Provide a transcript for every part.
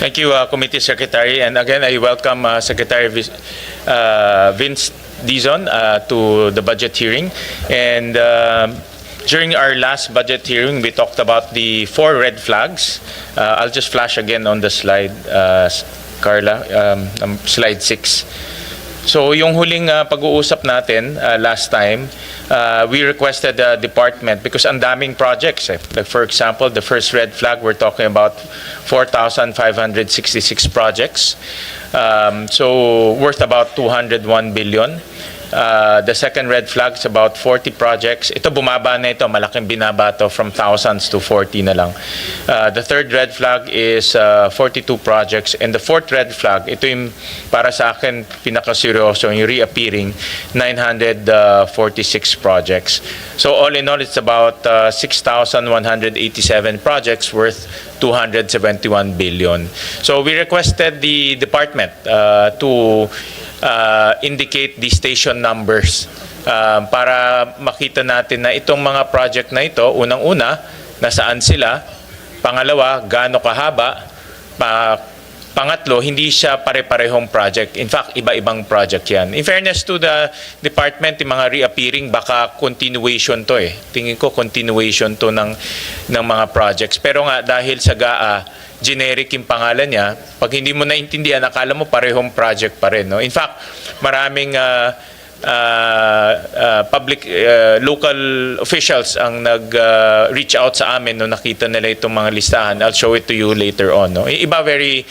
Thank you, Committee Secretary. And again, I welcome Secretary Vince Dizon to the budget hearing. And during our last budget hearing, we talked about the 4 red flags. I'll just flash again on the slide, Carla, slide 6. So yung huling pag-uusap natin last time, we requested the department because ang daming projects. Like for example, the first red flag, we're talking about 4,566 projects. So worth about 201 billion. The second red flag is about 40 projects. Ito bumaba na ito, malaking binaba to from thousands to 40 na lang. The third red flag is 42 projects. And the fourth red flag, ito yung para sa akin pinakaseryoso, yung reappearing 946 projects. So all in all, it's about 6,187 projects worth 271 billion. So we requested the department to indicate the station numbers para makita natin na itong mga project na ito, unang-una, nasaan sila, pangalawa, gaano kahaba, pangatlo, hindi siya pare-parehong project. In fact, iba-ibang project yan. In fairness to the department, yung mga reappearing, baka continuation to eh. Tingin ko continuation to ng mga projects. Pero nga, dahil sa GAA, generic yung pangalan niya, pag hindi mo naintindihan, akala mo parehong project pa rin. No? In fact, maraming public, local officials ang nag-reach out sa amin nung nakita nila itong mga listahan. I'll show it to you later on. No? Iba very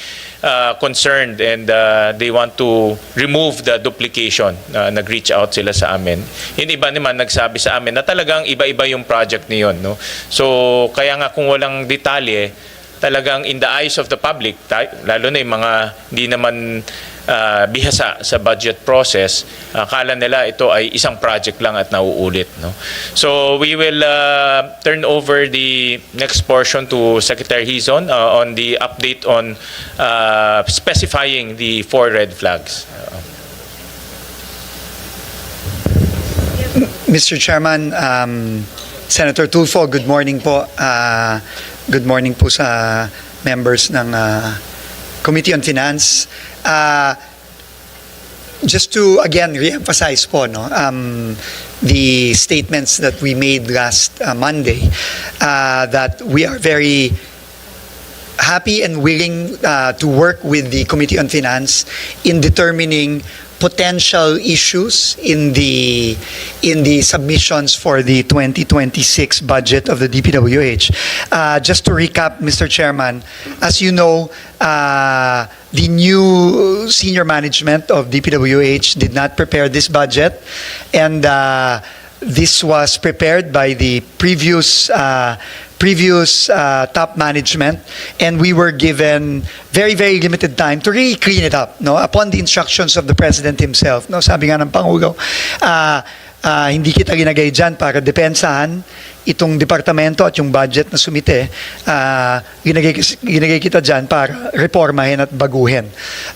concerned and they want to remove the duplication. Nag-reach out sila sa amin. Yung iba naman nagsabi sa amin na talagang iba-iba yung project niyon. No? So, kaya nga kung walang detalye, talagang in the eyes of the public, lalo na yung mga hindi naman bihasa sa budget process, akala nila ito ay isang project lang at nauulit. No? So we will turn over the next portion to Secretary Dizon on the update on specifying the 4 red flags. Mr. Chairman, Senator Tulfo, good morning po. Good morning po sa members ng Committee on Finance. Just to again re-emphasize po the statements that we made last Monday, that we are very happy and willing to work with the Committee on Finance in determining potential issues in the submissions for the 2026 budget of the DPWH. Just to recap, Mr. Chairman, as you know, the new senior management of DPWH did not prepare this budget, and this was prepared by the previous top management, and we were given very limited time to really clean it up, no, upon the instructions of the President himself. No, sabi nga ng Pangulo, hindi kita ginagay dyan para depensahan itong departamento at yung budget na sumite. Ginagay kita dyan para reformahin at baguhin.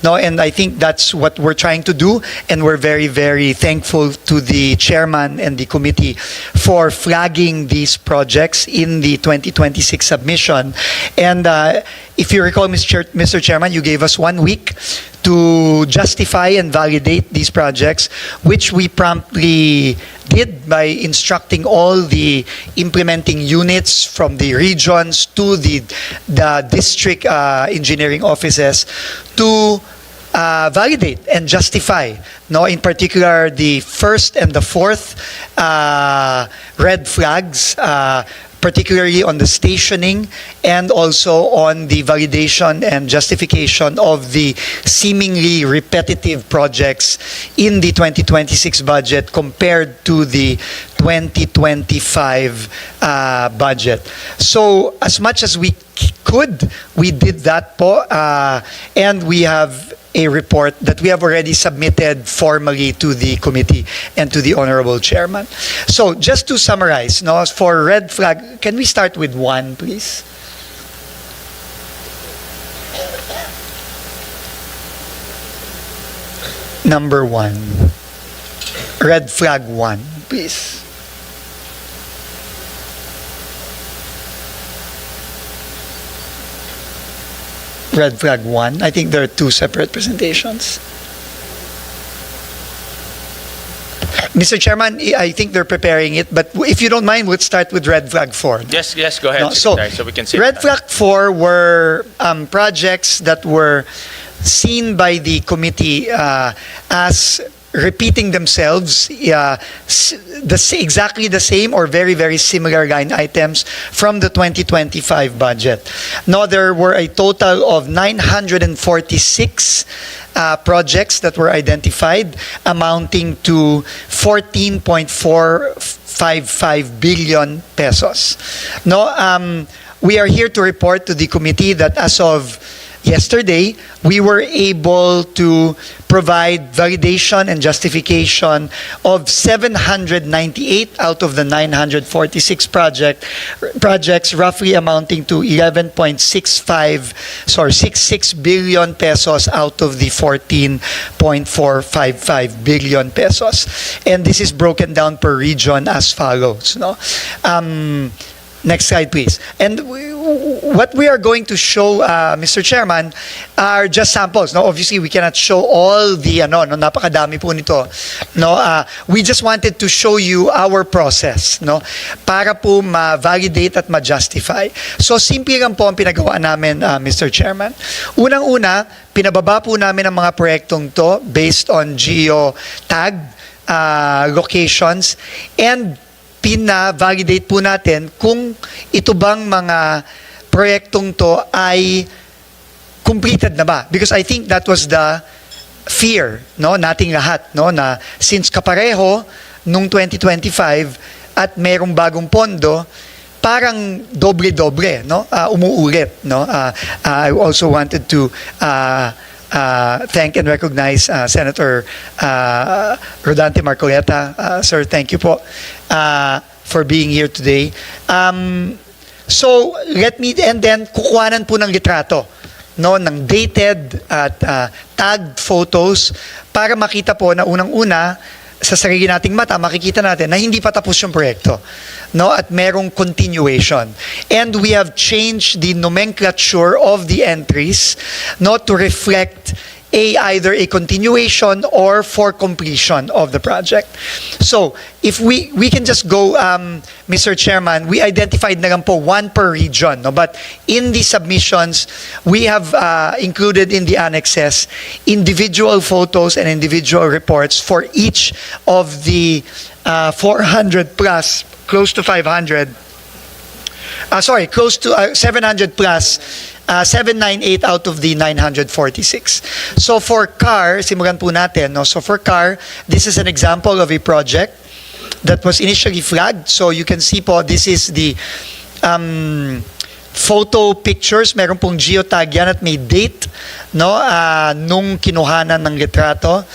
No, and I think that's what we're trying to do, and we're very thankful to the chairman and the committee for flagging these projects in the 2026 submission. And if you recall, Mr. Chairman, you gave us 1 week to justify and validate these projects, which we promptly did by instructing all the implementing units from the regions to the district engineering offices to validate and justify. No, in particular, the first and the fourth red flags, particularly on the stationing and also on the validation and justification of the seemingly repetitive projects in the 2026 budget compared to the 2025 budget. So as much as we could, we did that po, and we have a report that we have already submitted formally to the committee and to the Honorable Chairman. So just to summarize, no, for red flag, can we start with 1, please? Number 1. Red flag 1, please. red flag 1. I think there are 2 separate presentations. Mr. Chairman, I think they're preparing it, but if you don't mind, we'll start with red flag 4. Yes, go ahead, No, so, Secretary, so we can see. red flag 4 were projects that were seen by the committee as repeating themselves, exactly the same or very, very similar line items from the 2025 budget. No, there were a total of 946 projects that were identified, amounting to 14.455 billion pesos. No, we are here to report to the committee that as of yesterday, we were able to provide validation and justification of 798 out of the 946 projects, roughly amounting to 66 billion pesos out of the 14.455 billion pesos. And this is broken down per region as follows. No? Next slide, please. And what we are going to show, Mr. Chairman, are just samples. No, obviously we cannot show all the napakadami po nito. No, we just wanted to show you our process, no, para po ma-validate at ma-justify. So simple lang po ang pinagawa namin, Mr. Chairman. Unang-una, pinababa po namin ang mga proyektong to based on geotag locations, and pina-validate po natin kung ito bang mga proyektong to ay completed na ba. Because I think that was the fear, no, nating lahat, no, na since kapareho nung 2025 at merong bagong pondo, parang doble-doble, no, umuulit, no. I also wanted to thank and recognize Senator Rodante Marcoleta. Sir, thank you po for being here today. So, and then kukuhanan po ng litrato, no, ng dated at tagged photos para makita po na unang-una, sa sarili nating mata, makikita natin na hindi pa tapos yung proyekto, no, at merong continuation. And we have changed the nomenclature of the entries, no, to reflect either a continuation or for completion of the project. So, if we can just go, Mr. Chairman, we identified na lang po 1 per region, no? But in the submissions, we have included in the annexes individual photos and individual reports for each of the 400 plus, close to 500, close to 700 plus, 798 out of the 946. So for car, simulan po natin, no? So for car, this is an example of a project that was initially flagged. So you can see po, this is the photo pictures. Meron pong geotag yan at may date, no, nung kinuhanan ng litrato,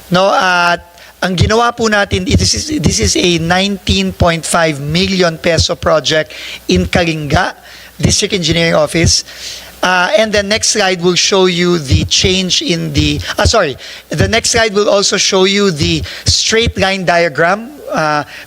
no, at ang ginawa po natin, this is a 19.5 million peso project in Kalinga District Engineering Office. And the next slide will show you the change in the, the next slide will also show you the straight line diagram.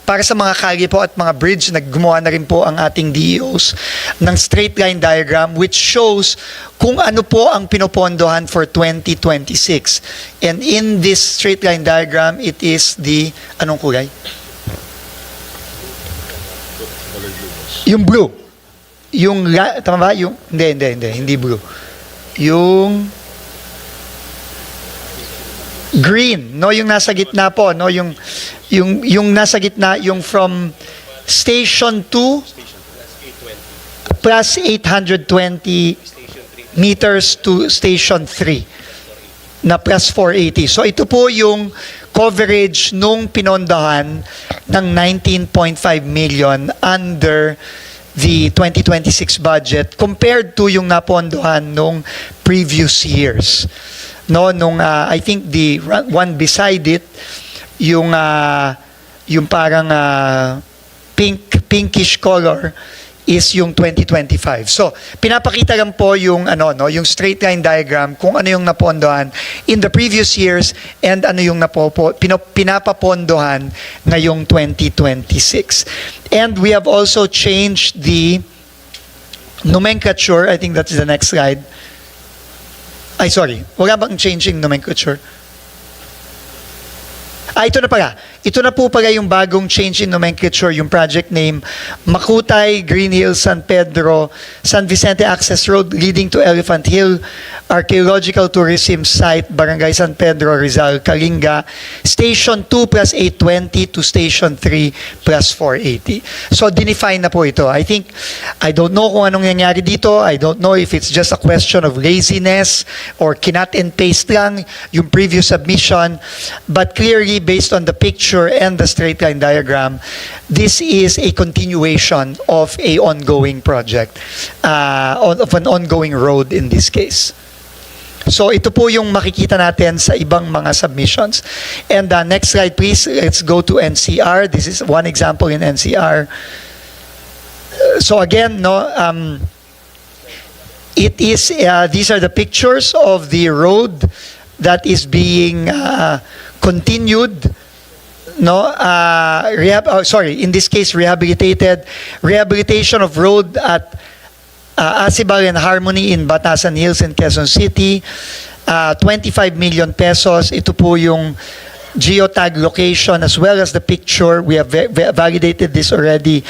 Para sa mga kalye po at mga bridge, naggumawa na rin po ang ating DEOs ng straight line diagram, which shows kung ano po ang pinopondohan for 2026. And in this straight line diagram, it is the, anong kulay? Yung blue. Yung, tama ba? Yung, hindi blue. Yung green, no, yung nasa gitna po, no, yung nasa gitna, yung from station 2 plus 820 meters to station 3 na plus 480. So ito po yung coverage nung pinondahan ng 19.5 million under the 2026 budget compared to yung napondohan nung previous years. No, nung I think the one beside it, yung parang pinkish color is yung 2025. So, pinapakita lang po yung yung straight line diagram kung ano yung napondohan in the previous years and ano yung pinapapondohan ngayong 2026. And we have also changed the nomenclature. I think that's the next slide. Ay, sorry. Wala bang changing nomenclature? Ito na pala. Ito na po pala yung bagong change in nomenclature, yung project name, Makutay, Green Hills, San Pedro, San Vicente Access Road leading to Elephant Hill, Archaeological Tourism Site, Barangay San Pedro, Rizal, Kalinga, Station 2 plus 820 to Station 3 plus 480. So, dinefine na po ito. I don't know kung anong nangyari dito. I don't know if it's just a question of laziness or kinat and paste lang yung previous submission. But clearly, based on the picture and the straight line diagram, this is a continuation of a ongoing project, of an ongoing road in this case. So ito po yung makikita natin sa ibang mga submissions. And next slide please, let's go to NCR. This is one example in NCR. So again, it is, these are the pictures of the road that is being continued, in this case rehabilitation of road at Asibal and Harmony in Batasan Hills in Quezon City, 25 million pesos. Ito po yung geotag location as well as the picture. We have validated this already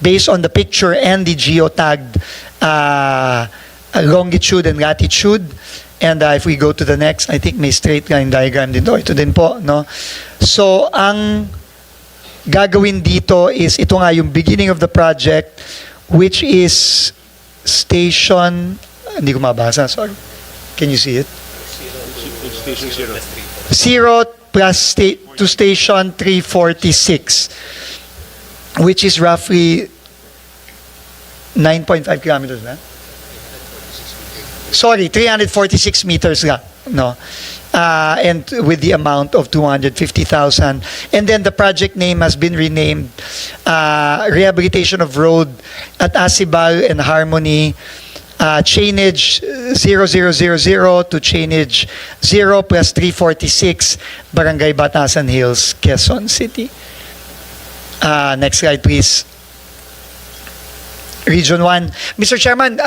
based on the picture and the geotagged longitude and latitude. And if we go to the next, I think may straight line diagram din. Ito din po, no? So, ang gagawin dito is, ito nga yung beginning of the project, which is station, hindi ko mabasa, sorry. Can you see it? Station 0. 0 plus to station 346, which is roughly 9.5 kilometers na? Sorry, 346 meters nga, no? And with the amount of 250,000. And then the project name has been renamed Rehabilitation of Road at Asibal and Harmony, chainage 0000 to chainage 0 plus 346, Barangay Batasan Hills, Quezon City. Next slide, please. Region 1. Mr. Chairman,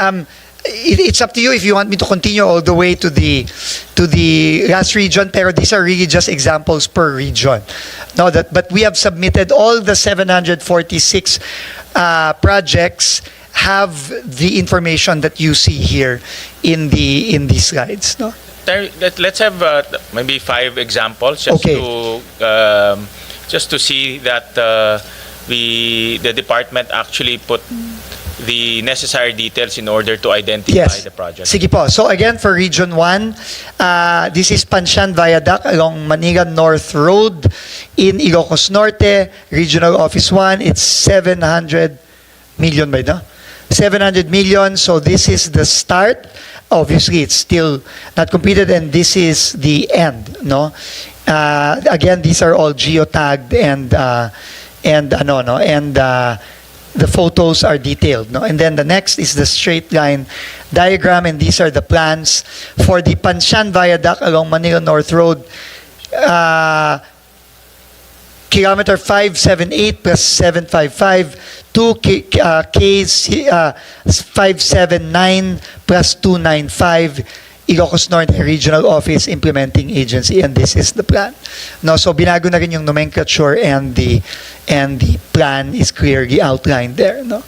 it's up to you if you want me to continue all the way to the last region, pero these are really just examples per region. No, but we have submitted all the 746 projects have the information that you see here in these slides. No? Let's have maybe 5 examples just Okay. to see that the department actually put the necessary details in order to identify the project. Sige po. So again, for Region 1, this is Panshan Viaduct along Manila North Road in Ilocos Norte, Regional Office 1. It's 700 million by now. 700 million. So this is the start. Obviously, it's still not completed, and this is the end. No. Again, these are all geotagged and the photos are detailed, no? And then the next is the straight line diagram, and these are the plans for the Panshan Viaduct along Manila North Road, kilometer 578 plus 755, 2 Ks 579 plus 295, Ilocos Norte Regional Office Implementing Agency, and this is the plan. No, so binago na rin yung nomenclature, and the plan is clearly outlined there. No,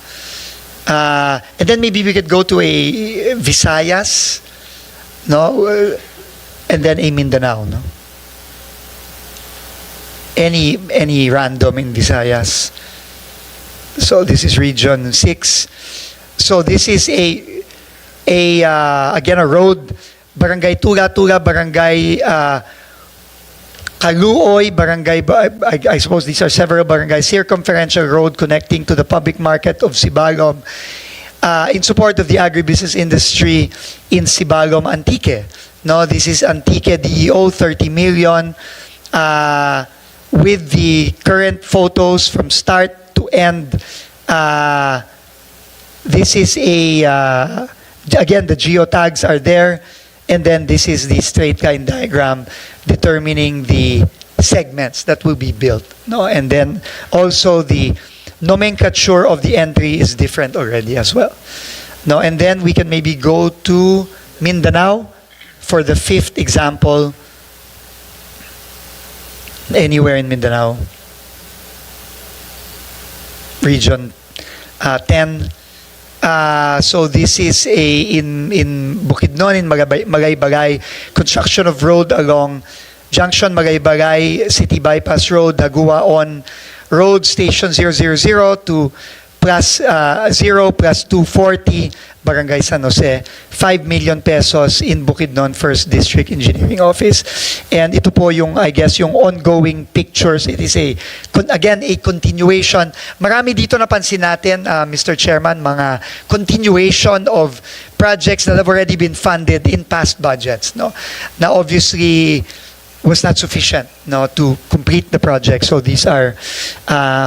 and then maybe we could go to a Visayas, no, and then a Mindanao. No, any random in Visayas. So this is Region 6. So this is again a road, Barangay Tula-Tula, Barangay Kaluoy, Barangay, I suppose these are several barangays, circumferential road connecting to the public market of Sibalom, in support of the agribusiness industry in Sibalom, Antique. No, this is Antique DEO, 30 million, with the current photos from start to end. This is again, the geotags are there, and then this is the straight line diagram determining the segments that will be built. No, and then also the nomenclature of the entry is different already as well. No, and then we can maybe go to Mindanao for the fifth example, anywhere in Mindanao, Region 10. So this is in Bukidnon, in Magaybagay, construction of road along Junction Magaybagay, City Bypass Road, Dagua on Road Station 000 to plus 0 plus 240, Barangay San Jose, 5 million pesos in Bukidnon First District Engineering Office. And ito po yung, I guess, yung ongoing pictures. It is again, a continuation. Marami dito napansin natin, Mr. Chairman, mga continuation of projects that have already been funded in past budgets. No? Now, obviously, was not sufficient to complete the project. So these are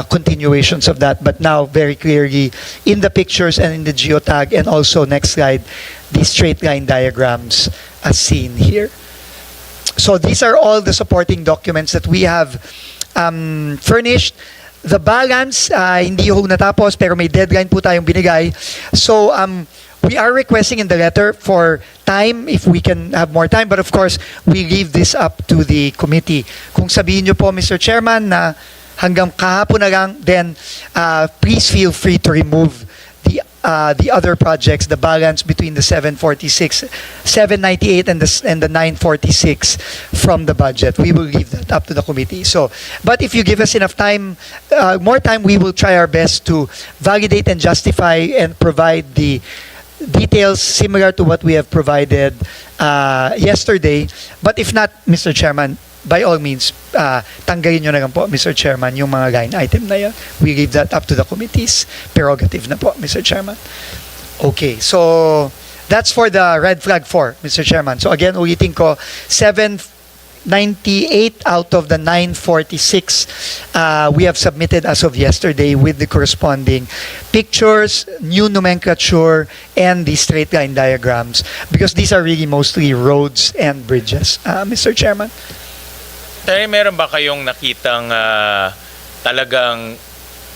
continuations of that. But now, very clearly, in the pictures and in the geotag, and also, next slide, the straight line diagrams as seen here. So these are all the supporting documents that we have furnished. The balance, hindi ho natapos, pero may deadline po tayong binigay. So, we are requesting in the letter for time, if we can have more time, but of course, we leave this up to the committee. Kung sabihin nyo po, Mr. Chairman, na hanggang kahapon na lang, then please feel free to remove the other projects, the balance between the 798 and the 946 from the budget. We will leave that up to the committee. So, but if you give us enough time, more time, we will try our best to validate and justify and provide the details similar to what we have provided yesterday. But if not, Mr. Chairman, by all means, tanggalin nyo na lang po, Mr. Chairman, yung mga line item na yan. We leave that up to the committee's prerogative na po, Mr. Chairman. Okay, so that's for the red flag 4, Mr. Chairman. So again, ulitin ko, 798 out of the 946 we have submitted as of yesterday with the corresponding pictures, new nomenclature, and the straight line diagrams, because these are really mostly roads and bridges, Mr. Chairman. Tay, meron ba kayong nakitang talagang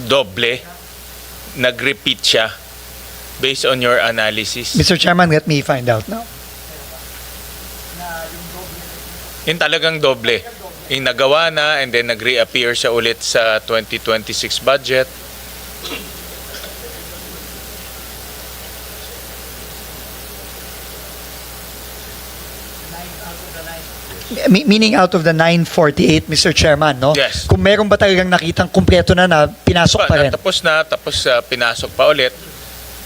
doble, nag-repeat siya based on your analysis? Mr. Chairman, let me find out now. Yung talagang doble. Yung nagawa na and then nag-reappear siya ulit sa 2026 budget. Meaning out of the 948, Mr. Chairman, no? Yes. Kung meron ba talagang nakitang kumpleto na pinasok pa rin? Tapos pinasok pa ulit.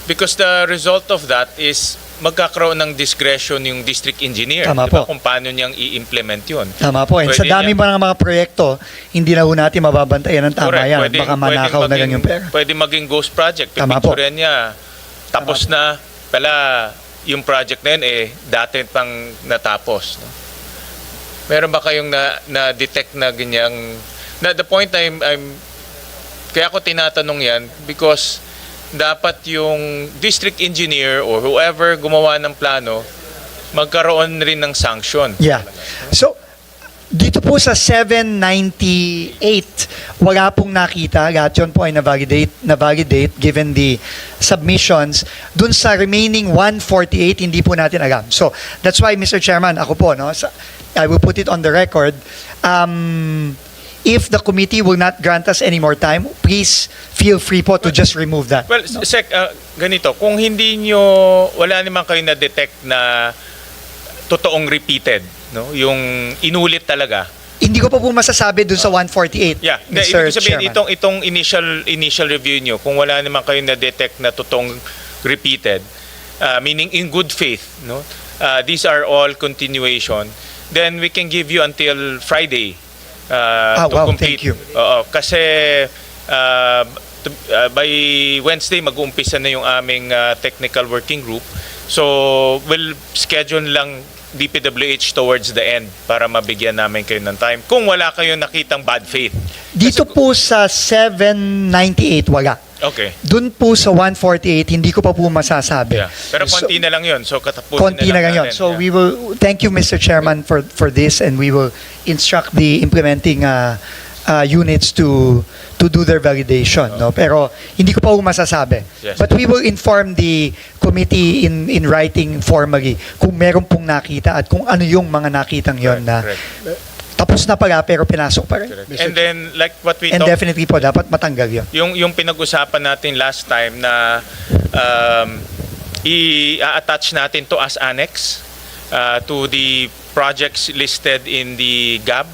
Because the result of that is magkakaroon ng discretion yung district engineer. Tama diba? po. Kung paano niyang i-implement yun. Tama po. And sa dami ba ng mga proyekto, hindi na ho natin mababantayan ng tama Correct. yan. Baka manakaw na lang yung pera. Pwede maging ghost project. Tama po. Pipicturean niya. Tapos na pala yung project na yun dati pang natapos. No? Meron ba kayong na-detect na ganyang... The point kaya ko tinatanong yan because dapat yung district engineer or whoever gumawa ng plano magkaroon rin ng sanction. Yeah. So, dito po sa 798, wala pong nakita. Lahat yun po ay na-validate given the submissions. Dun sa remaining 148, hindi po natin alam. So, that's why, Mr. Chairman, ako po, no, I will put it on the record. If the committee will not grant us any more time, please feel free po to just remove that. Well, no? Sec, ganito, kung hindi nyo, wala naman kayo na-detect na totoong repeated, no? Yung inulit talaga. Hindi ko pa po masasabi dun sa 148, Yeah, Mr. ibig sabihin, Chairman. itong initial review nyo, kung wala naman kayo na-detect na totoong repeated, meaning in good faith, no? These are all continuation, then we can give you until Friday to wow, complete. thank you. Kasi by Wednesday mag-uumpisa na yung aming technical working group. So we'll schedule lang DPWH towards the end para mabigyan namin kayo ng time. Kung wala kayo nakitang bad faith. Dito po sa 798, wala. Okay. Dun po sa 148, hindi ko pa po masasabi. Yeah. Pero konti na lang yun. So katapusin Konti na lang yun. natin. So Yeah. we will, thank you Mr. Chairman for this, and we will instruct the implementing units to do their validation, no? Pero hindi ko pa masasabi. Yes. But we will inform the committee in writing formally kung meron pong nakita at kung ano yung mga nakitang yon na Correct. tapos na pala pero pinasok pa rin. Correct. And then, like what we And talked, definitely po, dapat matanggal yun. yung pinag-usapan natin last time na i-attach natin to as annex to the projects listed in the GAB.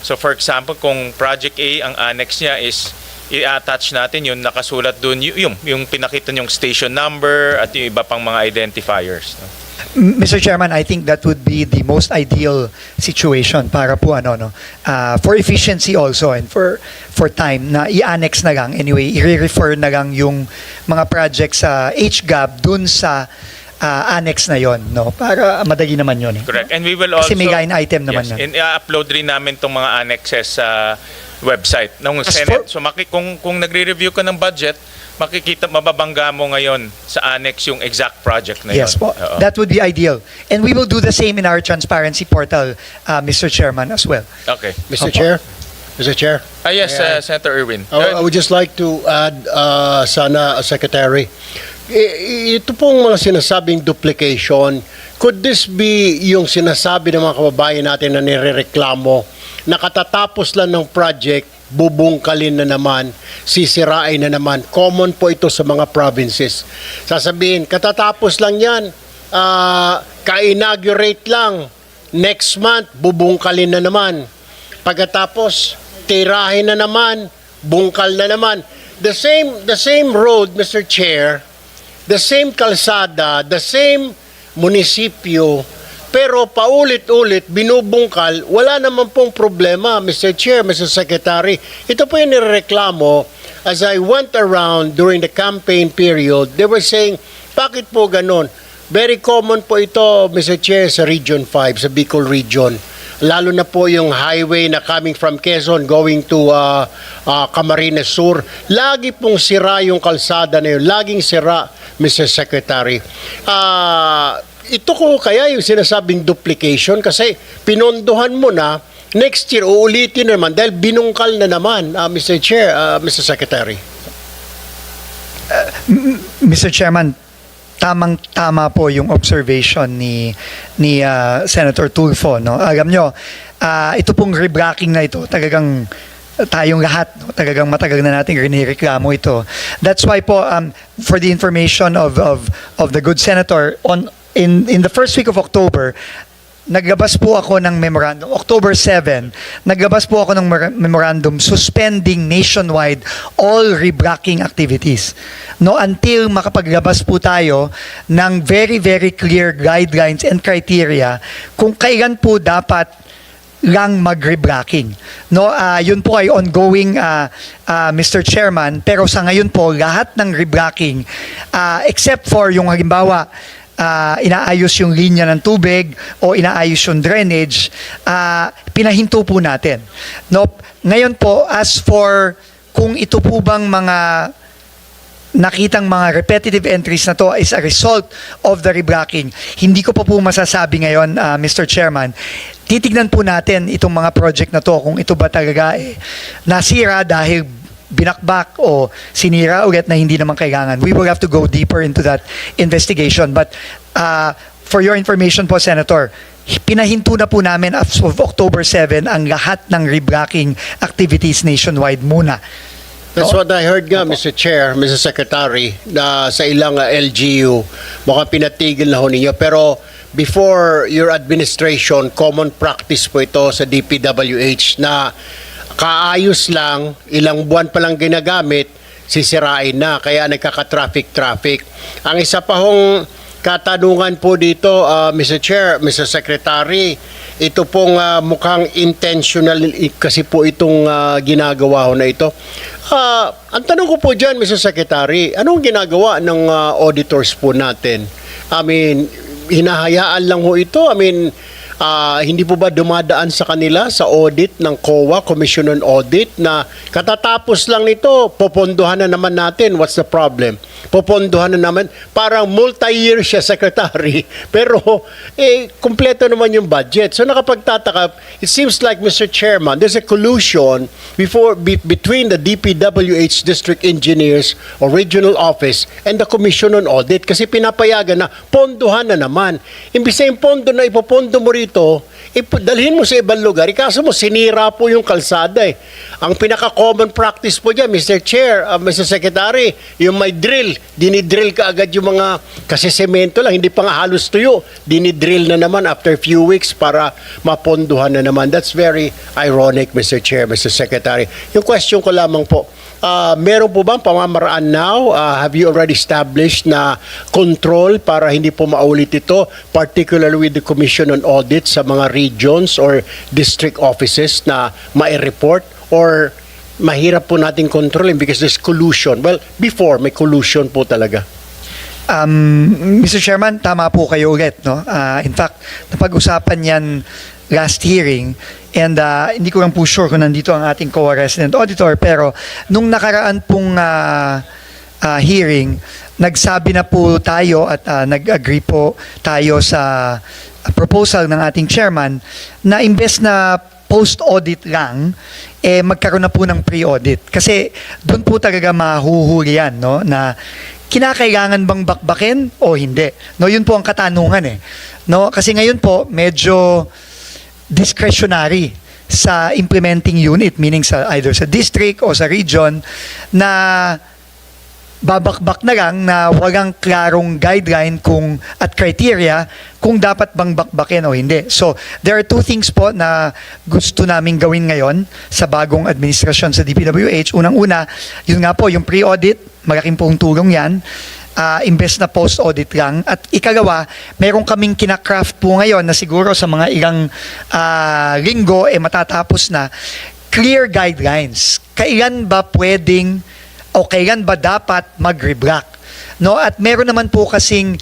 So for example, kung project A, ang annex niya is i-attach natin yung nakasulat dun, yung pinakita yung station number at yung iba pang mga identifiers. No? Mr. Chairman, I think that would be the most ideal situation para po for efficiency also and for time na i-annex na lang, anyway, i-refer na lang yung mga projects sa HGAB dun sa annex na yon, no, para madali naman yun. Correct. And we will also, kasi may line item naman yes, yan. and i-upload rin namin itong mga annexes sa website ng As Senate. So kung nagre-review ka ng budget, makikita, mababangga mo ngayon sa annex yung exact project na yun. Yes po. Oo. That would be ideal. And we will do the same in our transparency portal, Mr. Chairman, as well. Okay. Mr. Opo. Chair? Mr. Chair? Yes, Yeah. Senator Irwin. I would just like to add, sana, Secretary, ito pong mga sinasabing duplication, could this be yung sinasabi ng mga kababayan natin na nirereklamo na katatapos lang ng project, bubungkalin na naman, sisirain na naman. Common po ito sa mga provinces. Sasabihin, katatapos lang yan, ka-inaugurate lang, next month, bubungkalin na naman. Pagkatapos, tirahin na naman, bungkal na naman. The same road, Mr. Chair, the same kalsada, the same munisipyo, pero paulit-ulit binubungkal, wala naman pong problema, Mr. Chair, Mr. Secretary. Ito po yung nireklamo. As I went around during the campaign period, they were saying, bakit po ganon? Very common po ito, Mr. Chair, sa Region 5, sa Bicol Region. Lalo na po yung highway na coming from Quezon going to Camarines Sur. Lagi pong sira yung kalsada na yun. Laging sira, Mr. Secretary. Ito ko kaya yung sinasabing duplication kasi pinondohan mo na, next year uulitin naman dahil binungkal na naman, Mr. Chair, Mr. Secretary. Mr. Chairman, tamang-tama po yung observation ni Senator Tulfo, no? Alam nyo, ito pong rebracking na ito, talagang tayong lahat, no? Talagang matagal na natin rinireklamo ito. That's why po, for the information of the good senator, in the first week of October, naglabas po ako ng memorandum, October 7, naglabas po ako ng memorandum suspending nationwide all rebracking activities. No, until makapaglabas po tayo ng very, very clear guidelines and criteria kung kailan po dapat lang mag-rebracking. No, yun po ay ongoing, Mr. Chairman, pero sa ngayon po, lahat ng rebracking, except for yung halimbawa, inaayos yung linya ng tubig o inaayos yung drainage, pinahinto po natin. No, ngayon po, as for kung ito po bang mga nakitang mga repetitive entries na to is a result of the rebracking, hindi ko pa po masasabi ngayon, Mr. Chairman. Titignan po natin itong mga project na to kung ito ba talaga nasira dahil binakbak o sinira ulit na hindi naman kailangan. We will have to go deeper into that investigation. But for your information po, Senator, pinahinto na po namin as of October 7 ang lahat ng rebracking activities nationwide muna. That's what I heard nga, Mr. Chair, Mr. Secretary, na sa ilang LGU, mukhang pinatigil na ho ninyo. Pero before your administration, common practice po ito sa DPWH na kaayos lang, ilang buwan pa lang ginagamit, sisirain na, kaya nagkaka-traffic. Ang isa pa hong katanungan po dito, Mr. Chair, Mr. Secretary, ito pong mukhang intentional kasi po itong ginagawa ho na ito. Ang tanong ko po dyan, Mr. Secretary, anong ginagawa ng auditors po natin? I mean, hinahayaan lang ho ito? I mean, hindi po ba dumadaan sa kanila sa audit ng COA, Commission on Audit, na katatapos lang nito, popondohan na naman natin, what's the problem? Popondohan na naman, parang multi-year siya, Secretary, pero kumpleto naman yung budget. So nakapagtataka, it seems like, Mr. Chairman, there's a collusion between the DPWH District Engineers or Regional Office and the Commission on Audit kasi pinapayagan na pondohan na naman. Imbis na yung pondo na ipopondo mo rito, dalhin mo sa ibang lugar, kaso mo sinira po yung kalsada eh. Ang pinaka-common practice po dyan, Mr. Chair, Mr. Secretary, yung may drill, dinidrill ka agad yung mga, kasi semento lang, hindi pa nga halos tuyo, dinidrill na naman after few weeks para mapondohan na naman. That's very ironic, Mr. Chair, Mr. Secretary. Yung question ko lamang po, meron po bang pamamaraan now? Have you already established na control para hindi po maulit ito, particularly with the Commission on Audit sa mga regions or district offices na mai-report? Or mahirap po natin kontrolin because there's collusion? Well, before, may collusion po talaga. Mr. Chairman, tama po kayo ulit. No? In fact, napag-usapan yan last hearing and hindi ko lang po sure kung nandito ang ating COA resident auditor, pero nung nakaraan pong hearing, nagsabi na po tayo at nag-agree po tayo sa proposal ng ating chairman na imbes na post-audit lang, magkaroon na po ng pre-audit. Kasi doon po talaga mahuhuli yan, no? Na kinakailangan bang bakbakin o hindi. No, yun po ang katanungan eh. No, kasi ngayon po medyo discretionary sa implementing unit, meaning sa either sa district o sa region, na babakbak na lang na walang klarong guideline at criteria kung dapat bang bakbakin o hindi. So, there are two things po na gusto namin gawin ngayon sa bagong administrasyon sa DPWH. Unang-una, yun nga po, yung pre-audit, malaking pong tulong yan. Imbes na post-audit lang. At ikalawa, meron kaming kinakraft po ngayon na siguro sa mga ilang linggo matatapos na clear guidelines. Kailan ba pwedeng o kailan ba dapat mag-reblock? No? At meron naman po kasing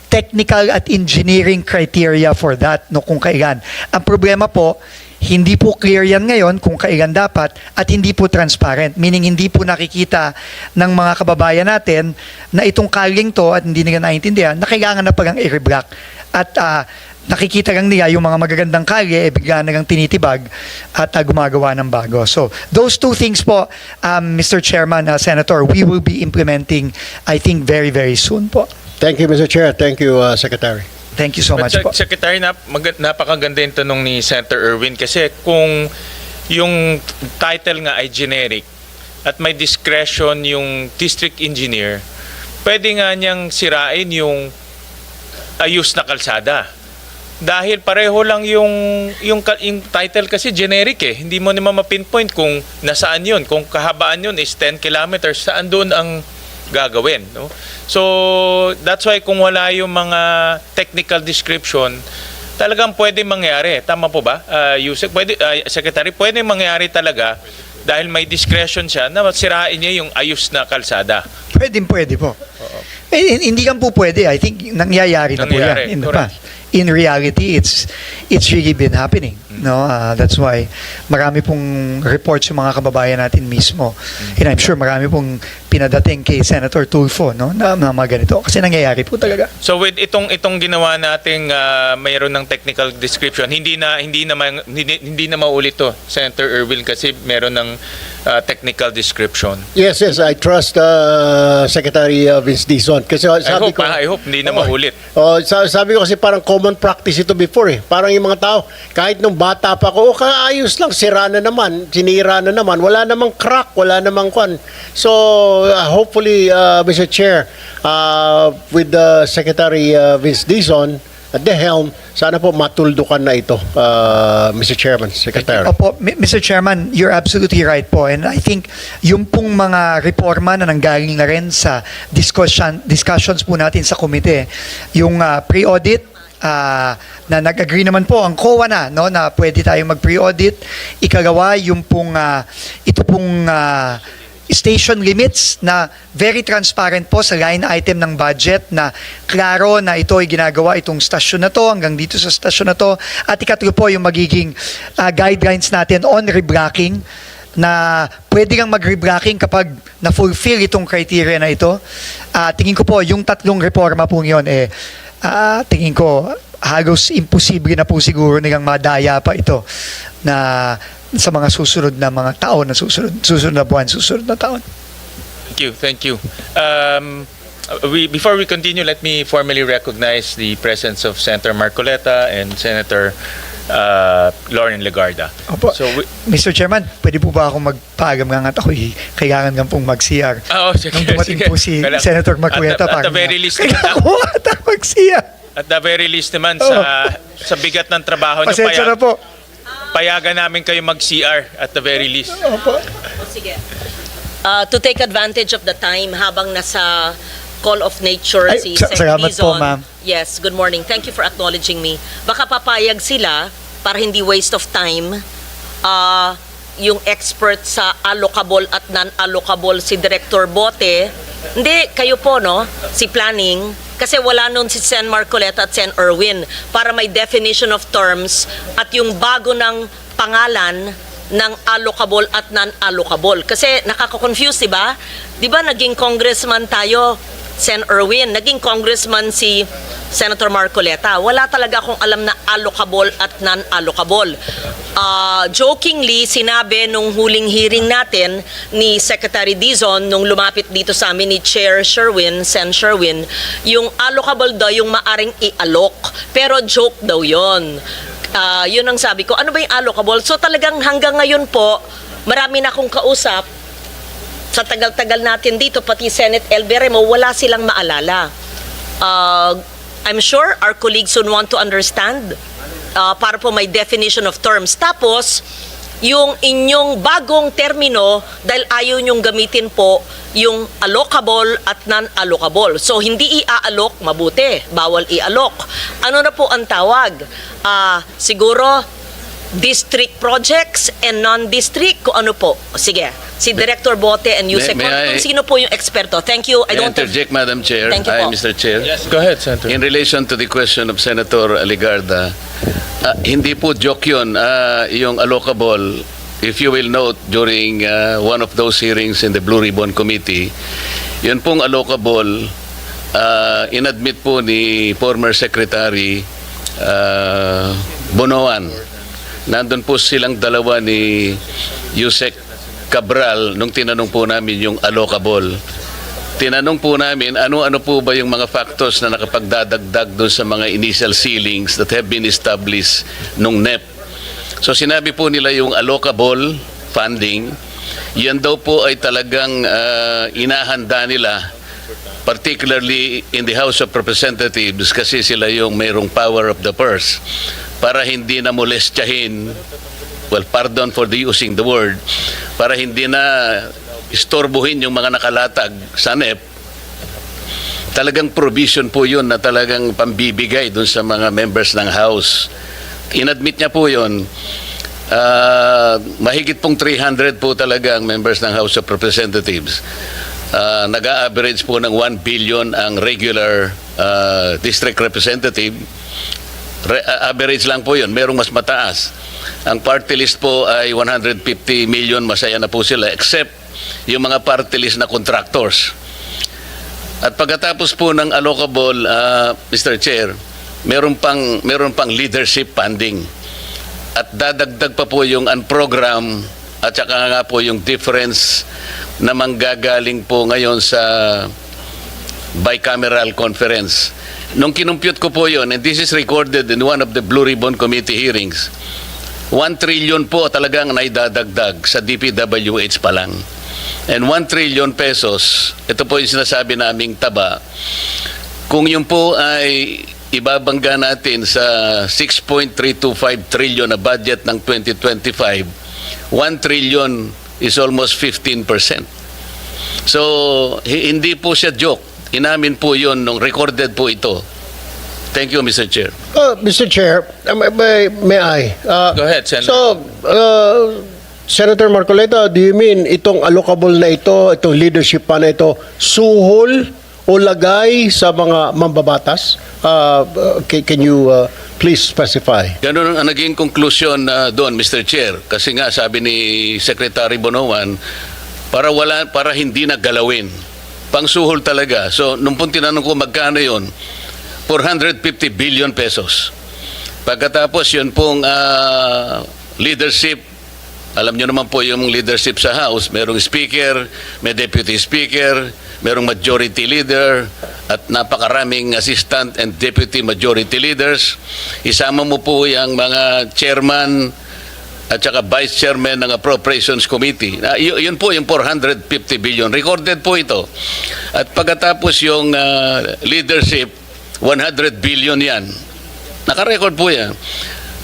technical at engineering criteria for that, no, kung kailan. Ang problema po, hindi po clear yan ngayon kung kailan dapat at hindi po transparent. Meaning hindi po nakikita ng mga kababayan natin na itong kaling to at hindi nila naiintindihan na kailangan na palang i-reblock. At nakikita lang nila yung mga magagandang kalye, bigla na lang tinitibag at gumagawa ng bago. So, those two things po, Mr. Chairman, Senator, we will be implementing, I think, very, very soon po. Thank you, Mr. Chair. Thank you, Secretary. Thank you so much po. Secretary, napakaganda yung tanong ni Senator Erwin kasi kung yung title nga ay generic at may discretion yung district engineer, pwede nga niyang sirain yung ayos na kalsada. Dahil pareho lang yung title kasi generic eh. Hindi mo naman mapinpoint kung nasaan yun. Kung kahabaan yun is 10 kilometers, saan doon ang gagawin. No? So, that's why kung wala yung mga technical description, talagang pwede mangyari. Tama po ba? Secretary, pwede mangyari talaga dahil may discretion siya na sirain niya yung ayos na kalsada. Pwede po. Hindi lang po pwede. I think nangyayari na po yan. In reality, it's really been happening. No, that's why marami pong reports yung mga kababayan natin mismo. And I'm sure marami pong pinadating kay Senator Tulfo, no, na mga ganito kasi nangyayari po talaga. So with itong ginawa nating mayroon ng technical description, hindi na maulit to, Senator Erwin, kasi meron ng technical description. Yes, I trust Secretary Vince Dizon kasi I hope hindi na maulit. Sabi ko kasi parang common practice ito before eh. Parang yung mga tao, kahit nung bata pa ko, kaayos lang, sira na naman, sinira na naman, wala namang crack, wala namang kwan. So, hopefully, Mr. Chair, with Secretary Vince Dizon at the helm, sana po matuldukan na ito, Mr. Chairman, Secretary. Opo, Mr. Chairman, you're absolutely right po. And I think yung pong mga reporma na nanggaling na rin sa discussions po natin sa komite, yung pre-audit, na nag-agree naman po ang COA na, no, na pwede tayong mag-pre-audit. Ikagawa, yung pong station limits na very transparent po sa line item ng budget na klaro na ito ay ginagawa itong stasyon na to hanggang dito sa stasyon na to. At ikatlo po yung magiging guidelines natin on reblocking na pwede kang mag-reblocking kapag na-fulfill itong criteria na ito. Tingin ko po yung tatlong reforma po yun tingin ko halos imposible na po siguro nilang madaya pa ito na sa mga susunod na mga taon na susunod na buwan, susunod na taon. Thank you. Before we continue, let me formally recognize the presence of Senator Marcoleta and Senator Lauren Legarda. Opo. So Mr. Chairman, pwede po ba akong magpagam nga at ako kailangan nga pong mag-CR. sige, Nung dumating sige. po si Senator Marcoleta, at the very least kailangan ko ata mag-CR. At the very least naman, sa bigat ng trabaho nyo, Pasensya na po. payagan namin kayo mag-CR at the very least. Opo. Sige. To take advantage of the time habang nasa call of nature si Sec. Salamat po, Dizon. ma'am. Yes, good morning. Thank you for acknowledging me. Baka papayag sila para hindi waste of time yung expert sa allocable at non-allocable si Director Bote. Hindi, kayo po, no? Si Planning. Kasi wala nun si Sen. Marcoleta at Sen. Erwin para may definition of terms at yung bago ng pangalan ng allocable at non-allocable. Kasi nakaka-confuse, di ba? Di ba naging congressman tayo, Sen. Erwin, naging congressman si Senator Marcoleta. Wala talaga akong alam na allocable at non-allocable. Jokingly, sinabi nung huling hearing natin ni Secretary Dizon nung lumapit dito sa amin ni Chair Sherwin, Sen. Sherwin, yung allocable daw yung maaring i-allok. Pero joke daw yon. Yun ang sabi ko. Ano ba yung allocable? So talagang hanggang ngayon po, marami na akong kausap sa tagal-tagal natin dito, pati Senate El Berremo, wala silang maalala. I'm sure our colleagues would want to understand para po may definition of terms. Tapos, yung inyong bagong termino, dahil ayaw nyong gamitin po yung allocable at non-allocable. So, hindi i-allok, mabuti. Bawal i-allok. Ano na po ang tawag? Siguro, district projects and non-district, kung ano po. Sige, si Director Bote and Yusek. Kung sino po yung eksperto. Thank you. I don't interject, Madam Chair. Thank you Hi, po. Mr. Chair. Yes, go ahead, Senator. In relation to the question of Senator Legarda, hindi po joke yun. Yung allocable, if you will note, during one of those hearings in the Blue Ribbon Committee, yun pong allocable, inadmit po ni former Secretary Bonoan. Nandun po silang dalawa ni Yusek Cabral nung tinanong po namin yung allocable. Tinanong po namin ano-ano po ba yung mga factors na nakapagdadagdag doon sa mga initial ceilings that have been established nung NEP. So sinabi po nila yung allocable funding, yan daw po ay talagang inahanda nila, particularly in the House of Representatives kasi sila yung mayroong power of the purse, para hindi na molestyahin, well, pardon for the using the word, para hindi na istorbohin yung mga nakalatag sa NEP. Talagang provision po yun na talagang pambibigay dun sa mga members ng House. Inadmit niya po yun. Mahigit pong 300 po talaga ang members ng House of Representatives. Nag-a-average po ng 1 billion ang regular district representative. Average lang po yun, merong mas mataas. Ang party list po ay 150 million, masaya na po sila, except yung mga party list na contractors. At pagkatapos po ng allocable, Mr. Chair, meron pang leadership funding. At dadagdag pa po yung unprogram at saka nga po yung difference na manggagaling po ngayon sa bicameral conference. Nung kinumpute ko po yun, and this is recorded in one of the Blue Ribbon Committee hearings, 1 trillion po talagang naidadagdag sa DPWH pa lang. And 1 trillion pesos, ito po yung sinasabi naming taba, kung yun po ay ibabangga natin sa 6.325 trillion na budget ng 2025, 1 trillion is almost 15%. So, hindi po siya joke. Inamin po yun nung recorded po ito. Thank you, Mr. Chair. Mr. Chair, may I? Go ahead, Senator. So, Senator Marcoleta, do you mean itong allocable na ito, itong leadership pa na ito, suhol o lagay sa mga mambabatas? Can you please specify? Ganun ang naging conclusion doon, Mr. Chair. Kasi nga sabi ni Secretary Bonoan, para hindi na galawin. Pangsuhol talaga. So, nung pong tinanong ko magkano yun, 450 billion pesos. Pagkatapos yun pong leadership, alam nyo naman po yung leadership sa House, merong speaker, may deputy speaker, merong majority leader, at napakaraming assistant and deputy majority leaders. Isama mo po yung mga chairman at saka vice chairman ng Appropriations Committee. Yun po yung 450 billion. Recorded po ito. At pagkatapos yung leadership, 100 billion yan. Nakarecord po yan.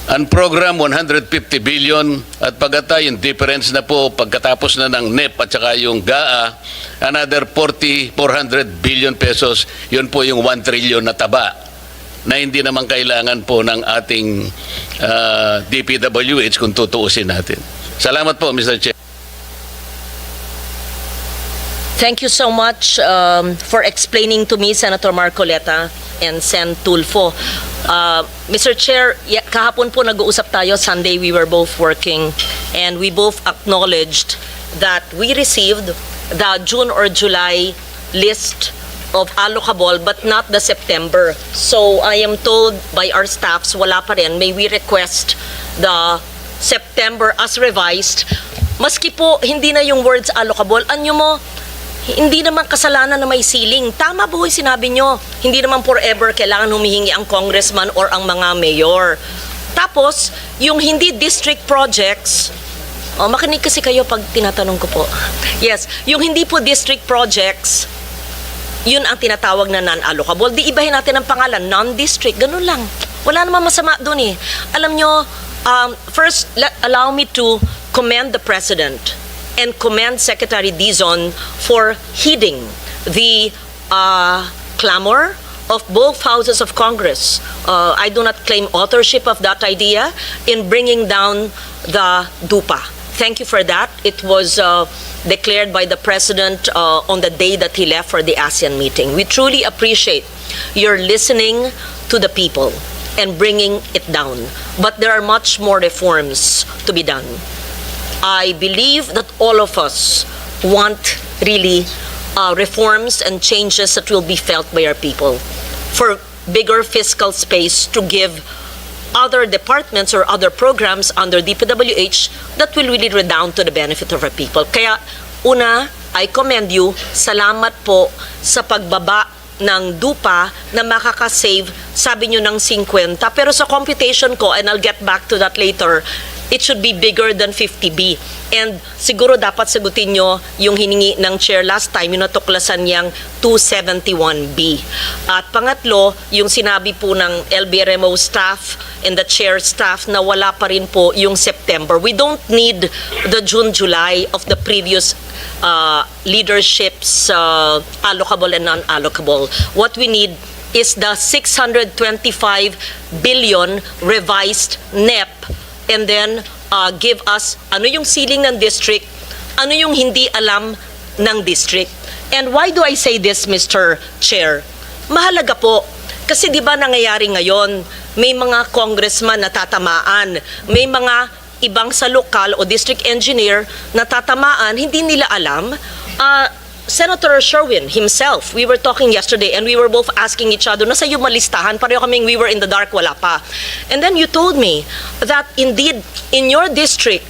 Ang program, 150 billion. At pagkatapos yung difference na po, pagkatapos na ng NEP at saka yung GAA, another 400 billion pesos. Yun po yung 1 trillion na taba na hindi naman kailangan po ng ating DPWH kung tutuusin natin. Salamat po, Mr. Chair. Thank you so much for explaining to me, Senator Marcoleta and Sen. Tulfo. Mr. Chair, kahapon po nag-uusap tayo. Sunday we were both working and we both acknowledged that we received the June or July list of allocable but not the September. So I am told by our staffs, wala pa rin. May we request the September as revised. Maski po hindi na yung words allocable, anyo mo, hindi naman kasalanan na may ceiling. Tama po yung sinabi nyo. Hindi naman forever kailangan humihingi ang congressman or ang mga mayor. Tapos, yung hindi district projects, makinig kasi kayo pag tinatanong ko po. Yes, yung hindi po district projects, yun ang tinatawag na non-allocable. Di ibahin natin ang pangalan, non-district, ganun lang. Wala namang masama dun eh. Alam nyo, first, allow me to commend the President and commend Secretary Dizon for heeding the clamor of both houses of Congress. I do not claim authorship of that idea in bringing down the DUPA. Thank you for that. It was declared by the President on the day that he left for the ASEAN meeting. We truly appreciate your listening to the people and bringing it down. But there are much more reforms to be done. I believe that all of us want really reforms and changes that will be felt by our people for bigger fiscal space to give other departments or other programs under DPWH that will really redound to the benefit of our people. Kaya, una, I commend you. Salamat po sa pagbaba ng DUPA na makakasave, sabi nyo ng 50. Pero sa computation ko, and I'll get back to that later, it should be bigger than 50B. And siguro dapat sagutin nyo yung hiningi ng chair last time, yung natuklasan niyang 271B. At pangatlo, yung sinabi po ng LBRMO staff and the chair staff na wala pa rin po yung September. We don't need the June-July of the previous leadership's allocable and non-allocable. What we need is the 625 billion revised NEP and then give us ano yung ceiling ng district, ano yung hindi alam ng district. And why do I say this, Mr. Chair? Mahalaga po. Kasi di ba nangyayari ngayon, may mga congressman na tatamaan, may mga ibang sa lokal o district engineer na tatamaan, hindi nila alam. Senator Sherwin himself, we were talking yesterday and we were both asking each other, nasa yung malistahan, pareho kaming we were in the dark, wala pa. And then you told me that indeed, in your district,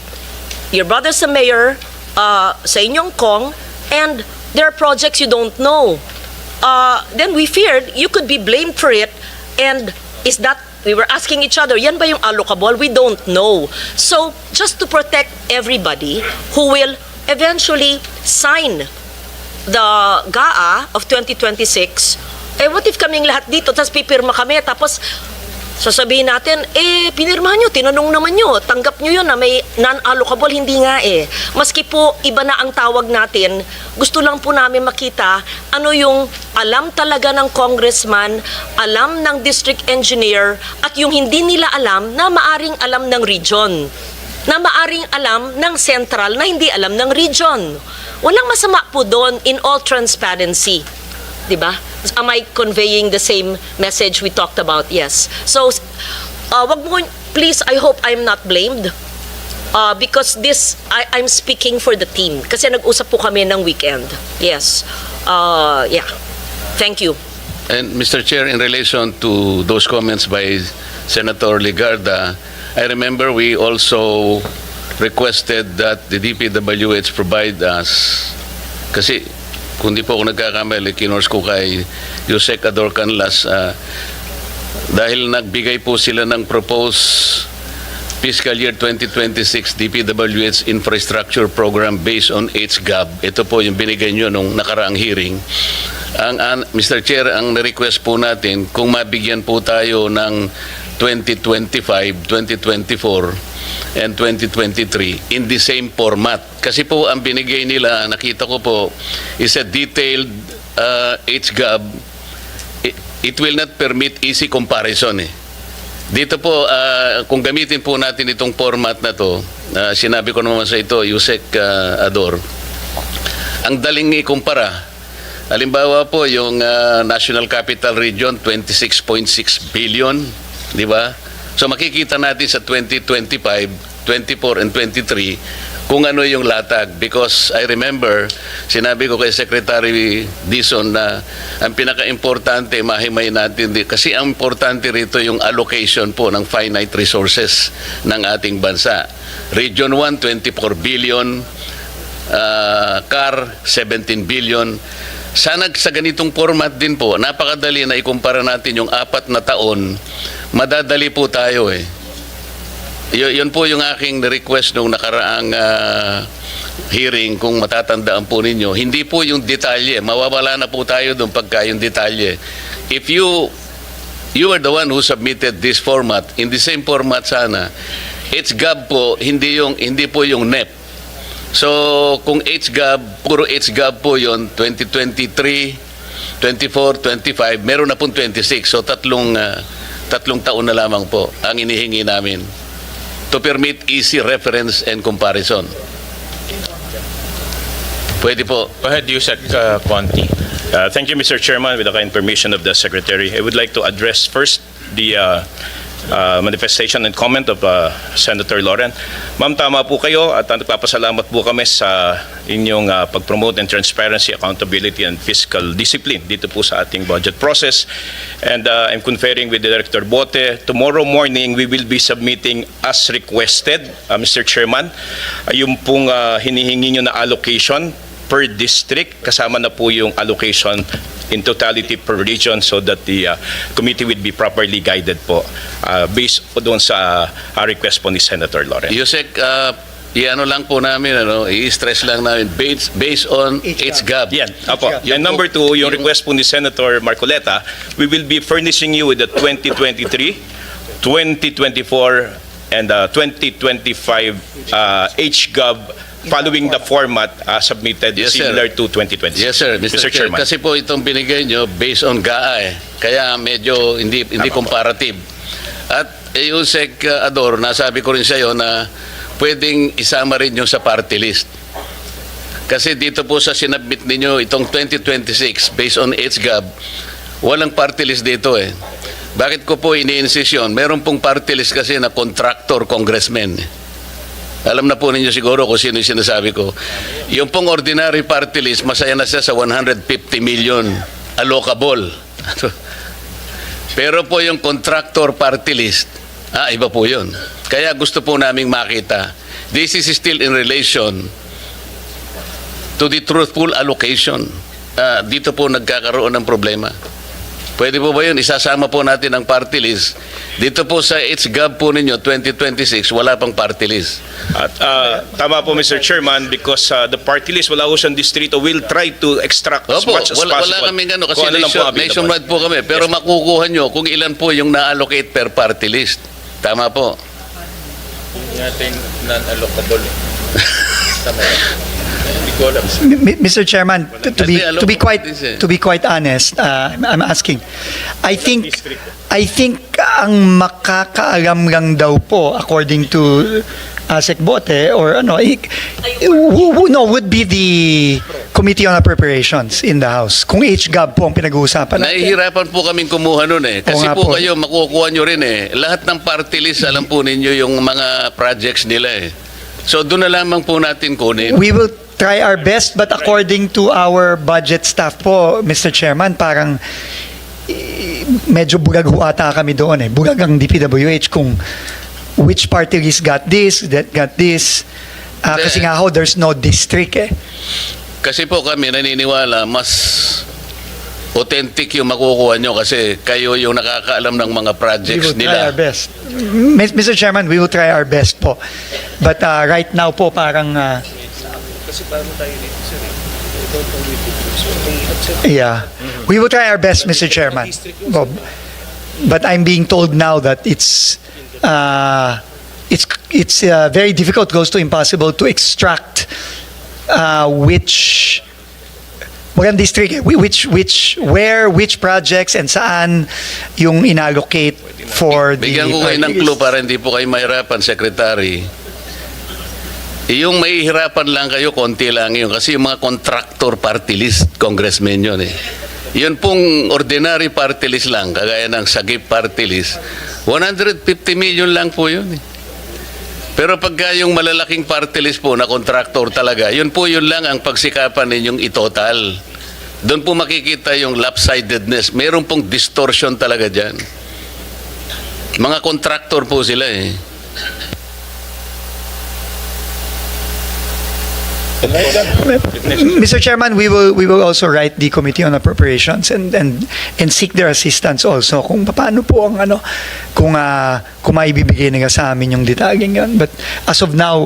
your brother's a mayor, sa inyong Kong, and there are projects you don't know. Then we feared you could be blamed for it, and is that, we were asking each other, yan ba yung allocable? We don't know. So, just to protect everybody who will eventually sign the GAA of 2026, what if kaming lahat dito, tapos pipirma kami, tapos sasabihin natin, pinirmahan nyo, tinanong naman nyo, tanggap nyo yun na may non-allocable, hindi nga Maski po, iba na ang tawag natin, gusto lang po namin makita ano yung alam talaga ng congressman, alam ng district engineer, at yung hindi nila alam na maaring alam ng region. na maaring alam ng central na hindi alam ng region. Walang masama po doon in all transparency. Diba? Am I conveying the same message we talked about? Yes. So, wag mo, please, I hope I'm not blamed. Because this, I'm speaking for the team. Kasi nag-usap po kami ng weekend. Yes. Yeah. Thank you. And Mr. Chair, in relation to those comments by Senator Ligarda, I remember we also requested that the DPWH provide us, kasi kung di po ako nagkakamali, kinors ko kay Yusek Ador Canlas, dahil nagbigay po sila ng proposed fiscal year 2026 DPWH infrastructure program based on HGAB. Ito po yung binigay nyo nung nakaraang hearing. Mr. Chair, ang request po natin, kung mabigyan po tayo ng 2025, 2024, and 2023 in the same format. Kasi po ang binigay nila, nakita ko po, is a detailed HGAB. It will not permit easy comparison eh. Dito po, kung gamitin po natin itong format na to, sinabi ko naman sa ito, Yusek Ador, ang daling ikumpara. Halimbawa po, yung National Capital Region, 26.6 billion, di ba? So makikita natin sa 2025, 24, and 23 kung ano yung latag. Because I remember, sinabi ko kay Secretary Dizon na ang pinaka-importante, mahimay natin, kasi ang importante rito yung allocation po ng finite resources ng ating bansa. Region 1, 24 billion, CAR, 17 billion. Sana sa ganitong format din po, napakadali na ikumpara natin yung 4 na taon, madadali po tayo eh. Yun po yung aking request nung nakaraang hearing, kung matatandaan po ninyo. Hindi po yung detalye, mawawala na po tayo doon pagka yung detalye. If you are the one who submitted this format, in the same format sana, HGAB po, hindi po yung NEP. So, kung HGAB, puro HGAB po yon 2023, 24, 25, meron na pong 26. So, tatlong taon na lamang po ang inihingi namin to permit easy reference and comparison. Pwede po. Go ahead, Yusek Conti. Thank you, Mr. Chairman. With the kind permission of the Secretary, I would like to address first the manifestation and comment of Senator Lauren. Ma'am, tama po kayo at nagpapasalamat po kami sa inyong pag-promote and transparency, accountability, and fiscal discipline dito po sa ating budget process. And I'm conferring with Director Bote. Tomorrow morning, we will be submitting as requested, Mr. Chairman, yung pong hinihingi nyo na allocation per district, kasama na po yung allocation in totality per region, so that the committee would be properly guided po based po doon sa request po ni Senator Lauren. Yusek, i-ano lang po namin, i-stress lang namin, based on HGAB. Yan, apo. And number 2, yung request po ni Senator Marcoleta, we will be furnishing you with the 2023, 2024, and 2025 HGAB following the format submitted, Yes, similar to 2020. Yes, sir. Mr. Chair, Chairman. kasi po itong binigay nyo based on GAA eh. Kaya medyo hindi comparative. At Yusek Ador, nasabi ko rin sa iyo na pwedeng isama rin yung sa party list. Kasi dito po sa sinabit ninyo itong 2026 based on HGAB, walang party list dito eh. Bakit ko po ini-insist yun? Meron pong party list kasi na contractor congressman eh. Alam na po ninyo siguro kung sino yung sinasabi ko. Yung pong ordinary party list, masaya na siya sa 150 million allocable. Pero po yung contractor party list, iba po yun. Kaya gusto po naming makita. This is still in relation to the truthful allocation. Dito po nagkakaroon ng problema. Pwede po ba yun? Isasama po natin ang party list. Dito po sa HGAB po ninyo, 2026, wala pang party list. At tama po, Mr. Chairman, because the party list, wala ko siyang distrito, will try to extract as Opo, much as possible. wala kaming ano, kasi Kung ano lang po available. nationwide po kami. Pero Yes, makukuha nyo kung ilan po yung na-allocate per party list. Tama po. Natin non-allocable. Tama yan. Hindi ko alam. Mr. Chairman, to be quite honest, I'm asking. I think ang makakaalam lang daw po, according to Asek Bote or no, would be the Committee on Appropriations in the House. Kung HGAB po ang pinag-uusapan natin. Nahihirapan po kaming kumuha nun eh. Oo Kasi nga po po. kayo, makukuha nyo rin eh. Lahat ng party list, alam po ninyo yung mga projects nila eh. So doon na lamang po natin kunin. We will try our best, but according to our budget staff po, Mr. Chairman, parang medyo bulag ho ata kami doon eh. Bulag ang DPWH kung which party list got this, that got this. Kasi nga ho, there's no district eh. Kasi po kami naniniwala, mas authentic yung makukuha nyo kasi kayo yung nakakaalam ng mga We projects will try nila. our best. Mr. Chairman, we will try our best po. But right now po, parang... yeah. We will try our best, Mr. Chairman. But I'm being told now that it's very difficult, close to impossible to extract which district, which projects and saan yung inallocate for the Bigyan ko kayo ng clue para hindi po kayo mahirapan, Secretary. Yung mahihirapan lang kayo, konti lang yun. Kasi yung mga contractor party list, congressmen yun eh. Yun pong ordinary party list lang, kagaya ng Sagip party list, 150 million lang po yun eh. Pero pagka yung malalaking party list po na contractor talaga, yun lang ang pagsikapan ninyong itotal. Doon po makikita yung lopsidedness. Meron pong distortion talaga dyan. Mga contractor po sila eh. Mr. Chairman, we will also write the Committee on Appropriations and seek their assistance also kung paano po ang kung maibibigay nila sa amin yung detalye yun. But as of now,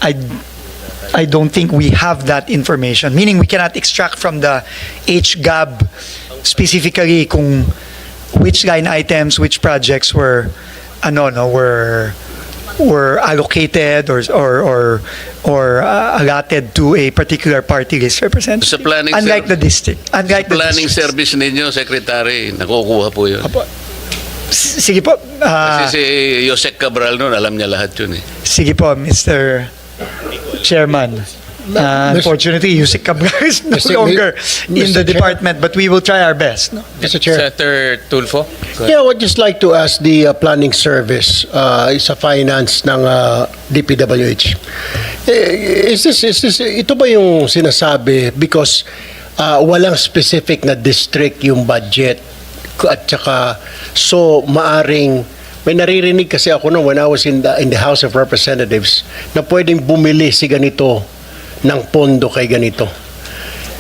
I don't think we have that information. Meaning we cannot extract from the HGAB specifically kung which line items, which projects were allocated or allotted to a particular party list representative. Sa planning unlike the district. Unlike Sa planning service ninyo, Secretary, nakukuha po yun. Sige po. Kasi si Yosek Cabral noon, alam niya lahat yun eh. Sige po, Mr. Chairman. Unfortunately, Yusik Cabral is no longer in the department, but we will try our best. No? Mr. Chair. Senator Tulfo? Yeah, I would just like to ask the planning service sa finance ng DPWH. Ito ba yung sinasabi because walang specific na district yung budget at saka so maaring may naririnig kasi ako when I was in the House of Representatives na pwedeng bumili si ganito ng pondo kay ganito.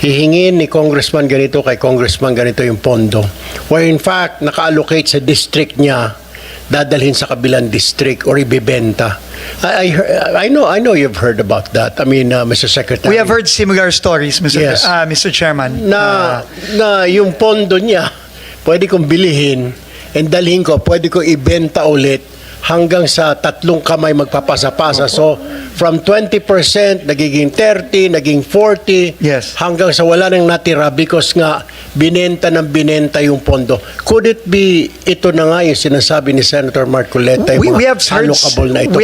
Hihingin ni congressman ganito kay congressman ganito yung pondo. Where in fact, naka-allocate sa district niya, dadalhin sa kabilang district or ibibenta. I know you've heard about that. I mean, Mr. Secretary. We have heard similar stories, Mr. Yes. Mr. Chairman. Na yung pondo niya, pwede kong bilihin and dalhin ko, pwede ko ibenta ulit hanggang sa 3 kamay magpapasa-pasa. So, from 20%, nagiging 30, naging 40, Yes. hanggang sa wala nang natira because nga binenta yung pondo. Could it be, ito na nga yung sinasabi ni Senator Marcoleta, yung We have mga heard allocable na ito.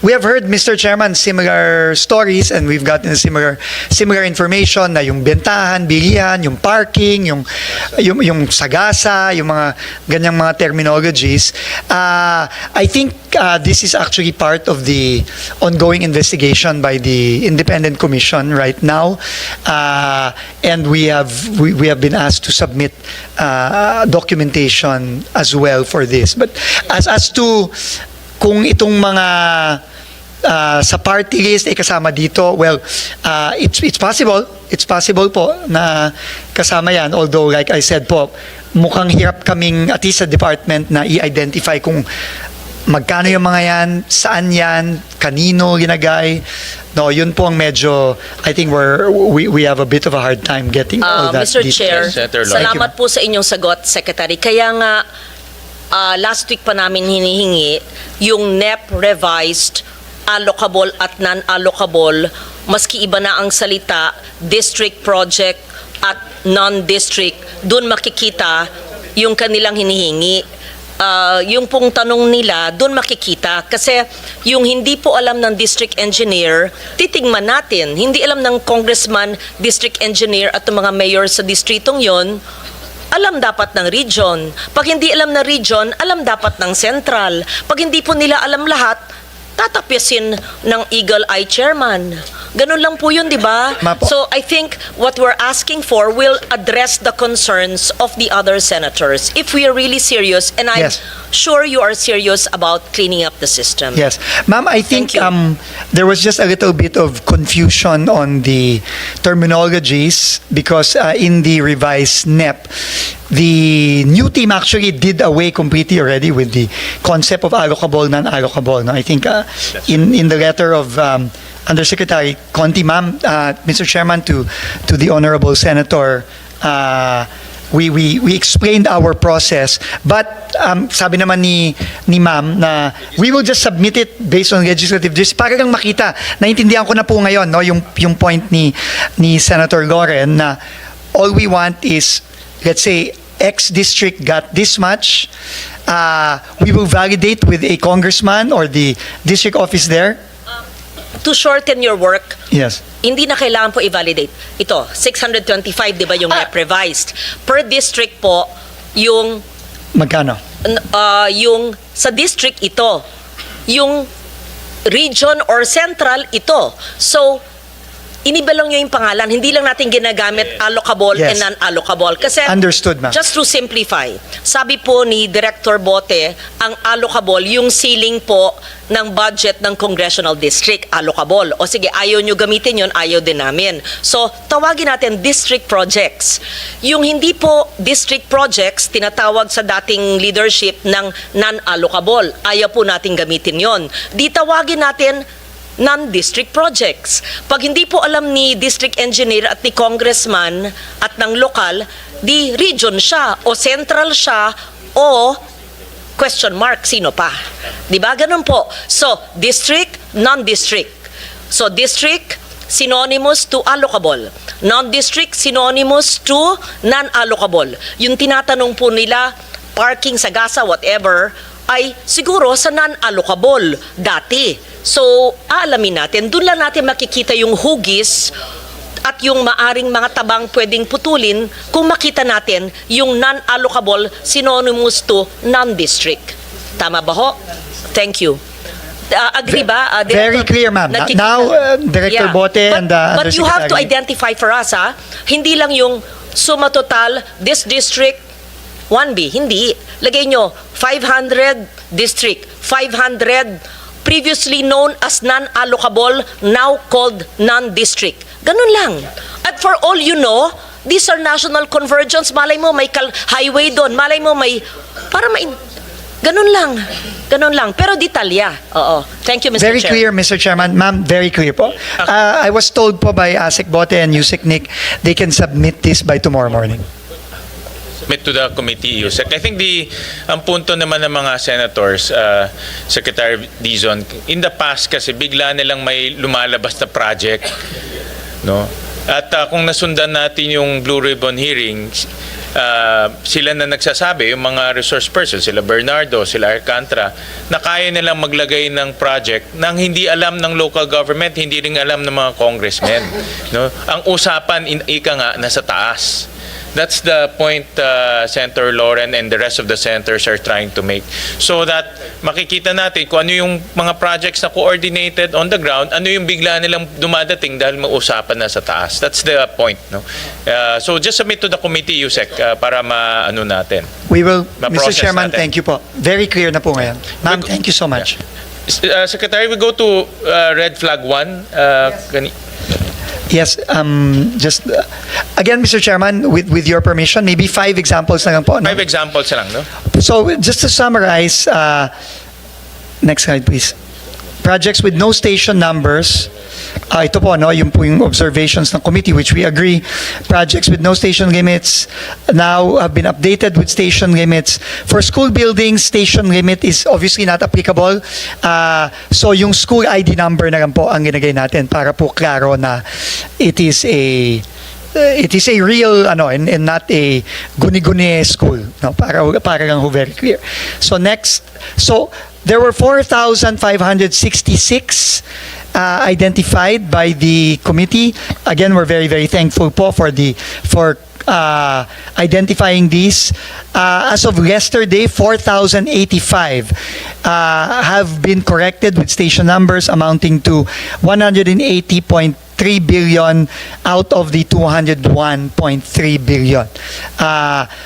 we have heard, Mr. Chairman, similar stories and we've gotten similar information na yung bentahan, bilihan, yung parking, yung sagasa, yung mga ganyang mga terminologies. I think this is actually part of the ongoing investigation by the Independent Commission right now, and we have been asked to submit documentation as well for this. But as to kung itong mga sa party list ay kasama dito, well, it's possible po na kasama yan, although like I said po, mukhang hirap kaming at least sa department na i-identify kung magkano yung mga yan, saan yan, kanino ginagay. No, yun po ang medyo, I think we have a bit of a hard time getting all that Mr. details. Chair, Senator Lloyd. salamat po sa inyong sagot, Secretary. Kaya nga, last week pa namin hinihingi yung NEP revised allocable at non-allocable, maski iba na ang salita, district project at non-district, doon makikita yung kanilang hinihingi. yung pong tanong nila, doon makikita. Kasi yung hindi po alam ng district engineer, titingnan natin. Hindi alam ng congressman, district engineer at mga mayor sa distritong yon, alam dapat ng region. Pag hindi alam ng region, alam dapat ng central. Pag hindi po nila alam lahat, tatapisin ng Eagle Eye Chairman. Ganun lang po yun, di ba? Mapo. So I think what we're asking for will address the concerns of the other senators. If we are really serious, and I'm Yes. sure you are serious about cleaning up the system. Yes. Ma'am, I think Thank you. there was just a little bit of confusion on the terminologies because in the revised NEP, the new team actually did away completely already with the concept of allocable, non-allocable. No? I think in the letter of Undersecretary Conti, ma'am, Mr. Chairman, to the Honorable Senator, we explained our process, but sabi naman ni ma'am na we will just submit it based on legislative justice para lang makita. Naintindihan ko na po ngayon no yung point ni Senator Loren na all we want is, let's say, X district got this much, we will validate with a congressman or the district office there. To shorten your work, Yes. hindi na kailangan po i-validate. Ito, 625, di ba yung revised? Per district po, yung Magkano? yung sa district ito, yung region or central ito. So, iniba lang yung pangalan, hindi lang natin ginagamit allocable Yes. and non-allocable. Kasi, Understood, ma'am. just to simplify, sabi po ni Director Bote, ang allocable, yung ceiling po ng budget ng congressional district, allocable. O sige, ayaw nyo gamitin yun, ayaw din namin. So, tawagin natin district projects. Yung hindi po district projects, tinatawag sa dating leadership ng non-allocable. Ayaw po natin gamitin yon. Di tawagin natin non-district projects. Pag hindi po alam ni district engineer at ni congressman at ng lokal, di region siya o central siya o question mark, sino pa? Di ba? Ganun po. So, district, non-district. So, district, synonymous to allocable. Non-district, synonymous to non-allocable. Yung tinatanong po nila, parking sa gasa, whatever, ay siguro sa non-allocable dati. So, aalamin natin, doon lang natin makikita yung hugis at yung maaring mga tabang pwedeng putulin kung makita natin yung non-allocable synonymous to non-district. Tama ba ho? Thank you. Agree ba? Very clear, ma'am. Now, Director Bote and But you have to Undersecretary. identify for us, hindi lang yung suma total, this district, 1B. Hindi. Lagay nyo, 500 district, 500 previously known as non-allocable, now called non-district. Ganun lang. At for all you know, these are national convergence. Malay mo may highway doon. Malay mo may... Ganun lang. Ganun lang. Pero detalya. Oo. Thank you, Mr. Very Chair. clear, Mr. Chairman. Ma'am, very clear po. I was told po by ASEC Bote and Yusek Nick, they can submit this by tomorrow morning. Submit to the committee, Yusek. I think ang punto naman ng mga senators, Secretary Dizon, in the past kasi bigla nilang may lumalabas na project, no? At kung nasundan natin yung Blue Ribbon hearings, sila na nagsasabi, yung mga resource persons, sila Bernardo, sila Alcantara, na kaya nilang maglagay ng project nang hindi alam ng local government, hindi rin alam ng mga congressmen. No? Ang usapan, ika nga, nasa taas. That's the point Senator Loren and the rest of the senators are trying to make. So that makikita natin kung ano yung mga projects na coordinated on the ground, ano yung bigla nilang dumadating dahil mausapan na sa taas. That's the point. No? So just submit to the committee, Yusek, para maano natin. We will, Mr. Ma-process Chairman, natin. thank you po. Very clear na po ngayon. Ma'am, thank you so much. Secretary, we go to red flag 1. Yes, just again, Mr. Chairman, with your permission, maybe 5 examples na lang po. No? 5 examples lang, no? So just to summarize, next slide please. Projects with no station numbers. Ito po, no, yung po yung observations ng committee, which we agree. Projects with no station limits now have been updated with station limits. For school buildings, station limit is obviously not applicable. So yung school ID number na lang po ang ginagay natin para po klaro na it is a it is a real and not a guni-guni school, no, para lang ho very clear. So next, so there were 4,566 identified by the committee. Again, we're very, very thankful po for identifying these. As of yesterday, 4,085 have been corrected with station numbers amounting to 180.3 billion out of the 201.3 billion.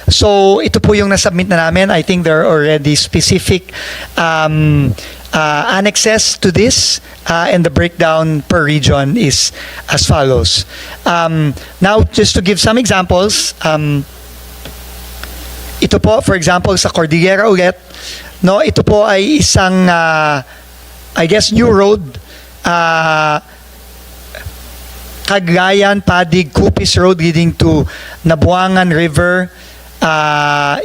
So ito po yung nasubmit na namin. I think there are already specific annexes to this, and the breakdown per region is as follows. Now, just to give some examples, ito po, for example, sa Cordillera ulit, no, ito po ay isang, I guess, new road, Cagayan, Padig, Cupis Road leading to Nabuangan River,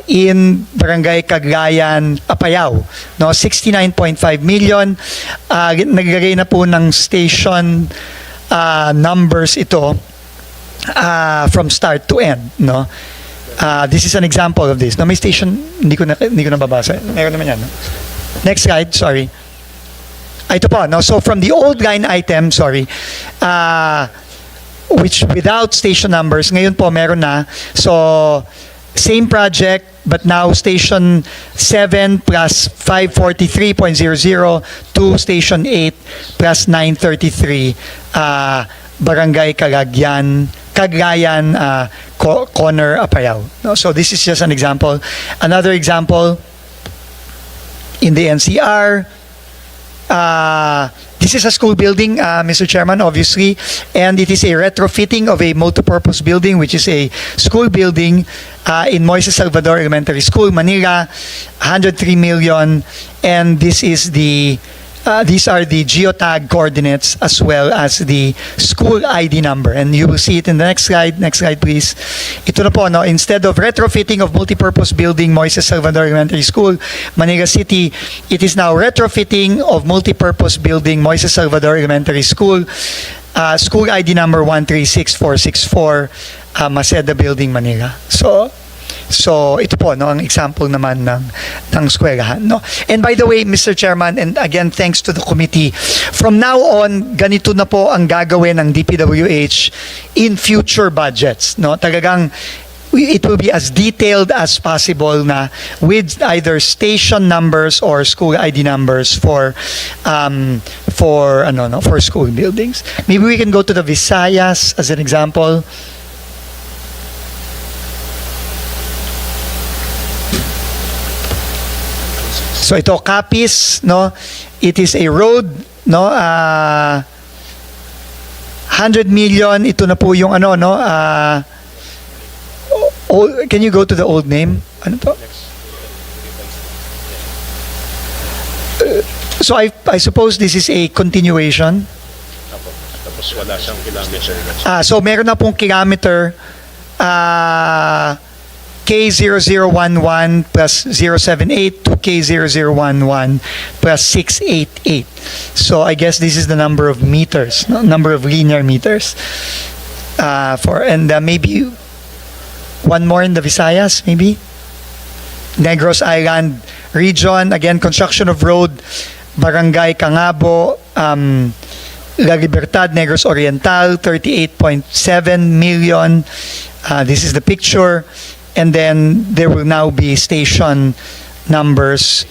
in Barangay Cagayan, Apayao. No, 69.5 million. Naglagay na po ng station numbers ito from start to end. No? This is an example of this. No, may station, hindi ko na babasa. Meron naman yan. No? Next slide, sorry. Ito po, no? So from the old line item, sorry, which without station numbers, ngayon po meron na. So, same project, but now station 7 plus 543.00 to station 8 plus 933, Barangay Cagayan, Corner, Apayao. No? So this is just an example. Another example, in the NCR, this is a school building, Mr. Chairman, obviously, and it is a retrofitting of a multipurpose building, which is a school building in Moises Salvador Elementary School, Manila, 103 million, and this is these are the geotag coordinates as well as the school ID number, and you will see it in the next slide. Next slide, please. Ito na po, no? Instead of retrofitting of multipurpose building Moises Salvador Elementary School, Manila City, it is now retrofitting of multipurpose building Moises Salvador Elementary School, school ID number 136464, Maceda Building, Manila. So ito po, no, ang example naman ng eskwelahan, no. And by the way, Mr. Chairman, and again thanks to the committee, from now on ganito na po ang gagawin ng DPWH in future budgets, no. Talagang it will be as detailed as possible na with either station numbers or school ID numbers for school buildings. Maybe we can go to the Visayas as an example. So ito, Capiz, no? It is a road, no? 100 million, ito na po yung no? Can you go to the old name? Ano to? So I suppose this is a continuation. Tapos wala siyang kilometer. So meron na pong kilometer, K0011 plus 078 to K0011 plus 688. So I guess this is the number of meters, no? Number of linear meters. Maybe one more in the Visayas, maybe? Negros Island region, again, construction of road, Barangay Cangabo, La Libertad, Negros Oriental, 38.7 million. This is the picture. And then there will now be station numbers,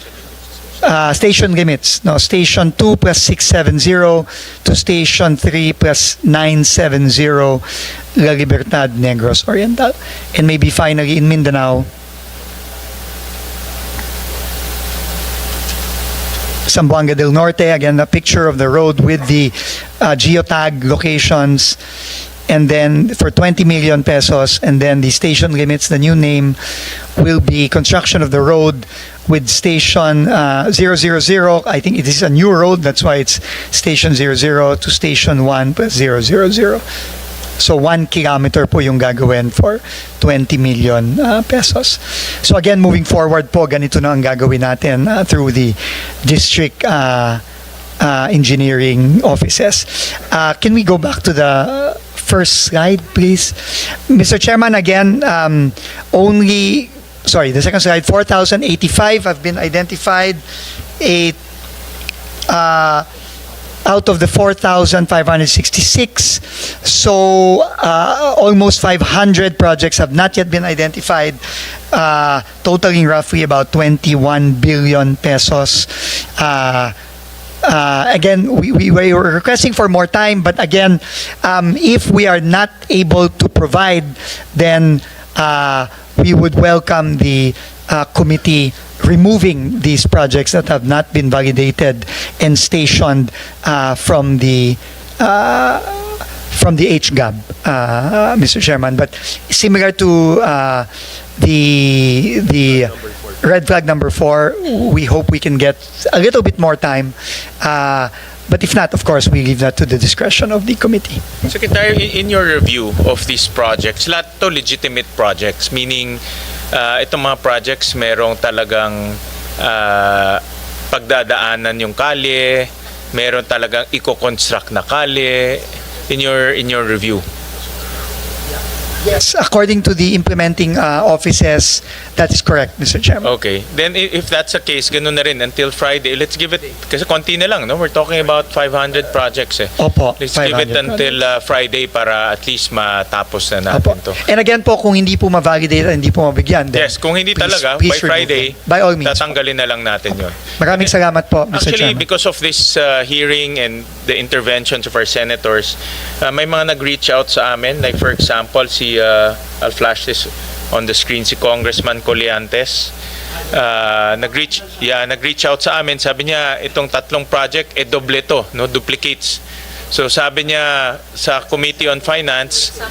station limits. No, station 2 plus 670 to station 3 plus 970, La Libertad, Negros Oriental. And maybe finally in Mindanao, Zamboanga del Norte, again a picture of the road with the geotag locations. And then for 20 million pesos, and then the station limits, the new name will be construction of the road with station 000. I think it is a new road, that's why it's station 00 to station 1 plus 000. So 1 kilometer po yung gagawin for 20 million pesos. So again, moving forward po, ganito na ang gagawin natin through the district engineering offices. Can we go back to the first slide, please. Mr. Chairman, again, the second slide, 4,085 have been identified. Out of the 4,566, so almost 500 projects have not yet been identified, totaling roughly about 21 billion pesos. Again, we were requesting for more time, but again, if we are not able to provide, then we would welcome the committee removing these projects that have not been validated and stationed from the HGAB, Mr. Chairman. But similar to the red flag number 4, we hope we can get a little bit more time. But if not, of course, we leave that to the discretion of the committee. Secretary, in your review of these projects, lahat to legitimate projects, meaning itong mga projects merong talagang pagdadaanan yung kalye, meron talagang i-construct na kalye in your review. Yes, according to the implementing offices, that is correct, Mr. Chairman. Okay. Then if that's the case, ganun na rin until Friday. Let's give it, kasi konti na lang, no? We're talking about 500 projects eh. Opo, Let's give it 500 until Friday para at least matapos na Opo. natin to. And again po, kung hindi po ma-validate at hindi po mabigyan, then Yes, kung hindi talaga, please by remove Friday, them. By all means. tatanggalin na lang natin yun. Maraming salamat po, Mr. Actually, Chairman. because of this hearing and the interventions of our senators, may mga nag-reach out sa amin. Like for example, I'll flash this on the screen, si Congressman Colliantes. Nag-reach out sa amin. Sabi niya, itong tatlong project, doble to, no? Duplicates. So sabi niya sa Committee on Finance,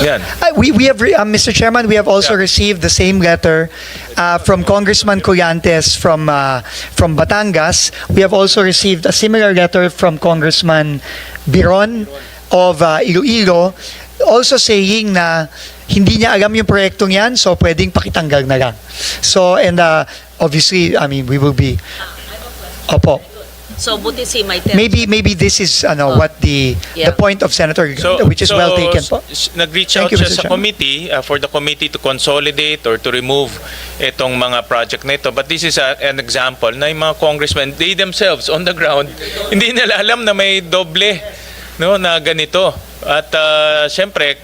yan. We have, Mr. Chairman, we have also received the same letter from Congressman Colliantes from Batangas. We have also received a similar letter from Congressman Biron of Iloilo, also saying na hindi niya alam yung proyektong yan, so pwedeng pakitanggal na lang. So, and obviously, I mean, we will be, opo. So, buti si Maite. Maybe this is what the point of Senator, which is well taken po. Nag-reach Thank out you, siya Mr. sa Chairman. committee for the committee to consolidate or to remove itong mga project na ito. But this is an example na yung mga congressmen, they themselves on the ground, hindi nila alam na may doble, no, na ganito. At siyempre,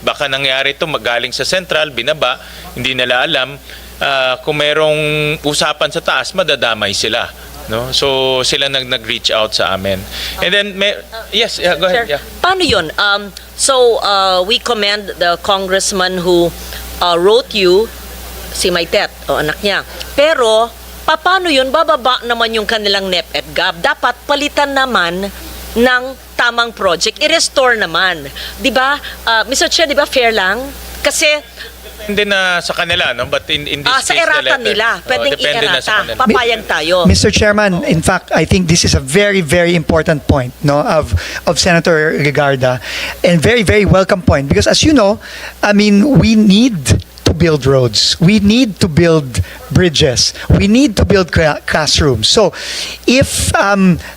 baka nangyari ito magaling sa central, binaba, hindi nila alam. Kung merong usapan sa taas, madadamay sila. No? So sila nag-reach out sa amin. And then yes, go ahead. Sir, Yeah. paano yun? So we commend the congressman who wrote you, si Maitet, o anak niya. Pero paano yun? Bababa naman yung kanilang NEP at GAB. Dapat palitan naman ng tamang project. I-restore naman. 'Di ba? Mr. Chair, 'di ba fair lang? Kasi Hindi na sa kanila, no? But in this sa case, the erata letter. nila, pwedeng depende na sa i-erata. kanila. Papayag tayo. Mr. Chairman, in fact, I think this is a very, very important point, no, of Senator Legarda, and very, very welcome point, because as you know, I mean, we need to build roads, we need to build bridges, we need to build classrooms. So, if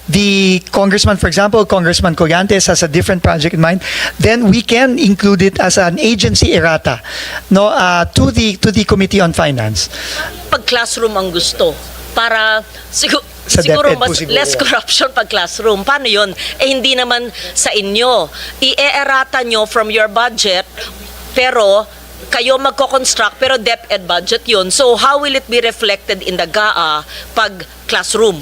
the congressman, for example, Congressman Colliantes has a different project in mind, then we can include it as an agency errata, no, to the Committee on Finance. Pag classroom ang gusto, para Sa siguro DepEd po mas siguro less yan. corruption pag classroom. Paano yun? Hindi naman sa inyo. I-erata nyo from your budget, pero kayo magko-construct, pero DepEd budget yun. So how will it be reflected in the GAA pag classroom?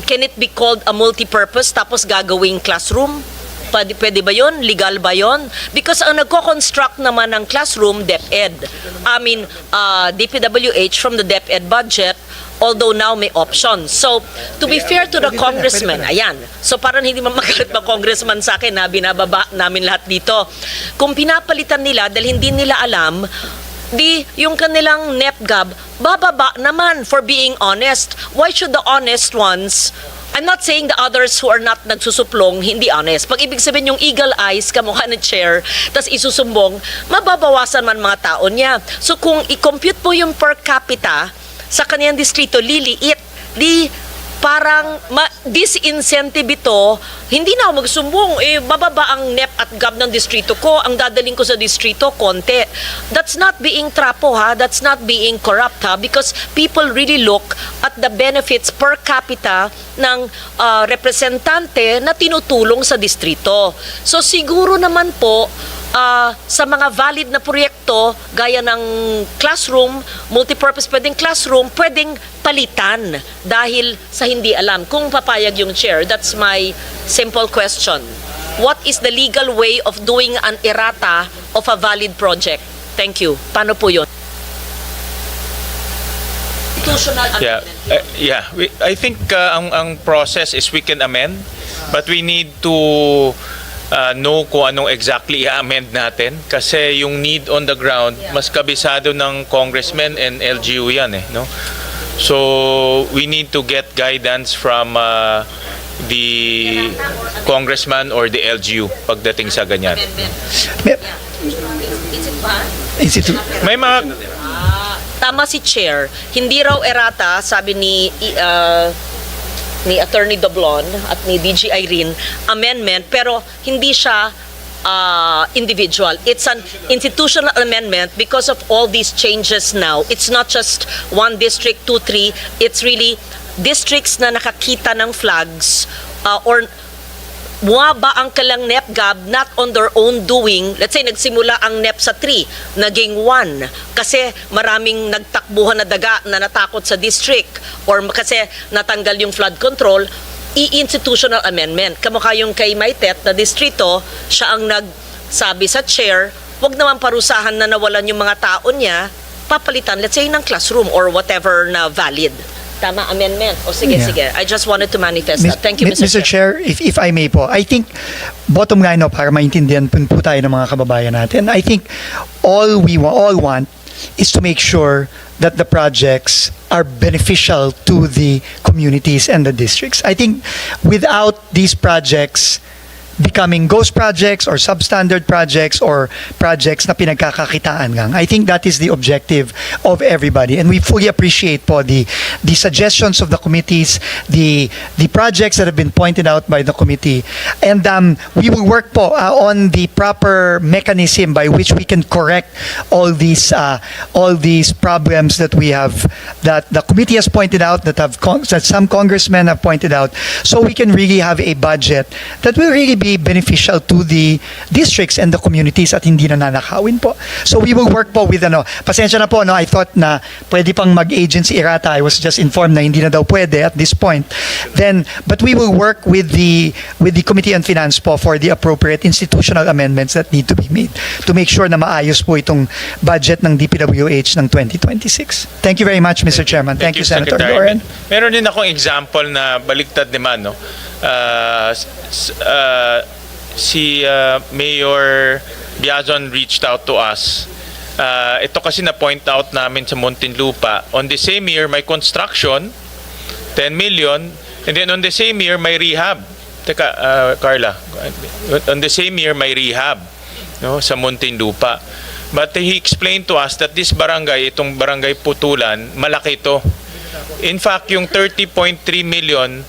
Can it be called a multi-purpose tapos gagawing classroom? Pwede ba yun? Legal ba yun? Because ang nagko-construct naman ng classroom, DepEd. I mean, DPWH from the DepEd budget, although now may options. So, to be fair to the congressman, ayan. So, parang hindi magalit pa congressman sa akin na binababa namin lahat dito. Kung pinapalitan nila dahil hindi nila alam, yung kanilang NEPGAB, bababa naman for being honest. Why should the honest ones, I'm not saying the others who are not nagsusuplong, hindi honest. Pag ibig sabihin yung eagle eyes, kamukha ng chair, tas isusumbong, mababawasan man mga tao niya. So kung i-compute po yung per capita sa kaniyang distrito, liliit, disincentive ito, hindi na ako magsumbong, bababa ang NEP at GAB ng distrito ko, ang dadaling ko sa distrito, konti. That's not being trapo, ha? That's not being corrupt, ha? Because people really look at the benefits per capita ng representante na tinutulong sa distrito. So siguro naman po, sa mga valid na proyekto, gaya ng classroom, multipurpose pwedeng classroom, pwedeng palitan dahil sa hindi alam. Kung papayag yung chair, that's my simple question. What is the legal way of doing an errata of a valid project? Thank you. Paano po yun? Constitutional amendment. I think ang process is we can amend, but we need to know kung anong exactly i-amend natin kasi yung need on the ground mas kabisado ng congressmen and LGU yan no? So we need to get guidance from the congressman or the LGU pagdating sa ganyan. Is it ba? May mga Tama si Chair, hindi raw errata, sabi ni Attorney Doblon at ni DG Irene, amendment, pero hindi siya individual. It's an institutional amendment because of all these changes now. It's not just one district, 2, 3. It's really districts na nakakita ng flags or bumaba ang kalang NEP GAB not on their own doing. Let's say nagsimula ang NEP sa 3, naging 1 kasi maraming nagtakbuhan na daga na natakot sa district or kasi natanggal yung flood control. I-institutional amendment. Kamukha yung kay Maitet na distrito, siya ang nagsabi sa chair, wag naman parusahan na nawalan yung mga tao niya, papalitan let's say ng classroom or whatever na valid. Tama, amendment. O sige, sige. I just wanted to manifest that. Thank you, Mr. Chair. If I may po, I think, bottom line no, para maintindihan po tayo ng mga kababayan natin, I think all we all want is to make sure that the projects are beneficial to the communities and the districts. I think without these projects becoming ghost projects or substandard projects or projects na pinagkakakitaan lang. I think that is the objective of everybody, and we fully appreciate po the suggestions of the committees, the projects that have been pointed out by the committee, and we will work po on the proper mechanism by which we can correct all these problems that we have, that the committee has pointed out, that some congressmen have pointed out, so we can really have a budget that will really be beneficial to the districts and the communities at hindi na nanakawin po. So we will work po with pasensya na po, I thought na pwede pang mag-agency errata. I was just informed na hindi na daw pwede at this point. But we will work with the Committee on Finance po for the appropriate institutional amendments that need to be made to make sure na maayos po itong budget ng DPWH ng 2026. Thank you very much, Mr. Chairman. Thank you, Senator Loren. Meron din akong example na baliktad naman, no? Si Mayor Biazon reached out to us. Ito kasi na-point out namin sa Muntinlupa. On the same year, may construction, 10 million, and then on the same year, may rehab. Teka, Carla. On the same year, may rehab, no, sa Muntinlupa. But he explained to us that this barangay, itong barangay Putulan, malaki ito. In fact, yung 30.3 million,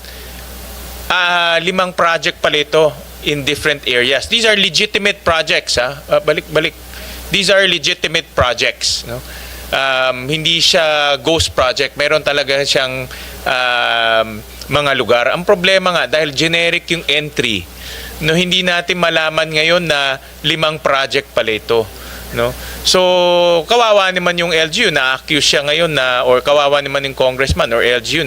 5 project pala ito in different areas. These are legitimate projects. Balik. These are legitimate projects. No? Hindi siya ghost project. Meron talaga siyang mga lugar. Ang problema nga, dahil generic yung entry, no, hindi natin malaman ngayon na 5 project pala ito. No? So, kawawa naman yung LGU, na-accuse siya ngayon or kawawa naman yung congressman or LGU,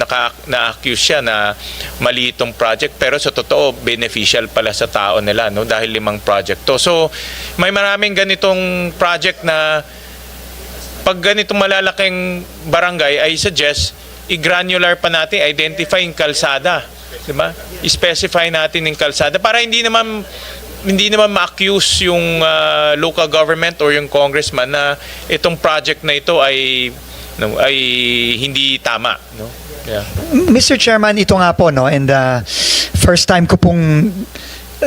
na-accuse siya na mali itong project, pero sa totoo, beneficial pala sa tao nila, no? Dahil 5 project to. So, may maraming ganitong project na pag ganitong malalaking barangay, I suggest, i-granular pa natin, identify yung kalsada. Diba? I-specify natin yung kalsada para hindi naman ma-accuse yung local government or yung congressman na itong project na ito ay hindi tama, no? Yeah. Mr. Chairman, ito nga po, no, and first time ko pong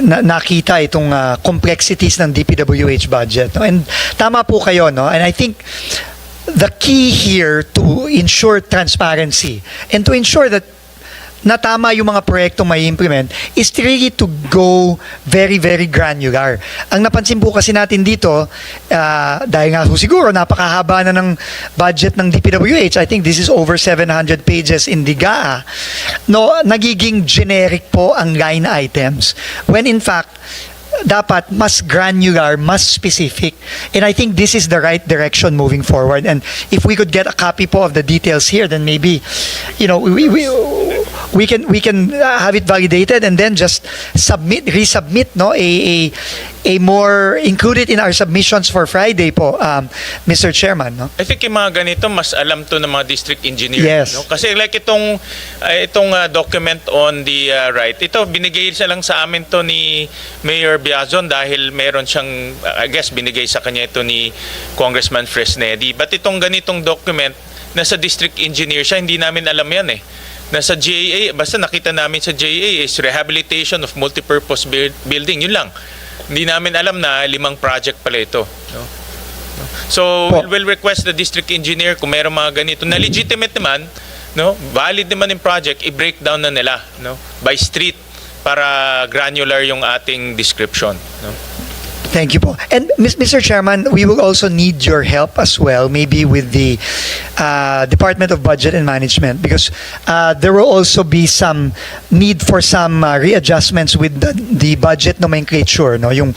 nakita itong complexities ng DPWH budget, no? And tama po kayo, no? And I think the key here to ensure transparency and to ensure that na tama yung mga proyektong may implement is really to go very, very granular. Ang napansin po kasi natin dito, dahil nga siguro napakahaba na ng budget ng DPWH, I think this is over 700 pages in the GAA, no, nagiging generic po ang line items. When in fact, dapat mas granular, mas specific. And I think this is the right direction moving forward. And if we could get a copy po of the details here, then maybe, you know, we can have it validated and then just resubmit, no, a more included in our submissions for Friday po, Mr. Chairman, no. I think yung mga ganito, mas alam to ng mga district engineer. Yes. No? Kasi like itong document on the right, ito, binigay siya lang sa amin to ni Mayor Biazon dahil meron siyang, I guess, binigay sa kanya ito ni Congressman Fresnedi. But itong ganitong document, nasa district engineer siya, hindi namin alam yan eh. Nasa GAA, basta nakita namin sa GAA is rehabilitation of multipurpose building, yun lang. Hindi namin alam na 5 project pala ito. No? So, we'll request the district engineer kung mayroong mga ganito na legitimate naman, no, valid naman yung project, i-breakdown na nila, no, by street para granular yung ating description. No? Thank you po. And Mr. Chairman, we will also need your help as well, maybe with the Department of Budget and Management, because there will also be some need for some readjustments with the budget nomenclature, no, yung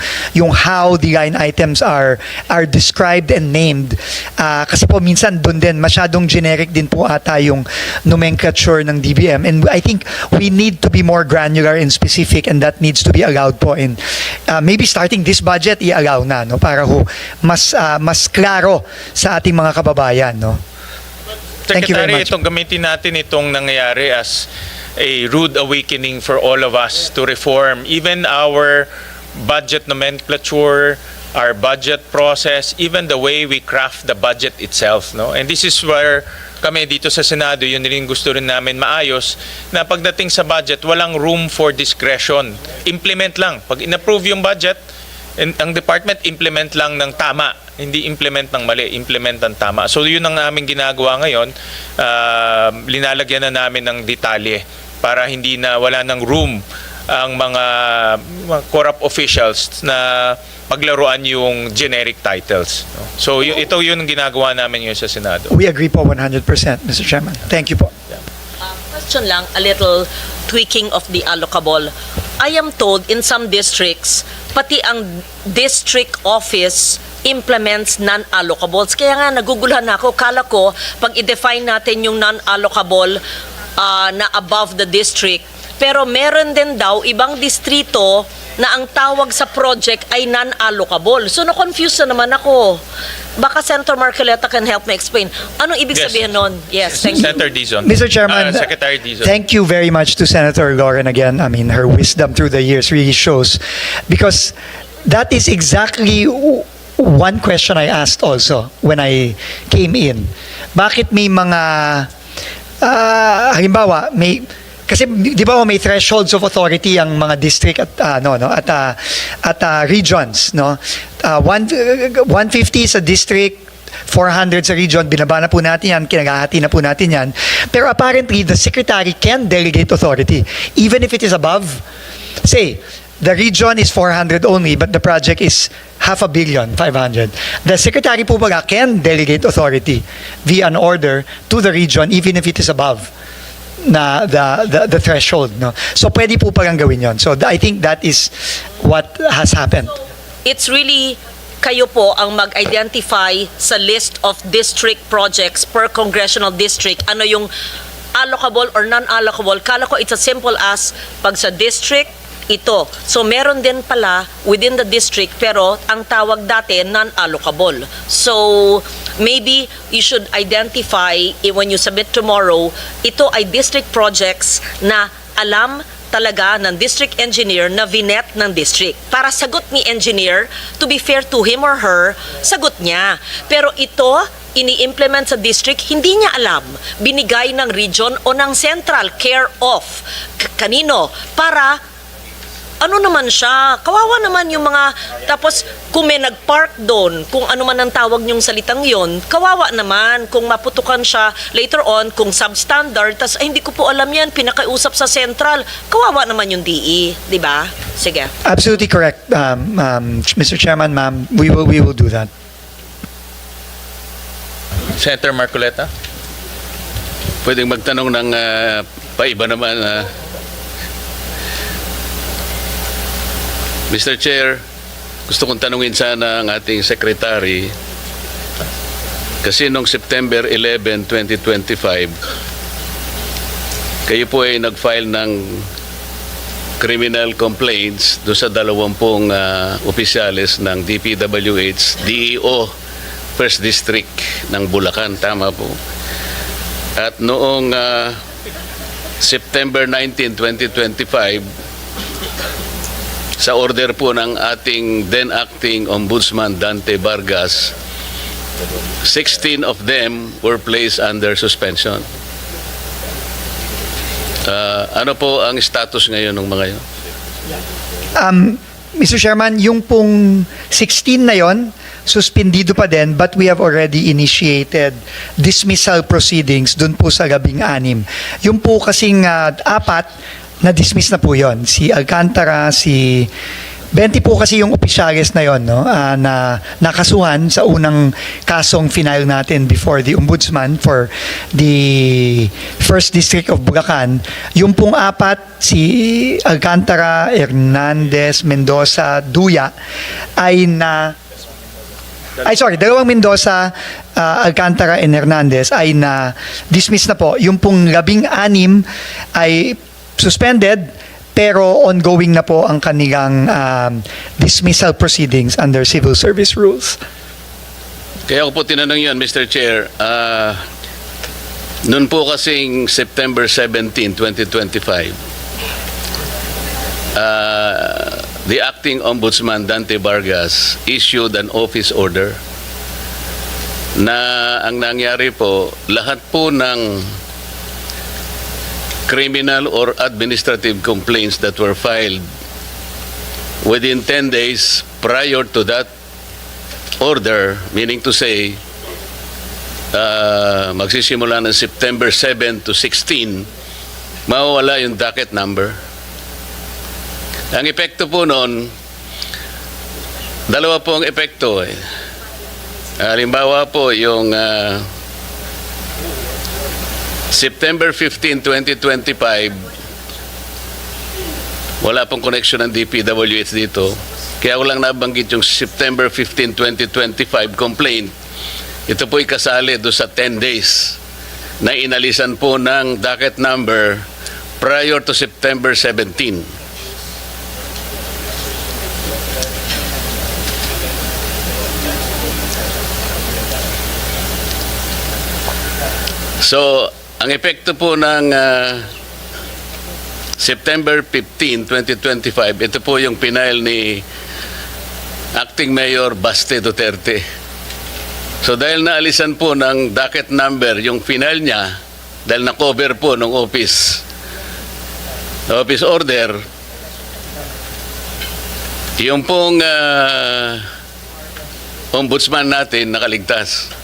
how the line items are described and named. Kasi po minsan doon din masyadong generic din po ata yung nomenclature ng DBM, and I think we need to be more granular and specific, and that needs to be allowed po in maybe starting this budget i-allow na, no, para ho mas klaro sa ating mga kababayan, no. Thank you very Secretary, much. itong gamitin natin itong nangyayari as a rude awakening for all of us to reform even our budget nomenclature, our budget process, even the way we craft the budget itself, no. And this is where kami dito sa Senado, yun rin gusto rin namin maayos, na pagdating sa budget, walang room for discretion. Implement lang. Pag in-approve yung budget, ang department implement lang ng tama, hindi implement ng mali, implement ng tama. So yun ang namin ginagawa ngayon, linalagyan na namin ng detalye para hindi na wala ng room ang mga corrupt officials na paglaruan yung generic titles. So ito yun ang ginagawa namin ngayon sa Senado. We agree po 100%, Mr. Chairman. Thank you po. Question lang, a little tweaking of the allocable. I am told in some districts, pati ang district office implements non-allocables. Kaya nga naguguluhan ako, kala ko pag i-define natin yung non-allocable na above the district, pero meron din daw ibang distrito na ang tawag sa project ay non-allocable. So na-confuse na naman ako. Baka Senator Marcoleta can help me explain. Anong ibig sabihin nun? Yes, thank you. Senator Dizon. Mr. Chairman, Secretary Dizon. thank you very much to Senator Lauren again. I mean, her wisdom through the years really shows, because that is exactly one question I asked also when I came in. Bakit may mga halimbawa, kasi di ba may thresholds of authority ang mga district at regions, no? 150 sa district, 400 sa region, binaba na po natin yan, kinagahati na po natin yan. Pero apparently, the secretary can delegate authority even if it is above. Say, the region is 400 only, but the project is 500 million, 500. The secretary po baga can delegate authority via an order to the region even if it is above na the threshold, no. So pwede po pagang gawin yon. So I think that is what has happened. It's really kayo po ang mag-identify sa list of district projects per congressional district. Ano yung allocable or non-allocable? Kala ko it's as simple as pag sa district, ito. So meron din pala within the district, pero ang tawag dati non-allocable. So maybe you should identify when you submit tomorrow, ito ay district projects na alam talaga ng district engineer na vinet ng district. Para sagot ni engineer, to be fair to him or her, sagot niya. Pero ito, ini-implement sa district, hindi niya alam. Binigay ng region o ng central, care of. Kanino? Para ano naman siya, kawawa naman yung mga, tapos kung may nagpark doon, kung ano man ang tawag niyong salitang yon, kawawa naman kung maputukan siya later on, kung substandard, tas ay, hindi ko po alam yan, pinakausap sa central, kawawa naman yung DE, di ba? Sige. Absolutely correct, Mr. Chairman, ma'am. We will do that. Senator Marcoleta? Pwedeng magtanong ng paiba naman. Mr. Chair, gusto kong tanungin sana ang ating secretary kasi noong September 11, 2025, kayo po ay nag-file ng criminal complaints do sa 20 opisyales ng DPWH, DEO, First District ng Bulacan. Tama po. At noong September 19, 2025, sa order po ng ating then acting Ombudsman Dante Vargas, 16 of them were placed under suspension. Ano po ang status ngayon ng mga yun? Mr. Chairman, yung pong 16 na yon, suspendido pa din, but we have already initiated dismissal proceedings dun po sa 16. Yung po kasing 4, na-dismiss na po yon. Si Alcantara, si 20 po kasi yung opisyales na yon, no? Na nakasuhan sa unang kasong final natin before the Ombudsman for the First District of Bulacan. Yung pong 4, si Alcantara, Hernandez, Mendoza, Duya, ay dalawang Mendoza, Alcantara and Hernandez ay na-dismiss na po. Yung pong 16 ay suspended, pero ongoing na po ang kanilang dismissal proceedings under civil service rules. Kaya ako po tinanong yun, Mr. Chair. Noon po kasing September 17, 2025, the acting Ombudsman Dante Vargas issued an office order na ang nangyari po, lahat po ng criminal or administrative complaints that were filed within 10 days prior to that order, meaning to say, magsisimula ng September 7 to 16, mawawala yung docket number. Ang epekto po noon, dalawa po ang epekto. Halimbawa po, yung September 15, 2025, wala pong connection ng DPWH dito. Kaya ko lang nabanggit yung September 15, 2025 complaint. Ito po ikasali do sa 10 days na inalisan po ng docket number prior to September 17. So, ang epekto po ng September 15, 2025, ito po yung pinail ni Acting Mayor Baste Duterte. So dahil naalisan po ng docket number yung pinail niya, dahil na-cover po ng office order, yung pong ombudsman natin nakaligtas.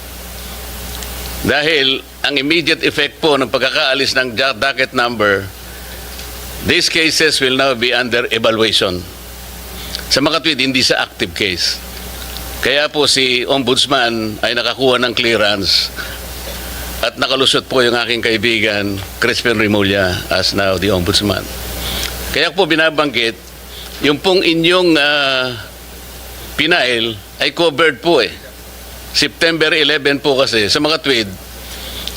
Dahil ang immediate effect po ng pagkakaalis ng docket number, these cases will now be under evaluation. Sa makatwid, hindi sa active case. Kaya po si Ombudsman ay nakakuha ng clearance at nakalusot po yung aking kaibigan, Crispin Rimulya, as now the Ombudsman. Kaya po binabanggit, yung pong inyong pinail ay covered po September 11 po kasi sa mga tweet,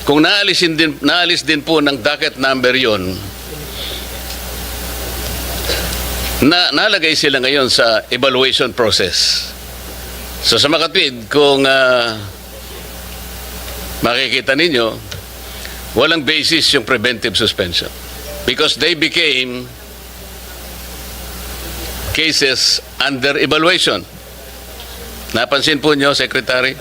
kung naalis din po ng docket number yon, nalagay sila ngayon sa evaluation process. So sa mga tweet, kung makikita ninyo, walang basis yung preventive suspension because they became cases under evaluation. Napansin po nyo, Secretary?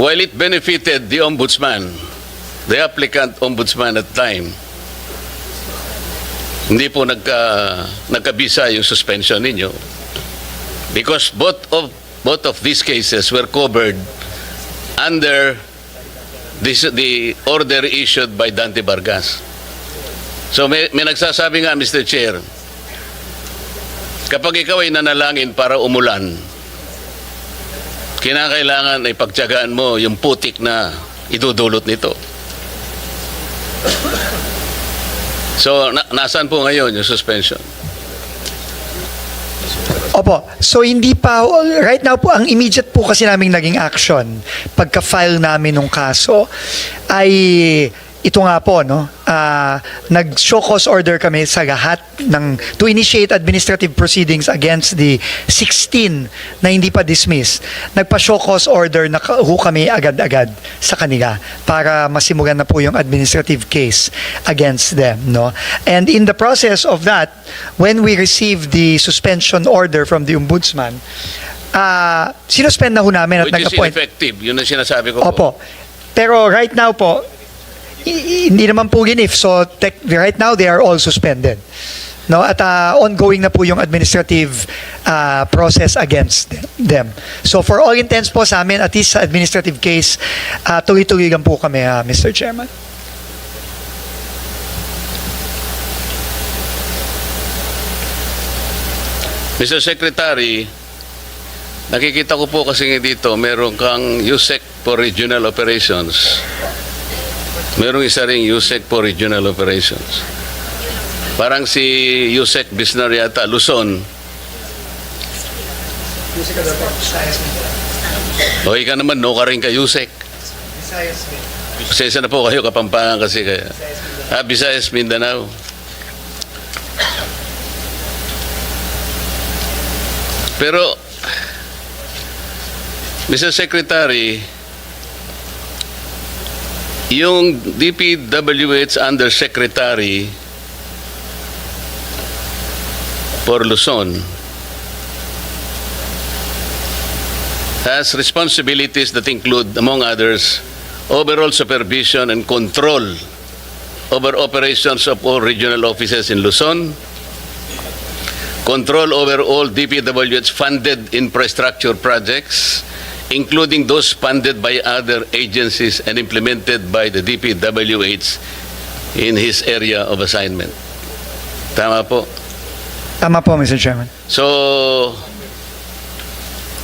While it benefited the Ombudsman the applicant ombudsman at time, hindi po nagkabisa yung suspension ninyo because both of these cases were covered under the order issued by Dante Vargas. So may nagsasabi nga, Mr. Chair, kapag ikaw ay nanalangin para umulan, kinakailangan ay pagtiyagaan mo yung putik na idudulot nito. So, nasaan po ngayon yung suspension? Opo. So hindi pa, right now po, ang immediate po kasi naming naging action pagka-file namin ng kaso ay ito nga po, no? Nag-show cause order kami sa lahat to initiate administrative proceedings against the 16 na hindi pa dismissed. Nagpa-show cause order na kami agad-agad sa kanila para masimulan na po yung administrative case against them, no? And in the process of that, when we received the suspension order from the ombudsman, sinuspend na ho namin at Which is nag-appoint. ineffective. Yun ang sinasabi ko Opo. po. Pero right now po, hindi naman po ginif. So right now they are all suspended. No, at ongoing na po yung administrative process against them. So for all intents po sa amin, at least sa administrative case, tuloy-tuloy lang po kami, Mr. Chairman. Mr. Secretary, nakikita ko po kasi dito, meron kang USEC for Regional Operations. Merong isa ring USEC for Regional Operations. Parang si USEC Bisnar yata, Luzon. O ika naman, no ka rin ka USEC. Pasensya na po kayo, Kapampangan kasi kaya. Visayas, Mindanao. Pero, Mr. Secretary, yung DPWH Undersecretary for Luzon has responsibilities that include, among others, overall supervision and control over operations of all regional offices in Luzon, control over all DPWH funded infrastructure projects, including those funded by other agencies and implemented by the DPWH in his area of assignment. Tama po? Tama po, Mr. Chairman. So,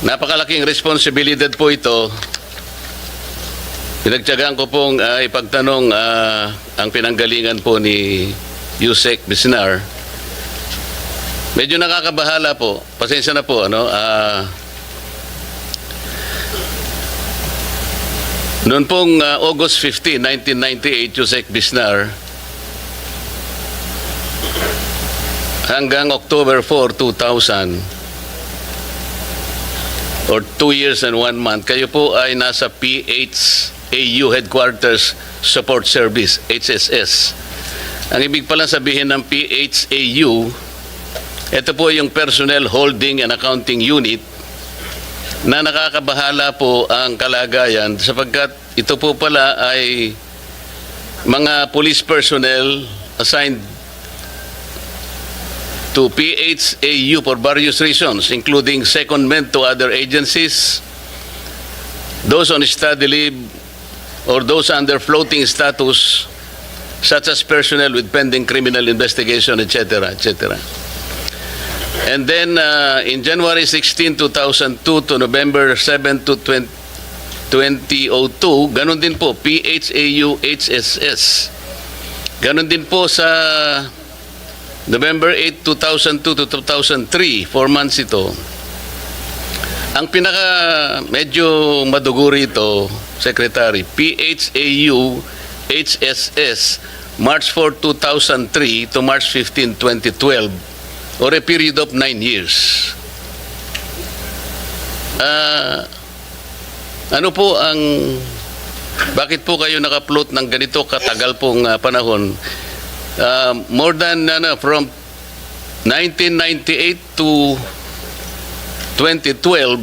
napakalaking responsibilidad po ito. Pinagtiyagaan ko pong ipagtanong ang pinanggalingan po ni Yusek Bisnar. Medyo nakakabahala po. Pasensya na po, ano? Noon pong August 15, 1998, Yusek Bisnar, hanggang October 4, 2000, or 2 years and 1 month, kayo po ay nasa PHAU Headquarters Support Service, HSS. Ang ibig pala sabihin ng PHAU, ito po yung Personnel Holding and Accounting Unit na nakakabahala po ang kalagayan sapagkat ito po pala ay mga police personnel assigned to PHAU for various reasons, including secondment to other agencies, those on study leave, or those under floating status, such as personnel with pending criminal investigation, etc., etc. And then, in January 16, 2002 to November 7 to 2002, ganun din po, PHAU HSS. Ganun din po sa November 8, 2002 to 2003, 4 months ito. Ang pinaka medyo maduguri ito, Secretary, PHAU HSS, March 4, 2003 to March 15, 2012, or a period of 9 years. Ano po ang, bakit po kayo naka-float ng ganito katagal pong panahon? More than, from 1998 to 2012,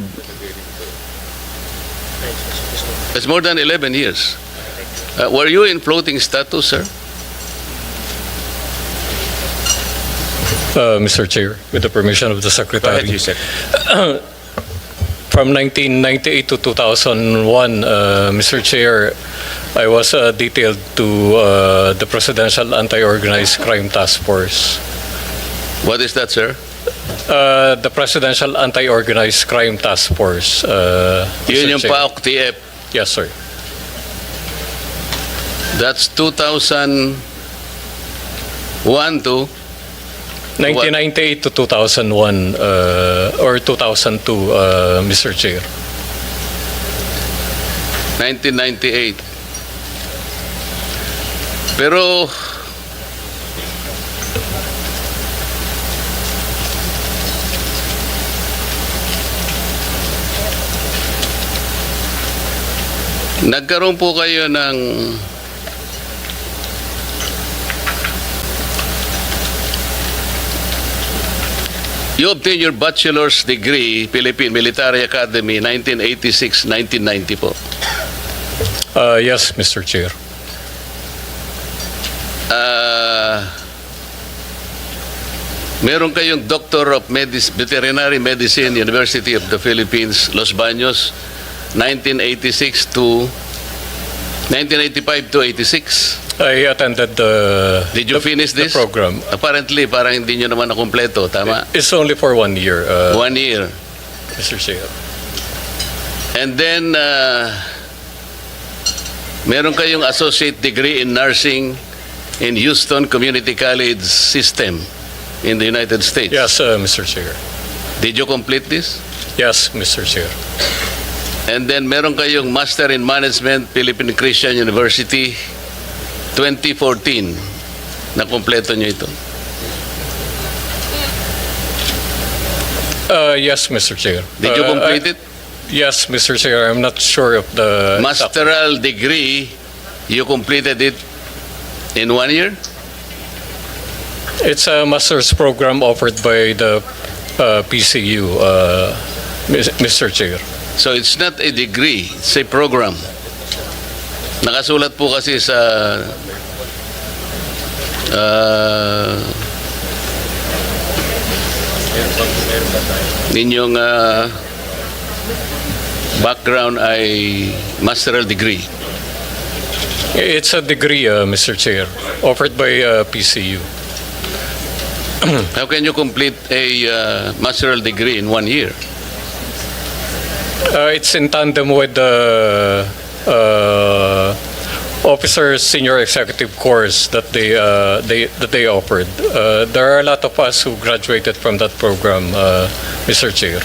it's more than 11 years. Were you in floating status, sir? Mr. Chair, with the permission of the Go Secretary. ahead, Yusek. From 1998 to 2001, Mr. Chair, I was detailed to the Presidential Anti-Organized Crime Task Force. What is that, sir? The Presidential Anti-Organized Crime Task Force. Yun yung Chair. PAOK-TF. Yes, sir. That's 2001 to 1998 to 2001 or 2002, Mr. Chair. 1998. Pero nagkaroon po kayo ng you obtained your bachelor's degree, Philippine Military Academy, 1986-1990 po. Yes, Mr. Chair. Meron kayong Doctor of Veterinary Medicine, University of the Philippines, Los Baños, 1986 to 1985 to 86. I attended Did you finish the this? program. Apparently, parang hindi nyo naman nakumpleto, tama? It's only for 1 year, 1 year. Mr. Chair. And then, meron kayong associate degree in nursing in Houston Community College System in the United States. Yes, Mr. Chair. Did you complete this? Yes, Mr. Chair. And then, meron kayong Master in Management, Philippine Christian University, 2014. Nakompleto nyo ito. Yes, Mr. Chair. Did you complete it? Yes, Mr. Chair. I'm not sure of the Masteral degree, you completed it in 1 year? It's a master's program offered by the PCU, Mr. Chair. So it's not a degree, it's a program. Nakasulat po kasi sa ninyong background ay masteral degree. It's a degree, Mr. Chair, offered by PCU. How can you complete a masteral degree in 1 year? It's in tandem with the officer senior executive course that they offered. There are a lot of us who graduated from that program, Mr. Chair.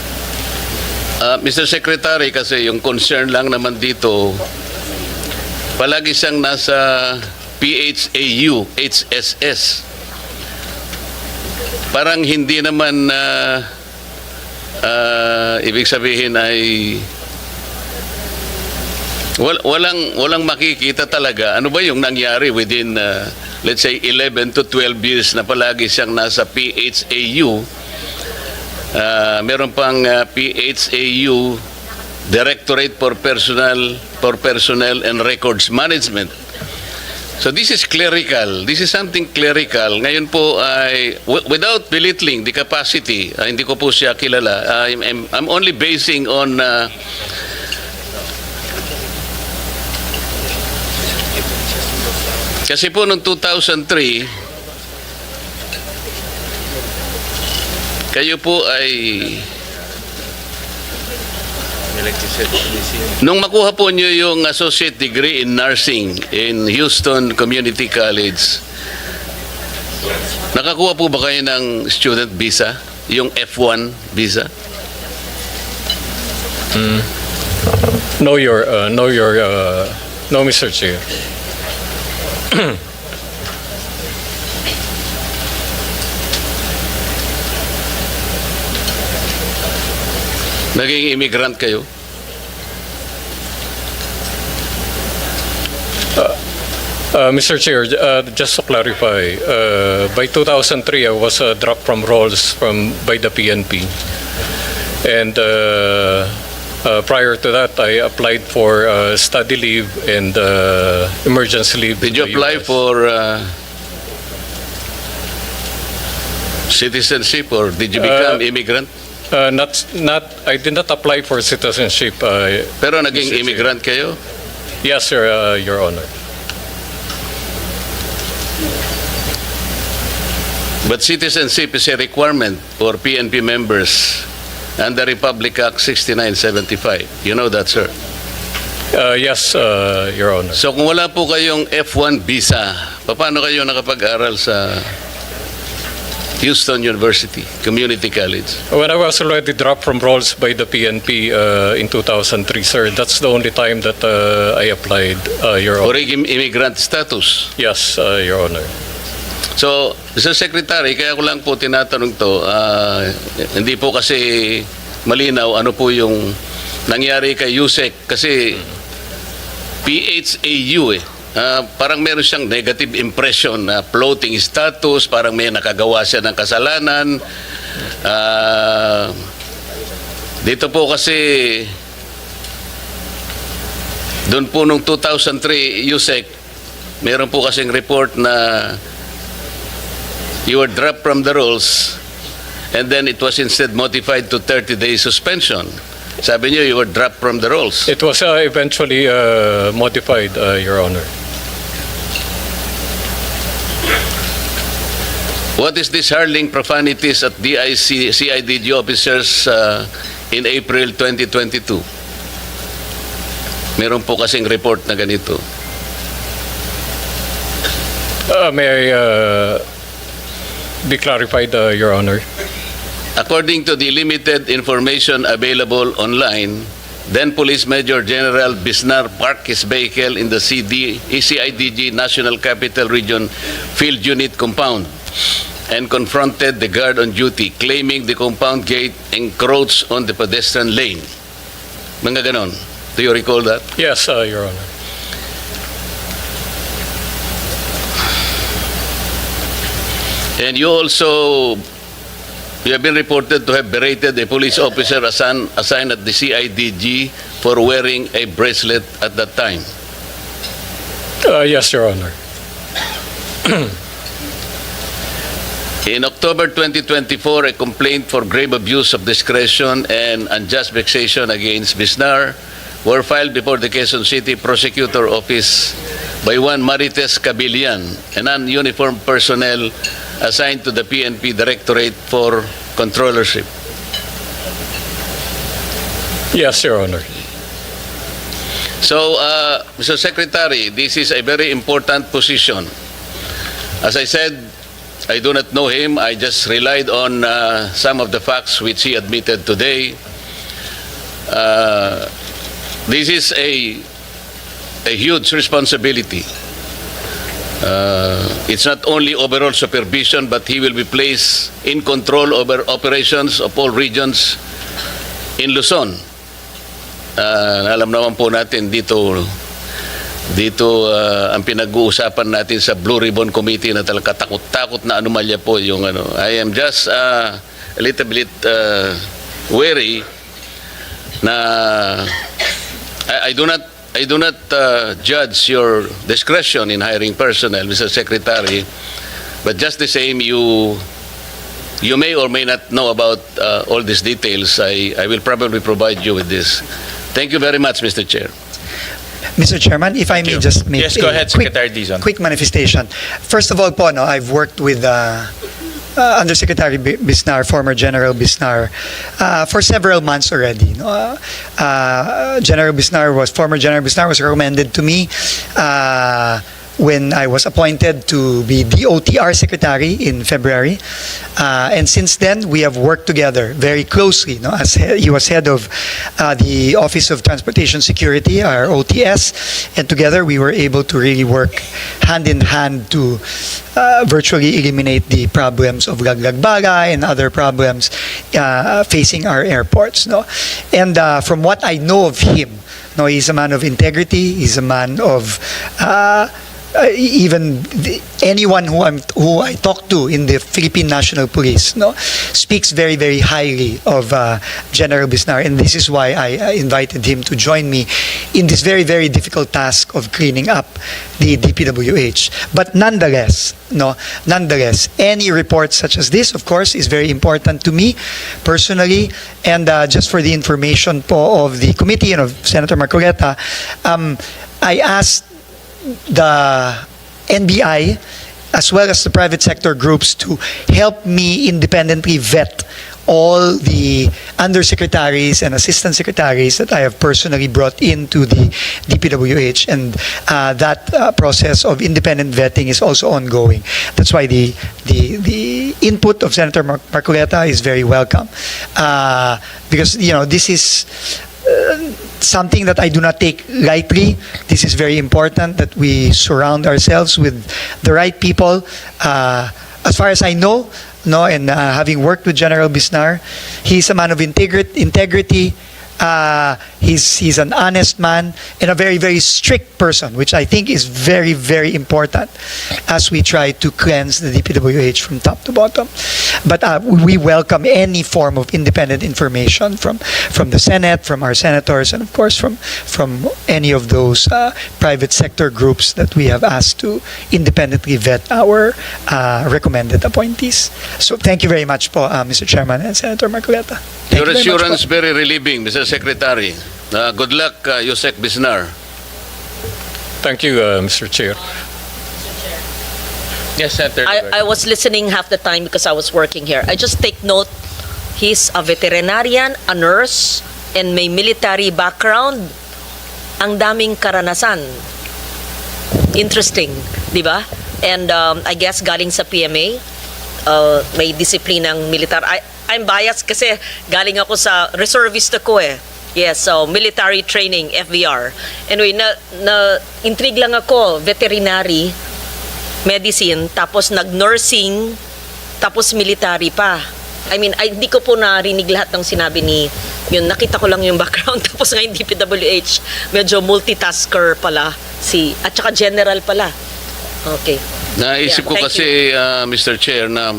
Mr. Secretary, kasi yung concern lang naman dito, palagi siyang nasa PHAU, HSS. Parang hindi naman ibig sabihin ay walang makikita talaga. Ano ba yung nangyari within let's say 11 to 12 years na palagi siyang nasa PHAU? Meron pang PHAU Directorate for Personnel and Records Management. So this is clerical. This is something clerical. Ngayon po ay without belittling the capacity, hindi ko po siya kilala. I'm only basing on kasi po noong 2003 kayo po ay nung makuha po nyo yung associate degree in nursing in Houston Community College, nakakuha po ba kayo ng student visa? Yung F1 visa? No, Mr. Chair. Naging immigrant kayo? Mr. Chair, just to clarify, by 2003, I was dropped from roles by the PNP. And Prior to that, I applied for study leave and emergency leave. Did you in the apply US. for citizenship or did you become immigrant? I did not apply for citizenship. Pero naging Mr. Chair. immigrant kayo? Yes, sir, Your Honor. But citizenship is a requirement for PNP members under Republic Act 6975. You know that, sir. Yes, Your Honor. So kung wala po kayong F1 visa, paano kayo nakapag-aral sa Houston University Community College? When I was already dropped from roles by the PNP in 2003, sir, that's the only time that I applied, Your For Honor. immigrant status. Yes, Your Honor. So, Mr. Secretary, kaya ko lang po tinatanong to, hindi po kasi malinaw ano po yung nangyari kay Yusek kasi PHAU parang meron siyang negative impression na floating status, parang may nakagawa siya ng kasalanan. Dito po kasi doon po nung 2003, Yusek, meron po kasing report na you were dropped from the roles and then it was instead modified to 30-day suspension. Sabi niyo, you were dropped from the roles. It was eventually modified, Your Honor. What is this hurling profanities at CIDG officers in April 2022? Meron po kasing report na ganito. May I be clarified, Your Honor? According to the limited information available online, then Police Major General Bisnar parked his vehicle in the CIDG National Capital Region Field Unit compound and confronted the guard on duty, claiming the compound gate encroached on the pedestrian lane. Mga ganon. Do you recall that? Yes, Your Honor. And you have been reported to have berated a police officer assigned at the CIDG for wearing a bracelet at that time. Yes, Your Honor. In October 2024, a complaint for grave abuse of discretion and unjust vexation against Bisnar were filed before the Quezon City Prosecutor Office by one Marites Cabilian, a non-uniformed personnel assigned to the PNP Directorate for Controllership. Yes, Your Honor. So, Mr. Secretary, this is a very important position. As I said, I do not know him. I just relied on some of the facts which he admitted today. This is a huge responsibility. It's not only overall supervision, but he will be placed in control over operations of all regions in Luzon. Alam naman po natin dito ang pinag-uusapan natin sa Blue Ribbon Committee na talaga takot-takot na anomalya po yung ano. I am just a little bit wary na I do not judge your discretion in hiring personnel, Mr. Secretary, but just the same, you may or may not know about all these details. I will probably provide you with this. Thank you very much, Mr. Chair. Mr. Chairman, if I may just make Yes, go ahead, Secretary Dizon. quick manifestation. First of all po, no, I've worked with Undersecretary Bisnar, former General Bisnar, for several months already. No? Former General Bisnar was recommended to me when I was appointed to be DOTR Secretary in February. And since then, we have worked together very closely. No? As he was head of the Office of Transportation Security, our OTS, and together we were able to really work hand in hand to virtually eliminate the problems of laglagbala and other problems facing our airports. No? And from what I know of him, no, he's a man of integrity, he's a man of anyone who I talk to in the Philippine National Police, no, speaks very, very highly of General Bisnar, and this is why I invited him to join me in this very, very difficult task of cleaning up the DPWH. But nonetheless, any report such as this, of course, is very important to me personally, and just for the information po of the committee and of Senator Marcoleta, I asked the NBI as well as the private sector groups to help me independently vet all the undersecretaries and assistant secretaries that I have personally brought into the DPWH, and that process of independent vetting is also ongoing. That's why the input of Senator Marcoleta is very welcome, because this is something that I do not take lightly. This is very important that we surround ourselves with the right people. As far as I know, and having worked with General Bisnar, he's a man of integrity. He's an honest man and a very, very strict person, which I think is very, very important as we try to cleanse the DPWH from top to bottom. But we welcome any form of independent information from the Senate, from our senators, and of course from any of those private sector groups that we have asked to independently vet our recommended appointees. So thank you very much po, Mr. Chairman and Senator Marcoleta. Thank Your you very much assurance po. very relieving, Mr. Secretary. Good luck, Yusek Bisnar. Thank you, Mr. Chair. Yes, Senator. I was listening half the time because I was working here. I just take note, he's a veterinarian, a nurse, and may military background. Ang daming karanasan. Interesting, di ba? And I guess galing sa PMA, may disiplinang militar. I'm biased kasi galing ako sa reservist ako eh. Yes, so military training, FVR. Anyway, intrigue lang ako, veterinary, medicine, tapos nag-nursing, tapos military pa. I mean, hindi ko po narinig lahat ng sinabi ni, yun, nakita ko lang yung background, tapos ngayon DPWH, medyo multitasker pala, at saka general pala. Okay. Naisip ko Thank kasi, Mr. Chair, na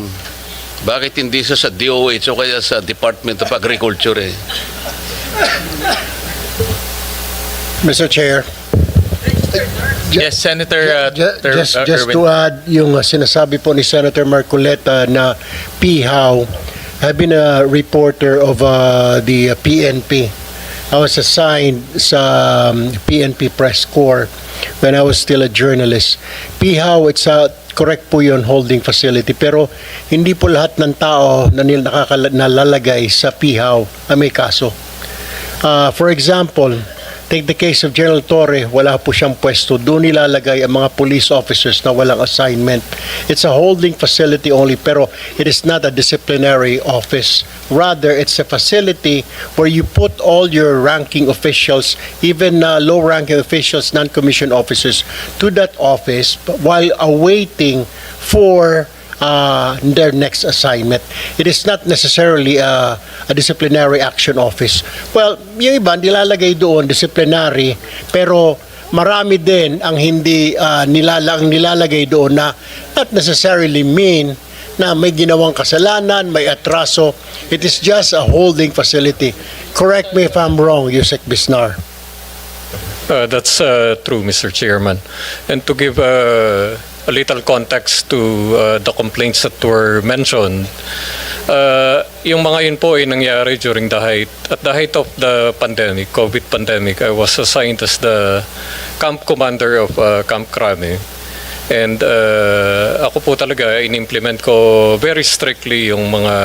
bakit hindi sa DOH o kaya sa Department of Agriculture eh? Mr. Chair, Yes, Senator. just Erwin. to add yung sinasabi po ni Senator Marcoleta na PHAW, I've been a reporter of the PNP. I was assigned sa PNP Press Corps when I was still a journalist. PHAW, it's a correct po yun, holding facility, pero hindi po lahat ng tao na nalalagay sa PHAW may kaso. For example, take the case of General Torre, wala po siyang pwesto. Doon nilalagay ang mga police officers na walang assignment. It's a holding facility only, pero it is not a disciplinary office. Rather, it's a facility where you put all your ranking officials, even low-ranking officials, non-commissioned officers, to that office while awaiting for their next assignment. It is not necessarily a disciplinary action office. Well, yung iba nilalagay doon disciplinary, pero marami din ang hindi nilalagay doon na not necessarily mean na may ginawang kasalanan, may atraso. It is just a holding facility. Correct me if I'm wrong, Yusek Bisnar. That's true, Mr. Chairman. And to give a little context to the complaints that were mentioned, yung mga yun po ay nangyari during at the height of the pandemic, COVID pandemic. I was assigned as the camp commander of Camp Crame. And ako po talaga in-implement ko very strictly yung mga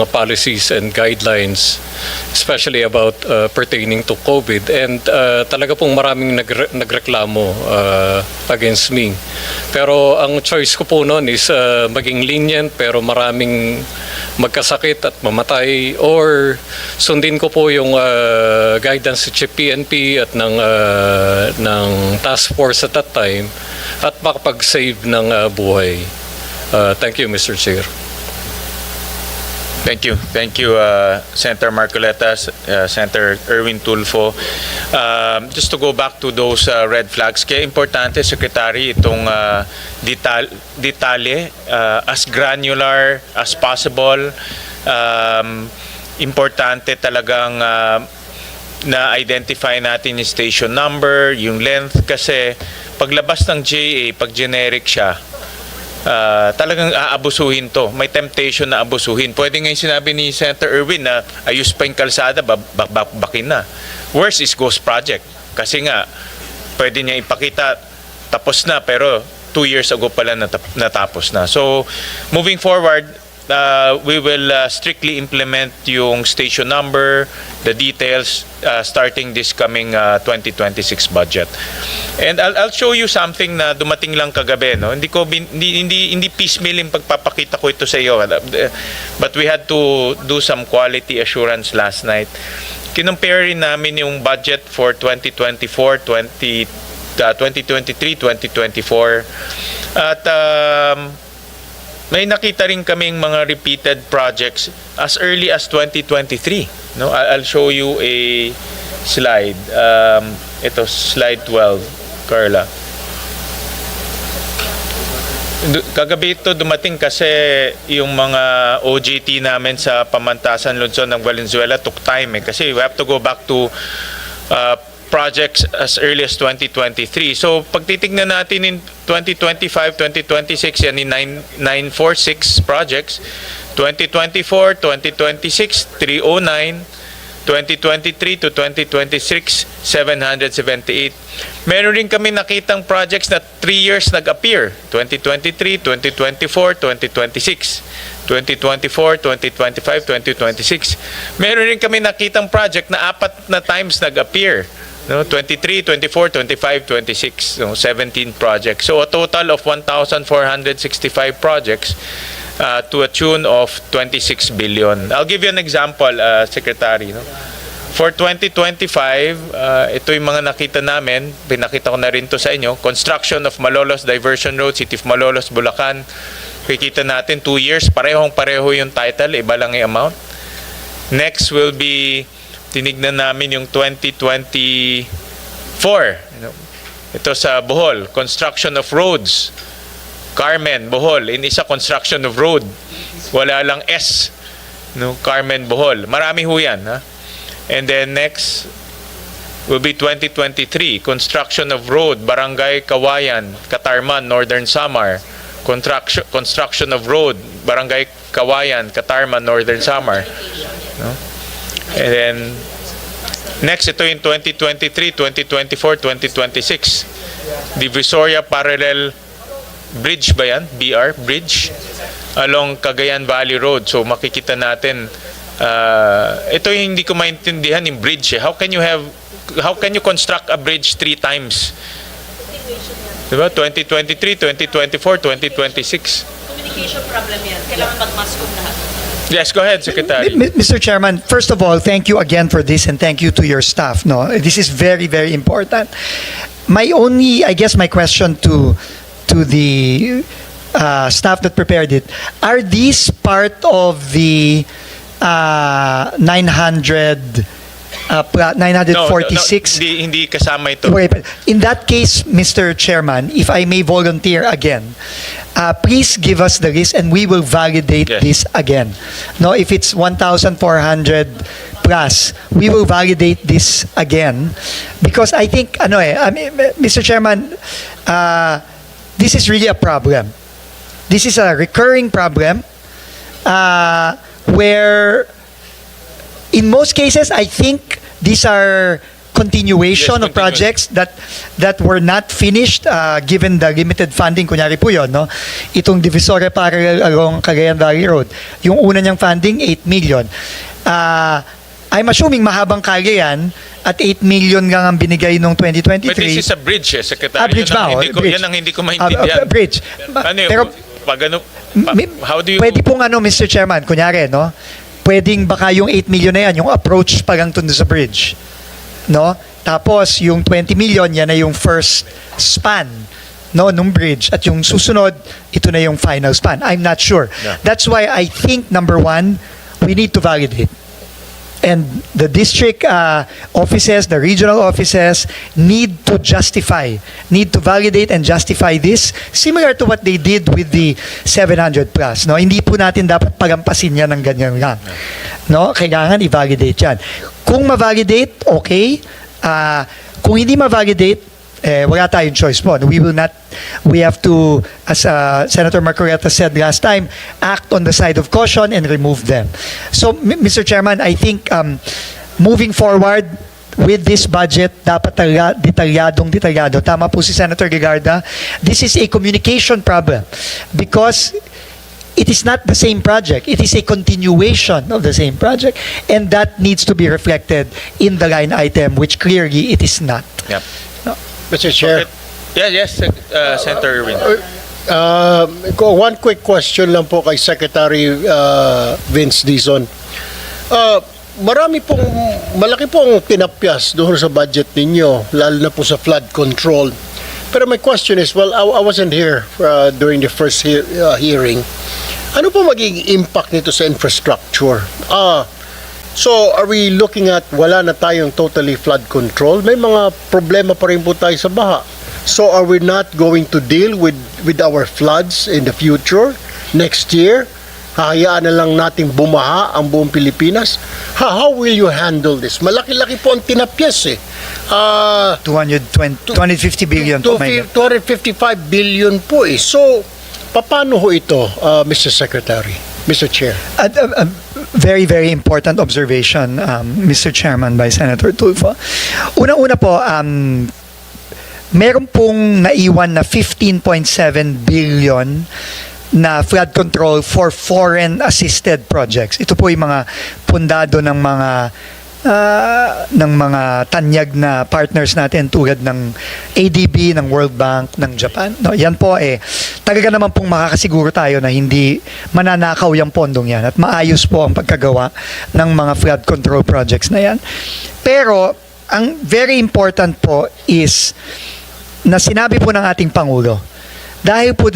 policies and guidelines, especially about pertaining to COVID. And talaga pong maraming nagreklamo against me. Pero ang choice ko po noon is maging lenient pero maraming magkasakit at mamatay, or sundin ko po yung guidance sa Chief PNP at ng task force at that time at makapag-save ng buhay. Thank you, Mr. Chair. Thank you. Thank you, Senator Marcoleta, Senator Erwin Tulfo. Just to go back to those red flags, kaya importante, Secretary, itong detalye, as granular as possible. Importante talagang na-identify natin yung station number, yung length, kasi paglabas ng JA, pag generic siya, talagang aabusuhin to. May temptation na abusuhin. Pwede nga yung sinabi ni Senator Erwin na ayos pa yung kalsada, bakin na. Worse is ghost project. Kasi nga, pwede niya ipakita, tapos na, pero 2 years ago pala natapos na. So, moving forward, we will strictly implement yung station number, the details, starting this coming 2026 budget. And I'll show you something na dumating lang kagabi, no? Hindi piecemeal yung pagpapakita ko ito sa iyo. But we had to do some quality assurance last night. Kinumpare rin namin yung budget for 2024, 2023, 2024. At may nakita rin kaming mga repeated projects as early as 2023. No, I'll show you a slide. Ito, slide 12, Carla. Kagabi ito dumating kasi yung mga OJT namin sa Pamantasan Luzon ng Valenzuela took time kasi we have to go back to projects as early as 2023. So pag titignan natin in 2025, 2026, yan in 946 projects. 2024, 2026, 309. 2023 to 2026, 778. Meron rin kami nakitang projects na 3 years nag-appear. 2023, 2024, 2026. 2024, 2025, 2026. Meron rin kami nakitang project na 4 na times nag-appear. No, 23, 24, 25, 26, no, 17 projects. So a total of 1,465 projects to a tune of 26 billion. I'll give you an example, Secretary. No? For 2025, ito yung mga nakita namin, pinakita ko na rin to sa inyo, construction of Malolos Diversion Road, City of Malolos, Bulacan. Kikita natin 2 years, parehong-pareho yung title, iba lang yung amount. Next will be tinignan namin yung 2024. Ito sa Bohol, construction of roads. Carmen, Bohol, in isa construction of road. Wala lang S. No, Carmen, Bohol. Marami ho yan. Ha? And then next will be 2023, construction of road, Barangay Kawayan, Katarman, Northern Samar. Construction of road, Barangay Kawayan, Katarman, Northern Samar. No? And then, next, ito yung 2023, 2024, 2026. Divisoria Parallel Bridge ba yan? BR? Bridge? Along Cagayan Valley Road. So, makikita natin, ito yung hindi ko maintindihan yung bridge. How can you construct a bridge 3 times? Diba? 2023, 2024, 2026. Communication problem yan. Kailangan mag-mascom lahat. Yes, go ahead, Secretary. Mr. Chairman, first of all, thank you again for this and thank you to your staff. No, this is very, very important. My question to the staff that prepared it, are these part of the 946? No, hindi kasama ito. In that case, Mr. Chairman, if I may volunteer again, please give us the list and we will validate this again. No, if it's 1,400 plus, we will validate this again because I think, Mr. Chairman, this is really a problem. This is a recurring problem where in most cases, I think these are continuation of projects that were not finished given the limited funding. Kunyari po yun, no? Itong Divisoria Parallel along Cagayan Valley Road. Yung una niyang funding, 8 million. I'm assuming mahabang kalye yan at 8 million lang ang binigay nung 2023. But this is a bridge, Secretary. Bridge ba? Yan ang hindi ko maintindihan. Bridge. Pero, how do you... Pwede pong Mr. Chairman, kunyari, no? Pwedeng baka yung 8 million na yan, yung approach pa lang tundo sa bridge. No? Tapos, yung 20 million, yan na yung first span, no, nung bridge. At yung susunod, ito na yung final span. I'm not sure. Yeah. That's why I think, number one, we need to validate. And the district offices, the regional offices need to justify, need to validate and justify this, similar to what they did with the 700 plus. No? Hindi po natin dapat pagampasin yan ng ganyan lang. No? Kailangan i-validate yan. Kung ma-validate, okay. Kung hindi ma-validate, wala tayong choice po. We have to, as Senator Marcoleta said last time, act on the side of caution and remove them. So, Mr. Chairman, I think moving forward with this budget, dapat detalyado. Tama po si Senator Gigarda. This is a communication problem because it is not the same project. It is a continuation of the same project, and that needs to be reflected in the line item, which clearly it is not. Yep. No. Mr. Chair. Yes, Senator Irwin. One quick question lang po kay Secretary Vince Dizon. Malaki pong tinapyas doon sa budget ninyo, lalo na po sa flood control. Pero my question is, well, I wasn't here during the first hearing. Ano po magiging impact nito sa infrastructure? So, are we looking at wala na tayong totally flood control? May mga problema pa rin po tayo sa baha. So, are we not going to deal with our floods in the future? Next year? Hahayaan na lang nating bumaha ang buong Pilipinas? How will you handle this? Malaki-laki po ang tinapyas eh. 250 billion po. 255 billion po eh. So, paano ho ito, Mr. Secretary, Mr. Chair? Very, very important observation, Mr. Chairman, by Senator Tulfo. Unang-una po, meron pong naiwan na 15.7 billion na flood control for foreign-assisted projects. Ito po yung mga pundado ng mga tanyag na partners natin tulad ng ADB, ng World Bank, ng Japan. No, yan po talaga naman pong makakasiguro tayo na hindi mananakaw yung pondong yan at maayos po ang pagkagawa ng mga flood control projects na yan. Pero ang very important po is na sinabi po ng ating Pangulo, dahil po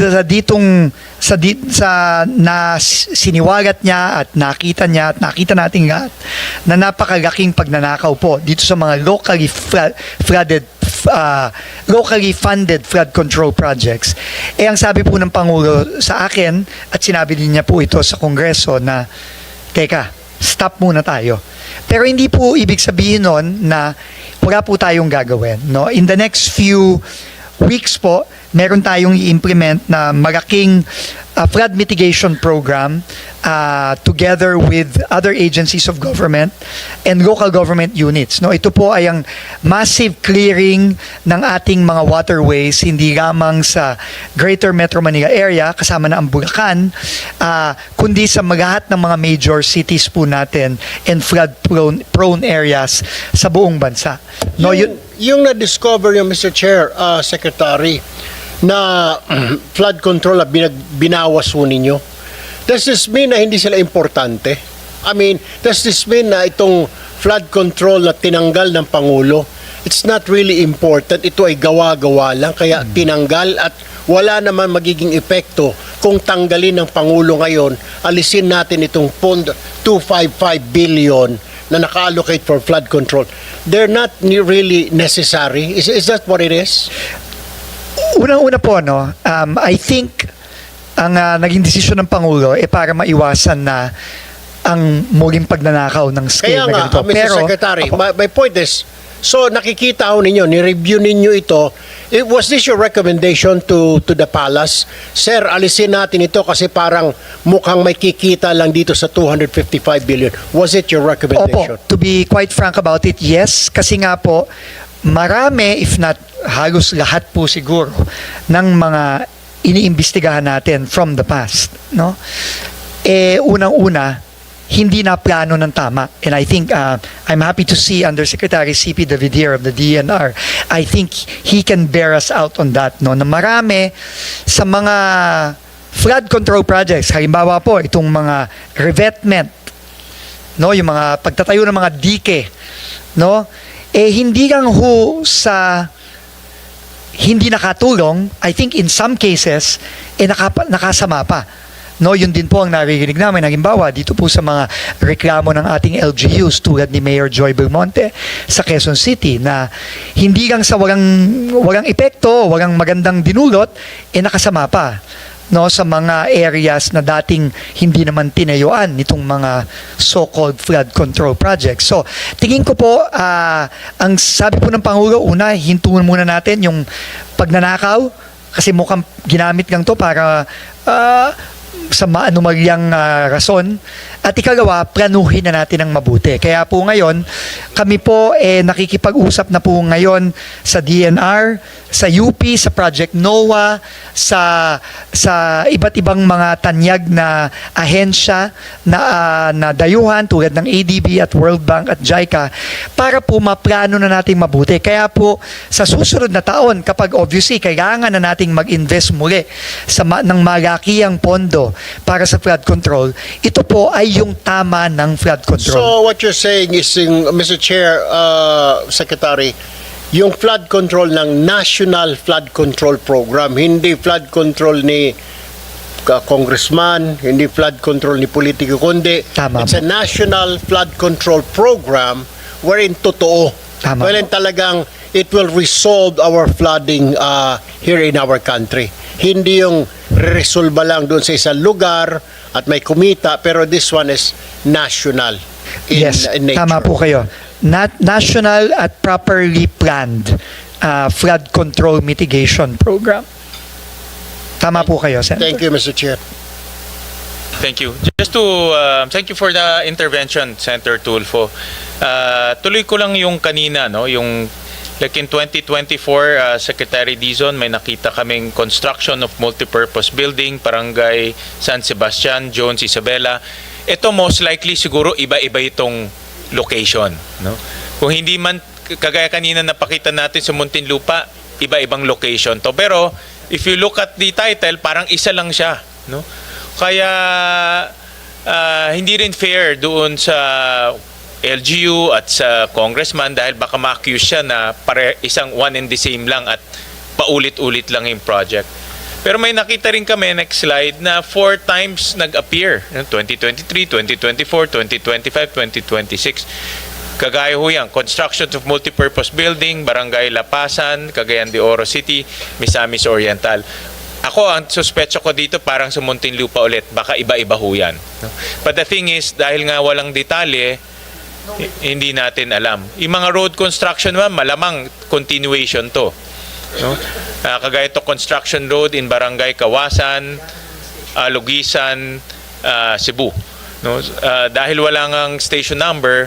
siniwagat niya at nakita nating lahat na napakalaking pagnanakaw po dito sa mga locally funded flood control projects. Ang sabi po ng Pangulo sa akin at sinabi din niya po ito sa Kongreso na, teka, stop muna tayo. Pero hindi po ibig sabihin nun na wala po tayong gagawin. No? In the next few weeks po, meron tayong i-implement na malaking flood mitigation program together with other agencies of government and local government units. No, ito po ay ang massive clearing ng ating mga waterways, hindi lamang sa Greater Metro Manila area, kasama na ang Bulacan, kundi sa lahat ng mga major cities po natin and flood-prone areas sa buong bansa. No, yung na-discover yung Mr. Chair, Secretary, na flood control na binawas po ninyo, does this mean na hindi sila importante? I mean, does this mean na itong flood control na tinanggal ng Pangulo, it's not really important, ito ay gawa-gawa lang, kaya tinanggal at wala naman magiging epekto kung tanggalin ng Pangulo ngayon, alisin natin itong pondo 255 billion na naka-allocate for flood control. They're not really necessary. Is that what it is? Unang-una po, no, I think ang naging desisyon ng Pangulo para maiwasan na ang muling pagnanakaw ng scale na ganito. Mr. Secretary, my point is, so nakikita ho ninyo, ni-review ninyo ito, was this your recommendation to the palace? Sir, alisin natin ito kasi parang mukhang may kikita lang dito sa 255 billion. Was it your recommendation? Opo, to be quite frank about it, yes. Kasi nga po, marami, if not halos lahat po siguro, ng mga iniimbestigahan natin from the past, no? Unang-una, hindi na plano ng tama. And I think I'm happy to see Undersecretary C.P. Davidier of the DNR. I think he can bear us out on that, no? Na marami sa mga flood control projects, halimbawa po itong mga revetment, no, yung mga pagtatayo ng mga dike, no? Hindi lang ho sa hindi nakatulong, I think in some cases nakasama pa. No, yun din po ang naririnig namin. Halimbawa, dito po sa mga reklamo ng ating LGUs tulad ni Mayor Joy Belmonte sa Quezon City na hindi lang sa walang epekto, walang magandang dinulot, nakasama pa no sa mga areas na dating hindi naman tinayuan nitong mga so-called flood control projects. So, tingin ko po ang sabi po ng Pangulo, una, hintuan muna natin yung pagnanakaw kasi mukhang ginamit lang to para sa maanumalyang rason. At ikalawa, planuhin na natin ng mabuti. Kaya po ngayon, kami po nakikipag-usap na po ngayon sa DNR, sa UP, sa Project NOAA, sa iba't ibang mga tanyag na ahensya na dayuhan tulad ng ADB at World Bank at JICA para po maplano na natin mabuti. Kaya po sa susunod na taon, kapag obviously kailangan na nating mag-invest muli ng malakihang pondo para sa flood control, ito po ay yung tama ng flood control. So what you're saying is, Mr. Chair, Secretary, yung flood control ng National Flood Control Program, hindi flood control ni congressman, hindi flood control ni politiko, kundi Tama it's po. a National Flood Control Program wherein totoo. Tama Wherein talagang it will resolve our flooding here in our country. Hindi yung resolba lang doon sa isang lugar at may kumita, pero this one is national in nature. Tama po kayo. National at properly planned flood control mitigation program. Tama po kayo, Senator. Thank you, Mr. Chair. Thank you. Just to thank you for the intervention, Senator Tulfo. Tuloy ko lang yung kanina, no, yung like in 2024, Secretary Dizon, may nakita kaming construction of multipurpose building, Barangay San Sebastian, Jones, Isabela. Ito most likely siguro iba-iba itong location, no? Kung hindi man kagaya kanina napakita natin sa Muntinlupa, iba-ibang location to. Pero if you look at the title, parang isa lang siya, no? Kaya hindi rin fair doon sa LGU at sa congressman dahil baka ma-accuse siya na isang one and the same lang at paulit-ulit lang yung project. Pero may nakita rin kami, next slide, na 4 times nag-appear. 2023, 2024, 2025, 2026. Kagaya ho yan, construction of multipurpose building, Barangay Lapasan, Cagayan de Oro City, Misamis Oriental. Ako, ang suspecho ko dito parang sa Muntinlupa ulit, baka iba-iba ho yan. But the thing is, dahil nga walang detalye, hindi natin alam. Yung mga road construction naman, malamang continuation to. No? Kagaya to construction road in Barangay Kawasan, Lugisan, Cebu. No? Dahil wala ngang station number,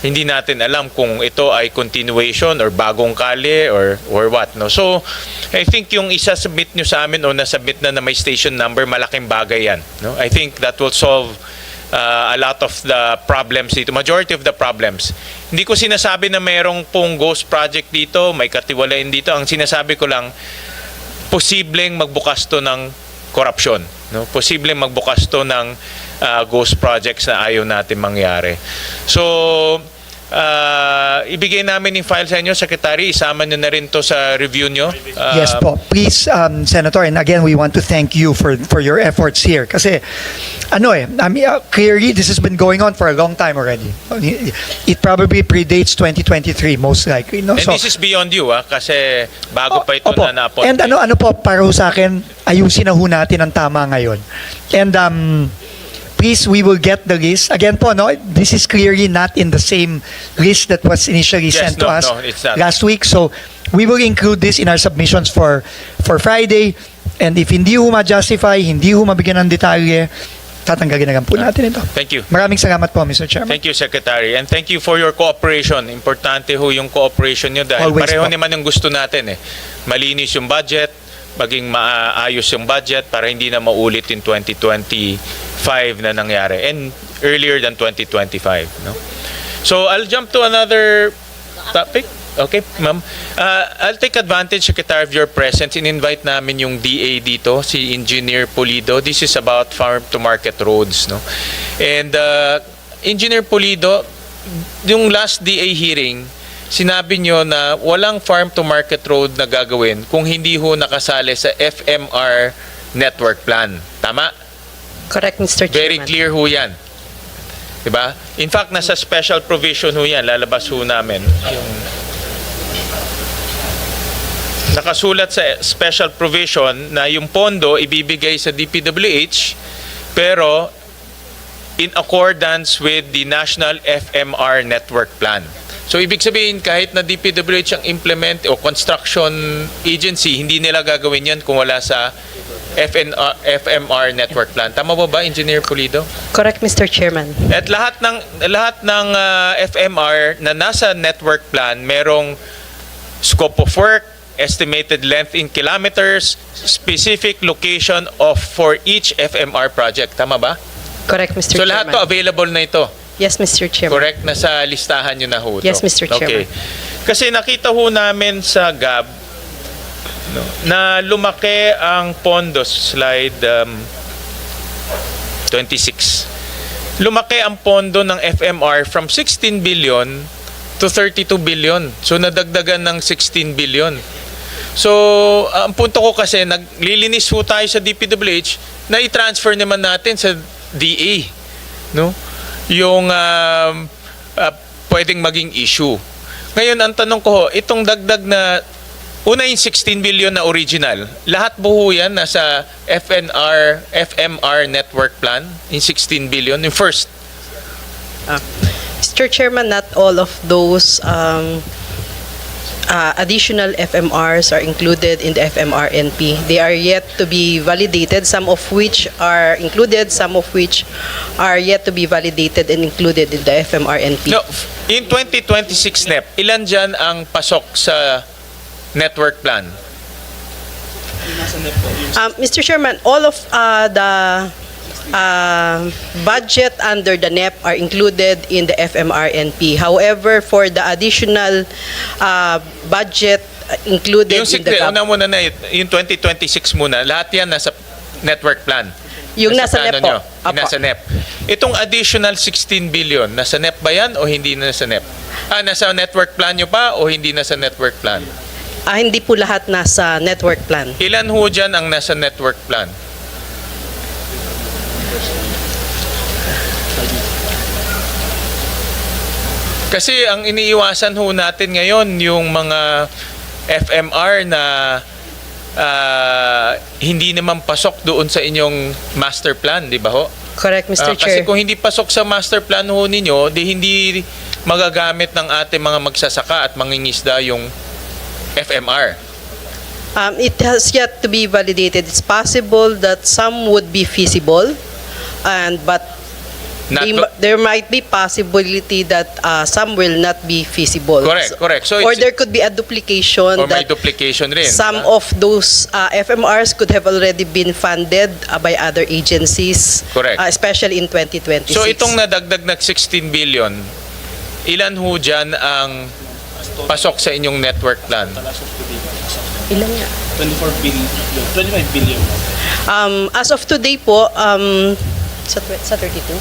hindi natin alam kung ito ay continuation or bagong kalye or what. No? So, I think yung isa-submit nyo sa amin o nasubmit na may station number, malaking bagay yan. No? I think that will solve a lot of the problems dito, majority of the problems. Hindi ko sinasabi na mayroong pong ghost project dito, may katiwalain dito. Ang sinasabi ko lang, posibleng magbukas to ng korapsyon. No? Posibleng magbukas to ng ghost projects na ayaw natin mangyari. So, ibigay namin yung file sa inyo, Secretary. Isama nyo na rin to sa review nyo. Yes po. Please, Senator, and again, we want to thank you for your efforts here. Kasi, clearly, this has been going on for a long time already. It probably predates 2023, most likely. No? And this is beyond you, kasi bago pa ito Opo. na na-appoint. And ano po, para ho sa akin, ayusin na ho natin ang tama ngayon. And please, we will get the list. Again po, no, this is clearly not in the same list that was initially sent to us it's not. last week. So, we will include this in our submissions for Friday. And if hindi ho ma-justify, hindi ho mabigyan ng detalye, tatanggalin na lang po natin ito. Thank you. Maraming salamat po, Mr. Chairman. Thank you, Secretary. And thank you for your cooperation. Importante ho yung cooperation nyo dahil Always pareho po. naman yung gusto natin. Malinis yung budget, maging maayos yung budget para hindi na maulit in 2025 na nangyari and earlier than 2025. No? So I'll jump to another topic. Okay, ma'am. I'll take advantage, Secretary, of your presence. In-invite namin yung DA dito, si Engineer Pulido. This is about farm-to-market roads. No? And Engineer Pulido, yung last DA hearing, sinabi nyo na walang farm-to-market road na gagawin kung hindi ho nakasali sa FMR network plan. Tama? Correct, Mr. Chairman. Very clear ho yan. Diba? In fact, nasa special provision ho yan. Lalabas ho namin. Yung nakasulat sa special provision na yung pondo ibibigay sa DPWH pero in accordance with the National FMR Network Plan. So ibig sabihin kahit na DPWH ang implement o construction agency, hindi nila gagawin yan kung wala sa FMR Network Plan. Tama ba Engineer Pulido? Correct, Mr. Chairman. At lahat ng FMR na nasa network plan, merong scope of work, estimated length in kilometers, specific location for each FMR project. Tama ba? Correct, Mr. So Chairman. lahat to available na ito. Yes, Mr. Chairman. Correct? Nasa listahan nyo na ho ito. Yes, Mr. Chairman. Okay. Kasi nakita ho namin sa GAB na lumaki ang pondo, slide 26. Lumaki ang pondo ng FMR from 16 billion to 32 billion. So nadagdagan ng 16 billion. So ang punto ko kasi naglilinis ho tayo sa DPWH na i-transfer naman natin sa DA, no? Yung pwedeng maging issue. Ngayon ang tanong ko, itong dagdag na una yung 16 billion na original, lahat buho yan nasa FMR network plan, in 16 billion, yung first. Mr. Chairman, not all of those additional FMRs are included in the FMRNP. They are yet to be validated, some of which are included, some of which are yet to be validated and included in the FMRNP. No, in 2026 NEP, ilan dyan ang pasok sa network plan? Mr. Chairman, all of the budget under the NEP are included in the FMRNP. However, for the additional budget included Yung in the una muna na, yung 2026 muna, lahat yan nasa network plan. Yung nasa plano NEP po. nyo, yung Apo. nasa NEP. Itong additional 16 billion, nasa NEP ba yan o hindi na nasa NEP? Nasa network plan nyo pa o hindi nasa network plan? Hindi po lahat nasa network plan. Ilan ho dyan ang nasa network plan? Kasi ang iniiwasan ho natin ngayon yung mga FMR na hindi naman pasok doon sa inyong master plan, di ba ho? Correct, Mr. Kasi Chair. kung hindi pasok sa master plan ho ninyo, di hindi magagamit ng ating mga magsasaka at mangingisda yung FMR. It has yet to be validated. It's possible that some would be feasible, but there might be possibility that some will not be feasible. Correct. So or there could be a duplication. Or may that duplication rin. some diba? of those FMRs could have already been funded by other agencies. Correct. Especially in 2026. So itong nadagdag na 16 billion, ilan ho dyan ang pasok sa inyong network plan? Ilan nga? 25 billion. As of today po, sa 32?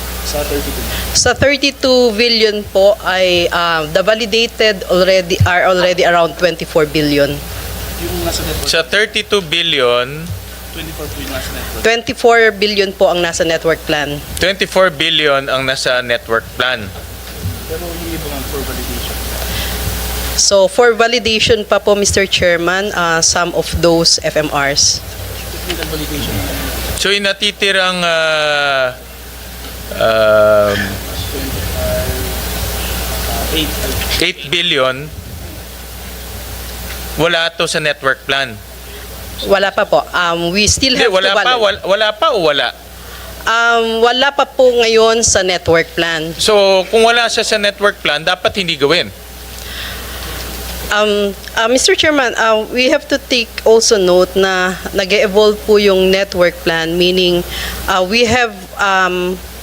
Sa 32 billion po ay the validated are already around 24 billion. Yung nasa network, Sa 32 billion, 24 po yung nasa network. 24 billion po ang nasa network plan. 24 billion ang nasa network plan. Pero hindi ba man for validation? So for validation pa po, Mr. Chairman, some of those FMRs. Technical validation. So yung natitirang 8 billion, wala to sa network plan. Wala pa po. We still Hindi, have wala to pa, wala pa o wala? wala pa po ngayon sa network plan. So kung wala siya sa network plan, dapat hindi gawin. Mr. Chairman, we have to take also note na nag-evolve po yung network plan, meaning we have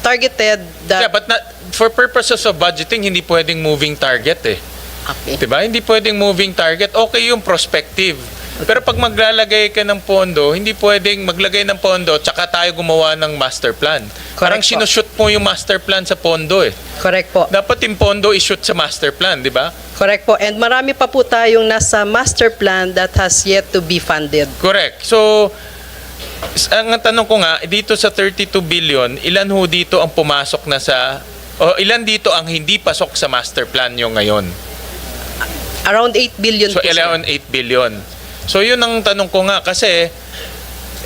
targeted that... Yeah, but for purposes of budgeting, hindi pwedeng moving target eh. Okay. Diba? Hindi pwedeng moving target. Okay yung prospective. Pero pag maglalagay ka ng pondo, hindi pwedeng maglagay ng pondo tsaka tayo gumawa ng master plan. Parang po. sinushoot mo yung master plan sa pondo eh. Correct po. Dapat yung pondo i-shoot sa master plan, di ba? Correct po. And marami pa po tayong nasa master plan that has yet to be funded. Correct. So, ang tanong ko nga, dito sa 32 billion, ilan ho dito ang pumasok na sa, o ilan dito ang hindi pasok sa master plan nyo ngayon? Around 8 billion So, po, sir. 8 billion. So, yun ang tanong ko nga kasi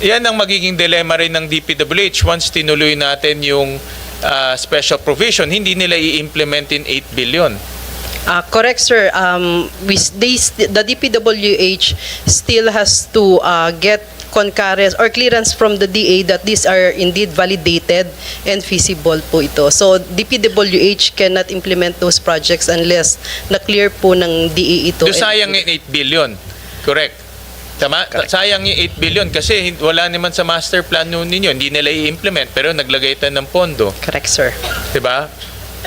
yan ang magiging dilemma rin ng DPWH once tinuloy natin yung special provision, hindi nila i-implement in 8 billion. Correct, sir. The DPWH still has to get concurrence or clearance from the DA that these are indeed validated and feasible po ito. So, DPWH cannot implement those projects unless na-clear po ng DA ito. So, sayang yung 8 billion. Correct. Tama? Sayang yung 8 billion kasi wala naman sa master plan ninyo. Hindi nila i-implement pero naglagay tayo ng pondo. Correct, sir. Diba?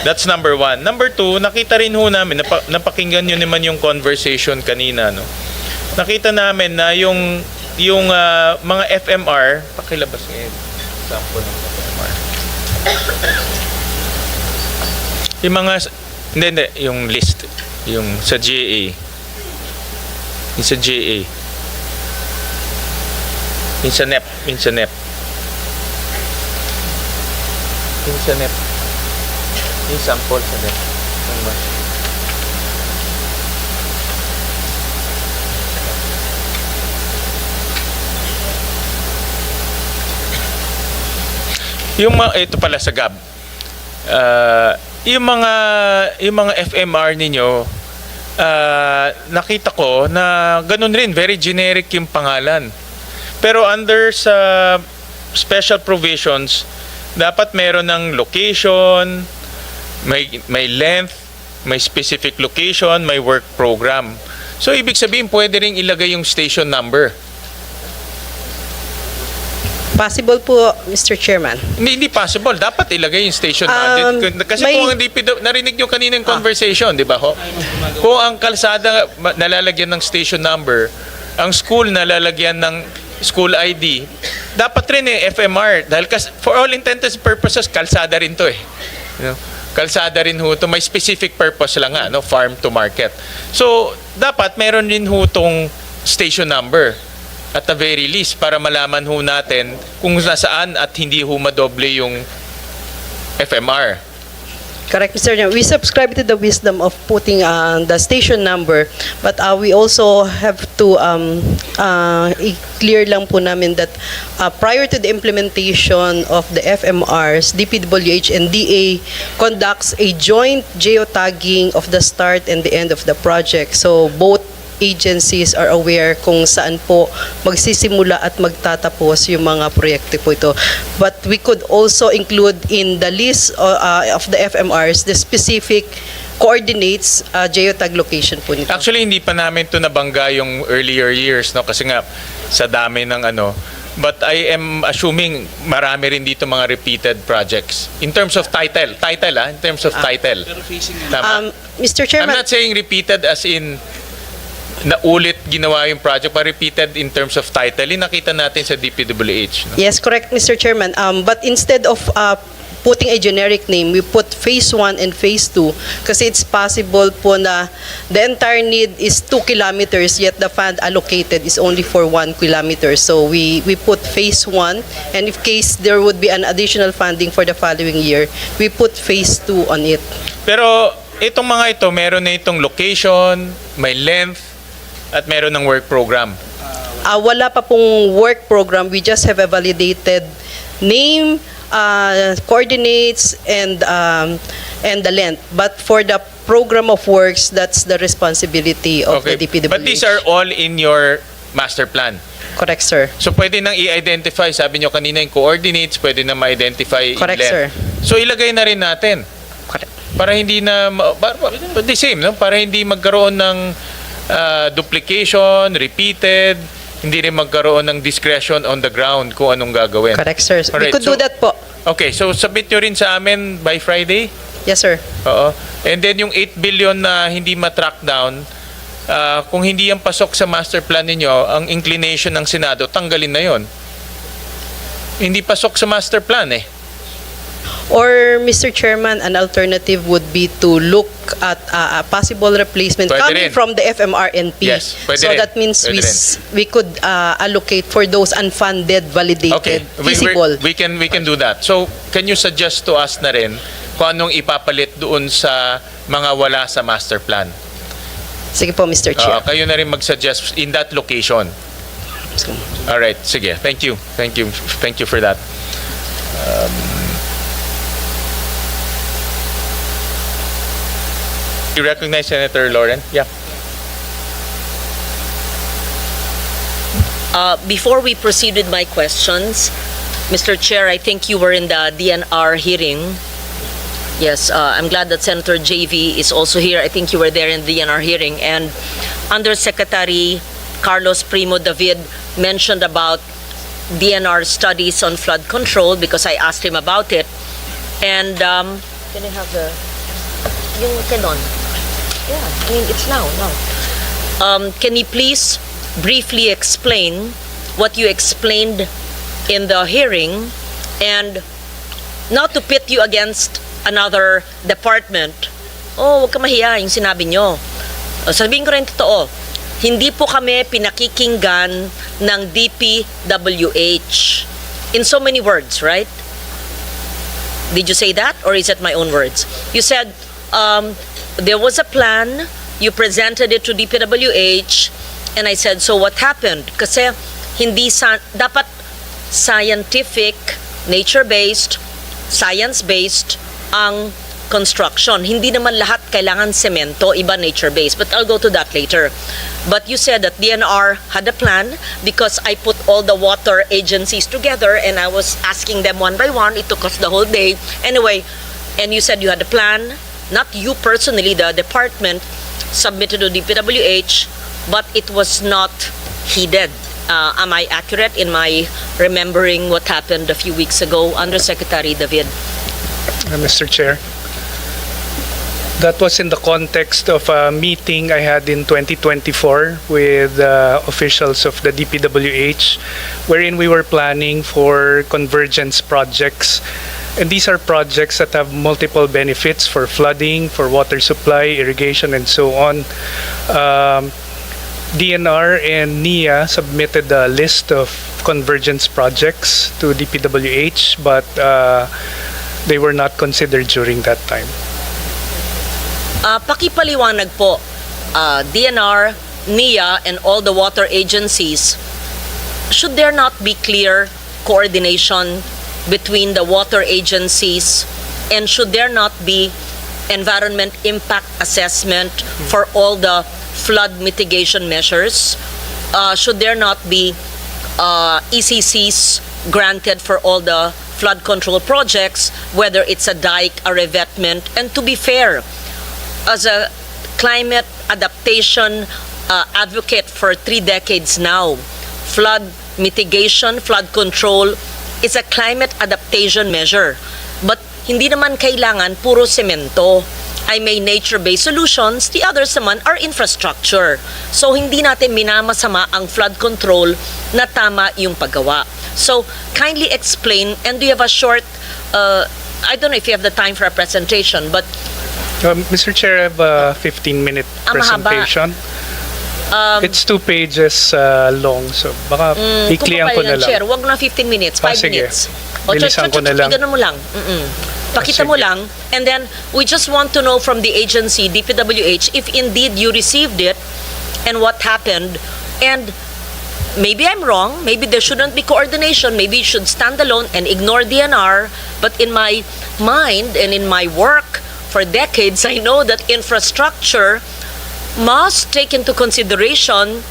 That's number one. Number two, nakita rin ho namin, napakinggan nyo naman yung conversation kanina, no? Nakita namin na yung mga FMR, pakilabas ngayon, sample ng FMR. Yung mga, hindi, yung list, yung sa GA. Yung sa GA. Yung sa NEP. Yung sa NEP. Yung sa NEP. Yung sample sa NEP. Ano ba? Ito pala sa GAB. Yung mga FMR ninyo, nakita ko na ganun rin, very generic yung pangalan. Pero under sa special provisions, dapat meron ng location, may length, may specific location, may work program. So, ibig sabihin, pwede rin ilagay yung station number. Possible po, Mr. Chairman. Hindi possible. Dapat ilagay yung station number. Kasi kung hindi, narinig nyo kanina yung conversation, di ba ho? Kung ang kalsada nalalagyan ng station number, ang school nalalagyan ng school ID, dapat rin FMR. Dahil for all intents and purposes, kalsada rin to eh. You know? Kalsada rin ho to, may specific purpose lang nga, no? Farm to market. So, dapat meron rin ho tong station number at the very least para malaman ho natin kung nasaan at hindi ho madoble yung FMR. Correct, Mr. Chairman. We subscribe to the wisdom of putting the station number, but we also have to i-clear lang po namin that prior to the implementation of the FMRs, DPWH and DA conducts a joint geotagging of the start and the end of the project. So both agencies are aware kung saan po magsisimula at magtatapos yung mga proyekto po ito. But we could also include in the list of the FMRs the specific coordinates, geotag location po nito. Actually, hindi pa namin ito nabangga yung earlier years, no? Kasi nga, sa dami ng ano. But I am assuming marami rin dito mga repeated projects. In terms of title, in terms of title. Tama? Mr. Chairman, I'm not saying repeated as in na ulit ginawa yung project, but repeated in terms of title. Yung nakita natin sa DPWH. No? yes, correct, Mr. Chairman. But instead of putting a generic name, we put phase 1 and phase 2 kasi it's possible po na the entire need is 2 kilometers yet the fund allocated is only for 1 kilometer. So we put phase 1 and if case there would be an additional funding for the following year, we put phase 2 on it. Pero itong mga ito, meron na itong location, may length, at meron ng work program. Wala pa pong work program. We just have a validated name, coordinates, and the length. But for the program of works, that's the responsibility of the DPWH. But these are all in your master plan. Correct, sir. So pwede nang i-identify, sabi nyo kanina yung coordinates, pwede nang ma-identify yung Correct, length. sir. So ilagay na rin natin. Correct. Para hindi na, the same, no? Para hindi magkaroon ng duplication, repeated, hindi rin magkaroon ng discretion on the ground kung anong gagawin. Correct, sir. We Alright, could do that po. Okay, so submit nyo rin sa amin by Friday? Yes, sir. Oo. And then yung 8 billion na hindi ma-track down, kung hindi yan pasok sa master plan ninyo, ang inclination ng Senado, tanggalin na yon. Hindi pasok sa master plan eh. Or, Mr. Chairman, an alternative would be to look at a possible replacement Pwede coming rin. from the FMRNP. Yes, pwede so rin. that means Pwede we could allocate for those unfunded, validated, Okay, feasible. we can do that. So, can you suggest to us na rin kung anong ipapalit doon sa mga wala sa master plan? Sige po, Mr. Chair. Kayo na rin mag-suggest in that location. All right, sige. Thank you. Thank you. Thank you for that. You recognize Senator Lauren? Yeah. Before we proceed with my questions, Mr. Chair, I think you were in the DNR hearing. Yes, I'm glad that Senator JV is also here. I think you were there in the DNR hearing. And Undersecretary Carlos Primo David mentioned about DNR studies on flood control because I asked him about it. And can I have yung canon? Yeah, I mean, it's now. Can you please briefly explain what you explained in the hearing, and not to pit you against another department? Huwag ka mahiya yung sinabi nyo. Sabihin ko rin totoo, hindi po kami pinakikinggan ng DPWH. In so many words, right? Did you say that, or is it my own words? You said there was a plan, you presented it to DPWH, and I said, so what happened? Kasi hindi dapat scientific, nature-based, science-based ang construction. Hindi naman lahat kailangan semento, iba nature-based. But I'll go to that later. But you said that DNR had a plan because I put all the water agencies together and I was asking them one by one. It took us the whole day. Anyway, and you said you had a plan, not you personally, the department submitted to DPWH, but it was not heeded. Am I accurate in my remembering what happened a few weeks ago? Undersecretary David. Mr. Chair, that was in the context of a meeting I had in 2024 with officials of the DPWH, wherein we were planning for convergence projects. And these are projects that have multiple benefits for flooding, for water supply, irrigation, and so on. DNR and NIA submitted a list of convergence projects to DPWH, but they were not considered during that time. Pakipaliwanag po, DNR, NIA, and all the water agencies, should there not be clear coordination between the water agencies, and should there not be environment impact assessment for all the flood mitigation measures? Should there not be ECCs granted for all the flood control projects, whether it's a dike, a revetment? And to be fair, as a climate adaptation advocate for 3 decades now, flood mitigation, flood control is a climate adaptation measure. But hindi naman kailangan puro semento. I may nature-based solutions, the others naman are infrastructure. So hindi natin minamasama ang flood control na tama yung paggawa. So kindly explain, and do you have a short, I don't know if you have the time for a presentation, but Mr. Chair, I have a 15-minute presentation. It's 2 pages long, so baka iklihan ko na lang. Chair, wag na 15 minutes, 5 sige. minutes. Bilisan ko na lang. Ganun mo lang. Pakita mo lang, and then we just want to know from the agency, DPWH, if indeed you received it and what happened. And maybe I'm wrong, maybe there shouldn't be coordination, maybe you should stand alone and ignore DNR. But in my mind and in my work for decades, I know that infrastructure must take into consideration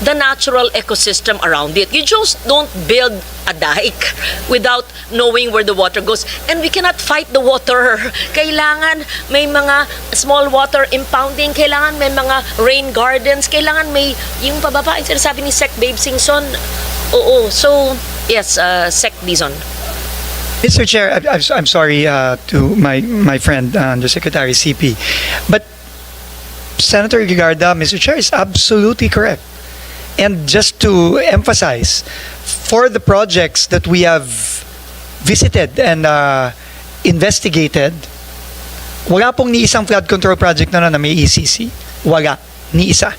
the natural ecosystem around it. You just don't build a dike without knowing where the water goes. And we cannot fight the water. Kailangan may mga small water impounding, kailangan may mga rain gardens, kailangan may yung pababa, yung sinasabi ni Sec Babe Singson. Oo, so yes, Sec Dizon. Mr. Chair, I'm sorry to my friend, Undersecretary CP, but Senator Gigarda, Mr. Chair, is absolutely correct. And just to emphasize, for the projects that we have visited and investigated, wala pong ni isang flood control project na may ECC. Wala. Ni isa.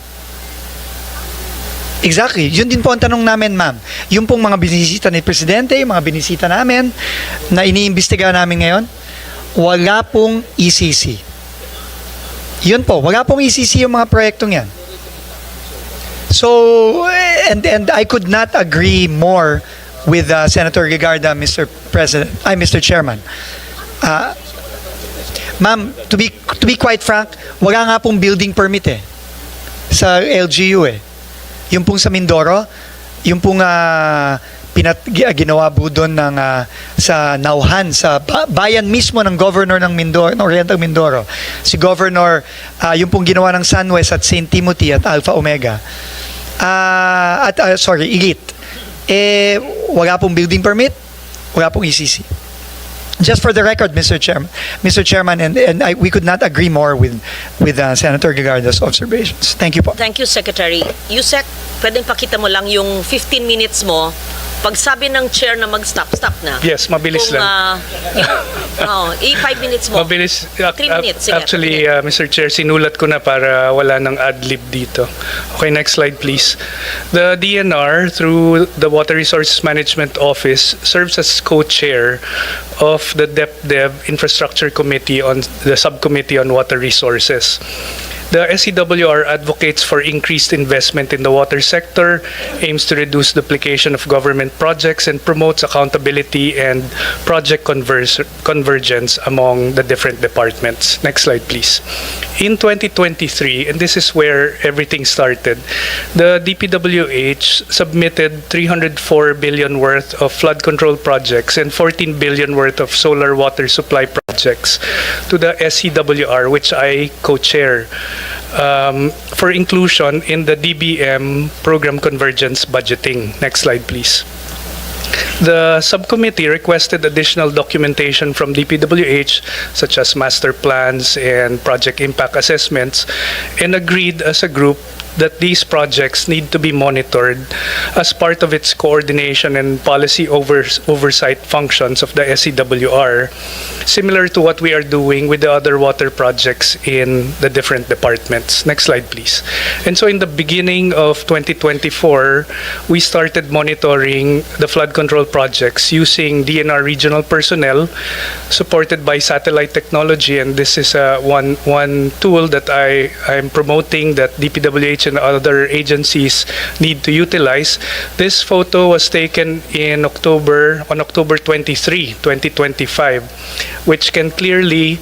Exactly. Yun din po ang tanong namin, ma'am. Yung pong mga binisita ni Presidente, yung mga binisita namin, na iniimbestiga namin ngayon, wala pong ECC. Yun po, wala pong ECC yung mga proyektong yan. So, and I could not agree more with Senator Regarda, Mr. Chairman. Ma'am, to be quite frank, wala nga pong building permit sa LGU Yung pong sa Mindoro, yung pong ginawa po doon sa Nauhan, sa bayan mismo ng governor ng Mindoro, ng Oriental Mindoro. Si Governor, yung pong ginawa ng Sunwest at St. Timothy at Alpha Omega. Elite. Wala pong building permit, wala pong ECC. Just for the record, Mr. Chairman, and we could not agree more with Senator Gigarda's observations. Thank you po. Thank you, Secretary. Yusek, pwedeng pakita mo lang yung 15 minutes mo. Pag sabi ng chair na mag-stop, stop na. Yes, mabilis lang. 5 minutes mo. Mabilis. 3 minutes. Sige, Actually, Mr. Chair, sinulat ko na para wala ng ad-lib dito. Okay, next slide please. The DNR, through the Water Resources Management Office, serves as co-chair of the DepDev Infrastructure Committee on the Subcommittee on Water Resources. The SCWR advocates for increased investment in the water sector, aims to reduce duplication of government projects, and promotes accountability and project convergence among the different departments. Next slide, please. In 2023, and this is where everything started, the DPWH submitted 304 billion worth of flood control projects and 14 billion worth of solar water supply projects to the SCWR, which I co-chair, for inclusion in the DBM program convergence budgeting. Next slide, please. The subcommittee requested additional documentation from DPWH, such as master plans and project impact assessments, and agreed as a group that these projects need to be monitored as part of its coordination and policy oversight functions of the SCWR, similar to what we are doing with the other water projects in the different departments. Next slide, please. And so in the beginning of 2024, we started monitoring the flood control projects using DNR regional personnel supported by satellite technology, and this is one tool that I'm promoting that DPWH and other agencies need to utilize. This photo was taken on October 23, 2025, which can clearly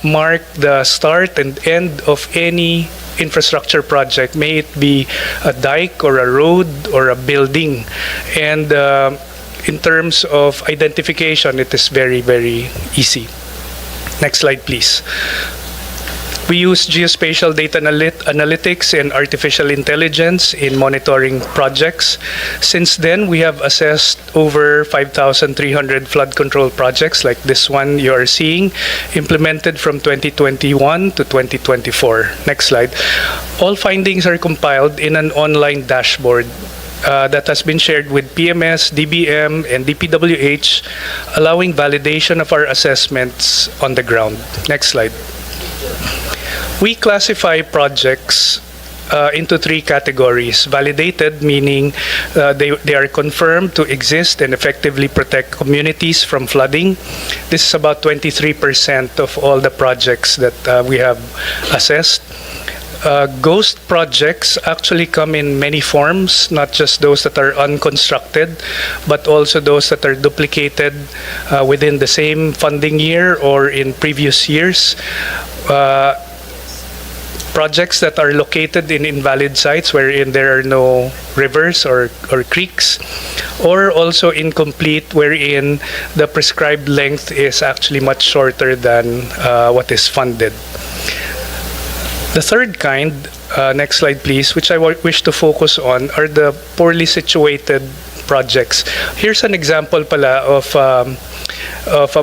mark the start and end of any infrastructure project, may it be a dike or a road or a building. And in terms of identification, it is very, very easy. Next slide, please. We use geospatial data analytics and artificial intelligence in monitoring projects. Since then, we have assessed over 5,300 flood control projects like this one you are seeing, implemented from 2021 to 2024. Next slide. All findings are compiled in an online dashboard that has been shared with PMS, DBM, and DPWH, allowing validation of our assessments on the ground. Next slide. We classify projects into three categories. Validated, meaning they are confirmed to exist and effectively protect communities from flooding. This is about 23% of all the projects that we have assessed. Ghost projects actually come in many forms, not just those that are unconstructed, but also those that are duplicated within the same funding year or in previous years. Projects that are located in invalid sites wherein there are no rivers or creeks, or also incomplete wherein the prescribed length is actually much shorter than what is funded. The third kind, next slide please, which I wish to focus on, are the poorly situated projects. Here's an example pala of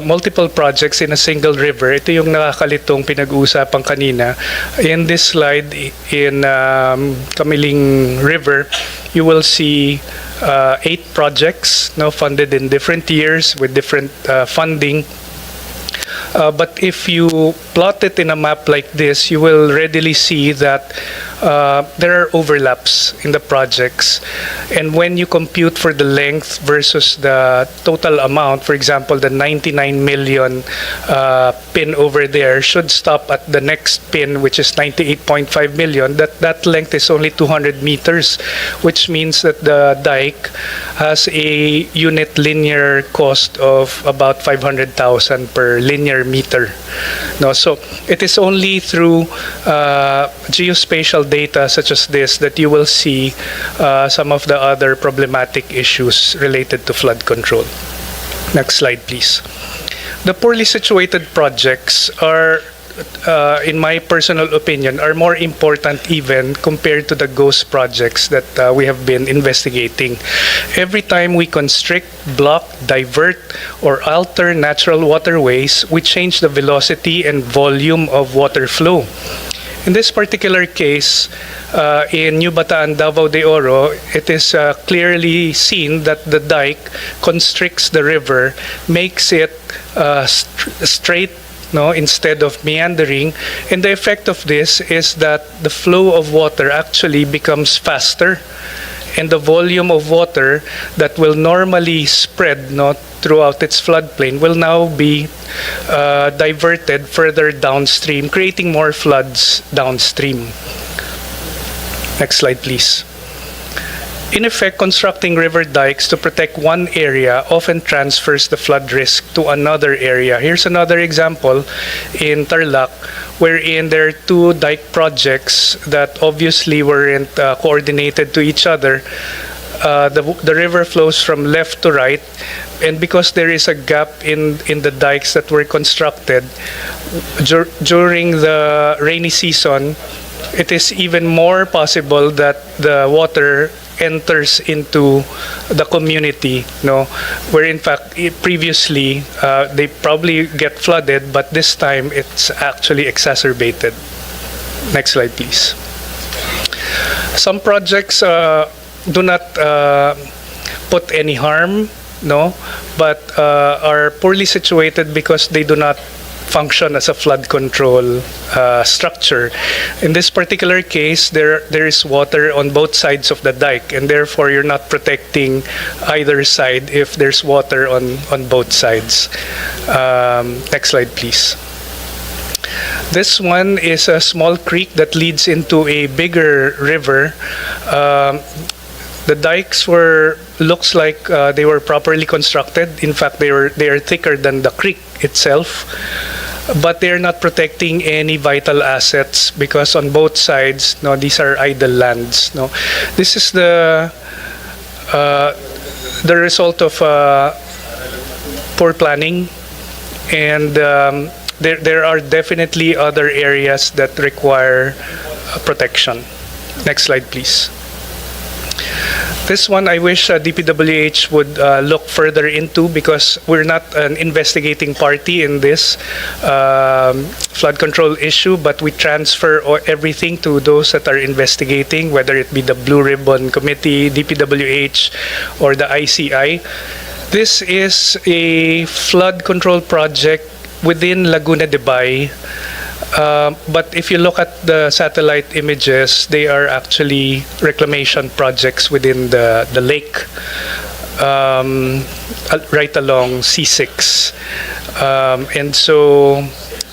multiple projects in a single river. Ito yung nakakalitong pinag-uusapan kanina. In this slide, in Kamiling River, you will see 8 projects now funded in different years with different funding. But if you plot it in a map like this, you will readily see that there are overlaps in the projects. And when you compute for the length versus the total amount, for example, the 99 million pin over there should stop at the next pin, which is 98.5 million. That length is only 200 meters, which means that the dike has a unit linear cost of about 500,000 per linear meter. No, so it is only through geospatial data such as this that you will see some of the other problematic issues related to flood control. Next slide, please. The poorly situated projects are, in my personal opinion, are more important even compared to the ghost projects that we have been investigating. Every time we constrict, block, divert, or alter natural waterways, we change the velocity and volume of water flow. In this particular case, in New Bataan, Davao de Oro, it is clearly seen that the dike constricts the river, makes it straight, no, instead of meandering, and the effect of this is that the flow of water actually becomes faster, and the volume of water that will normally spread, no, throughout its floodplain will now be diverted further downstream, creating more floods downstream. Next slide, please. In effect, constructing river dikes to protect one area often transfers the flood risk to another area. Here's another example in Tarlac, wherein there are two dike projects that obviously weren't coordinated to each other. The river flows from left to right, and because there is a gap in the dikes that were constructed, during the rainy season, it is even more possible that the water enters into the community, no, where in fact previously they probably get flooded, but this time it's actually exacerbated. Next slide, please. Some projects do not put any harm, no, but are poorly situated because they do not function as a flood control structure. In this particular case, there is water on both sides of the dike, and therefore you're not protecting either side if there's water on both sides. Next slide, please. This one is a small creek that leads into a bigger river. The dikes looks like they were properly constructed. In fact, they are thicker than the creek itself, but they are not protecting any vital assets because on both sides, no, these are idle lands. No, this is the result of poor planning, and there are definitely other areas that require protection. Next slide, please. This one I wish DPWH would look further into because we're not an investigating party in this flood control issue, but we transfer everything to those that are investigating, whether it be the Blue Ribbon Committee, DPWH, or the ICI. This is a flood control project within Laguna de Bay. But if you look at the satellite images, they are actually reclamation projects within the lake, right along C6. And so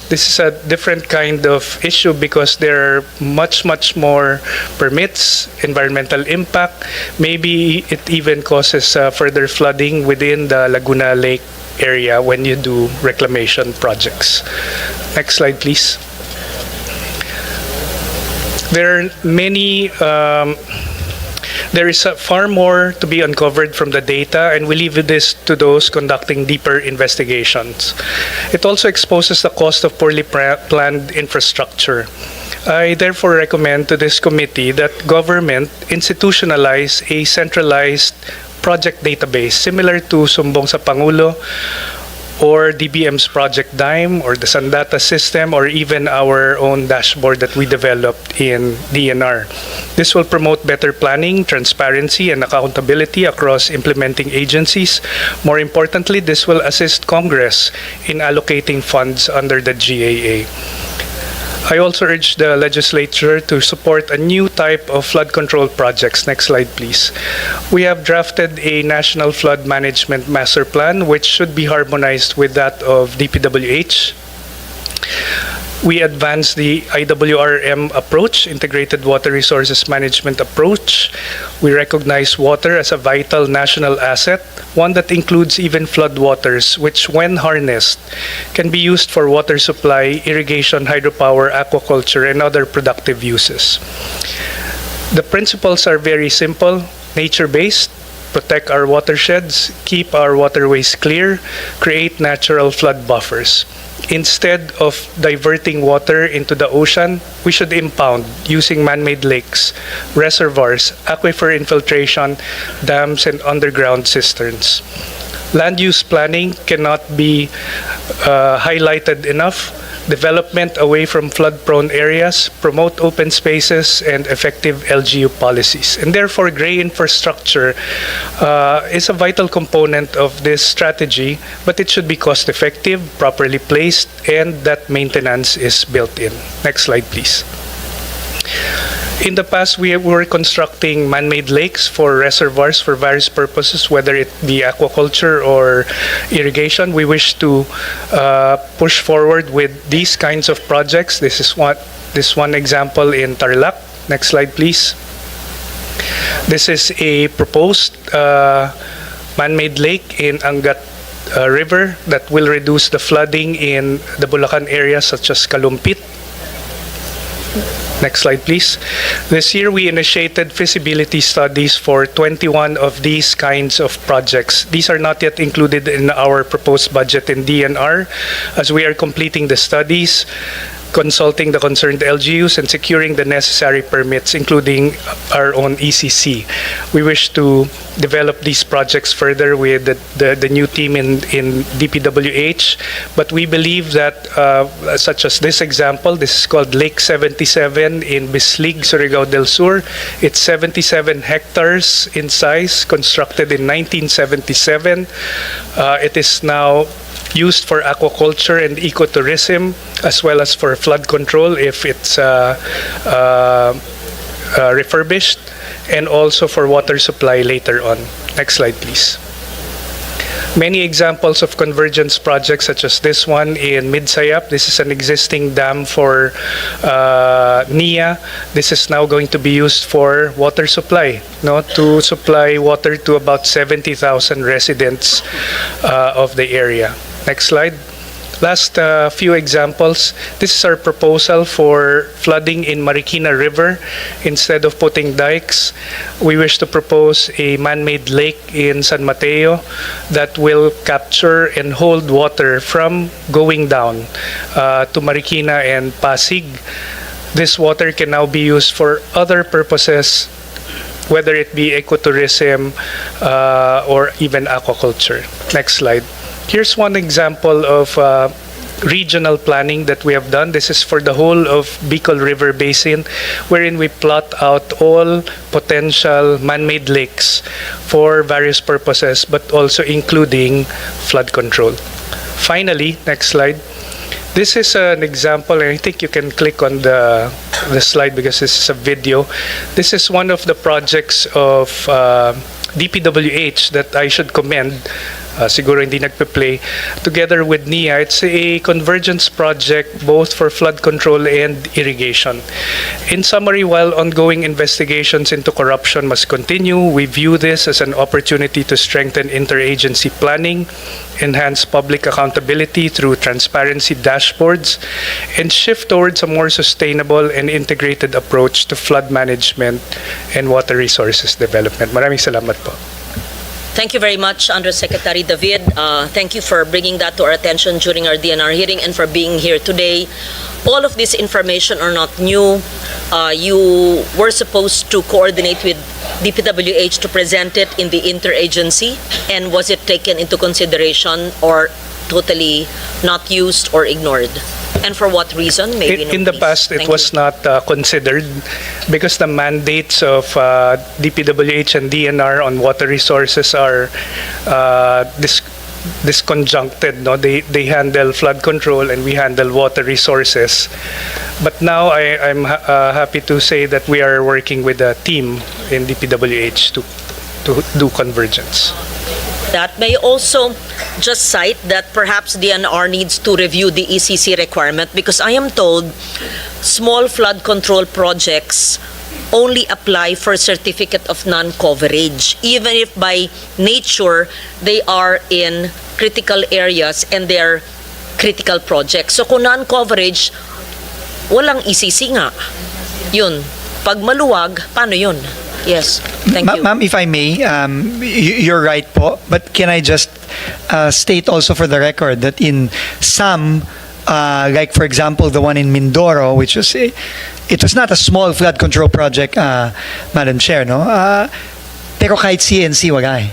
this is a different kind of issue because there are much more permits, environmental impact. Maybe it even causes further flooding within the Laguna Lake area when you do reclamation projects. Next slide, please. There are many, there is far more to be uncovered from the data, and we leave this to those conducting deeper investigations. It also exposes the cost of poorly planned infrastructure. I therefore recommend to this committee that government institutionalize a centralized project database similar to Sumbong sa Pangulo, or DBM's Project Dime, or the Sandata system, or even our own dashboard that we developed in DNR. This will promote better planning, transparency, and accountability across implementing agencies. More importantly, this will assist Congress in allocating funds under the GAA. I also urge the legislature to support a new type of flood control projects. Next slide, please. We have drafted a National Flood Management Master Plan, which should be harmonized with that of DPWH. We advance the IWRM approach, Integrated Water Resources Management approach. We recognize water as a vital national asset, one that includes even floodwaters, which when harnessed can be used for water supply, irrigation, hydropower, aquaculture, and other productive uses. The principles are very simple, nature-based, protect our watersheds, keep our waterways clear, create natural flood buffers. Instead of diverting water into the ocean, we should impound using man-made lakes, reservoirs, aquifer infiltration, dams, and underground cisterns. Land use planning cannot be highlighted enough. Development away from flood-prone areas, promote open spaces, and effective LGU policies. And therefore, gray infrastructure is a vital component of this strategy, but it should be cost-effective, properly placed, and that maintenance is built in. Next slide, please. In the past, we were constructing man-made lakes for reservoirs for various purposes, whether it be aquaculture or irrigation. We wish to push forward with these kinds of projects. This is one example in Tarlac. Next slide, please. This is a proposed man-made lake in Angat River that will reduce the flooding in the Bulacan area, such as Kalumpit. Next slide, please. This year, we initiated feasibility studies for 21 of these kinds of projects. These are not yet included in our proposed budget in DNR, as we are completing the studies, consulting the concerned LGUs, and securing the necessary permits, including our own ECC. We wish to develop these projects further with the new team in DPWH, but we believe that, such as this example, this is called Lake 77 in Bislig, Surigao del Sur. It's 77 hectares in size, constructed in 1977. It is now used for aquaculture and ecotourism, as well as for flood control if it's refurbished, and also for water supply later on. Next slide, please. Many examples of convergence projects, such as this one in Midsayap. This is an existing dam for NIA. This is now going to be used for water supply, to supply water to about 70,000 residents of the area. Next slide. Last few examples. This is our proposal for flooding in Marikina River. Instead of putting dikes, we wish to propose a man-made lake in San Mateo that will capture and hold water from going down to Marikina and Pasig. This water can now be used for other purposes, whether it be ecotourism or even aquaculture. Next slide. Here's one example of regional planning that we have done. This is for the whole of Bicol River Basin, wherein we plot out all potential man-made lakes for various purposes, but also including flood control. Finally, next slide. This is an example, and I think you can click on the slide because this is a video. This is one of the projects of DPWH that I should commend. Siguro hindi nagpe-play. Together with NIA, it's a convergence project both for flood control and irrigation. In summary, while ongoing investigations into corruption must continue, we view this as an opportunity to strengthen interagency planning, enhance public accountability through transparency dashboards, and shift towards a more sustainable and integrated approach to flood management and water resources development. Maraming salamat po. Thank you very much, Undersecretary David. Thank you for bringing that to our attention during our DNR hearing and for being here today. All of this information are not new. You were supposed to coordinate with DPWH to present it in the interagency, and was it taken into consideration or totally not used or ignored? And for what reason? Maybe In the please. past, it Thank was you. not considered because the mandates of DPWH and DNR on water resources are disconjuncted. No, they handle flood control and we handle water resources. But now I'm happy to say that we are working with a team in DPWH to do convergence. That may also just cite that perhaps DNR needs to review the ECC requirement, because I am told small flood control projects only apply for certificate of non-coverage, even if by nature they are in critical areas and they're critical projects. So kung non-coverage, walang ECC nga. Yun. Pag maluwag, paano yun? Yes. Thank you. Ma'am, if I may, you're right po, but can I just state also for the record that in some, like for example, the one in Mindoro, which was, it was not a small flood control project, Madam Chair, no? Pero kahit CNC, wala eh.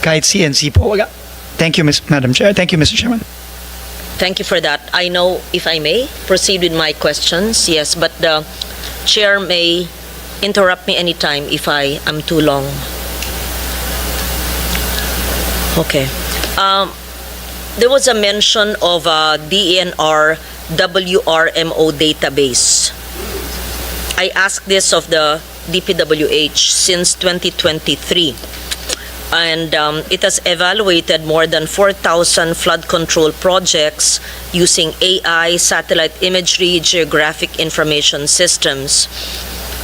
Kahit CNC po, wala. Thank you, Madam Chair. Thank you, Mr. Chairman. Thank you for that. I know, if I may, proceed with my questions. Yes, but the Chair may interrupt me anytime if I am too long. Okay. There was a mention of a DENR WRMO database. I asked this of the DPWH since 2023. And it has evaluated more than 4,000 flood control projects using AI, satellite imagery, geographic information systems.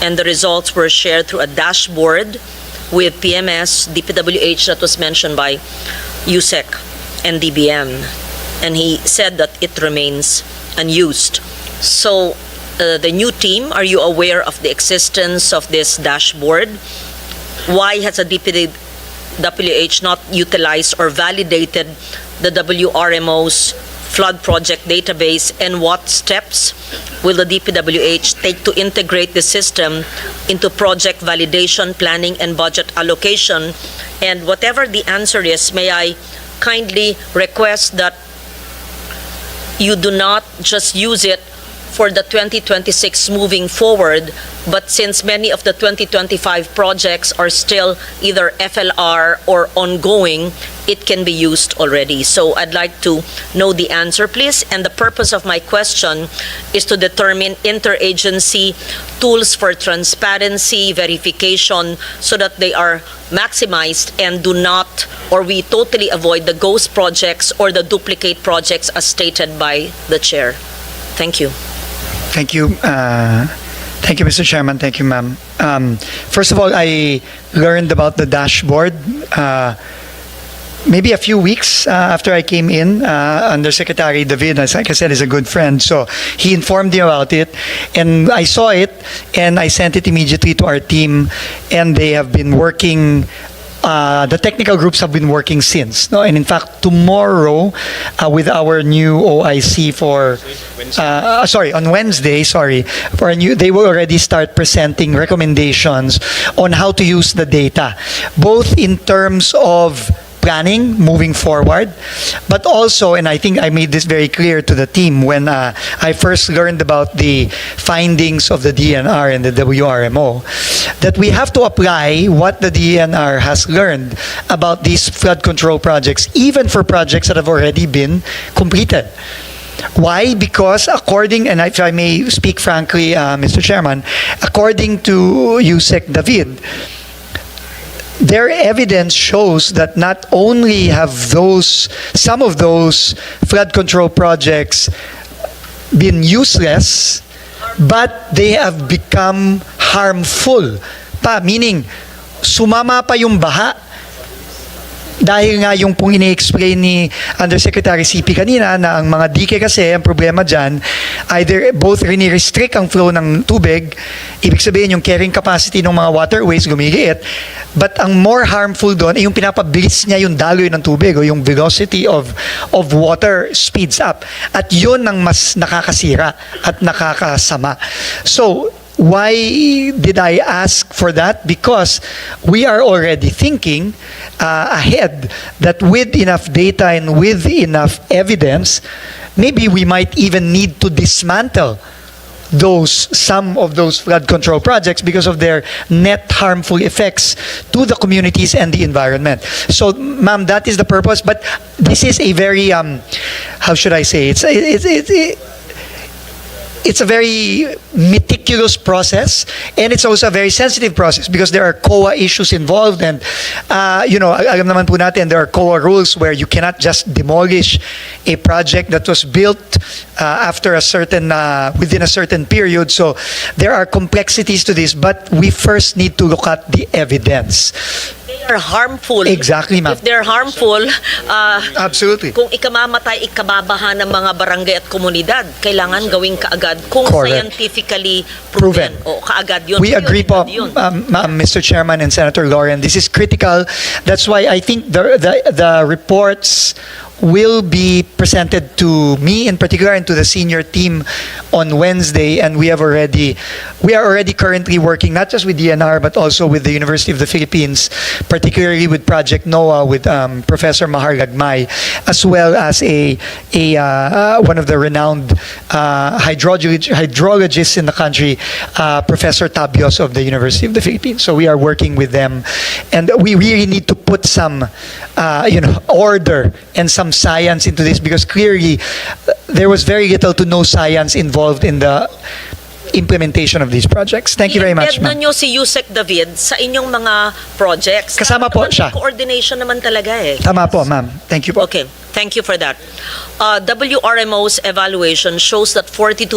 And the results were shared through a dashboard with PMS, DPWH that was mentioned by USEC and DBM. And he said that it remains unused. So the new team, are you aware of the existence of this dashboard? Why has a DPWH not utilized or validated the WRMO's flood project database, and what steps will the DPWH take to integrate the system into project validation, planning, and budget allocation? And whatever the answer is, may I kindly request that you do not just use it for the 2026 moving forward, but since many of the 2025 projects are still either FLR or ongoing, it can be used already. So I'd like to know the answer, please. And the purpose of my question is to determine interagency tools for transparency, verification, so that they are maximized and do not, or we totally avoid the ghost projects or the duplicate projects as stated by the chair. Thank you. Thank you. Thank you, Mr. Chairman. Thank you, ma'am. First of all, I learned about the dashboard maybe a few weeks after I came in. Undersecretary David, as like I said, is a good friend. So he informed me about it. And I saw it, and I sent it immediately to our team. And they have been working. The technical groups have been working since. No? And in fact, tomorrow, with our new OIC on Wednesday, for a new, they will already start presenting recommendations on how to use the data, both in terms of planning moving forward, but also, and I think I made this very clear to the team when I first learned about the findings of the DNR and the WRMO, that we have to apply what the DNR has learned about these flood control projects, even for projects that have already been completed. Why? Because according, and if I may speak frankly, Mr. Chairman, according to USEC David, their evidence shows that not only have some of those flood control projects been useless, but they have become harmful. Meaning, sumama pa yung baha. dahil nga yung pong ini-explain ni Undersecretary CP kanina na ang mga dike kasi, ang problema dyan, either both rini-restrict ang flow ng tubig, ibig sabihin yung carrying capacity ng mga waterways lumiliit, but ang more harmful doon ay yung pinapabilis niya yung daloy ng tubig o yung velocity of water speeds up. At yun ang mas nakakasira at nakakasama. So, why did I ask for that? Because we are already thinking ahead that with enough data and with enough evidence, maybe we might even need to dismantle some of those flood control projects because of their net harmful effects to the communities and the environment. So, ma'am, that is the purpose. But this is a very, how should I say, it's a very meticulous process, and it's also a very sensitive process because there are COA issues involved, and alam naman po natin, there are COA rules where you cannot just demolish a project that was built after within a certain period. So there are complexities to this, but we first need to look at the evidence. They are harmful. Exactly, ma'am. If they're harmful, Absolutely. kung ikamamatay, ikababaha ng mga barangay at komunidad, kailangan gawing kaagad kung Correct. scientifically proven. O kaagad yun. We agree po, Yun. Mr. Chairman and Senator Lauren. This is critical. That's why I think the reports will be presented to me in particular and to the senior team on Wednesday, and we are already currently working not just with DNR but also with the University of the Philippines, particularly with Project NOAA with Professor Mahar Lagmay, as well as one of the renowned hydrologists in the country, Professor Tabios of the University of the Philippines. So we are working with them, and we really need to put some order and some science into this, because clearly there was very little to no science involved in the implementation of these projects. Thank you very much, I-embed na ma'am. nyo si Yusek David sa inyong mga projects. Kasama po siya. Coordination naman talaga eh. Tama po, ma'am. Thank you po. Okay, thank you for that. WRMO's evaluation shows that 42%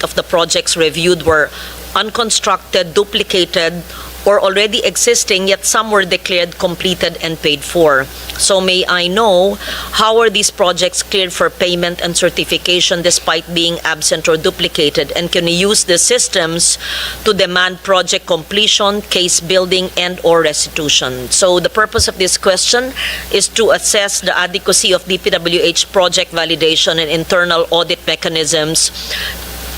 of the projects reviewed were unconstructed, duplicated, or already existing, yet some were declared completed and paid for. So may I know, how are these projects cleared for payment and certification despite being absent or duplicated? And can we use the systems to demand project completion, case building, and or restitution? So the purpose of this question is to assess the adequacy of DPWH project validation and internal audit mechanisms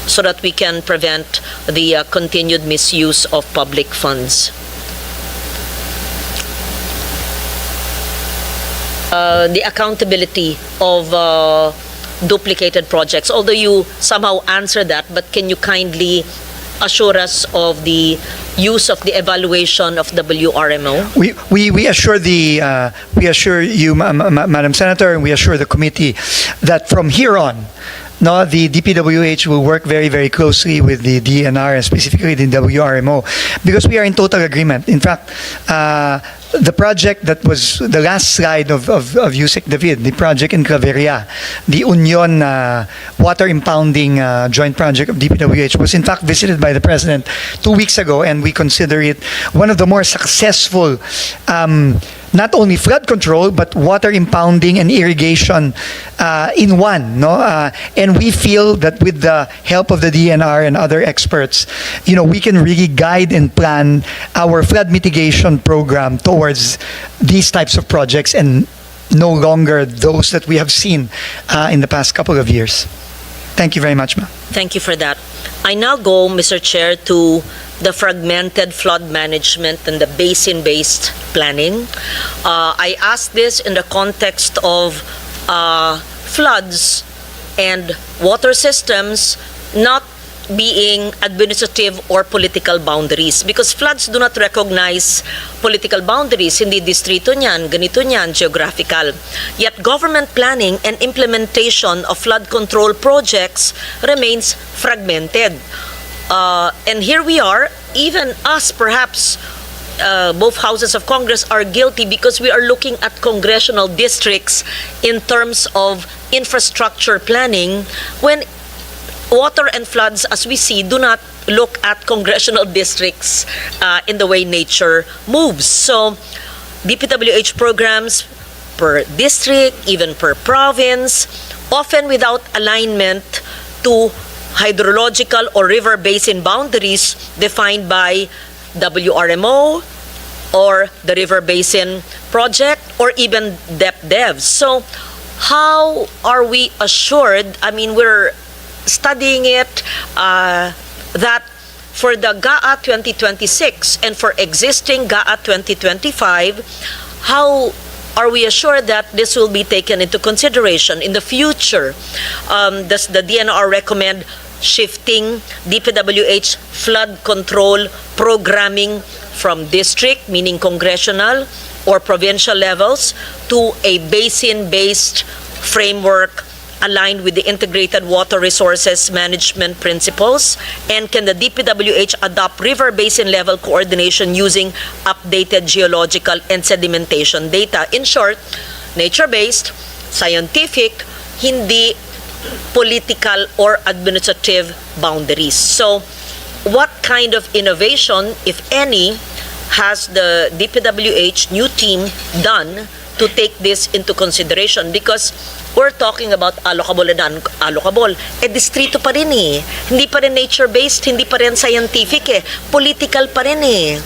so that we can prevent the continued misuse of public funds. The accountability of duplicated projects, although you somehow answer that, but can you kindly assure us of the use of the evaluation of WRMO? We assure you, Madam Senator, and we assure the committee that from here on, the DPWH will work very, very closely with the DNR and specifically the WRMO, because we are in total agreement. In fact, the project that was the last slide of Yusek David, the project in Claveria, the Union water impounding joint project of DPWH, was in fact visited by the President 2 weeks ago, and we consider it one of the more successful not only flood control but water impounding and irrigation in one, and we feel that with the help of the DNR and other experts, we can really guide and plan our flood mitigation program towards these types of projects and no longer those that we have seen in the past couple of years. Thank you very much, ma'am. Thank you for that. I now go, Mr. Chair, to the fragmented flood management and the basin-based planning. I ask this in the context of floods and water systems not being administrative or political boundaries, because floods do not recognize political boundaries. Hindi distrito niyan, ganito niyan, geographical. Yet government planning and implementation of flood control projects remains fragmented. And here we are, even us perhaps, both houses of Congress are guilty because we are looking at congressional districts in terms of infrastructure planning when water and floods, as we see, do not look at congressional districts in the way nature moves. So DPWH programs per district, even per province, often without alignment to hydrological or river basin boundaries defined by WRMO or the River Basin Project or even DepDev. So how are we assured, I mean, we're studying it, that for the GAA 2026 and for existing GAA 2025, how are we assured that this will be taken into consideration in the future? Does the DNR recommend shifting DPWH flood control programming from district, meaning congressional or provincial levels, to a basin-based framework aligned with the integrated water resources management principles? And can the DPWH adopt river basin level coordination using updated geological and sedimentation data? In short, nature-based, scientific, hindi political or administrative boundaries. So, what kind of innovation, if any, has the DPWH new team done to take this into consideration? Because we're talking about allocable and unallocable. Distrito pa rin eh. Hindi pa rin nature-based, hindi pa rin scientific eh. Political pa rin eh.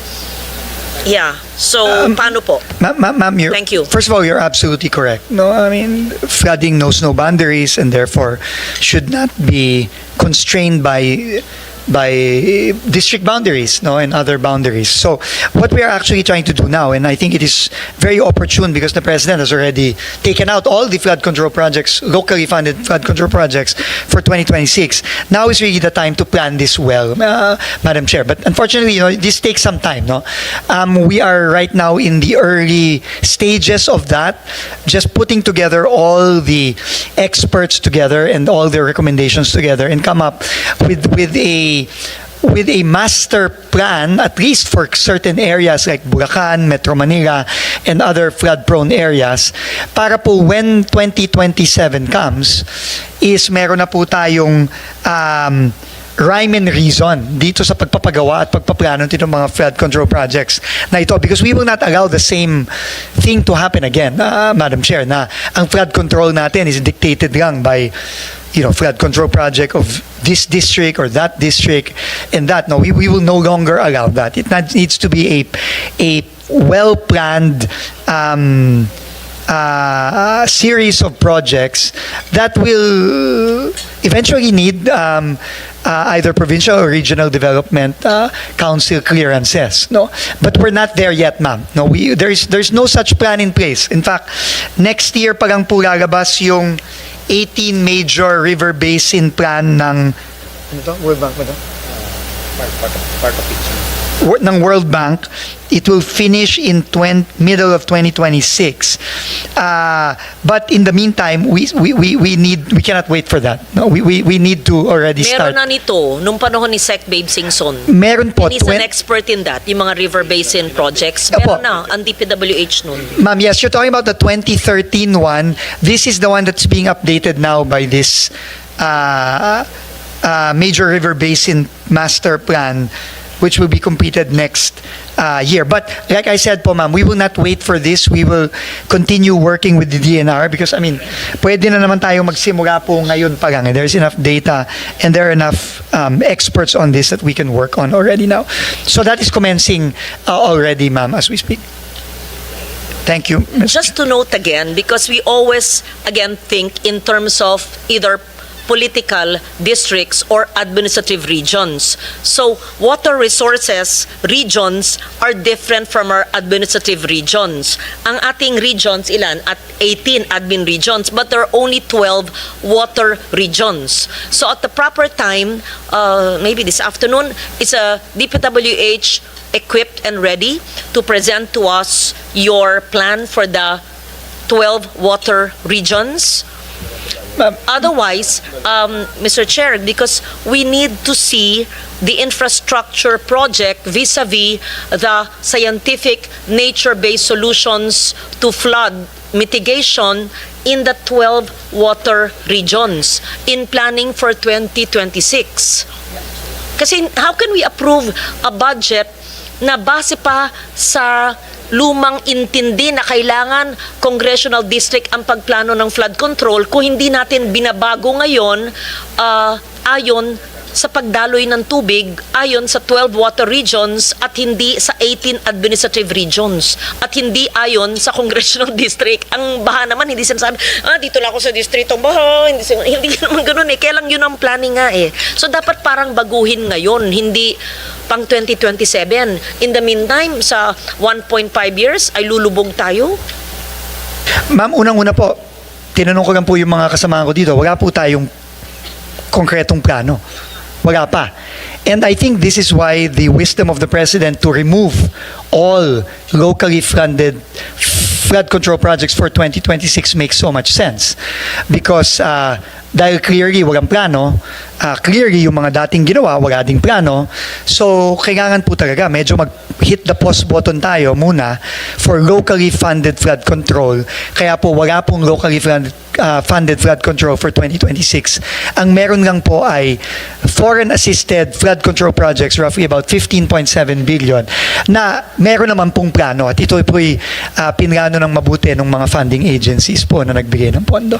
Yeah. So, paano po? Ma'am, Thank you. First of all, you're absolutely correct. No, I mean, flooding knows no boundaries and therefore should not be constrained by district boundaries, no, and other boundaries. So what we are actually trying to do now, and I think it is very opportune because the President has already taken out all the flood control projects, locally funded flood control projects for 2026. Now is really the time to plan this well, Madam Chair. But unfortunately, this takes some time, no? We are right now in the early stages of that, just putting together all the experts together and all their recommendations together and come up with a master plan, at least for certain areas like Bulacan, Metro Manila, and other flood-prone areas, para po when 2027 comes, is meron na po tayong rhyme and reason dito sa pagpapagawa at pagpaplano ng mga flood control projects na ito, because we will not allow the same thing to happen again, Madam Chair, na ang flood control natin is dictated lang by flood control project of this district or that district and that. No, we will no longer allow that. It needs to be a well-planned series of projects that will eventually need either provincial or regional development council clearances. No, but we're not there yet, ma'am. No, there's no such plan in place. In fact, next year pa lang po lalabas yung 18 major river basin plan ng World Bank ng World Bank. It will finish in middle of 2026. But in the meantime, we cannot wait for that. No, we need to already start. Meron na nito nung panahon ni Sec Babe Singson. Meron po. And he's an expert in that, yung mga river basin projects. Meron na ang DPWH nun. Ma'am, yes, you're talking about the 2013 one. This is the one that's being updated now by this major river basin master plan, which will be completed next year. But like I said po, ma'am, we will not wait for this. We will continue working with the DNR because, I mean, pwede na naman tayo magsimula po ngayon pa lang. There's enough data and there are enough experts on this that we can work on already now. So that is commencing already, ma'am, as we speak. Thank you. Just to note again, because we always, again, think in terms of either political districts or administrative regions. So, water resources regions are different from our administrative regions. Ang ating regions, ilan? At 18 admin regions, but there are only 12 water regions. So, at the proper time, maybe this afternoon, is a DPWH equipped and ready to present to us your plan for the 12 water regions? Otherwise, Mr. Chair, because we need to see the infrastructure project vis-a-vis the scientific nature-based solutions to flood mitigation in the 12 water regions in planning for 2026. Kasi how can we approve a budget na base pa sa lumang intindi na kailangan congressional district ang pagplano ng flood control kung hindi natin binabago ngayon ayon sa pagdaloy ng tubig ayon sa 12 water regions at hindi sa 18 administrative regions at hindi ayon sa congressional district. Ang baha naman, hindi sinasabi, dito lang ako sa distritong baha, hindi naman ganun eh. Kaya lang yun ang planning nga eh. So dapat parang baguhin ngayon, hindi pang 2027. In the meantime, sa 1.5 years ay lulubog tayo. Ma'am, unang-una po, tinanong ko lang po yung mga kasamahan ko dito, wala po tayong konkretong plano. Wala pa. And I think this is why the wisdom of the President to remove all locally funded flood control projects for 2026 makes so much sense. Because dahil clearly walang plano, clearly yung mga dating ginawa, wala ding plano, so kailangan po talaga medyo mag-hit the pause button tayo muna for locally funded flood control. Kaya po wala pong locally funded flood control for 2026. Ang meron lang po ay foreign-assisted flood control projects, roughly about 15.7 billion, na meron naman pong plano at ito po'y pinlano ng mabuti ng mga funding agencies po na nagbigay ng pondo.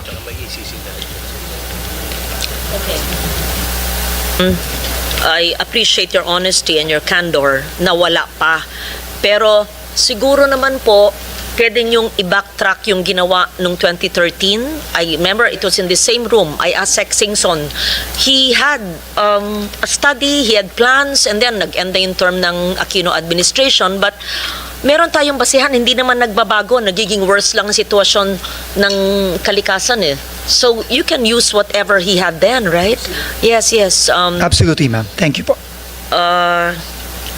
I appreciate your honesty and your candor na wala pa. Pero siguro naman po, pwede niyong i-backtrack yung ginawa nung 2013. I remember it was in the same room. I asked Sec Singson. He had a study, he had plans, and then nag-end na yung term ng Aquino administration. But meron tayong basihan, hindi naman nagbabago. Nagiging worse lang ang sitwasyon ng kalikasan eh. So you can use whatever he had then, right? Yes. Absolutely, ma'am. Thank you po.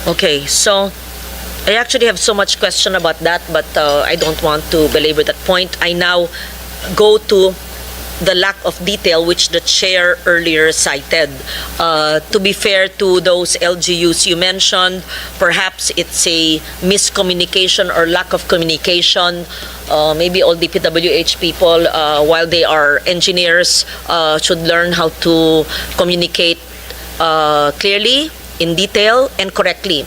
Okay, so I actually have so much question about that, but I don't want to belabor that point. I now go to the lack of detail which the chair earlier cited. To be fair to those LGUs you mentioned, perhaps it's a miscommunication or lack of communication. Maybe all DPWH people, while they are engineers, should learn how to communicate clearly, in detail, and correctly.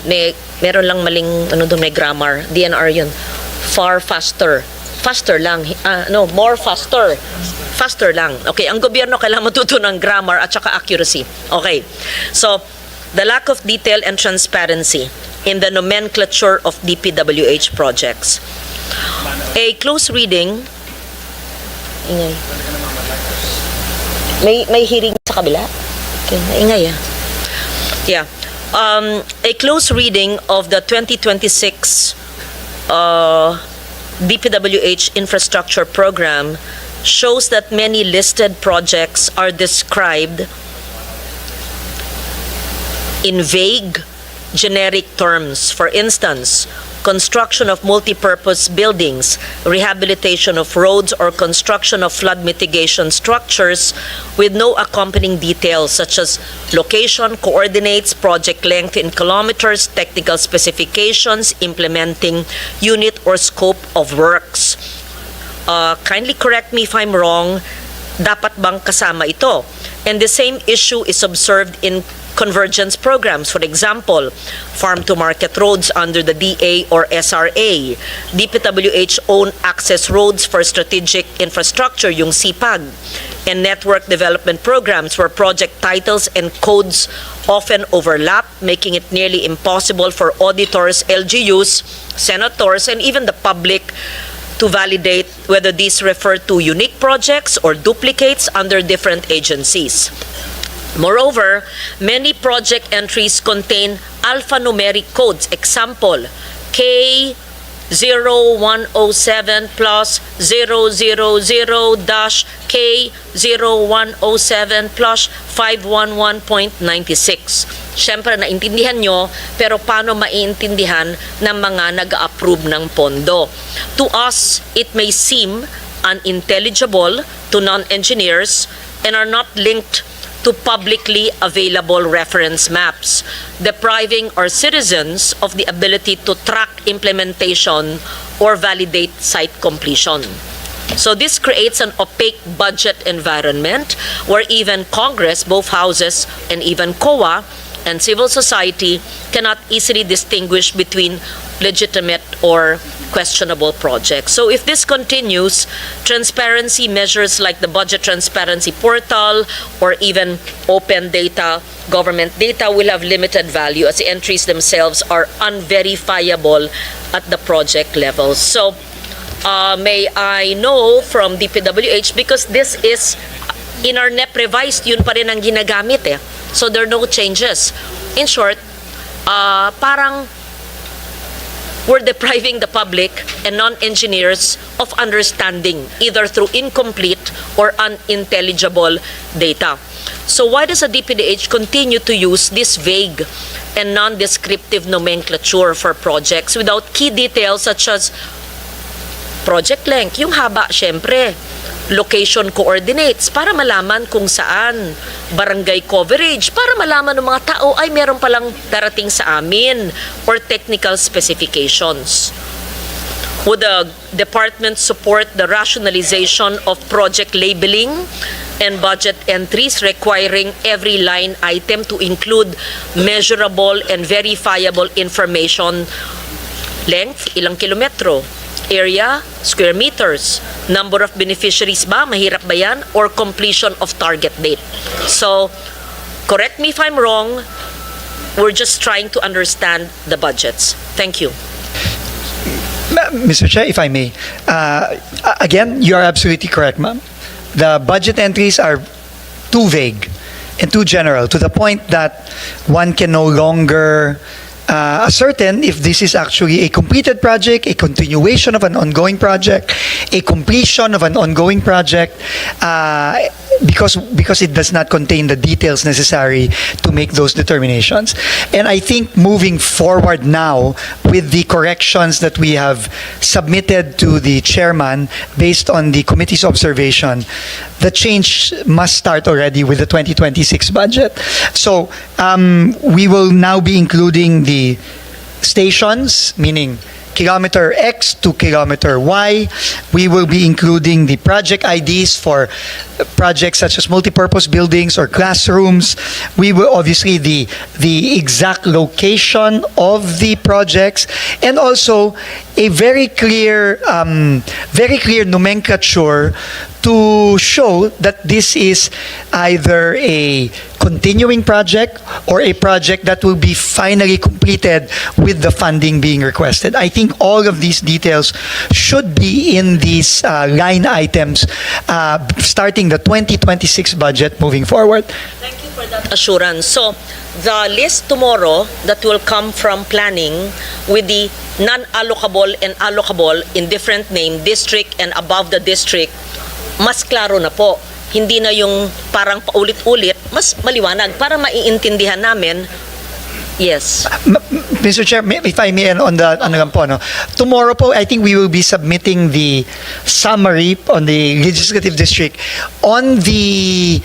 Meron lang maling may grammar. DNR yun. Far faster. Faster lang. More faster. Faster lang. Okay, ang gobyerno kailangan matuto ng grammar at saka accuracy. Okay. So, the lack of detail and transparency in the nomenclature of DPWH projects. A close reading. May hearing sa kabila? Okay, maingay ah. Yeah. A close reading of the 2026 DPWH infrastructure program shows that many listed projects are described in vague, generic terms. For instance, construction of multipurpose buildings, rehabilitation of roads, or construction of flood mitigation structures with no accompanying details such as location, coordinates, project length in kilometers, technical specifications, implementing unit or scope of works. Kindly correct me if I'm wrong, dapat bang kasama ito? And the same issue is observed in convergence programs. For example, farm-to-market roads under the DA or SRA, DPWH own access roads for strategic infrastructure, yung CPAG, and network development programs where project titles and codes often overlap, making it nearly impossible for auditors, LGUs, senators, and even the public to validate whether these refer to unique projects or duplicates under different agencies. Moreover, many project entries contain alphanumeric codes. Example, K0107 plus 000-K0107 plus 511.96. Siyempre, naintindihan nyo, pero paano maiintindihan ng mga nag-approve ng pondo? To us, it may seem unintelligible to non-engineers and are not linked to publicly available reference maps, depriving our citizens of the ability to track implementation or validate site completion. So this creates an opaque budget environment where even Congress, both houses, and even COA and civil society cannot easily distinguish between legitimate or questionable projects. So if this continues, transparency measures like the Budget Transparency Portal or even open data, government data will have limited value as the entries themselves are unverifiable at the project level. So may I know from DPWH, because this is in our NEP revised, yun pa rin ang ginagamit eh. So there are no changes. In short, parang we're depriving the public and non-engineers of understanding either through incomplete or unintelligible data. So why does the DPWH continue to use this vague and non-descriptive nomenclature for projects without key details such as project length, yung haba syempre, location coordinates para malaman kung saan, barangay coverage para malaman ng mga tao ay meron palang darating sa amin, or technical specifications. Would the department support the rationalization of project labeling and budget entries requiring every line item to include measurable and verifiable information? Length, ilang kilometro? Area, square meters, number of beneficiaries ba, mahirap ba yan, or completion of target date. So, correct me if I'm wrong, we're just trying to understand the budgets. Thank you. Mr. Chair, if I may, again, you are absolutely correct, ma'am. The budget entries are too vague and too general to the point that one can no longer ascertain if this is actually a completed project, a continuation of an ongoing project, a completion of an ongoing project, because it does not contain the details necessary to make those determinations. And I think moving forward now with the corrections that we have submitted to the chairman based on the committee's observation, the change must start already with the 2026 budget. So we will now be including the stations, meaning kilometer X to kilometer Y. We will be including the project IDs for projects such as multipurpose buildings or classrooms. We will obviously the exact location of the projects, and also a very clear nomenclature to show that this is either a continuing project or a project that will be finally completed with the funding being requested. I think all of these details should be in these line items starting the 2026 budget moving forward. Thank you for that assurance. So, the list tomorrow that will come from planning with the non-allocable and allocable in different name, district and above the district, mas klaro na po. Hindi na yung parang paulit-ulit, mas maliwanag para maiintindihan namin. Yes. Mr. Chair, if I may, on the tomorrow po, I think we will be submitting the summary on the legislative district on the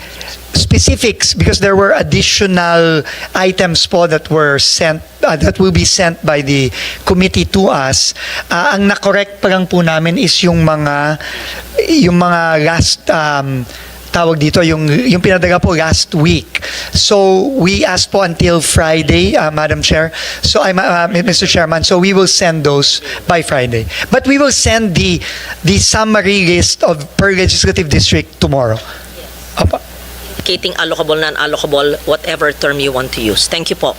specifics, because there were additional items po that were sent that will be sent by the committee to us. Ang na-correct pa lang po namin is yung mga last tawag dito, yung pinadala po last week. So we asked po until Friday, Madam Chair. So Mr. Chairman, so we will send those by Friday. But we will send the summary list of per legislative district tomorrow. Opo. Indicating allocable, non-allocable, whatever term you want to use. Thank you po.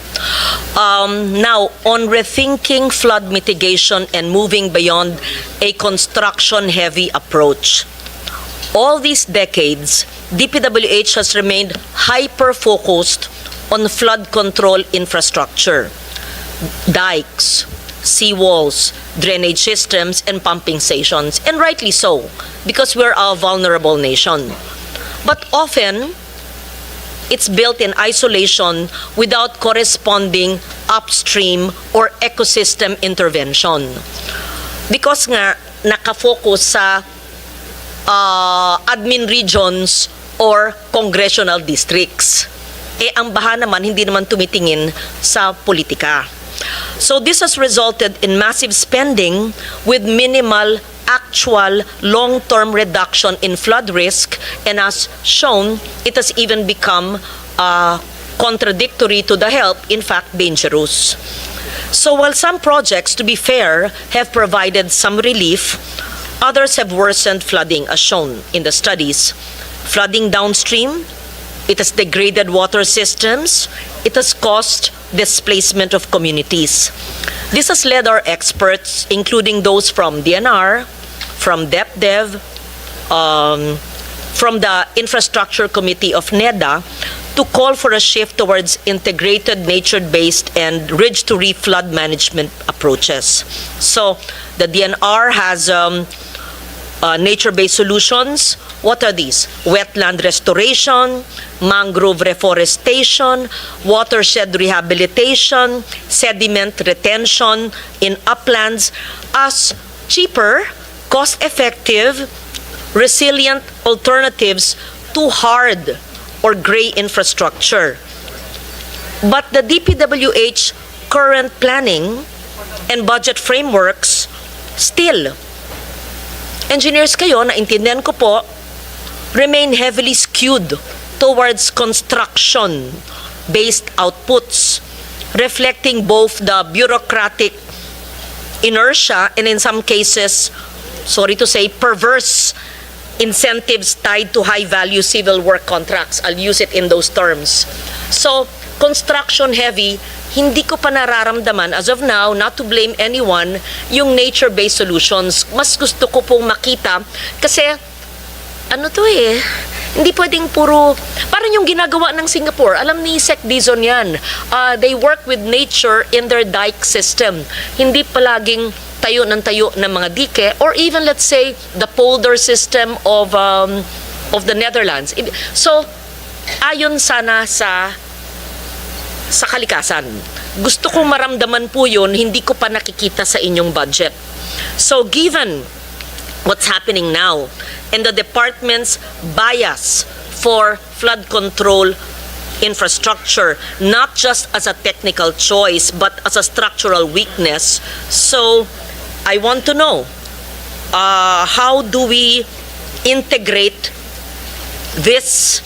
Now, on rethinking flood mitigation and moving beyond a construction-heavy approach. All these decades, DPWH has remained hyper-focused on flood control infrastructure, dikes, seawalls, drainage systems, and pumping stations, and rightly so, because we're a vulnerable nation. But often, it's built in isolation without corresponding upstream or ecosystem intervention. Because nga, nakafocus sa admin regions or congressional districts. Ang baha naman, hindi naman tumitingin sa politika. So this has resulted in massive spending with minimal actual long-term reduction in flood risk, and as shown, it has even become contradictory to the help, in fact dangerous. So while some projects, to be fair, have provided some relief, others have worsened flooding as shown in the studies. Flooding downstream, it has degraded water systems, it has caused displacement of communities. This has led our experts, including those from DNR, from DepDev, from the Infrastructure Committee of NEDA, to call for a shift towards integrated nature-based and ridge-to-reef flood management approaches. So the DNR has nature-based solutions. What are these? Wetland restoration, mangrove reforestation, watershed rehabilitation, sediment retention in uplands as cheaper, cost-effective, resilient alternatives to hard or gray infrastructure. But the DPWH current planning and budget frameworks still, engineers kayo, naintindihan ko po, remain heavily skewed towards construction-based outputs, reflecting both the bureaucratic inertia and in some cases, sorry to say, perverse incentives tied to high-value civil work contracts. I'll use it in those terms. So, construction heavy, hindi ko pa nararamdaman as of now, not to blame anyone, yung nature-based solutions. Mas gusto ko pong makita kasi ano to hindi pwedeng puro, parang yung ginagawa ng Singapore, alam ni Sec Dizon yan, they work with nature in their dike system. Hindi palaging tayo ng mga dike, or even let's say the polder system of the Netherlands. So, ayon sana sa kalikasan. Gusto kong maramdaman po yun, hindi ko pa nakikita sa inyong budget. So, given what's happening now and the department's bias for flood control infrastructure, not just as a technical choice, but as a structural weakness. So, I want to know, how do we integrate this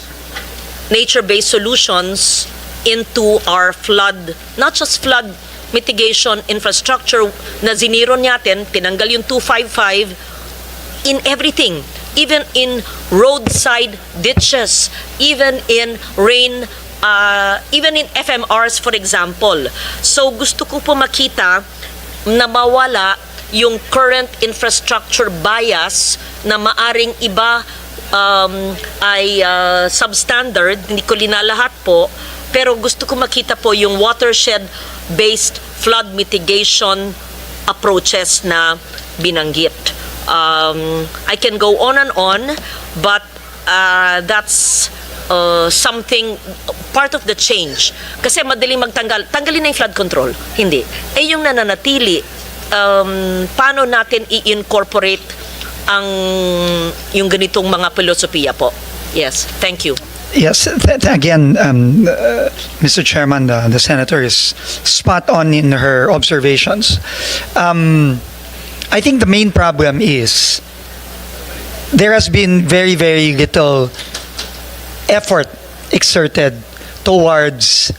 nature-based solutions into our flood, not just flood mitigation infrastructure na ziniro natin, tinanggal yung 255, in everything, even in roadside ditches, even in rain, even in FMRs, for example. So gusto ko po makita na mawala yung current infrastructure bias na maaring iba ay substandard, hindi ko linalahat po, pero gusto ko makita po yung watershed-based flood mitigation approaches na binanggit. I can go on and on, but that's something, part of the change. Kasi madaling tanggalin na yung flood control. Hindi. Yung nananatili, paano natin i-incorporate yung ganitong mga filosofiya po. Yes, thank you. Yes, again, Mr. Chairman, the Senator is spot on in her observations. I think the main problem is there has been very, very little effort exerted towards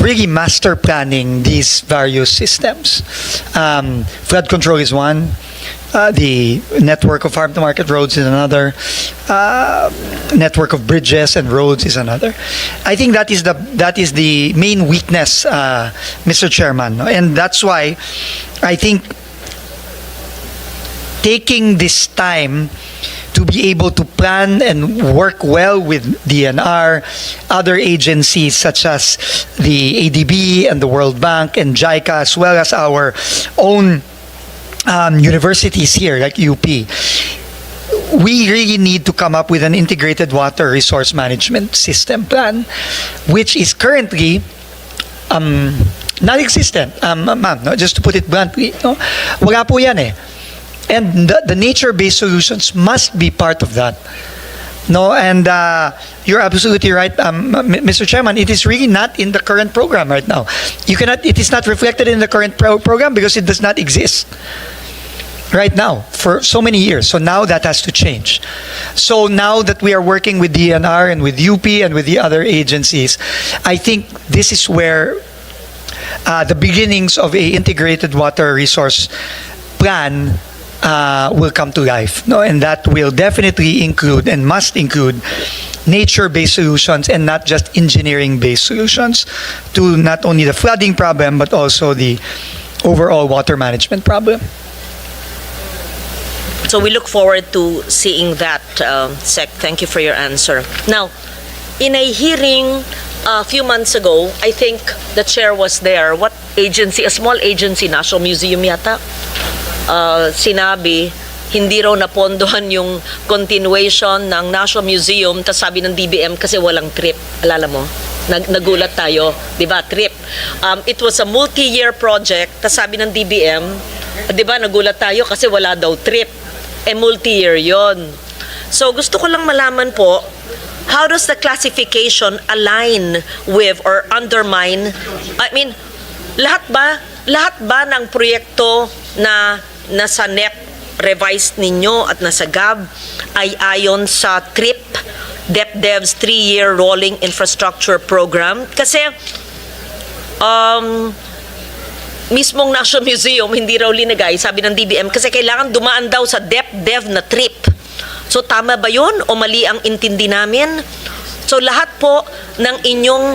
really master planning these various systems. Flood control is one. The network of farm-to-market roads is another. Network of bridges and roads is another. I think that is the main weakness, Mr. Chairman, and that's why I think taking this time to be able to plan and work well with DNR, other agencies such as the ADB and the World Bank and JICA, as well as our own universities here like UP, we really need to come up with an integrated water resource management system plan, which is currently non-existent, ma'am, no? Just to put it bluntly, no? Wala po yan eh. And the nature-based solutions must be part of that. No, and you're absolutely right, Mr. Chairman. It is really not in the current program right now. It is not reflected in the current program because it does not exist right now for so many years. So now that has to change. So now that we are working with DNR and with UP and with the other agencies, I think this is where the beginnings of a integrated water resource plan will come to life, no? And that will definitely include and must include nature-based solutions and not just engineering-based solutions to not only the flooding problem but also the overall water management problem. So we look forward to seeing that, Sec. Thank you for your answer. Now, in a hearing a few months ago, I think the chair was there. What agency? A small agency, National Museum yata. Sinabi, hindi raw napondohan yung continuation ng National Museum, tas sabi ng DBM kasi walang trip. Alala mo? Nagulat tayo, di ba? Trip. It was a multi-year project, tas sabi ng DBM, di ba, nagulat tayo kasi wala daw trip. Multi-year yon. So gusto ko lang malaman po, how does the classification align with or undermine, I mean, lahat ba ng proyekto na nasa NEP revised ninyo at nasa GAB ay ayon sa TRIP, DepDev's 3-year Rolling Infrastructure Program? Kasi mismong National Museum hindi raw linagay, sabi ng DBM, kasi kailangan dumaan daw sa DepDev na TRIP. So tama ba yun o mali ang intindi namin? So lahat po ng inyong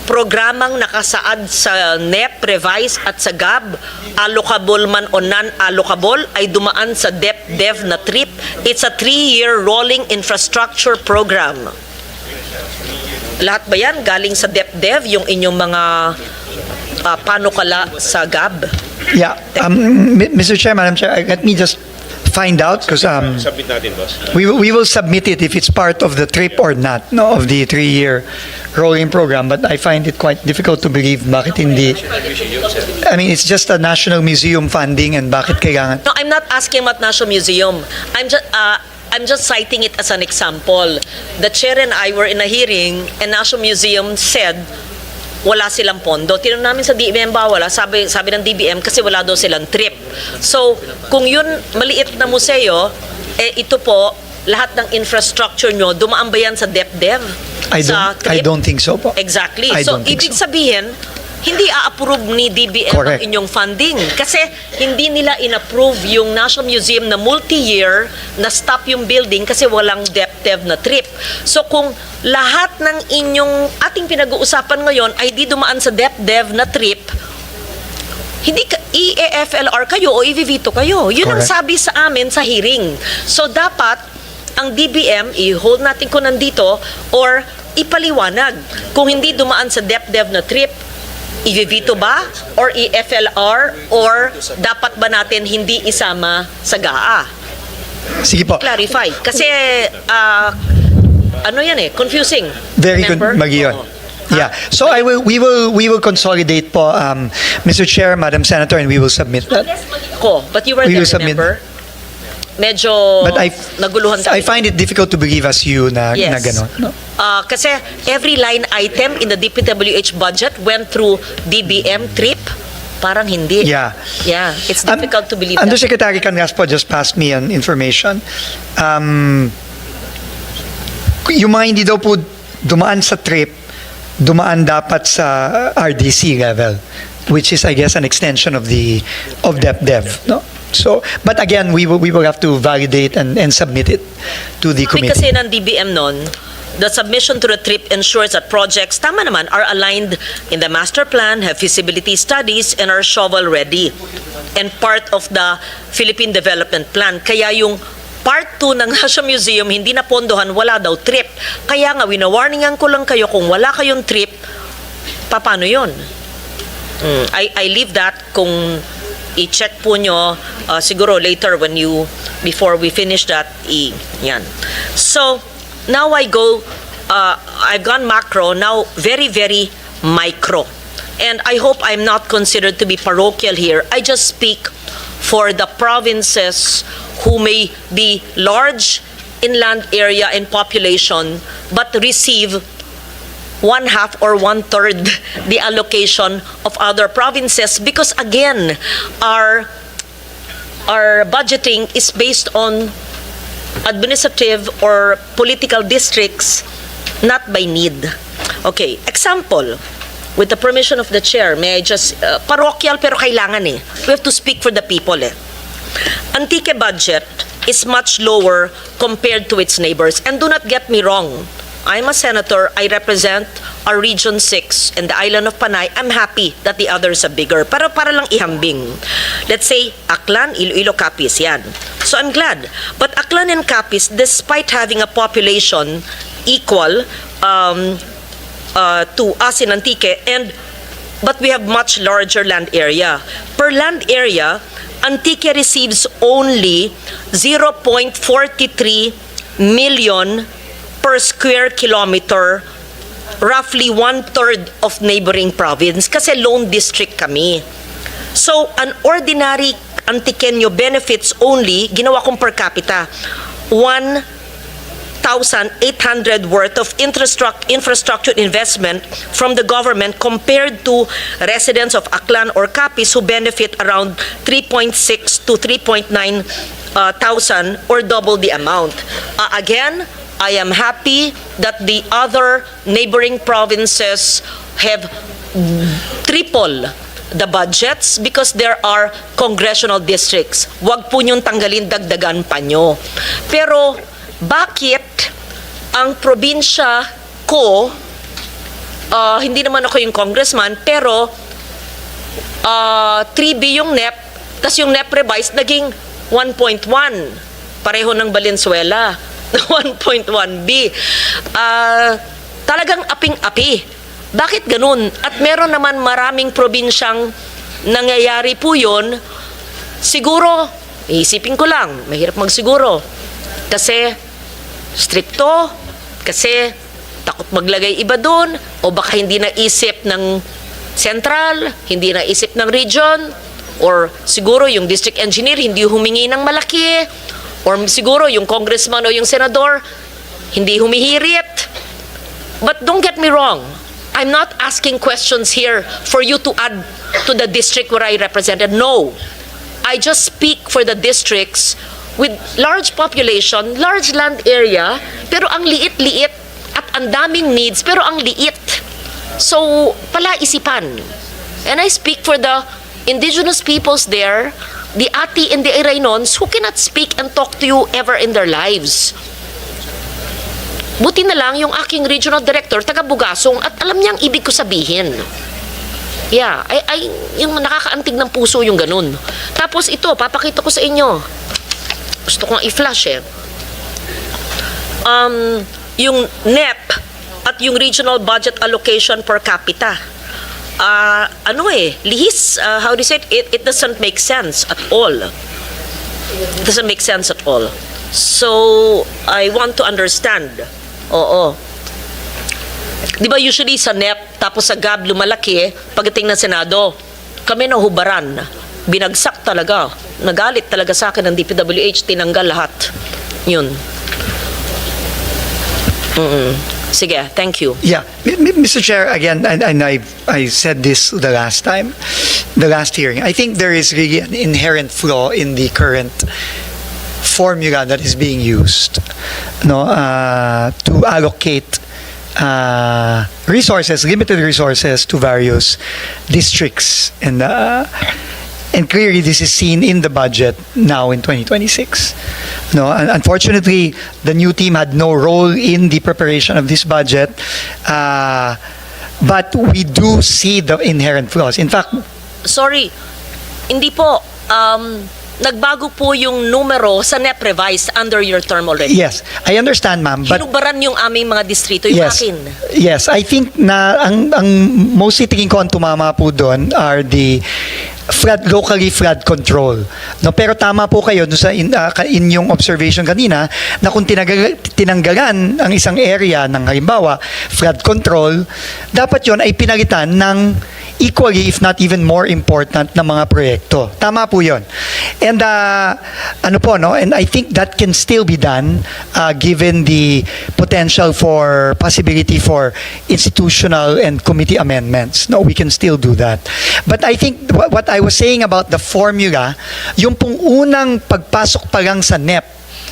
programang nakasaad sa NEP, Revise at sa GAB, allocable man o non-allocable, ay dumaan sa DepDev na TRIP. It's a 3-year rolling infrastructure program. Lahat ba yan galing sa DepDev, yung inyong mga panukala sa GAB? Yeah, Mr. Chair, Madam Chair, let me just find out because Submit natin, boss. we will submit it if it's part of the trip or not, no, of the 3-year rolling program. But I find it quite difficult to believe bakit hindi. I mean, it's just a National Museum funding, and bakit kailangan? No, I'm not asking about National Museum. I'm just citing it as an example. The chair and I were in a hearing, and National Museum said wala silang pondo. Tinanong namin sa DBM ba wala? Sabi ng DBM kasi wala daw silang trip. So, kung yun maliit na museo, ito po, lahat ng infrastructure nyo, dumaan ba yan sa DepDev? I don't think so po. Exactly. I So, don't think ibig so. sabihin, hindi a-approve ni DBM Correct. ang inyong funding. Kasi hindi nila in-approve yung National Museum na multi-year na stop yung building kasi walang DepDev na trip. So kung lahat ng inyong ating pinag-uusapan ngayon ay di dumaan sa DepDev na trip, hindi i-EFLR kayo o i-veto kayo. Yun ang Correct. sabi sa amin sa hearing. So dapat ang DBM, i-hold natin ko nandito or ipaliwanag. Kung hindi dumaan sa DepDev na trip, i-veto ba or i-FLR or dapat ba natin hindi isama sa GAA? Sige po. Clarify. Kasi ano yan confusing. Very good, Remember? Magion. Yeah. So we will consolidate po, Mr. Chair, Madam Senator, and we will submit that. But you were We there, will submit. remember? Medyo But naguluhan tayo. I find it difficult to believe as you na Yes. ganon. No? Kasi every line item in the DPWH budget went through DBM trip. Parang hindi. Yeah. Yeah, it's difficult to believe that. Undersecretary Canlaspo just passed me an information. Yung mga hindi daw po dumaan sa trip, dumaan dapat sa RDC level, which is, I guess, an extension of DepDev. No? So, but again, we will have to validate and submit it to the Sabi committee. kasi ng DBM nun, the submission to the trip ensures that projects, tama naman, are aligned in the master plan, have feasibility studies, and are shovel-ready. And part of the Philippine Development Plan. Kaya yung part 2 ng National Museum, hindi na pondohan, wala daw trip. Kaya nga, winawarningan ko lang kayo, kung wala kayong trip, paano yun? I leave that kung i-check po nyo, siguro later before we finish that, yan. So, now I've gone macro, now very, very micro. And I hope I'm not considered to be parochial here. I just speak for the provinces who may be large inland area and population but receive 1/2 or 1/3 the allocation of other provinces, because again, our budgeting is based on administrative or political districts, not by need. Okay, example, with the permission of the chair, may I just, parochial pero kailangan eh. We have to speak for the people eh. Antique budget is much lower compared to its neighbors. And do not get me wrong, I'm a senator, I represent our Region 6 and the island of Panay. I'm happy that the others are bigger. Pero para lang ihambing. Let's say, Aklan, Iloilo, Capiz, yan. So I'm glad. But Aklan and Capiz, despite having a population equal to us in Antique, but we have much larger land area. Per land area, Antique receives only 0.43 million per square kilometer, roughly 1/3 of neighboring province, kasi lone district kami. So, an ordinary Antiqueño benefits only, ginawa kong per capita, 1,800 worth of infrastructure investment from the government compared to residents of Aklan or Capiz who benefit around 3.6 to 3.9 thousand or double the amount. Again, I am happy that the other neighboring provinces have triple the budgets because there are congressional districts. Huwag po niyong tanggalin, dagdagan pa nyo. Pero bakit ang probinsya ko, hindi naman ako yung congressman, pero 3B yung NEP, tas yung NEP revised naging 1.1. Pareho ng Valenzuela. 1.1B. Talagang aping-api. Bakit ganun? At meron naman maraming probinsyang nangyayari po yun. Siguro, iisipin ko lang, mahirap magsiguro. Kasi stricto, kasi takot maglagay iba doon, o baka hindi naisip ng central, hindi naisip ng region, or siguro yung district engineer hindi humingi ng malaki, or siguro yung congressman o yung senador hindi humihirit. But don't get me wrong, I'm not asking questions here for you to add to the district where I represented. No. I just speak for the districts with large population, large land area, pero ang liit-liit at ang daming needs, pero ang liit. So, palaisipan. And I speak for the indigenous peoples there, the Ati and the Iraynons who cannot speak and talk to you ever in their lives. Buti na lang yung aking regional director, taga Bugasong, at alam niyang ibig ko sabihin. Yeah, yung nakakaantig ng puso yung ganun. Tapos ito, papakita ko sa inyo. Gusto kong i-flash eh. Yung NEP at yung regional budget allocation per capita. Lihis, how do you say it? It doesn't make sense at all. It doesn't make sense at all. So, I want to understand. Oo. Di ba usually sa NEP, tapos sa GAB lumalaki, pagdating ng Senado, kami nahubaran. Binagsak talaga. Nagalit talaga sa akin ng DPWH, tinanggal lahat. Yun. Sige, thank you. Yeah, Mr. Chair, again, and I said this the last time, the last hearing. I think there is really an inherent flaw in the current formula that is being used, to allocate resources, limited resources to various districts, and clearly this is seen in the budget now in 2026. And unfortunately, the new team had no role in the preparation of this budget, but we do see the inherent flaws. In fact, sorry, hindi po. Nagbago po yung numero sa NEP revised under your term already. yes, I understand, ma'am. But Hinubaran yung aming mga distrito, yung akin. Yes, I think na ang mostly tingin ko ang tumama po doon are the locally flood control. Pero tama po kayo doon sa inyong observation kanina na kung tinanggalan ang isang area ng halimbawa flood control, dapat yon ay pinalitan ng equally if not even more important na mga proyekto. Tama po yon. And and I think that can still be done given the potential for possibility for institutional and committee amendments. No, we can still do that. But I think what I was saying about the formula, yung pong unang pagpasok pa lang sa NEP,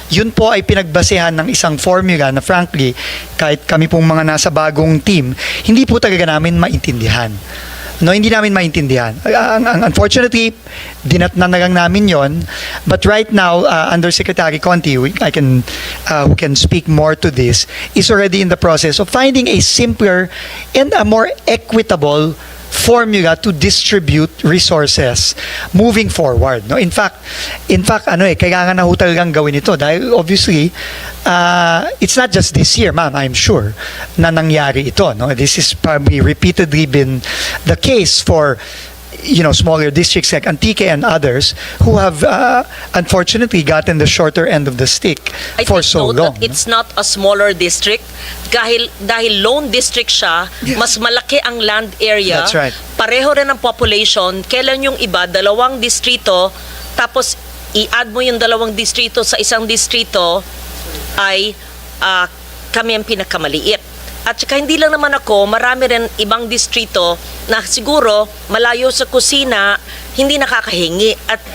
yun po ay pinagbasehan ng isang formula na frankly, kahit kami pong mga nasa bagong team, hindi po talaga namin maintindihan. No, hindi namin maintindihan. Unfortunately, dinatnan na lang namin yon. But right now, Undersecretary Conti, who can speak more to this, is already in the process of finding a simpler and a more equitable formula to distribute resources moving forward. No, in fact, kailangan na ho talagang gawin ito dahil obviously it's not just this year, ma'am, I'm sure na nangyari ito. No, this is probably repeatedly been the case for smaller districts like Antique and others who have unfortunately gotten the shorter end of the stick for so long. That it's not a smaller district dahil lone district siya, mas malaki ang land area. That's right. Pareho rin ang population. Kailan yung iba, 2 distrito, tapos i-add mo yung 2 distrito sa isang distrito ay kami ang pinakamaliit. At saka hindi lang naman ako, marami rin ibang distrito na siguro malayo sa kusina, hindi nakakahingi. At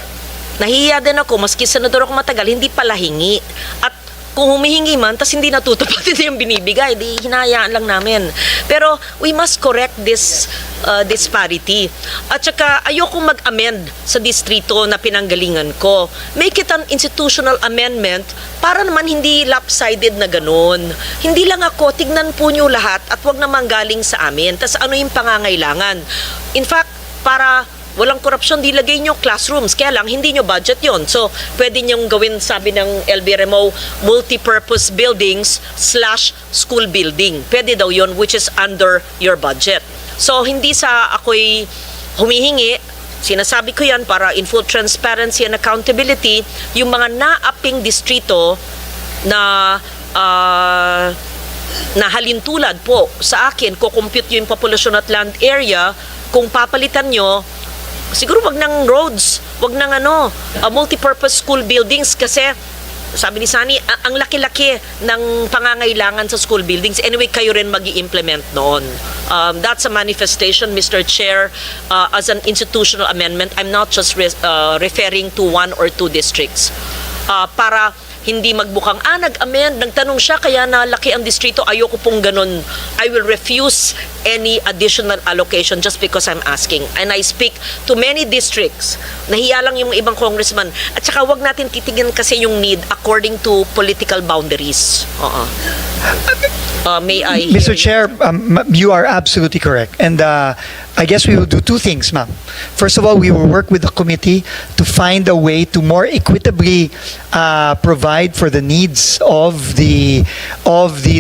nahihiya din ako, maski senador ako matagal, hindi pala hingi. At kung humihingi man, tas hindi natutupad, hindi yung binibigay, di hinayaan lang namin. Pero we must correct this disparity. At saka ayoko mag-amend sa distrito na pinanggalingan ko. Make it an institutional amendment para naman hindi lopsided na ganun. Hindi lang ako, tignan po nyo lahat at wag naman galing sa amin. Tas ano yung pangangailangan? In fact, para walang korupsyon, di lagay nyo classrooms. Kaya lang, hindi nyo budget yon. So, pwede nyong gawin, sabi ng LBRMO, multi-purpose buildings / school building. Pwede daw yon, which is under your budget. So, hindi sa ako'y humihingi, sinasabi ko yan para in full transparency and accountability, yung mga naaping distrito na halintulad po sa akin, kukompute yung populasyon at land area, kung papalitan nyo, siguro wag ng roads, wag ng multi-purpose school buildings kasi sabi ni Sani, ang laki-laki ng pangangailangan sa school buildings. Anyway, kayo rin mag-i-implement noon. That's a manifestation, Mr. Chair, as an institutional amendment. I'm not just referring to 1 or 2 districts. Para hindi magbukang, nag-amend, nagtanong siya, kaya nalaki ang distrito, ayoko pong ganun. I will refuse any additional allocation just because I'm asking. And I speak to many districts. Nahiya lang yung ibang congressman. At saka wag natin titignan kasi yung need according to political boundaries. May I Mr. Chair, you are absolutely correct. And I guess we will do 2 things, ma'am. First of all, we will work with the committee to find a way to more equitably provide for the needs of the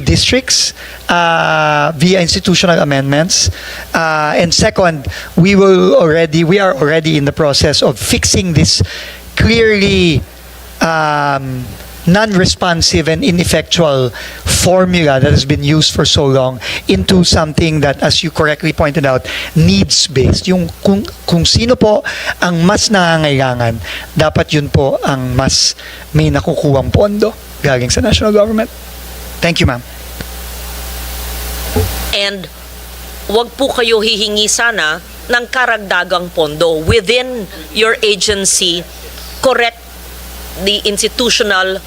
districts via institutional amendments. And second, we are already in the process of fixing this clearly non-responsive and ineffectual formula that has been used for so long into something that, as you correctly pointed out, needs-based. Yung kung sino po ang mas nangangailangan, dapat yun po ang mas may nakukuhang pondo galing sa national government. Thank you, ma'am. And wag po kayo hihingi sana ng karagdagang pondo within your agency. Correct the institutional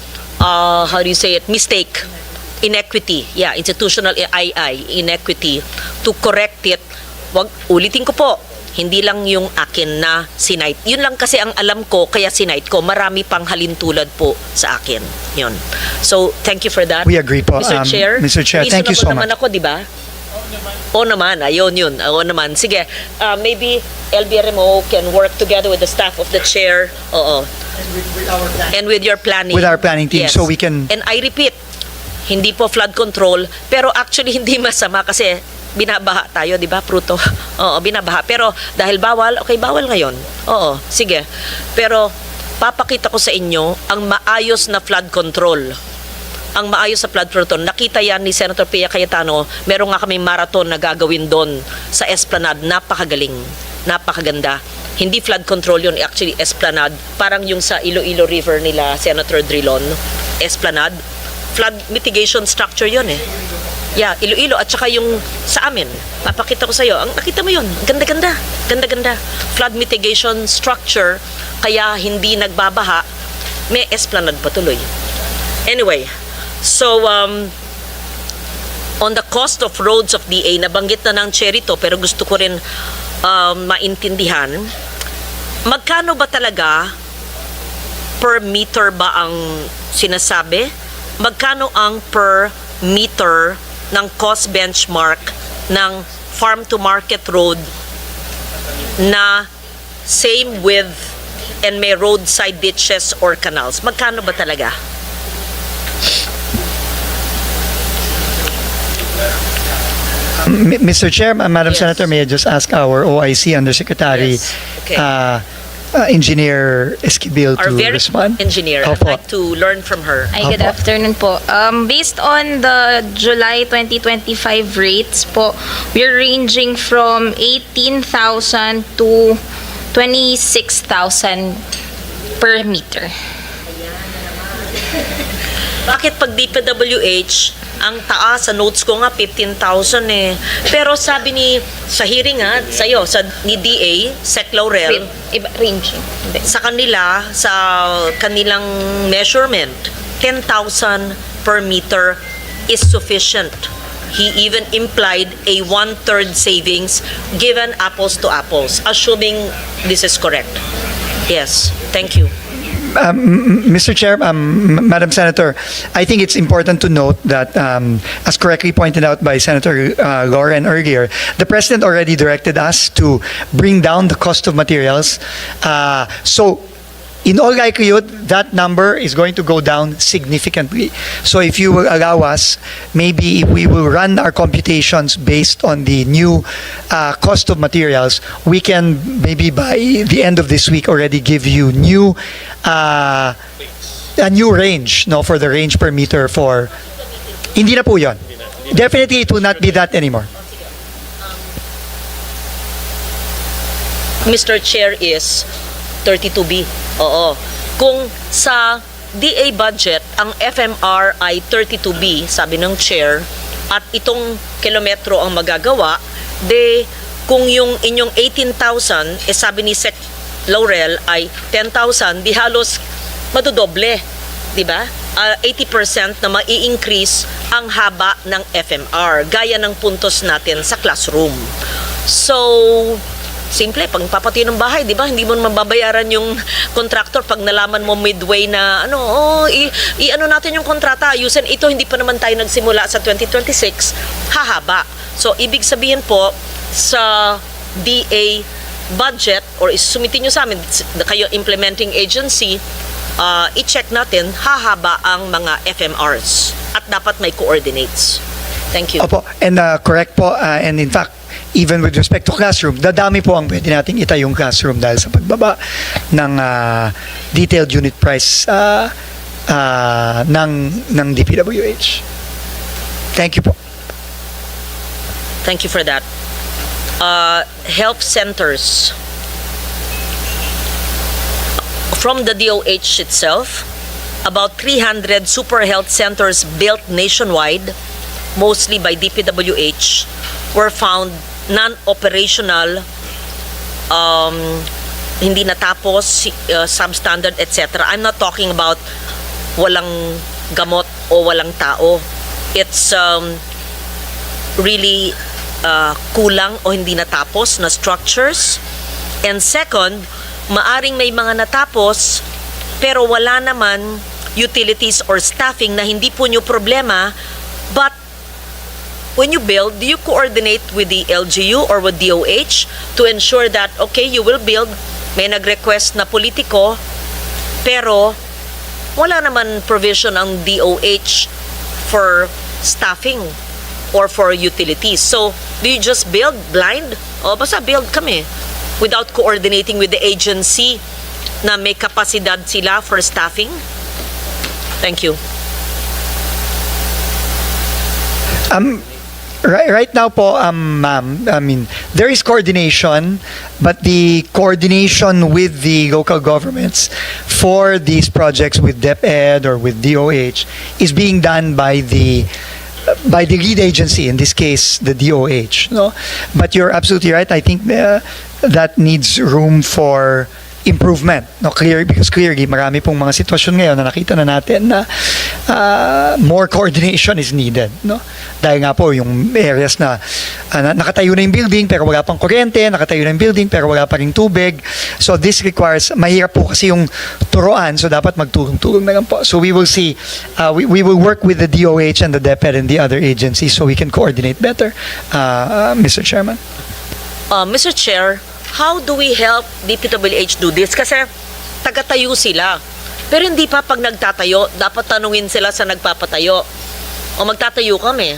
mistake, inequity, institutional inequity, to correct it. Wag, ulitin ko po, hindi lang yung akin na sinight. Yun lang kasi ang alam ko, kaya sinight ko. Marami pang halintulad po sa akin. Yun. So, thank you for that. We agree po. Mr. Chair, Mr. Chair, thank you so much. naman ako, di ba? O naman, ayun yun. O naman. Sige, maybe LBRMO can work together with the staff of the chair. Oo. And with your planning. With our planning team, Yes. so we can... And I repeat, hindi po flood control, pero actually hindi masama kasi binabaha tayo, di ba, Pruto? Oo, binabaha. Pero dahil bawal, okay, bawal ngayon. Oo, sige. Pero papakita ko sa inyo ang maayos na flood control. Ang maayos sa flood control. Nakita yan ni Senator Pia Cayetano. Meron nga kami marathon na gagawin doon sa Esplanade. Napakagaling. Napakaganda. Hindi flood control yun, actually Esplanade. Parang yung sa Iloilo River nila, Senator Drilon. Esplanade. Flood mitigation structure yun eh. Yeah, Iloilo at saka yung sa amin. Papakita ko sa iyo. Nakita mo yun. Ganda-ganda. Ganda-ganda. Flood mitigation structure, kaya hindi nagbabaha. May Esplanade patuloy. Anyway, so on the cost of roads of DA, nabanggit na ng Cherry to, pero gusto ko rin maintindihan. Magkano ba talaga per meter ba ang sinasabi? Magkano ang per meter ng cost benchmark ng farm to market road na same width and may roadside ditches or canals? Magkano ba talaga? Mr. Chair, Madam Yes. Senator, may I just ask our OIC Undersecretary, Yes. Okay. Engineer Esquivel Our to very respond? engineer. I'd Opo. like to learn from her. Ay, good Opo. afternoon po. Based on the July 2025 rates po, we're ranging from 18,000 to 26,000 per meter. Bakit pag DPWH, ang taas, sa notes ko nga 15,000 eh. Pero sabi sa hearing sa'yo, ni DA, Sec Laurel, Iba, ranging. Hindi. sa kanilang measurement, 10,000 per meter is sufficient. He even implied a 1/3 savings given apples to apples, assuming this is correct. Yes, thank you. Mr. Chair, Madam Senator, I think it's important to note that, as correctly pointed out by Senator Lauren earlier, the President already directed us to bring down the cost of materials. So, in all likelihood, that number is going to go down significantly. So if you will allow us, maybe if we will run our computations based on the new cost of materials, we can maybe by the end of this week already give you a new range, no, for the range per meter for. Hindi na po yun. Definitely it will not be that anymore. Mr. Chair is 32B. Oo. Kung sa DA budget, ang FMR ay 32B, sabi ng chair, at itong kilometro ang magagawa, kung yung inyong 18,000, sabi ni Sec Laurel ay 10,000, di halos madodoble, di ba? 80% na mai-increase ang haba ng FMR, gaya ng puntos natin sa classroom. So, simple, pag papati ng bahay, di ba? Hindi mo mababayaran yung contractor pag nalaman mo midway na, i-ano natin yung kontrata, ayusin. Ito, hindi pa naman tayo nagsimula sa 2026, hahaba. So, ibig sabihin po, sa DA budget, or isumitin nyo sa amin, kayo implementing agency, i-check natin, hahaba ang mga FMRs. At dapat may coordinates. Thank you. Opo, and correct po, and in fact, even with respect to classroom, dadami po ang pwede nating itayong classroom dahil sa pagbaba ng detailed unit price ng DPWH. Thank you po. Thank you for that. Health centers. From the DOH itself, about 300 super health centers built nationwide, mostly by DPWH, were found non-operational, hindi natapos, substandard, etc. I'm not talking about walang gamot o walang tao. It's really kulang o hindi natapos na structures. And second, maaring may mga natapos pero wala naman utilities or staffing na hindi po nyo problema, but when you build, do you coordinate with the LGU or with DOH to ensure that, okay, you will build, may nag-request na politiko, pero wala naman provision ang DOH for staffing or for utilities. So, do you just build blind? O basta build kami without coordinating with the agency na may kapasidad sila for staffing? Thank you. Right now po, ma'am, I mean, there is coordination, but the coordination with the local governments for these projects with DepEd or with DOH is being done by the lead agency, in this case, the DOH. No? But you're absolutely right. I think that needs room for improvement. No, because clearly marami pong mga sitwasyon ngayon na nakita na natin na more coordination is needed. No? Dahil nga po yung areas na nakatayo na yung building pero wala pang kuryente, nakatayo na yung building pero wala pa ring tubig. So this requires, mahirap po kasi yung turuan, so dapat magtulong-tulong na lang po. So we will see, we will work with the DOH and the DepEd and the other agencies so we can coordinate better, Mr. Chairman. Mr. Chair, how do we help DPWH do this? Kasi taga-tayo sila. Pero hindi pa pag nagtatayo, dapat tanungin sila sa nagpapatayo. O magtatayo kami.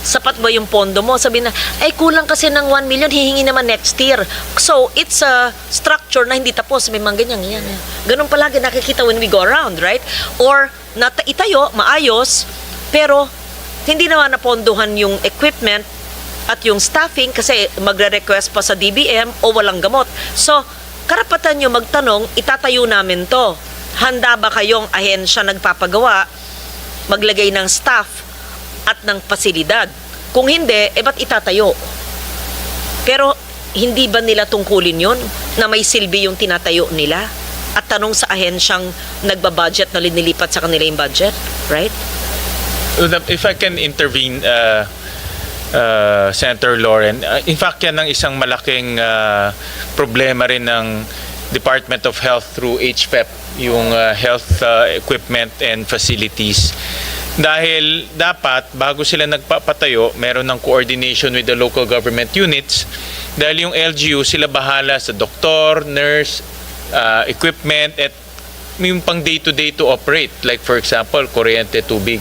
Sapat ba yung pondo mo? Sabi na, ay kulang kasi ng 1 million, hihingi naman next year. So, it's a structure na hindi tapos. May mga ganyan, yan. Ganun palagi nakikita when we go around, right? Or, itayo, maayos, pero hindi naman napondohan yung equipment at yung staffing kasi magre-request pa sa DBM o walang gamot. So, karapatan nyo magtanong, itatayo namin to. Handa ba kayong ahensya nagpapagawa, maglagay ng staff at ng pasilidad? Kung hindi, ba't itatayo? Pero hindi ba nila tungkulin yun na may silbi yung tinatayo nila? At tanong sa ahensyang nagbabudget na linilipat sa kanila yung budget, right? If I can intervene, Senator Lauren, in fact yan ang isang malaking problema rin ng Department of Health through HFEP, yung health equipment and facilities. Dahil dapat, bago sila nagpapatayo, meron ng coordination with the local government units. Dahil yung LGU, sila bahala sa doktor, nurse, equipment, at yung pang day-to-day to operate. Like for example, kuryente, tubig.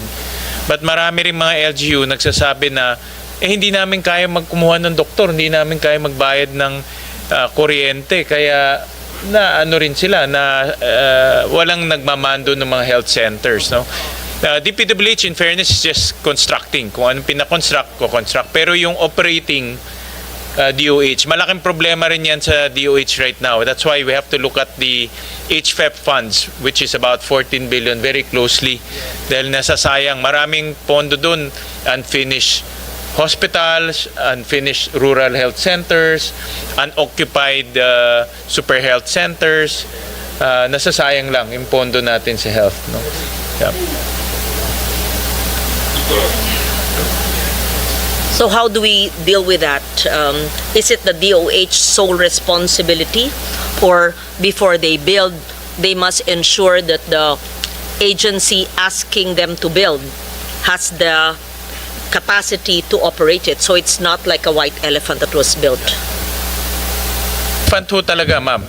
But marami rin mga LGU nagsasabi na, hindi namin kaya magkumuha ng doktor, hindi namin kaya magbayad ng kuryente. Kaya na ano rin sila na walang nagmamando ng mga health centers, no? DPWH in fairness is just constructing. Kung anong pinakonstruct, ko-construct. Pero yung operating DOH, malaking problema rin yan sa DOH right now. That's why we have to look at the HFEP funds, which is about 14 billion, very closely. Dahil nasasayang, maraming pondo dun, unfinished hospitals, unfinished rural health centers, unoccupied super health centers. Nasasayang lang yung pondo natin sa health, no? Yeah. So how do we deal with that? Is it the DOH sole responsibility, or before they build, they must ensure that the agency asking them to build has the capacity to operate it, so it's not like a white elephant that was built? Ho talaga, ma'am.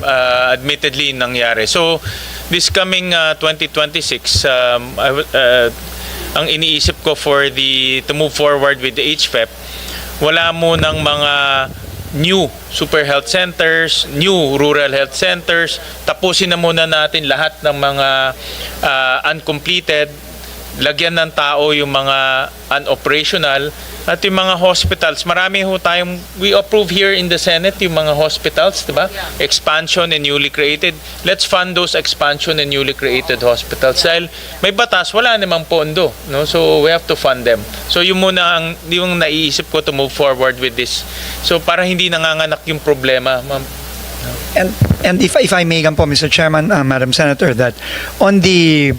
Admittedly, nangyari. So, this coming 2026, ang iniisip ko to move forward with the HFEP, wala mo ng mga new super health centers, new rural health centers. Tapusin na muna natin lahat ng mga uncompleted. Lagyan ng tao yung mga unoperational at yung mga hospitals. Marami ho tayong, we approve here in the Senate yung mga hospitals, diba? Expansion and newly created. Let's fund those expansion and newly created hospitals. Dahil may batas, wala namang pondo, no? So we have to fund them. So yung muna yung naiisip ko to move forward with this. So para hindi nanganganak yung problema, ma'am. And if I may po, Mr. Chairman, Madam Senator, that on the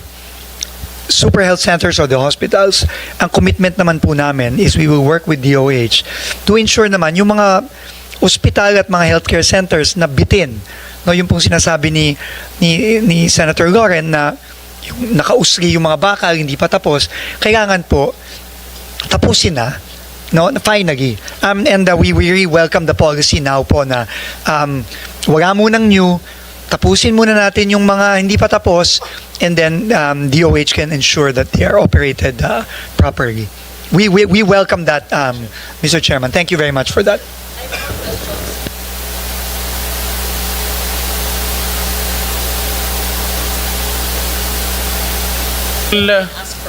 super health centers or the hospitals, ang commitment naman po namin is we will work with DOH to ensure naman yung mga ospital at mga healthcare centers na bitin. No, yung pong sinasabi ni Senator Lauren na yung nakausli yung mga bakal, hindi pa tapos, kailangan po tapusin na, no, finally. And we really welcome the policy now po na wala munang new, tapusin muna natin yung mga hindi pa tapos, and then DOH can ensure that they are operated properly. We welcome that, Mr. Chairman. Thank you very much for that.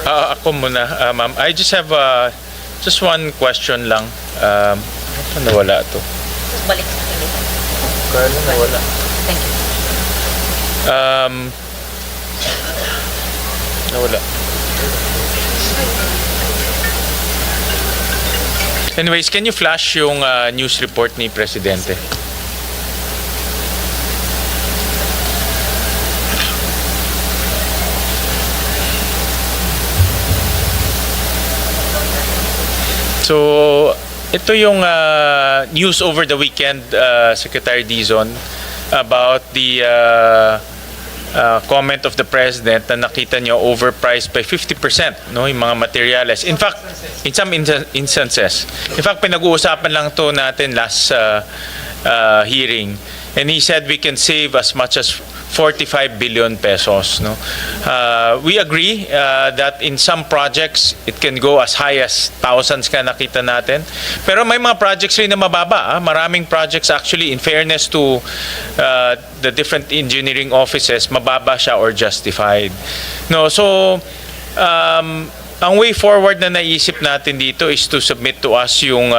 Ako muna, ma'am. I just have just one question lang. Nawala to. Balik sa kanila. Kala nawala. Thank you. Nawala. Anyways, can you flash yung news report ni Presidente? So, ito yung news over the weekend, Secretary Dizon, about the comment of the President na nakita nyo overpriced by 50%, no, yung mga materials. In fact, in some instances, in fact, pinag-uusapan lang to natin last hearing, and he said we can save as much as 45 billion pesos. No? We agree that in some projects, it can go as high as thousands ka nakita natin. Pero may mga projects rin na mababa. Maraming projects actually, in fairness to the different engineering offices, mababa siya or justified. No, so, ang way forward na naisip natin dito is to submit to us yung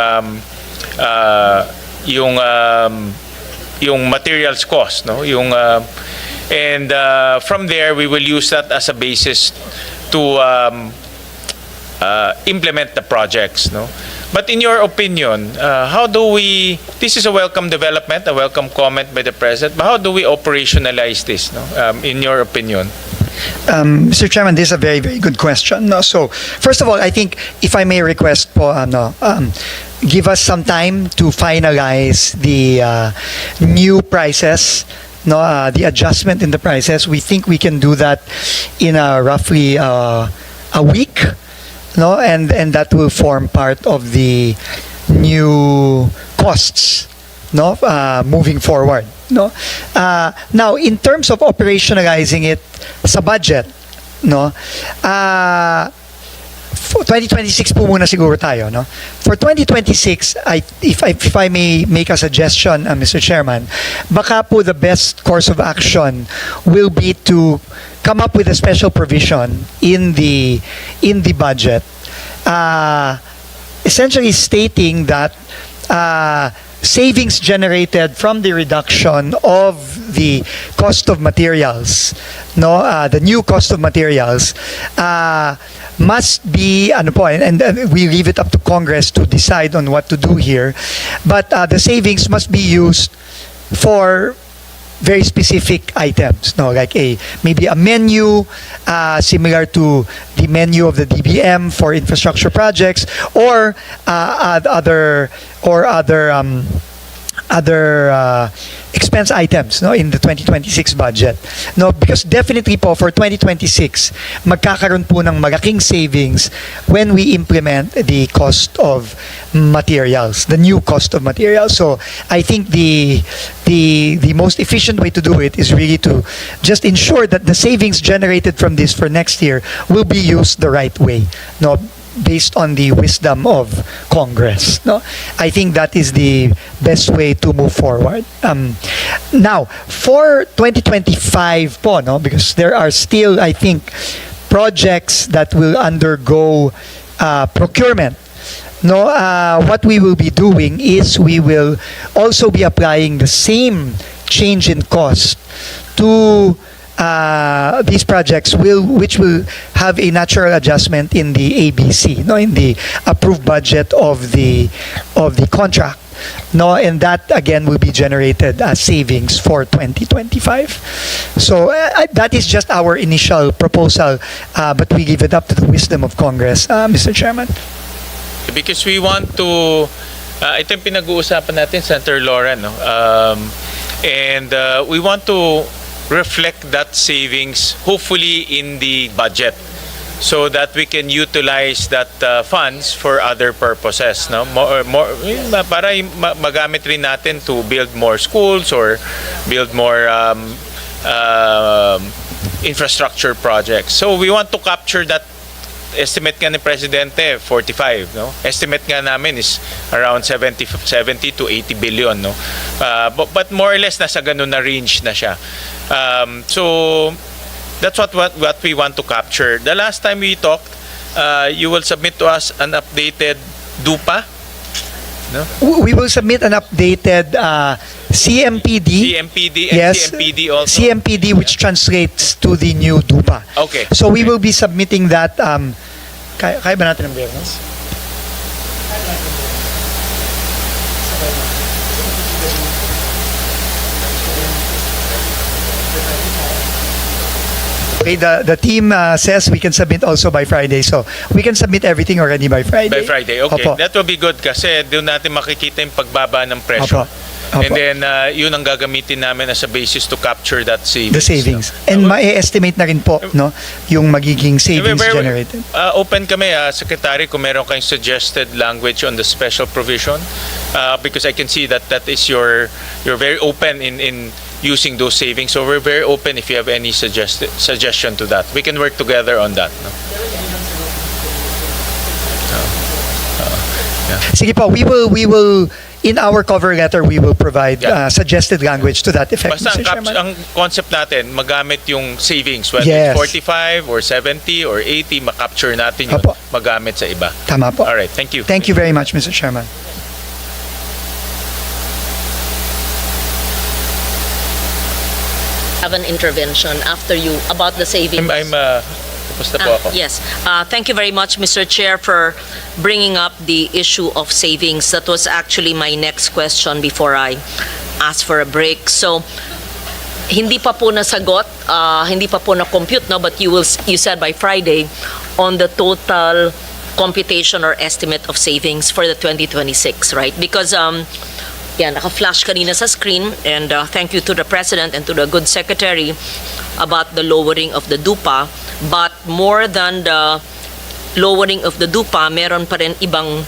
materials cost, no, and from there we will use that as a basis to implement the projects, no. But in your opinion, how do we? This is a welcome development, a welcome comment by the President. But how do we operationalize this, no? In your opinion? Mr. Chairman, this is a very, very good question. No? So, first of all, I think if I may request po, give us some time to finalize the new prices, no, the adjustment in the prices. We think we can do that in roughly a week, no, and that will form part of the new costs, no, moving forward. No, now in terms of operationalizing it sa budget, no, for 2026 po muna siguro tayo, no. For 2026, if I may make a suggestion, Mr. Chairman, baka po the best course of action will be to come up with a special provision in the budget, essentially stating that savings generated from the reduction of the cost of materials, no, the new cost of materials, must be, and we leave it up to Congress to decide on what to do here, but the savings must be used for very specific items, no, like maybe a menu similar to the menu of the DBM for infrastructure projects, or other expense items, no, in the 2026 budget, no, because definitely po for 2026 magkakaroon po ng malaking savings when we implement the cost of materials, the new cost of materials. So I think the most efficient way to do it is really to just ensure that the savings generated from this for next year will be used the right way, no, based on the wisdom of Congress, no. I think that is the best way to move forward. Now, for 2025 po, no, because there are still, I think, projects that will undergo procurement. No, what we will be doing is we will also be applying the same change in cost to these projects which will have a natural adjustment in the ABC, no, in the approved budget of the contract, no, and that again will be generated as savings for 2025. So that is just our initial proposal, but we leave it up to the wisdom of Congress, Mr. Chairman. Because we want to, ito yung pinag-uusapan natin, Senator Lauren, no, and we want to reflect that savings hopefully in the budget so that we can utilize that funds for other purposes, no, more para magamit rin natin to build more schools or build more infrastructure projects. So we want to capture that. Estimate nga ni Presidente 45, no, estimate nga namin is around 70 to 80 billion, no, but more or less nasa ganun na range na siya. So that's what we want to capture. The last time we talked, you will submit to us an updated DUPA, no? We will submit an updated CMPD. CMPD and yes, CMPD also. CMPD, which translates to the new DUPA. Okay. So we will be submitting that. Kaya ba natin ang Biyernes? Okay, the team says we can submit also by Friday. So we can submit everything already by Friday. By Friday, okay. Opo. That will be good kasi doon natin makikita yung pagbaba ng presyo. Opo. Opo. And then, yun ang gagamitin namin as a basis to capture that savings. The savings. No? And ma-estimate na rin po, no, yung magiging savings generated. Open kami, Secretary, kung meron kayong suggested language on the special provision. Because I can see that is you're very open in using those savings. So we're very open if you have any suggestion to that. We can work together on that. No? Sige po, we will in our cover letter we will provide suggested language to that effect, Basta Mr. Chairman. ang concept natin, magamit yung savings, whether Yes. it's 45 or 70 or 80, makapture natin yun, Opo. magamit sa iba. Tama po. Alright, thank you. Thank you very much, Mr. Chairman. Have an intervention after you about the savings. Tapos na po ako. Yes. Thank you very much, Mr. Chair, for bringing up the issue of savings. That was actually my next question before I asked for a break. So, hindi pa po nasagot, hindi pa po na-compute, no? But you said by Friday on the total computation or estimate of savings for the 2026, right? Because naka-flash kanina sa screen, and thank you to the President and to the good Secretary about the lowering of the DUPA. But more than the lowering of the DUPA, meron pa rin ibang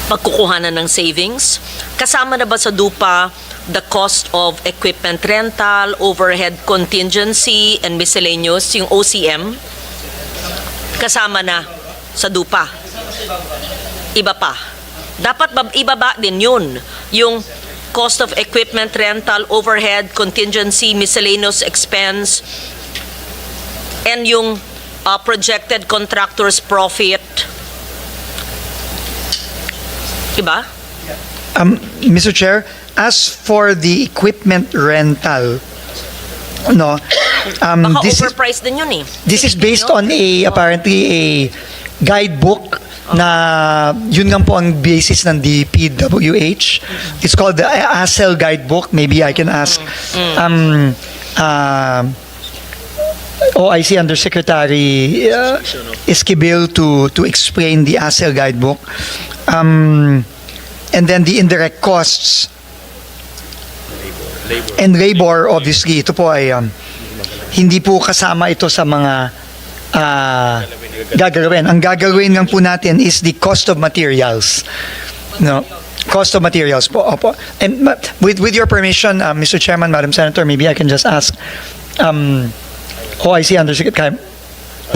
pagkukuhanan ng savings. Kasama na ba sa DUPA the cost of equipment rental, overhead contingency, and miscellaneous, yung OCM? Kasama na sa DUPA. Iba pa. Dapat ibaba din yun. Yung cost of equipment rental, overhead, contingency, miscellaneous expense, and yung projected contractor's profit. Diba? Mr. Chair, as for the equipment rental, no, Baka overpriced din yun eh. this is based on apparently a guidebook na yun lang po ang basis ng DPWH. It's called the ASEL guidebook. Maybe I can ask OIC Undersecretary Esquivel to explain the ASEL guidebook. And then the indirect costs and labor, obviously, ito po ay hindi po kasama ito sa mga gagawin. Ang gagawin lang po natin is the cost of materials. No? Cost of materials po. Opo. And with your permission, Mr. Chairman, Madam Senator, maybe I can just ask OIC Undersecretary.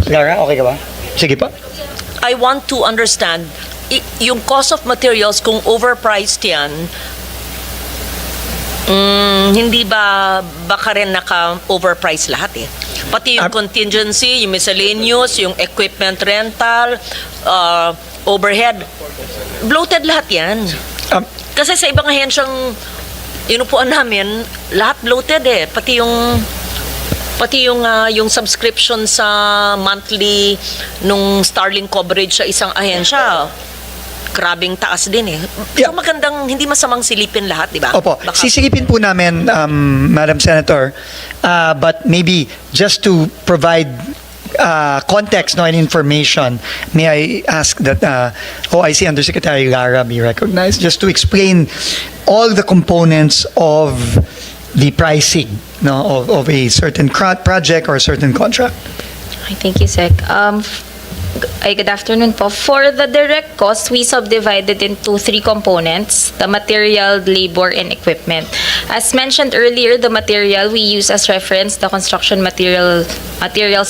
Lara, okay ka ba? Sige pa. I want to understand, yung cost of materials, kung overpriced yan, hindi ba baka rin naka-overprice lahat eh? Pati yung contingency, yung miscellaneous, yung equipment rental, overhead. Bloated lahat yan. Kasi sa ibang ahensyang inupuan namin, lahat bloated eh. Pati yung subscription sa monthly nung Starlink coverage sa isang ahensya, grabing taas din eh. So magandang, hindi masamang silipin lahat, di ba? Opo. Sisilipin po namin, Madam Senator, but maybe just to provide context and information, may I ask that OIC Undersecretary Lara be recognized just to explain all the components of the pricing of a certain project or a certain contract. Thank you, Sec. Good afternoon po. For the direct cost, we subdivided into three components: the material, labor, and equipment. As mentioned earlier, the material, we use as reference the construction materials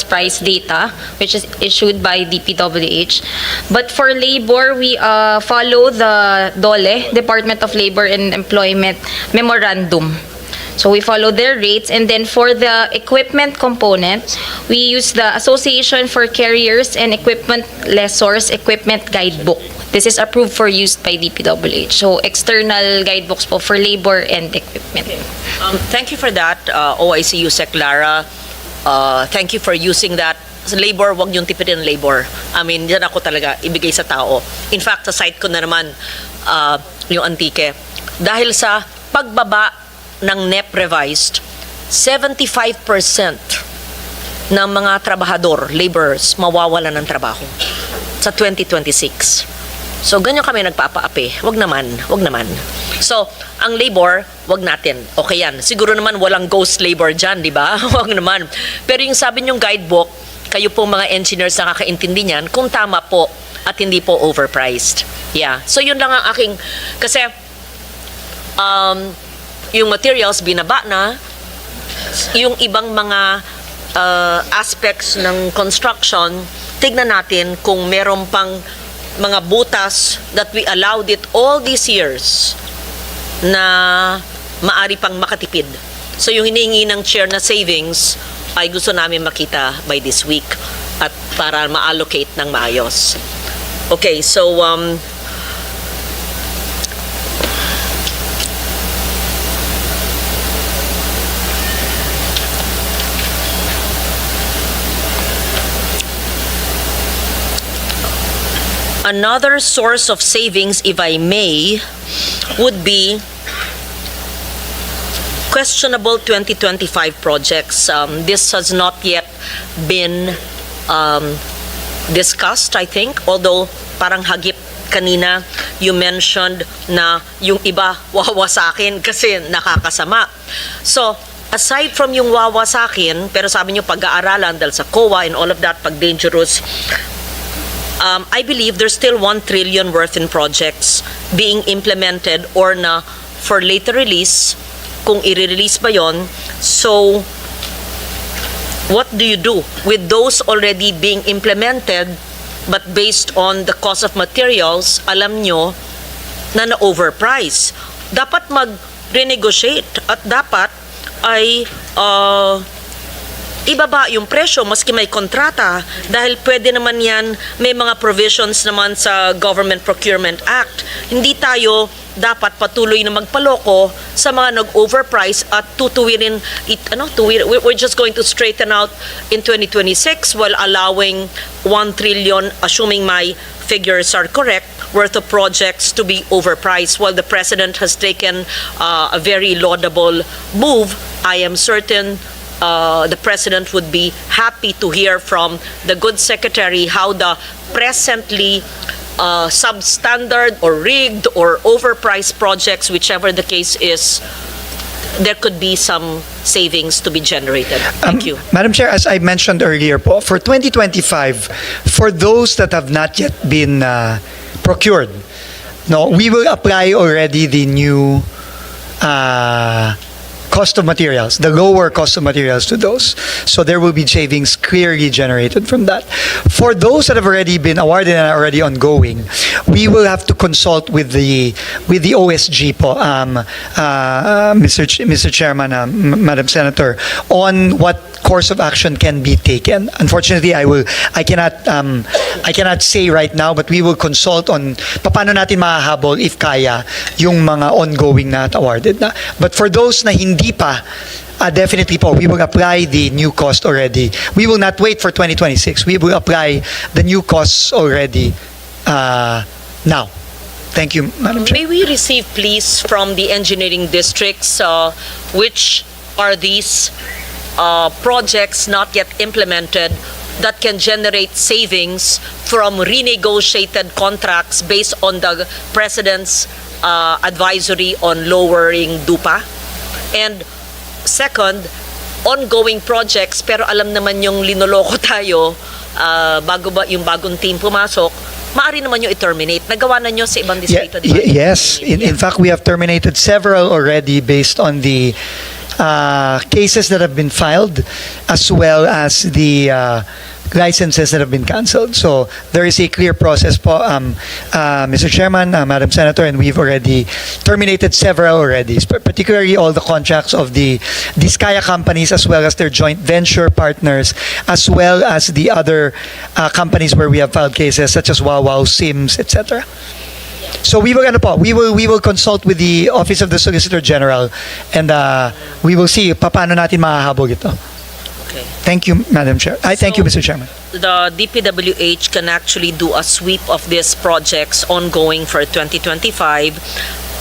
price data, which is issued by DPWH. But for labor, we follow the DOLE, Department of Labor and Employment Memorandum. So we follow their rates, and then for the equipment component, we use the Association for Carriers and Equipment Lessors Equipment Guidebook. This is approved for use by DPWH. So external guidebooks po for labor and equipment. Thank you for that, OIC Yusek Lara. Thank you for using that. Sa labor, wag yung tipitin ng labor. I mean, yan ako talaga ibigay sa tao. In fact, sa site ko na naman, yung Antique, dahil sa pagbaba ng NEP revised, 75% ng mga trabahador, laborers, mawawalan ng trabaho sa 2026. So, ganyan kami nagpapaapi. Wag naman, wag naman. So, ang labor, wag natin. Okay yan. Siguro naman walang ghost labor dyan, di ba? Wag naman. Pero yung sabi niyong guidebook, kayo po mga engineers nakakaintindi niyan, kung tama po at hindi po overpriced. Yeah. So, yun lang ang aking, kasi, yung materials binaba na, yung ibang mga aspects ng construction, tignan natin kung meron pang mga butas that we allowed it all these years na maari pang makatipid. So yung hinihingi ng chair na savings ay gusto namin makita by this week at para ma-allocate ng maayos. Okay, so another source of savings, if I may, would be questionable 2025 projects. This has not yet been discussed, I think, although parang hagip kanina you mentioned na yung iba wawasakin kasi nakakasama. So, aside from yung wawasakin, pero sabi nyo pag-aaralan dahil sa COA and all of that, pag dangerous, I believe there's still 1 trillion worth in projects being implemented or na for later release, kung i-release ba yon. So, what do you do with those already being implemented but based on the cost of materials, alam nyo na na-overprice? Dapat mag-renegotiate at dapat ay ibaba yung presyo maski may kontrata dahil pwede naman yan, may mga provisions naman sa Government Procurement Act. Hindi tayo dapat patuloy na magpaloko sa mga nag-overprice at tutuwirin we're just going to straighten out in 2026 while allowing 1 trillion, assuming my figures are correct, worth of projects to be overpriced while the President has taken a very laudable move. I am certain the President would be happy to hear from the good Secretary how the presently substandard or rigged or overpriced projects, whichever the case is, there could be some savings to be generated. Thank you. Madam Chair, as I mentioned earlier po, for 2025, for those that have not yet been procured, no, we will apply already the new cost of materials, the lower cost of materials to those. So there will be savings clearly generated from that. For those that have already been awarded and are already ongoing, we will have to consult with the OSG po, Mr. Chairman, Madam Senator, on what course of action can be taken. Unfortunately, I cannot say right now, but we will consult on paano natin mahahabol if kaya yung mga ongoing na at awarded na. But for those na hindi pa, definitely po, we will apply the new cost already. We will not wait for 2026. We will apply the new costs already now. Thank you, Madam Chair. May we receive, please, from the engineering districts, which are these projects not yet implemented that can generate savings from renegotiated contracts based on the President's advisory on lowering DUPA? And second, ongoing projects, pero alam naman yung linoloko tayo bago ba yung bagong team pumasok, maaari naman yung i-terminate. Nagawa na nyo sa ibang distrito, di ba? Yes. In fact, we have terminated several already based on the cases that have been filed as well as the licenses that have been canceled. So there is a clear process po, Mr. Chairman, Madam Senator, and we've already terminated several already, particularly all the contracts of the Diskaya companies as well as their joint venture partners, as well as the other companies where we have filed cases such as Wawaw, Sims, etc. So we will consult with the Office of the Solicitor General and we will see paano natin mahahabol ito. Okay. Thank you, Madam Chair. Thank you, Mr. Chairman. The DPWH can actually do a sweep of these projects ongoing for 2025,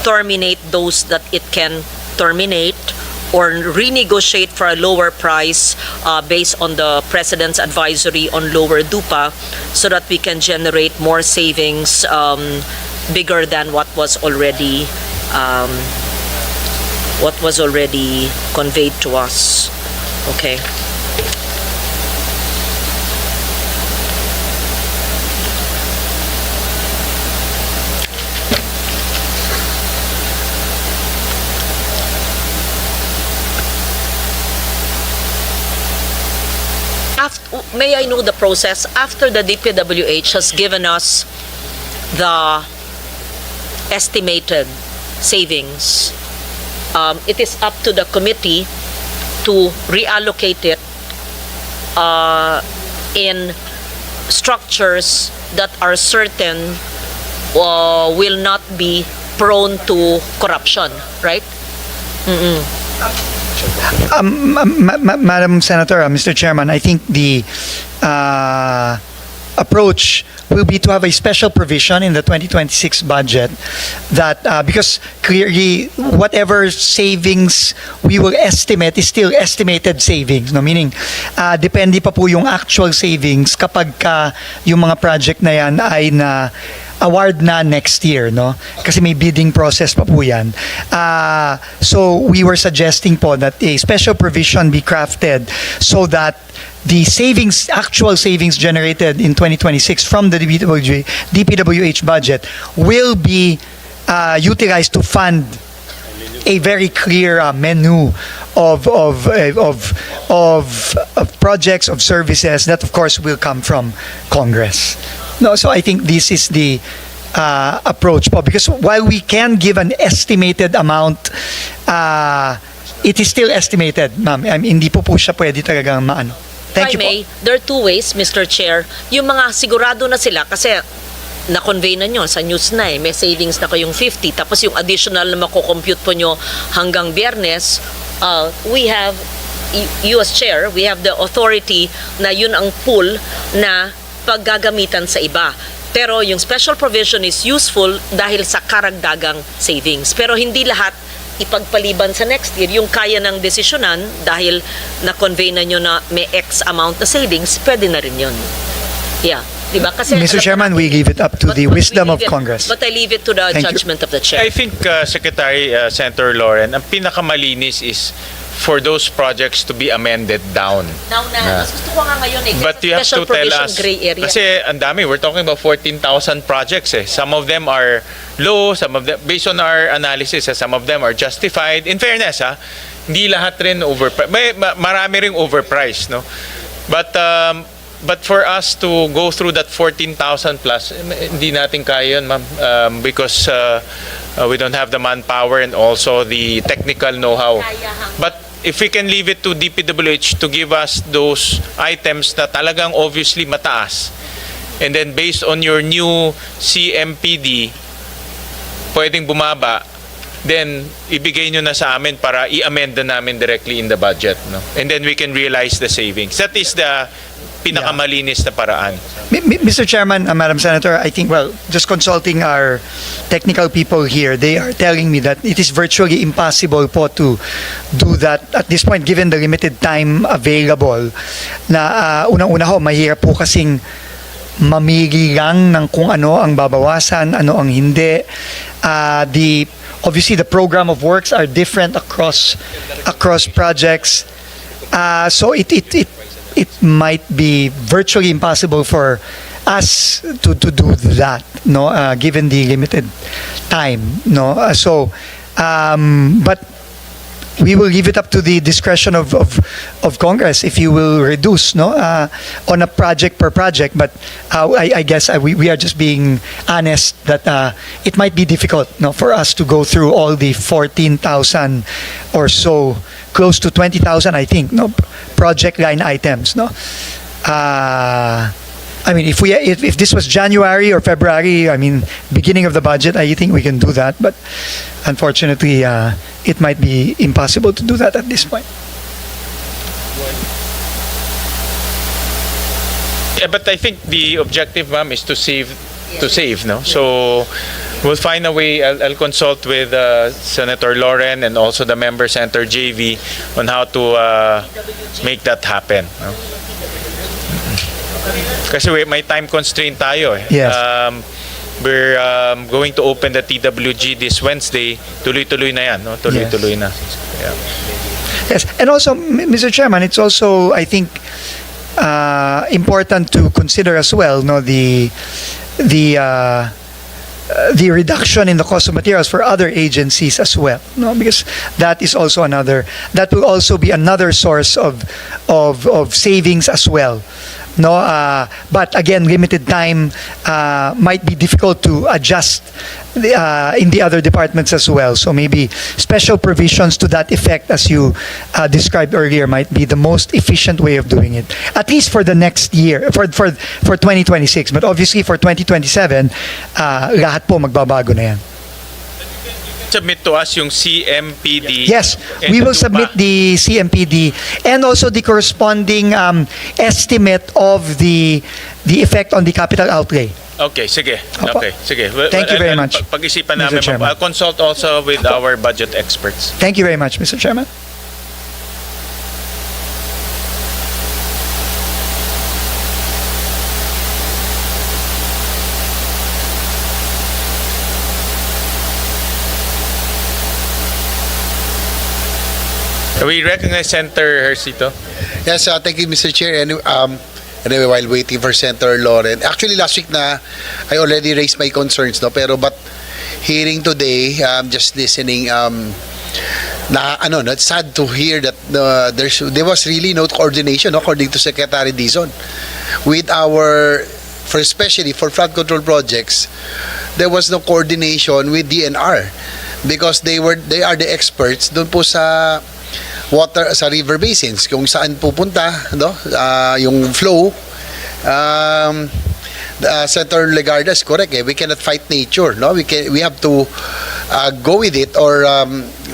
terminate those that it can terminate, or renegotiate from for a lower price based on the President's advisory on lower DUPA so that we can generate more savings bigger than what was already conveyed to us. Okay. May I know the process after the DPWH has given us the estimated savings? It is up to the committee to reallocate it in structures that are certain will not be prone to corruption, right? Madam Senator, Mr. Chairman, I think the approach will be to have a special provision in the 2026 budget that because clearly whatever savings we will estimate is still estimated savings, no, meaning depende pa po yung actual savings kapag yung mga project na yan ay na award na next year, no? Kasi may bidding process pa po yan. So we were suggesting po that a special provision be crafted so that the savings, actual savings generated in 2026 from the DPWH budget will be utilized to fund a very clear menu of projects, of services that of course will come from Congress. No, so I think this is the approach po, because while we can give an estimated amount, it is still estimated, ma'am. Hindi po siya pwede talagang maano. Thank you po. There are two ways, Mr. Chair. Yung mga sigurado na sila, kasi na-convey na nyo sa news na may savings na kayong 50, tapos yung additional na mako-compute po nyo hanggang Biyernes, we have, you as Chair, we have the authority na yun ang pool na paggagamitan sa iba. Pero yung special provision is useful dahil sa karagdagang savings. Pero hindi lahat ipagpaliban sa next year. Yung kaya ng desisyonan dahil na-convey na nyo na may X amount na savings, pwede na rin yun. Yeah. Diba? Kasi, Mr. Chairman, we leave it up to the wisdom of Congress. But I leave it to the judgment of the Chair. I think, Secretary Senator Lauren, ang pinakamalinis is for those projects to be amended down. Now na, mas gusto ko nga ngayon But you have to tell us, gray area. kasi ang dami, we're talking about 14,000 projects eh. Some of them are low, some of them, based on our analysis, some of them are justified. In fairness, hindi lahat rin marami ring overpriced, no? But for us to go through that 14,000 plus, hindi natin kaya yun, ma'am, because we don't have the manpower and also the technical know-how. But if we can leave it to DPWH to give us those items na talagang obviously mataas, and then based on your new CMPD, pwedeng bumaba, then ibigay nyo na sa amin para i-amend na namin directly in the budget, no? And then we can realize the savings. That is the pinakamalinis na paraan. Mr. Chairman, Madam Senator, I think, well, just consulting our technical people here, they are telling me that it is virtually impossible po to do that at this point given the limited time available. Na unang-una ho, mahirap po kasing mamili lang ng kung ano ang babawasan, ano ang hindi. Obviously, the program of works are different across projects. So it might be virtually impossible for us to do that, no, given the limited time, no. But we will leave it up to the discretion of Congress if you will reduce, no, on a project per project. But I guess we are just being honest that it might be difficult, no, for us to go through all the 14,000 or so, close to 20,000, I think, no, project line items, no. I mean, if this was January or February, I mean, beginning of the budget, I think we can do that. But unfortunately, it might be impossible to do that at this point. Yeah, but I think the objective, ma'am, is to save, no? So We'll find a way. I'll consult with Senator Loren and also the member Senator JV on how to make that happen. No? Kasi may time constraint tayo eh. Yes. We're going to open the TWG this Wednesday. Tuloy-tuloy na yan. No? Tuloy-tuloy na. Yeah. Yes, and also, Mr. Chairman, it's also, I think, important to consider as well, no, the reduction in the cost of materials for other agencies as well, no, because that will also be another source of savings as well. No, but again, limited time might be difficult to adjust in the other departments as well. So maybe special provisions to that effect, as you described earlier, might be the most efficient way of doing it. At least for the next year, for 2026. But obviously for 2027, lahat po magbabago na yan. Submit to us yung CMPD. Yes, we will submit the CMPD and also the corresponding estimate of the effect on the capital outlay. Okay, sige. Opo. Okay, sige. Thank you very much, Pag-isipan Mr. namin. Chairman. I'll consult also with our budget experts. Thank you very much, Mr. Chairman. We recognize Senator Hercito. Yes, thank you, Mr. Chair. Anyway, while waiting for Senator Loren, actually last week na I already raised my concerns, no. But hearing today, just listening, it's sad to hear that there was really no coordination, no, according to Secretary Dizon, with especially for flood control projects. There was no coordination with DNR because they are the experts doon po sa water sa river basins kung saan pupunta, no, yung flow. Senator Legarda is correct, we cannot fight nature, no, we have to go with it or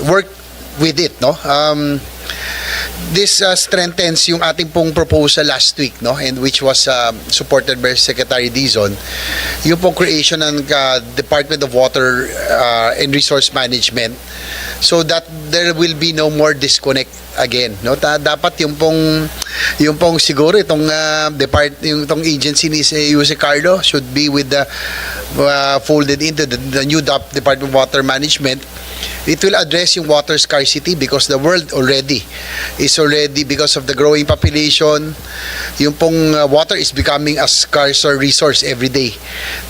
work with it, no. This strengthens yung ating pong proposal last week, no, and which was supported by Secretary Dizon, yung pong creation ng Department of Water and Resource Management, so that there will be no more disconnect again, no. Dapat yung pong siguro itong itong agency ni Jose Carlo should be with the folded into the new Department of Water Management. It will address yung water scarcity because the world is already because of the growing population, yung pong water is becoming a scarcer resource every day.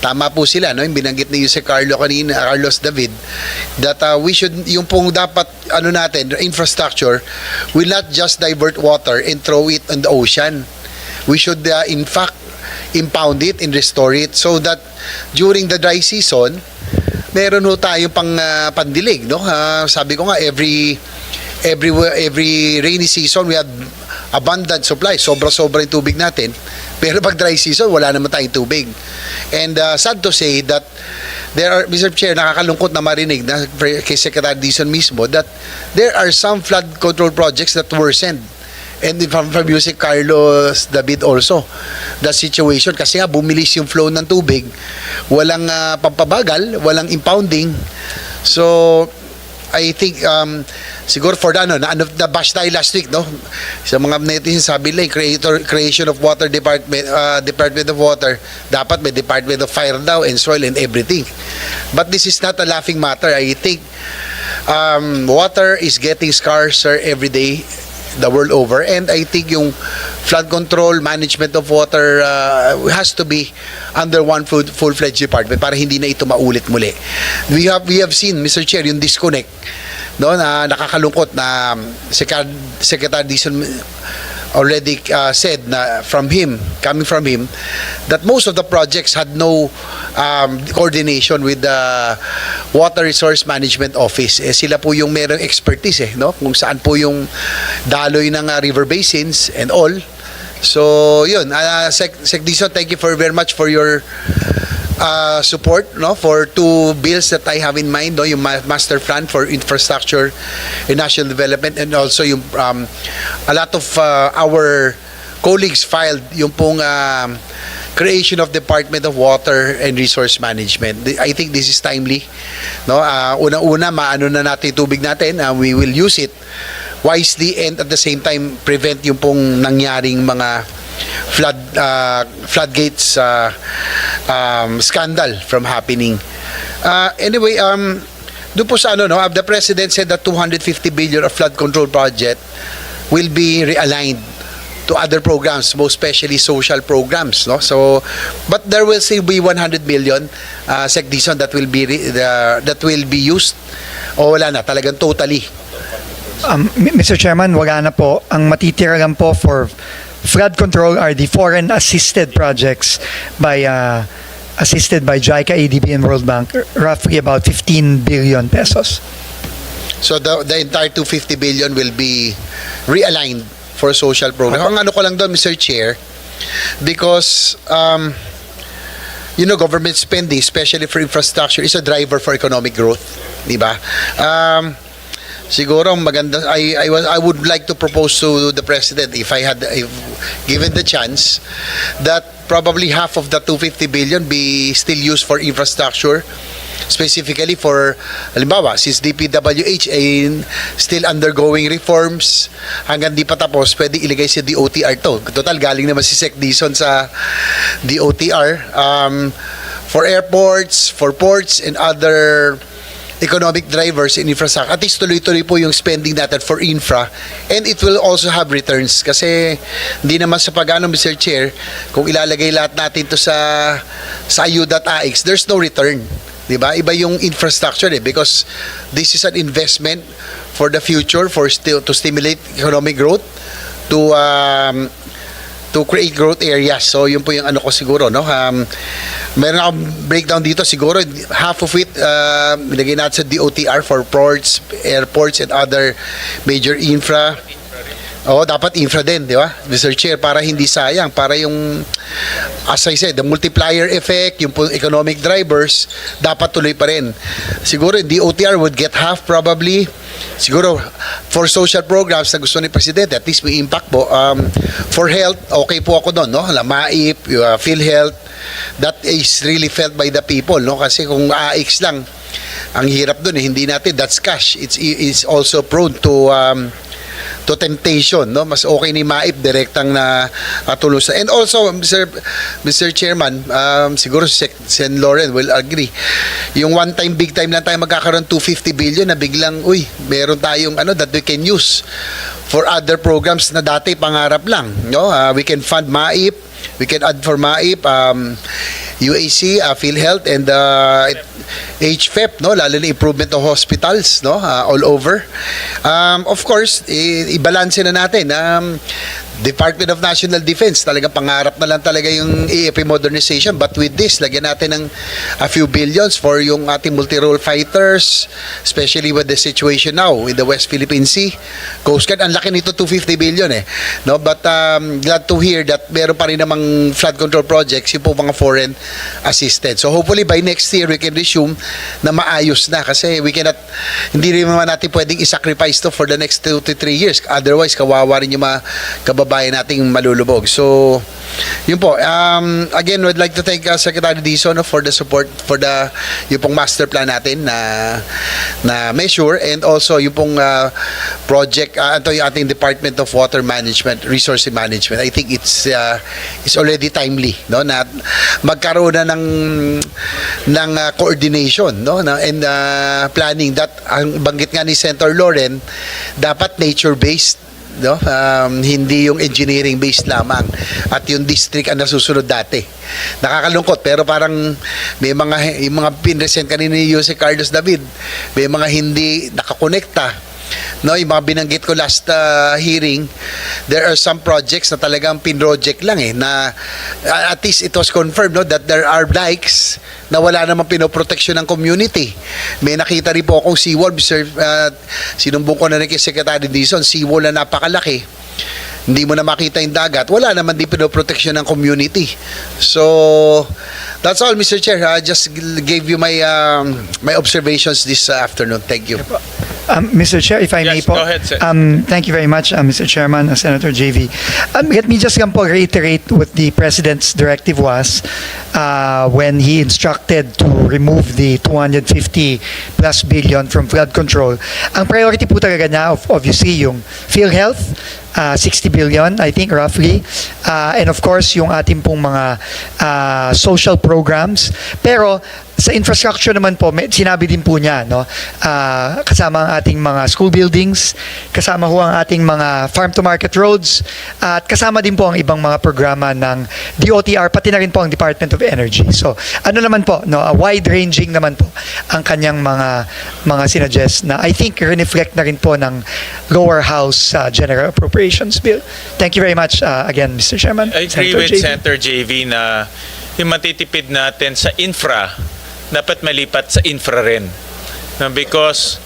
Tama po sila, no, yung binanggit ni Jose Carlos David, that we should, yung pong dapat natin, infrastructure will not just divert water and throw it in the ocean. We should in fact impound it and restore it so that during the dry season meron ho tayong pandilig, no. Sabi ko nga, every rainy season we had abundant supply, sobra-sobra yung tubig natin, pero pag dry season wala naman tayong tubig. And sad to say that there are, Mr. Chair, nakakalungkot na marinig na kay Secretary Dizon mismo that there are some flood control projects that worsened. And from Jose Carlos David also, the situation, kasi nga bumilis yung flow ng tubig, walang pampabagal, walang impounding. So I think siguro for na-bash tayo last week, no, sa mga netizens, sabi lang creation of water department, Department of Water, dapat may Department of Fire daw and Soil and everything. But this is not a laughing matter. I think water is getting scarcer every day the world over, and I think yung flood control, management of water has to be under one full-fledged department para hindi na ito maulit muli. We have seen, Mr. Chair, yung disconnect, no, na nakakalungkot na Secretary Dizon already said na coming from him, that most of the projects had no coordination with the Water Resource Management Office. Sila po yung merong expertise, no, kung saan po yung daloy ng river basins and all. So yun, Sec Dizon, thank you very much for your support, no, for two bills that I have in mind, no, yung master plan for infrastructure and national development, and also yung a lot of our colleagues filed yung pong creation of Department of Water and Resource Management. I think this is timely. No, unang-una maano na natin yung tubig natin, we will use it wisely and at the same time prevent yung pong nangyaring mga floodgates scandal from happening. Anyway, doon po sa the President said that 250 billion of flood control project will be realigned to other programs, most especially social programs, no? So, but there will still be 100 million, Sec Dizon, that will be used. O wala na, talagang totally. Mr. Chairman, wala na po. Ang matitira lang po for flood control are the foreign assisted projects assisted by JICA, ADB, and World Bank, roughly about 15 billion pesos. So the entire 250 billion will be realigned for social program. Ang ano ko lang doon, Mr. Chair, because government spending, especially for infrastructure, is a driver for economic growth, di ba? Siguro maganda, I would like to propose to the President, if given the chance, that probably half of the 250 billion be still used for infrastructure, specifically for, halimbawa, since DPWH ay still undergoing reforms, hanggang di pa tapos, pwede ilagay si DOTR to. Total, galing naman si Sec Dizon sa DOTR. For airports, for ports, and other economic drivers in infrastructure. At least tuloy-tuloy po yung spending natin for infra, and it will also have returns kasi hindi naman sa pag-ano, Mr. Chair, kung ilalagay lahat natin to sa ayuda.ax, there's no return. Diba? Iba yung infrastructure because this is an investment for the future, to stimulate economic growth, to create growth areas. So yun po yung ano ko siguro, no? Meron akong breakdown dito, siguro half of it nilagay natin sa DOTR for ports, airports, and other major infra. Dapat infra din, di ba, Mr. Chair, para hindi sayang, para yung, as I said, the multiplier effect, yung economic drivers, dapat tuloy pa rin. Siguro DOTR would get half probably. Siguro for social programs na gusto ni Presidente, at least may impact po. For health, okay po ako doon, no? MAIP, PhilHealth, that is really felt by the people, no? Kasi kung AX lang, ang hirap doon, hindi natin, that's cash. It's also prone to temptation, no? Mas okay ni MAIP direktang na tulong sa. And also, Mr. Chairman, siguro Sen Lauren will agree. Yung one time, big time lang tayo magkakaroon 250 billion na biglang, meron tayong that we can use for other programs na dati pangarap lang, no? We can fund MAIP, we can add for MAIP, UAC, PhilHealth, and HFEP, no, lalo na improvement of hospitals, no, all over. Of course, i-balance na natin. Department of National Defense, talagang pangarap na lang talaga yung AFP modernization, but with this, lagyan natin ng a few billions for yung ating multi-role fighters, especially with the situation now in the West Philippine Sea. Coast Guard, ang laki nito, 250 billion no, but glad to hear that meron pa rin namang flood control projects, yung po mga foreign assisted. So hopefully by next year we can resume na maayos na, kasi we cannot, hindi rin naman natin pwedeng i-sacrifice to for the next 2 to 3 years, otherwise kawawa rin yung mga kababayan nating malulubog. So yun po, again, we'd like to thank Secretary Dizon for the support for yung pong master plan natin na measure, and also yung pong project, yung ating Department of Water Management, Resource Management. I think it's already timely, no, na magkaroon na ng coordination, no, and planning that ang banggit nga ni Senator Lauren, dapat nature-based, no? Hindi yung engineering based lamang, at yung district ang nasusunod dati. Nakakalungkot, pero parang may yung mga pinresent kanina ni Jose Carlos David, may mga hindi nakakonekta, no? Yung mga binanggit ko last hearing, there are some projects na talagang pinroject lang na at least it was confirmed, no, that there are dikes na wala namang pinoproteksyon ng community. May nakita rin po akong seawall, sinumbong ko na rin kay Secretary Dizon, seawall na napakalaki, hindi mo na makita yung dagat, wala naman din pinoproteksyon ng community. So that's all, Mr. Chair. I just gave you my observations this afternoon. Thank you. Mr. Chair, if I may Yes, po. go ahead, sir. Thank you very much, Mr. Chairman, Senator JV. Let me just po reiterate what the President's directive was when he instructed to remove the 250 plus billion from flood control. Ang priority po talaga niya, obviously, yung PhilHealth, 60 billion, I think, roughly. And of course, yung ating pong mga social programs. Pero sa infrastructure naman po, sinabi din po niya, no? Kasama ang ating mga school buildings, kasama ho ang ating mga farm-to-market roads, at kasama din po ang ibang mga programa ng DOTR, pati na rin po ang Department of Energy. So, ano naman po, no? Wide-ranging naman po ang kanyang mga sinuggest na I think reflect na rin po ng lower house General Appropriations Bill. Thank you very much again, Mr. Chairman. I agree Senator with JV. Senator JV na yung matitipid natin sa infra, dapat malipat sa infra rin. No, because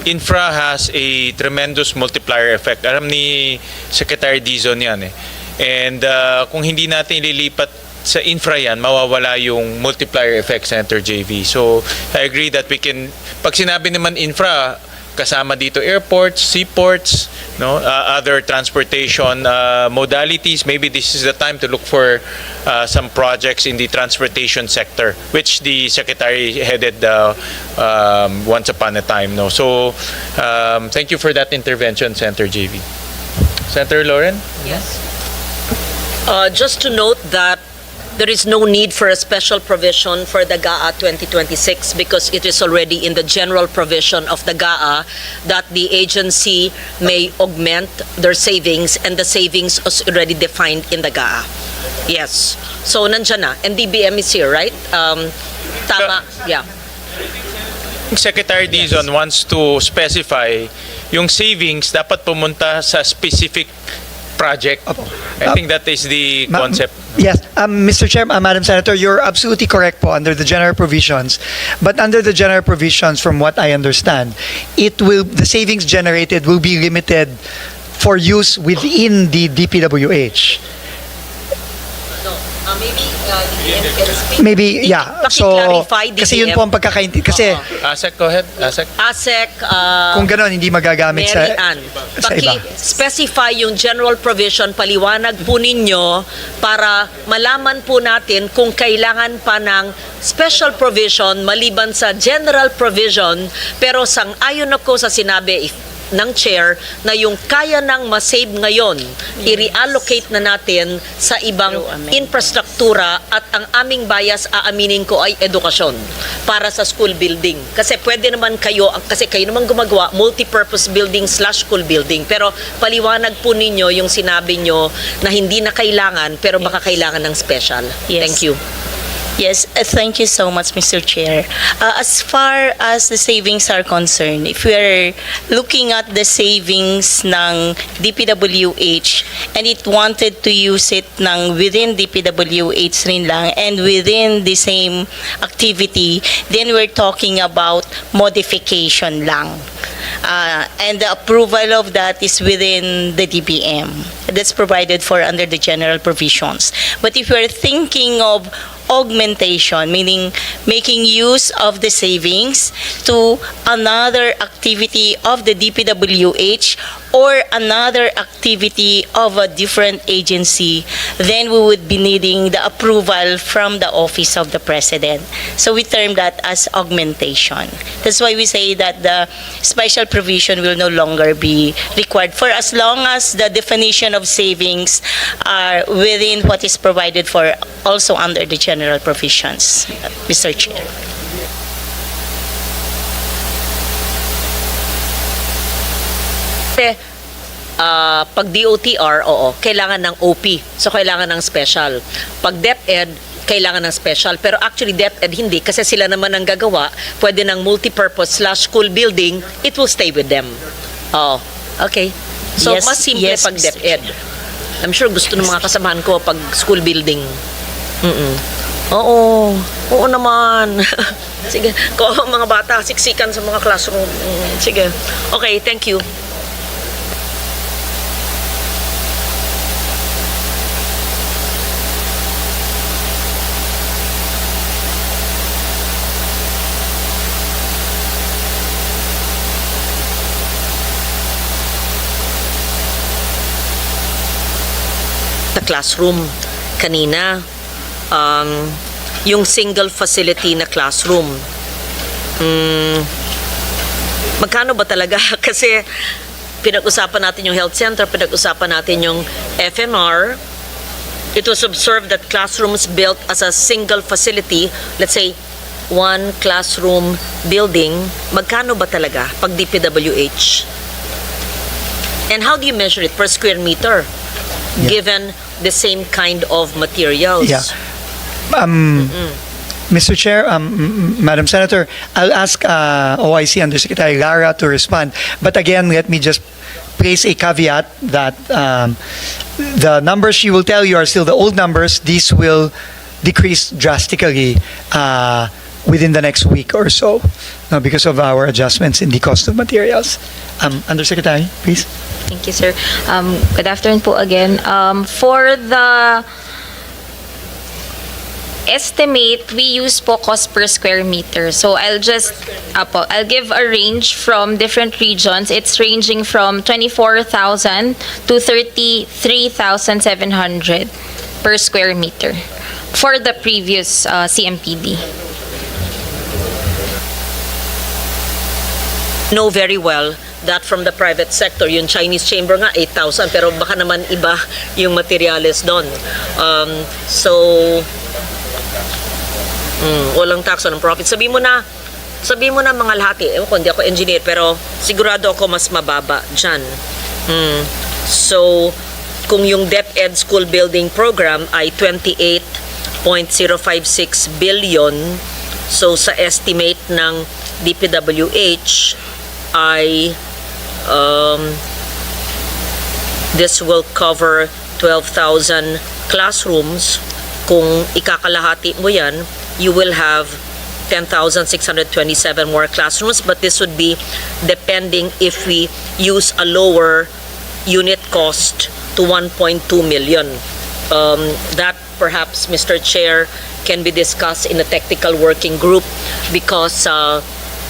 infra has a tremendous multiplier effect. Alam ni Secretary Dizon yan eh. And kung hindi natin ililipat sa infra yan, mawawala yung multiplier effect, Senator JV. So, I agree that we can, pag sinabi naman infra, kasama dito airports, seaports, no, other transportation modalities. Maybe this is the time to look for some projects in the transportation sector, which the Secretary headed once upon a time. No, so thank you for that intervention, Senator JV. Senator Lauren? Yes. Just to note that there is no need for a special provision for the GAA 2026 because it is already in the general provision of the GAA that the agency may augment their savings, and the savings is already defined in the GAA. Yes. So nandiyan na. And DBM is here, right? Tama. Yeah. Secretary Dizon wants to specify yung savings dapat pumunta sa specific project. I think that is the concept. Yes, Mr. Chair, Madam Senator, you're absolutely correct po under the general provisions. But under the general provisions, from what I understand, the savings generated will be limited for use within the DPWH. No. Maybe DBM can speak. Maybe, yeah. So, Paki-clarify, kasi yun DBM. po ang pagkakaintindi. Kasi ASEC, go ahead. ASEC. ASEC, kung gano'n, hindi magagamit Mary Ann, sa iba. specify yung general provision, paliwanag po ninyo para malaman po natin kung kailangan pa ng special provision maliban sa general provision, pero sang-ayon ako sa sinabi ng chair na yung kaya nang masave ngayon, i-reallocate na natin sa ibang infrastruktura, at ang aming bias, aaminin ko, ay edukasyon para sa school building. Kasi pwede naman kayo, kasi kayo naman gumagawa, multi-purpose building / school building. Pero paliwanag po ninyo yung sinabi nyo na hindi na kailangan, pero baka kailangan ng special. Yes. Thank you. Yes, thank you so much, Mr. Chair. As far as the savings are concerned, if we are looking at the savings ng DPWH and it wanted to use it ng within DPWH rin lang and within the same activity, then we're talking about modification lang. And the approval of that is within the DBM. That's provided for under the general provisions. But if we're thinking of augmentation, meaning making use of the savings to another activity of the DPWH or another activity of a different agency, then we would be needing the approval from the Office of the President. So we term that as augmentation. That's why we say that the special provision will no longer be required for as long as the definition of savings are within what is provided for also under the general provisions, Mr. Chair. Pag DOTR, oo, kailangan ng OP. So, kailangan ng special. Pag DepEd, kailangan ng special. Pero actually, DepEd hindi. Kasi sila naman ang gagawa. Pwede ng multipurpose / school building. It will stay with them. Oo. Okay. So, Yes, mas simple yes, pag Mr. DepEd. I'm sure gusto ng mga kasamahan ko pag school building. Oo. Oo naman. Sige. Kung mga bata, siksikan sa mga classroom. Sige. Okay, thank you. sa classroom kanina. Yung single facility na classroom. Magkano ba talaga? Kasi pinag-usapan natin yung health center, pinag-usapan natin yung FMR. It was observed that classrooms built as a single facility, let's say, one classroom building, magkano ba talaga pag DPWH? And how do you measure it? Per square meter? Given the same kind of materials? Yeah. Mr. Chair, Madam Senator, I'll ask OIC Undersecretary Lara to respond. But again, let me just place a caveat that the numbers she will tell you are still the old numbers. These will decrease drastically within the next week or so because of our adjustments in the cost of materials. Undersecretary, please. Thank you, sir. Good afternoon po again. For the estimate, we use po cost per square meter. So I'll give a range from different regions. It's ranging from 24,000 to 33,700 per square meter for the previous CMPD. Know very well that from the private sector, yung Chinese chamber nga 8,000, pero baka naman iba yung materials doon. Walang tax on profit. Sabi mo na mga lahati. Ewan ko, hindi ako engineer, pero sigurado ako mas mababa dyan. So, kung yung DepEd School Building Program ay 28.056 billion, so sa estimate ng DPWH ay this will cover 12,000 classrooms. Kung ikakalahati mo yan, you will have 10,627 more classrooms, but this would be depending if we use a lower unit cost to 1.2 million. That perhaps, Mr. Chair, can be discussed in a technical working group because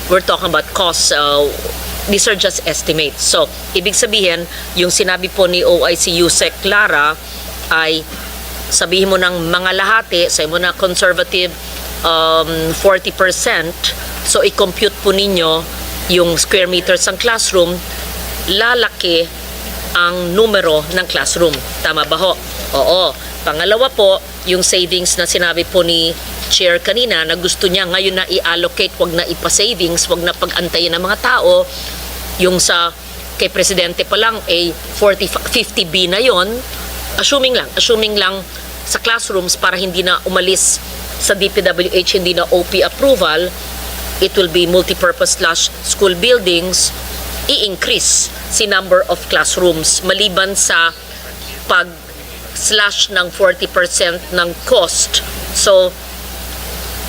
we're talking about costs. These are just estimates. So, ibig sabihin, yung sinabi po ni OIC Yusek Lara ay sabihin mo ng mga lahati, sabihin mo na conservative 40%, so i-compute po ninyo yung square meters ng classroom, lalaki ang numero ng classroom. Tama ba ho? Oo. Pangalawa po, yung savings na sinabi po ni Chair kanina na gusto niya ngayon na i-allocate, wag na ipa-savings, wag na pag-antayin ng mga tao, yung sa kay Presidente pa lang ay 50B na yon, assuming lang sa classrooms para hindi na umalis sa DPWH, hindi na OP approval, it will be multipurpose / school buildings, i-increase si number of classrooms maliban sa pag-slash ng 40% ng cost. So,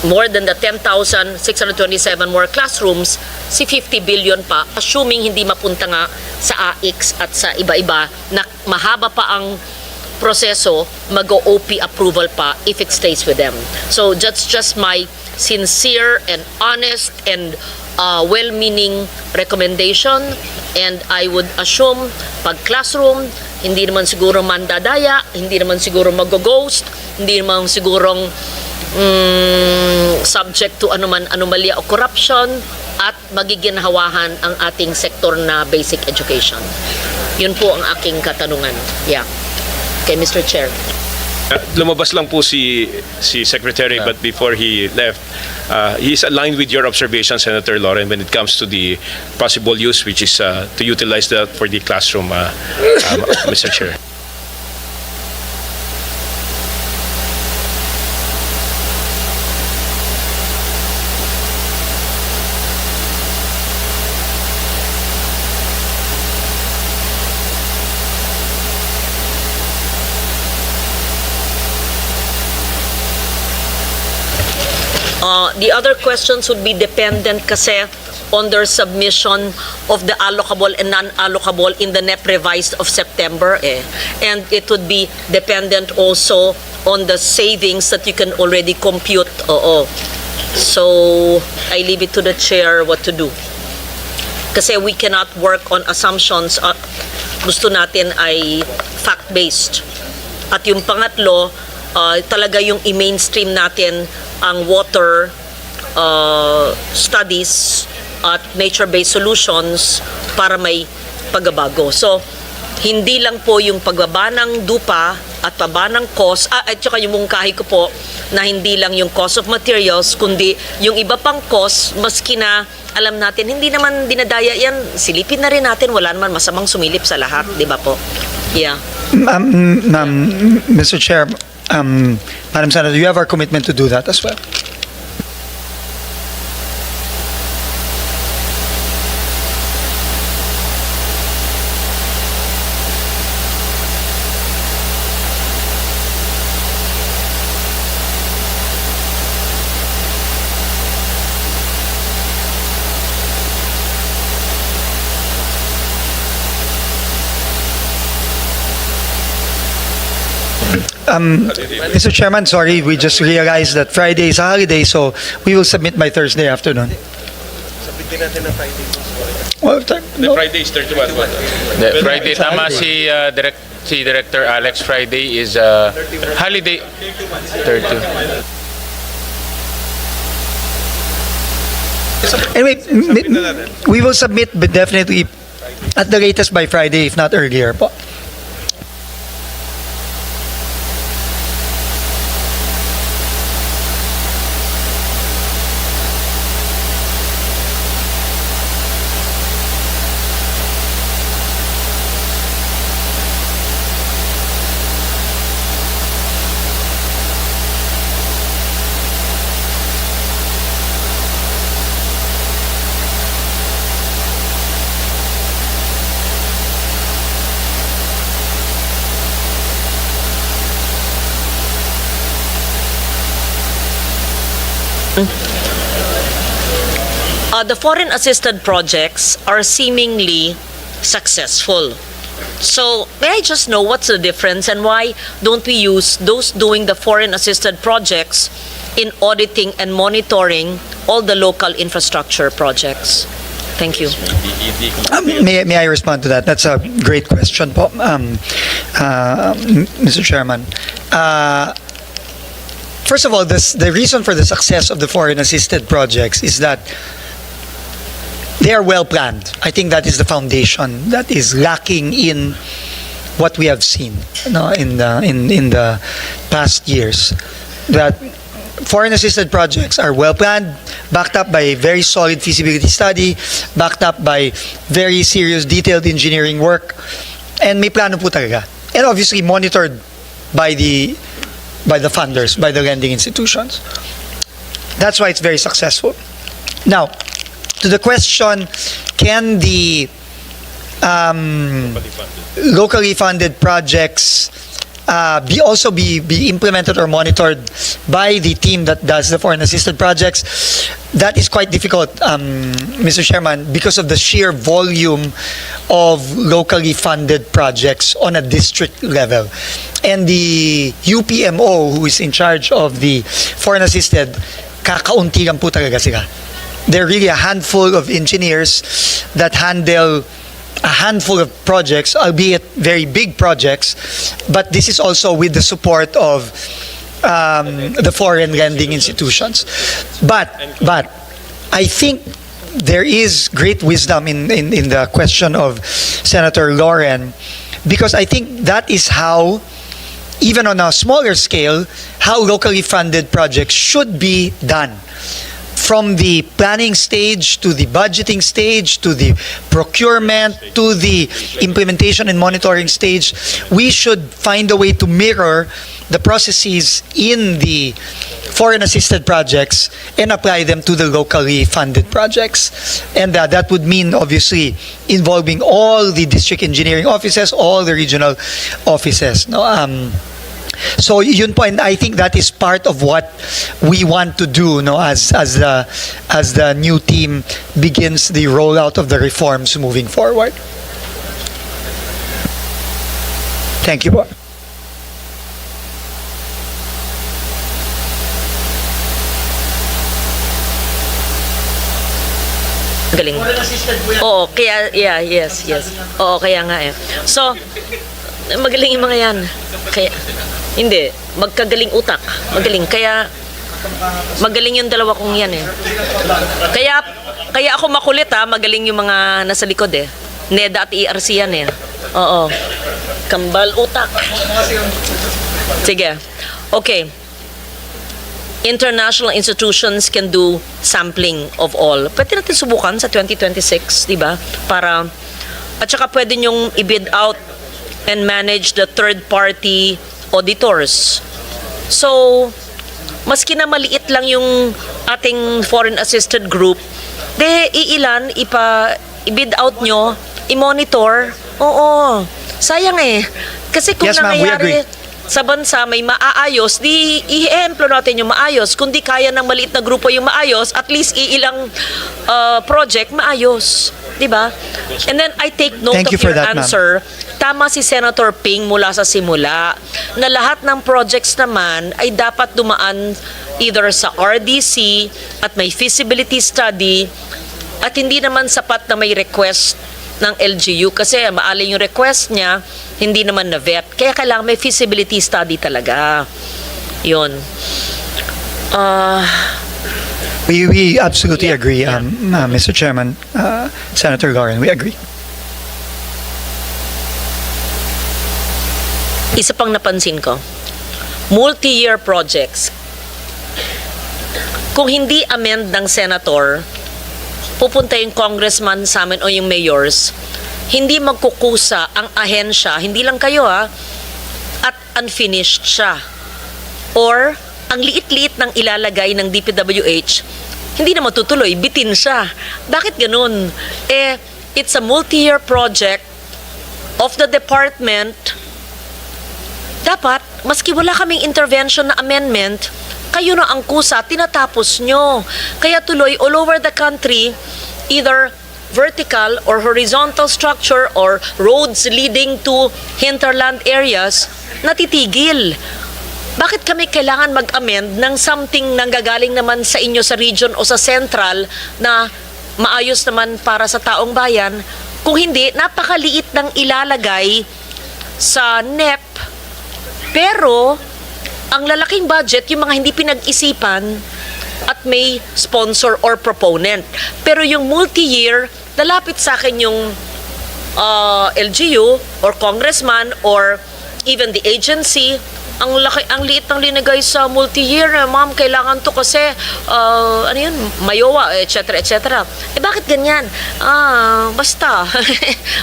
more than the 10,627 more classrooms, si 50 billion pa, assuming hindi mapunta nga sa AIX at sa iba-iba, na mahaba pa ang proseso, mag-OP approval pa if it stays with them. So that's just my sincere and honest and well-meaning recommendation, and I would assume pag classroom, hindi naman siguro mandadaya, hindi naman siguro mag-ghost, hindi naman sigurong subject to anomalya o corruption, at magiginhawahan ang ating sektor na basic education. Yun po ang aking katanungan. Yeah. Okay, Mr. Chair. Lumabas lang po si Secretary, but before he left, he's aligned with your observation, Senator Lauren, when it comes to the possible use, which is to utilize that for the classroom, Mr. Chair. The other questions would be dependent kasi on their submission of the allocable and non-allocable in the NEP revised of September. And it would be dependent also on the savings that you can already compute. So I leave it to the chair what to do. Kasi we cannot work on assumptions. Gusto natin ay fact-based. At yung pangatlo, talaga yung i-mainstream natin ang water studies at nature-based solutions para may pagbabago. So, hindi lang po yung pagbaba ng dupa at pababa ng cost, at saka yung mungkahi ko po na hindi lang yung cost of materials, kundi yung iba pang cost, maski na alam natin, hindi naman dinadaya yan, silipin na rin natin, wala naman masamang sumilip sa lahat, di ba po? Yeah. Mr. Chair, Madam Senator, you have our commitment to do that as well. Mr. Chairman, sorry, we just realized that Friday is a holiday, so we will submit by Thursday afternoon. Well, no. Friday is 31. The Friday, tama si Director Alex, Friday is holiday. 30. Anyway, we will submit, but definitely at the latest by Friday, if not earlier po. The foreign assisted projects are seemingly successful. So, may I just know what's the difference and why don't we use those doing the foreign assisted projects in auditing and monitoring all the local infrastructure projects? Thank you. May I respond to that? That's a great question po, Mr. Chairman. First of all, the reason for the success of the foreign assisted projects is that they are well planned. I think that is the foundation that is lacking in what we have seen, in the past years. That foreign assisted projects are well planned, backed up by a very solid feasibility study, backed up by very serious detailed engineering work, and may plano po talaga. And obviously monitored by the funders, by the lending institutions. That's why it's very successful. Now, to the question, can the locally funded projects also be implemented or monitored by the team that does the foreign assisted projects? That is quite difficult, Mr. Chairman, because of the sheer volume of locally funded projects on a district level. And the UPMO, who is in charge of the foreign assisted, kakaunti lang po talaga sila. They're really a handful of engineers that handle a handful of projects, albeit very big projects, but this is also with the support of the foreign lending institutions. But I think there is great wisdom in the question of Senator Loren, because I think that is how, even on a smaller scale, how locally funded projects should be done. From the planning stage to the budgeting stage to the procurement to the implementation and monitoring stage, we should find a way to mirror the processes in the foreign assisted projects and apply them to the locally funded projects. And that would mean obviously involving all the district engineering offices, all the regional offices. So yun po, and I think that is part of what we want to do, as the new team begins the rollout of the reforms moving forward. Thank you po. Galing. Oo, kaya, yes. Oo, kaya nga eh. So, Magaling yung mga yan. Kaya, hindi. Magkagaling utak. Magaling. Kaya, magaling yung dalawa kong yan eh. Kaya ako makulit magaling yung mga nasa likod eh. NEDA at ERC yan eh. Oo. Kambal utak. Sige. Okay. International institutions can do sampling of all. Pwede natin subukan sa 2026, di ba? Para, at saka pwede nyong i-bid out and manage the third-party auditors. So, maski na maliit lang yung ating foreign assisted group, iilan, i-bid out nyo, i-monitor. Oo. Sayang eh. Kasi kung Yes, ma'am, we agree. sa bansa may maaayos, di i-emplo natin yung maayos. Kung di kaya ng maliit na grupo yung maayos, at least iilang project maayos. Diba? And then I take note Thank of you for your that, ma'am. answer. Tama si Senator Ping mula sa simula na lahat ng projects naman ay dapat dumaan either sa RDC at may feasibility study at hindi naman sapat na may request ng LGU kasi maaling yung request niya, hindi naman na-vet. Kaya kailangan may feasibility study talaga. Yun. We absolutely agree, Mr. Chairman, Senator Lauren, we agree. Isa pang napansin ko, multi-year projects. Kung hindi amend ng senator, pupunta yung congressman sa amin o yung mayors, hindi magkukusa ang ahensya, hindi lang kayo at unfinished siya. Or, ang liit-liit ng ilalagay ng DPWH, hindi na matutuloy, bitin siya. Bakit ganun? It's a multi-year project of the department. Dapat, maski wala kaming intervention na amendment, kayo na ang kusa, tinatapos nyo. Kaya tuloy, all over the country, either vertical or horizontal structure or roads leading to hinterland areas, natitigil. Bakit kami kailangan mag-amend ng something nanggagaling naman sa inyo sa region o sa central na maayos naman para sa taong bayan? Kung hindi, napakaliit ng ilalagay sa NEP. Pero, ang lalaking budget, yung mga hindi pinag-isipan at may sponsor or proponent. Pero yung multi-year, nalapit sa akin yung LGU or congressman or even the agency, ang liit ng linagay sa multi-year, ma'am, kailangan to kasi, ano yun, mayowa, etc., etc. Bakit ganyan? Basta,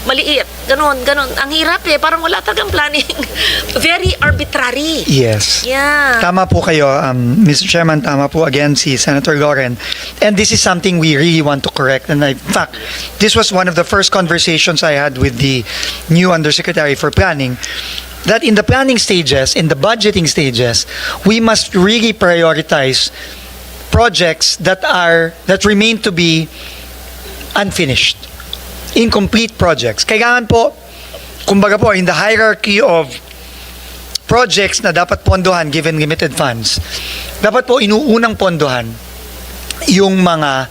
maliit, ganon. Ang hirap parang wala talagang planning. Very arbitrary. Yes. Yeah. Tama po kayo, Mr. Chairman, tama po again si Senator Lauren. And this is something we really want to correct. And in fact, this was one of the first conversations I had with the new Undersecretary for Planning, that in the planning stages, in the budgeting stages, we must really prioritize projects that remain to be unfinished, incomplete projects. Kailangan po, kumbaga po, in the hierarchy of projects na dapat pondohan given limited funds, dapat po inuunang pondohan yung mga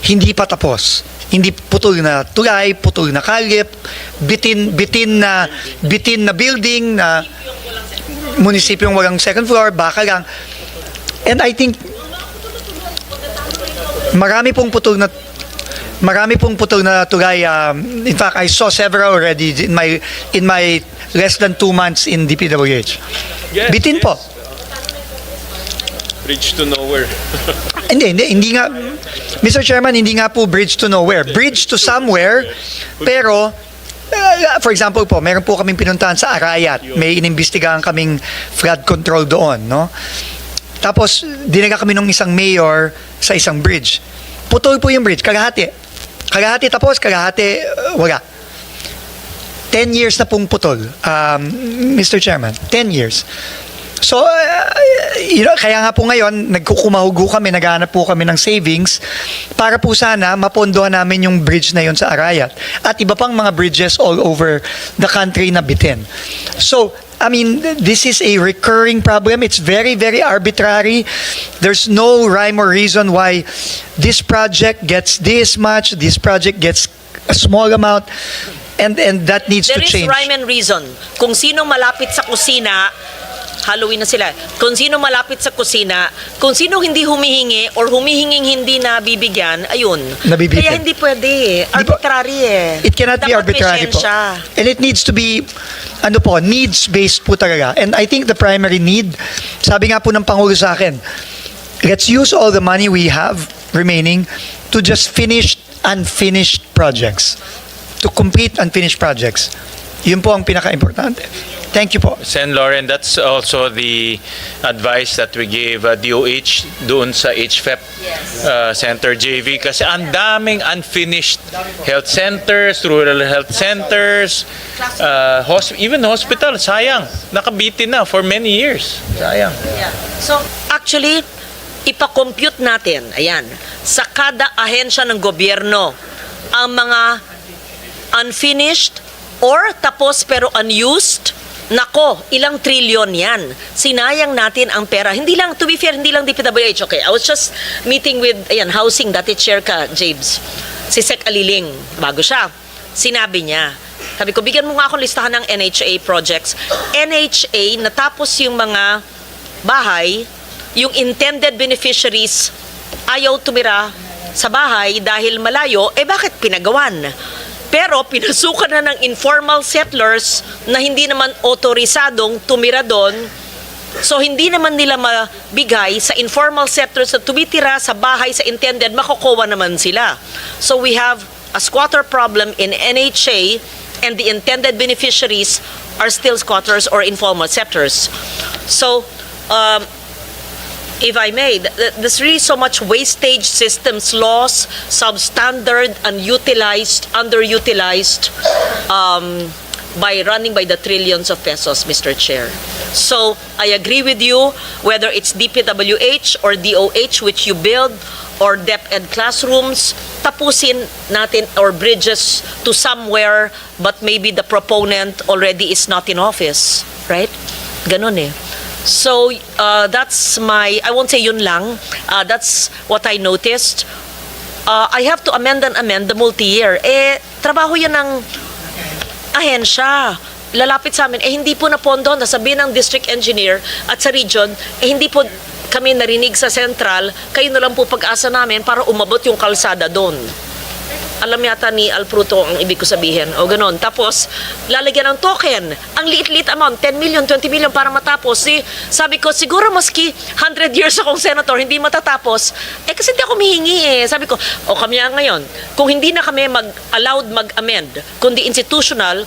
hindi pa tapos. Hindi putol na tulay, putol na kalip, bitin na building na munisipyong walang second floor, baka lang. And I think marami pong putol na tulay. In fact, I saw several already in my less than 2 months in DPWH. Yes, bitin yes. po. Bridge to nowhere. Hindi nga, Mr. Chairman, hindi nga po bridge to nowhere. Bridge to somewhere, pero, for example po, meron po kaming pinuntahan sa Arayat. May inimbestigahan kaming flood control doon, no? Tapos, dinaga kami ng isang mayor sa isang bridge. Putol po yung bridge, kalahati. Kalahati tapos, kalahati wala. 10 years na pong putol, Mr. Chairman, 10 years. So, kaya nga po ngayon, nagkukumahugo kami, naghahanap po kami ng savings para po sana mapondohan namin yung bridge na yun sa Arayat. At iba pang mga bridges all over the country na bitin. So, I mean, this is a recurring problem. It's very, very arbitrary. There's no rhyme or reason why this project gets this much, this project gets a small amount. and that needs There to is change. rhyme and reason. Kung sino malapit sa kusina, Halloween na sila. Kung sino malapit sa kusina, kung sino hindi humihingi or humihinging hindi nabibigyan, ayun. Nabibitin. Kaya hindi pwede. Arbitrary eh. It cannot be Dapat arbitrary may po. siyensya. And it needs to be, needs-based po talaga. And I think the primary need, sabi nga po ng Pangulo sa akin, let's use all the money we have remaining to just finish unfinished projects. To complete unfinished projects. Yun po ang pinaka-importante. Thank you po. Sen. Lauren, that's also the advice that we gave DOH doon sa HFEP Center JV kasi ang daming unfinished health centers, rural health centers, even hospital, sayang. Nakabitin na for many years. Sayang. So, actually, ipakompute natin, ayan, sa kada ahensya ng gobyerno, ang mga unfinished or tapos pero unused, nako, ilang trilyon yan. Sinayang natin ang pera. Hindi lang, to be fair, hindi lang DPWH. Okay, I was just meeting with, housing, dati chair ka, James. Si Sec Aliling, bago siya. Sinabi niya, sabi ko, bigyan mo nga akong listahan ng NHA projects. NHA, natapos yung mga bahay, yung intended beneficiaries, ayaw tumira sa bahay dahil malayo, bakit pinagawan? Pero pinasukan na ng informal settlers na hindi naman otorisadong tumira doon. So hindi naman nila mabigay sa informal settlers na tumitira sa bahay sa intended, makukuha naman sila. So we have a squatter problem in NHA and the intended beneficiaries are still squatters or informal settlers. So, if I may, there's really so much wastage systems loss, substandard, unutilized, underutilized, by running by the trillions of pesos, Mr. Chair. So, I agree with you, whether it's DPWH or DOH, which you build, or DepEd classrooms, tapusin natin our bridges to somewhere, but maybe the proponent already is not in office, right? Ganon eh. So, that's I won't say yun lang, that's what I noticed. I have to amend the multi-year. Trabaho yan ng ahensya. Lalapit sa amin, hindi po na pondo, nasabihin ng district engineer at sa region, hindi po kami narinig sa central, kayo na lang po pag-asa namin para umabot yung kalsada doon. Alam yata ni Alpruto ang ibig ko sabihin. O ganon. Tapos, lalagyan ng token. Ang liit-liit amount, 10 million, 20 million para matapos. Sabi ko, siguro maski 100 years akong senator, hindi matatapos. Kasi hindi ako mihingi eh. Sabi ko, kami ngayon, kung hindi na kami allowed mag-amend, kundi institutional,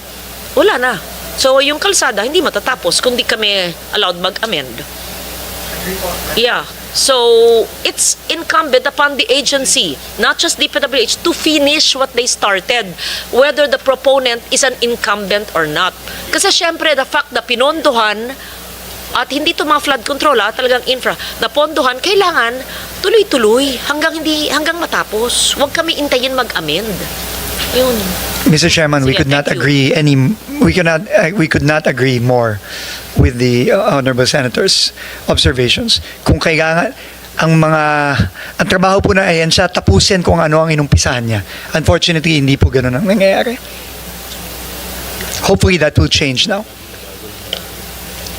wala na. So, yung kalsada, hindi matatapos, kundi kami allowed mag-amend. Yeah. So, it's incumbent upon the agency, not just DPWH, to finish what they started, whether the proponent is an incumbent or not. Kasi syempre, the fact na pinondohan, at hindi ito mga flood control, talagang infra, na pondohan, kailangan tuloy-tuloy hanggang matapos. Huwag kami intayin mag-amend. Yun. Mr. Chairman, we could not agree we could not agree more with the honorable senator's observations. Kung kailangan ang trabaho po na ahensya, tapusin kung ano ang inumpisahan niya. Unfortunately, hindi po ganoon ang nangyayari. Hopefully that will change now.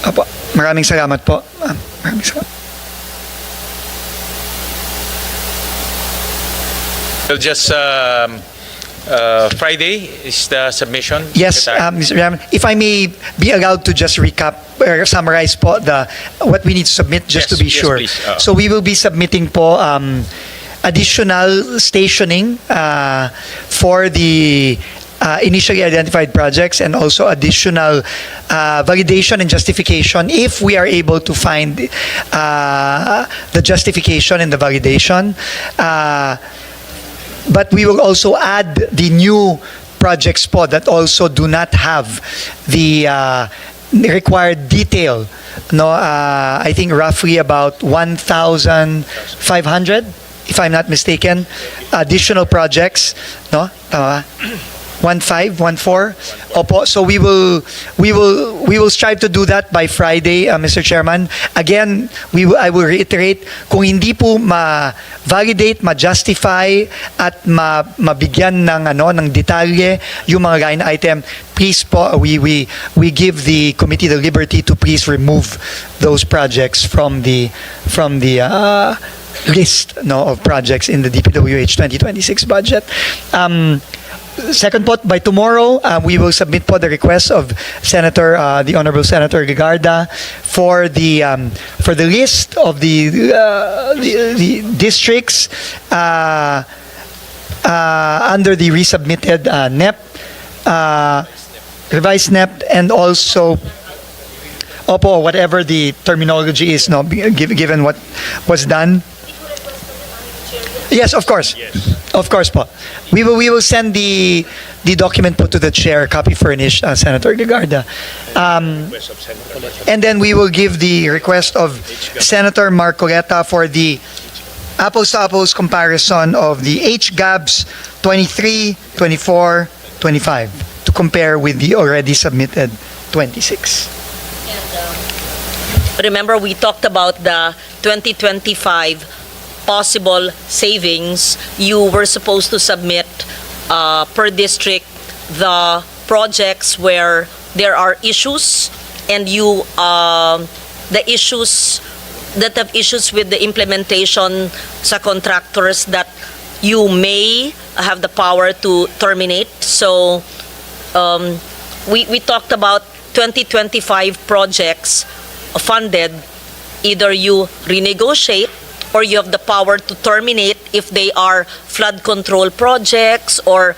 Apo, maraming salamat po. Maraming salamat. We'll just Friday is the submission. Yes, Mr. Chairman, if I may be allowed to just recap or summarize po what we need to submit just to be sure. Please. So we will be submitting po additional stationing for the initially identified projects and also additional validation and justification if we are able to find the justification and the validation. But we will also add the new projects po that also do not have the required detail. No, I think roughly about 1,500, if I'm not mistaken, additional projects. No, tama ba? 1514. Opo. So we will strive to do that by Friday, Mr. Chairman. Again, I will reiterate, kung hindi po ma-validate, ma-justify at mabigyan ng detalye yung mga line item, please po, we give the committee the liberty to please remove those projects from the list of projects in the DPWH 2026 budget. Second po, by tomorrow, we will submit po the request of the Honorable Senator Ligarda for the list of the districts under the resubmitted NEP, revised NEP, and also whatever the terminology is, given what was done. Yes, of course. Of course po. We will send the document po to the chair, copy furnished, Senator Ligarda. And then we will give the request of Senator Marcoleta for the apples-to-apples comparison of the HGABs 23, 24, 25 to compare with the already submitted 26. Remember, we talked about the 2025 possible savings. You were supposed to submit per district the projects where there are issues, and the issues that have issues with the implementation sa contractors that you may have the power to terminate. So we talked about 2025 projects funded. Either you renegotiate or you have the power to terminate if they are flood control projects or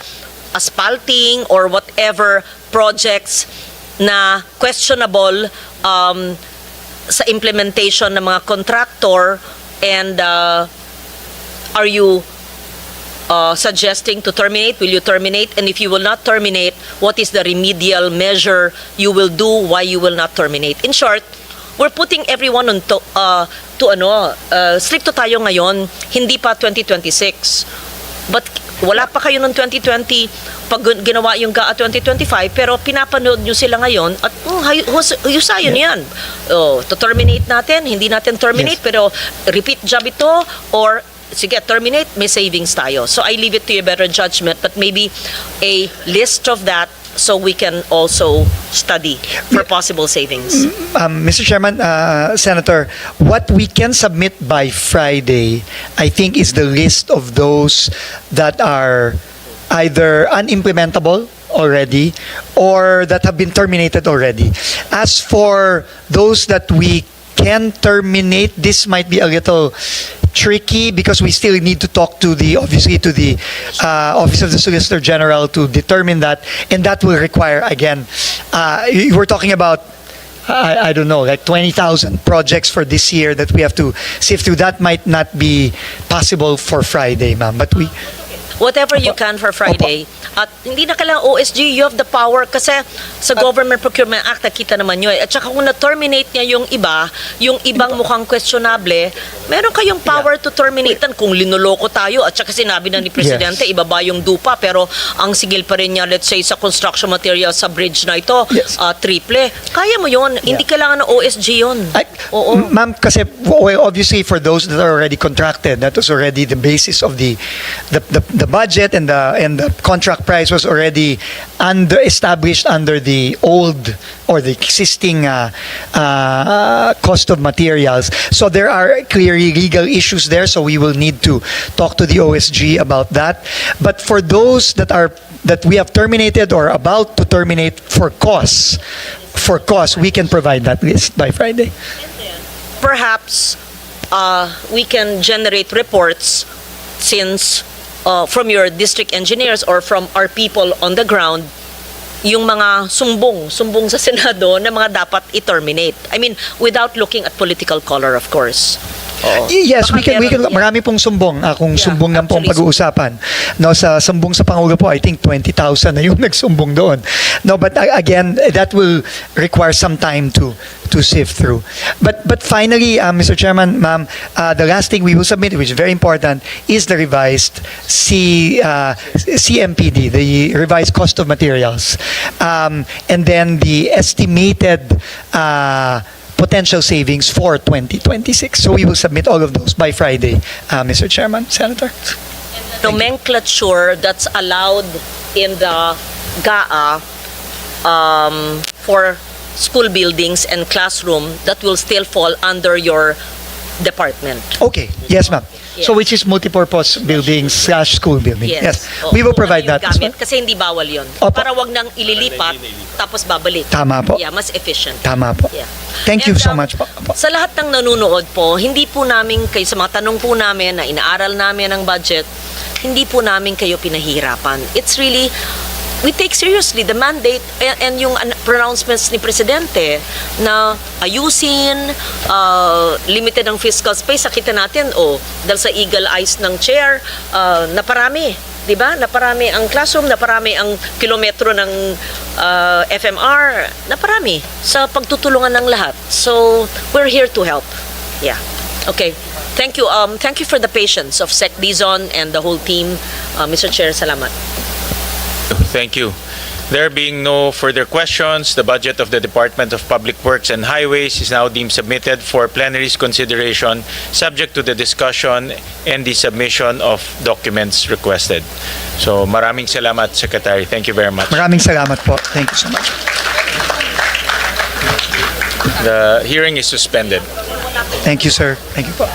asphalting or whatever projects na questionable sa implementation ng mga contractor. And are you suggesting to terminate? Will you terminate? And if you will not terminate, what is the remedial measure you will do why you will not terminate? In short, we're putting everyone on stricto tayo ngayon, hindi pa 2026. But wala pa kayo noong 2020 pag ginawa yung GAA 2025, pero pinapanood nyo sila ngayon at husayon yan. To terminate natin, hindi natin terminate, pero repeat job ito, or sige, terminate, may savings tayo. So I leave it to your better judgment, but maybe a list of that so we can also study for possible savings. Mr. Chairman, Senator, what we can submit by Friday, I think, is the list of those that are either unimplementable already or that have been terminated already. As for those that we can terminate, this might be a little tricky because we still need to talk to the Office of the Solicitor General to determine that, and that will require, again, we're talking about I don't know, like 20,000 projects for this year that we have to sift through. That might not be possible for Friday, ma'am, but we whatever you can for Friday. At hindi na kailangan OSG, you have the power kasi sa Government Procurement Act, nakita naman nyo. At saka kung na-terminate niya yung ibang mukhang questionable, meron kayong power to terminate kung linoloko tayo. At saka sinabi na ni Presidente, ibaba yung dupa, pero ang sigil pa rin niya, let's say, sa construction material sa bridge na ito, triple. Kaya mo yun. Hindi kailangan ng OSG yun. Oo. Ma'am, kasi obviously for those that are already contracted, that was already the basis of the budget, and the contract price was already established under the old or the existing cost of materials. So there are clearly legal issues there, so we will need to talk to the OSG about that. But for those that we have terminated or about to terminate for costs, we can provide that list by Friday. Perhaps we can generate reports since from your district engineers or from our people on the ground, yung mga sumbong sa Senado na mga dapat i-terminate. I mean, without looking at political color, of course. Oo. Yes, Baka we can meron yan. marami pong sumbong kung Yeah, sumbong lang pong actually, pag-uusapan. No, sa sumbong sa Pangulo po, I think 20,000 na yung nagsumbong doon. No, but again, that will require some time to sift through. But finally, Mr. Chairman, ma'am, the last thing we will submit, which is very important, is the revised CMPD, the revised cost of materials, and then the estimated potential savings for 2026. So we will submit all of those by Friday, Mr. Chairman, Senator. Nomenclature that's allowed in the GAA for school buildings and classroom that will still fall under your department. Okay, yes, ma'am. Yes. So which is multipurpose buildings / school building. Yes. Oo. We will Kung provide ano yung that as well. gamit, kasi hindi bawal yun. Opo. Para wag nang ililipat, tapos babalik. Tama po. Yeah, mas efficient. Tama po. Yeah. Thank you And, so much po. Opo. Sa lahat ng nanonood po, hindi po namin kayo, sa mga tanong po namin na inaaral namin ang budget, hindi po namin kayo pinahirapan. It's really, we take seriously the mandate and yung pronouncements ni Presidente na ayusin, limited ang fiscal space. Nakita natin, dahil sa eagle eyes ng chair, naparami. Diba? Naparami ang classroom, naparami ang kilometro ng FMR, naparami sa pagtutulungan ng lahat. So, we're here to help. Yeah. Okay. Thank you. Thank you for the patience of Sec Dizon and the whole team. Mr. Chair, salamat. Thank you. There being no further questions, the budget of the Department of Public Works and Highways is now deemed submitted for plenary's consideration, subject to the discussion and the submission of documents requested. So maraming salamat, Secretary. Thank you very much. Maraming salamat po. Thank you so much. The hearing is suspended. Thank you, sir. Thank you po.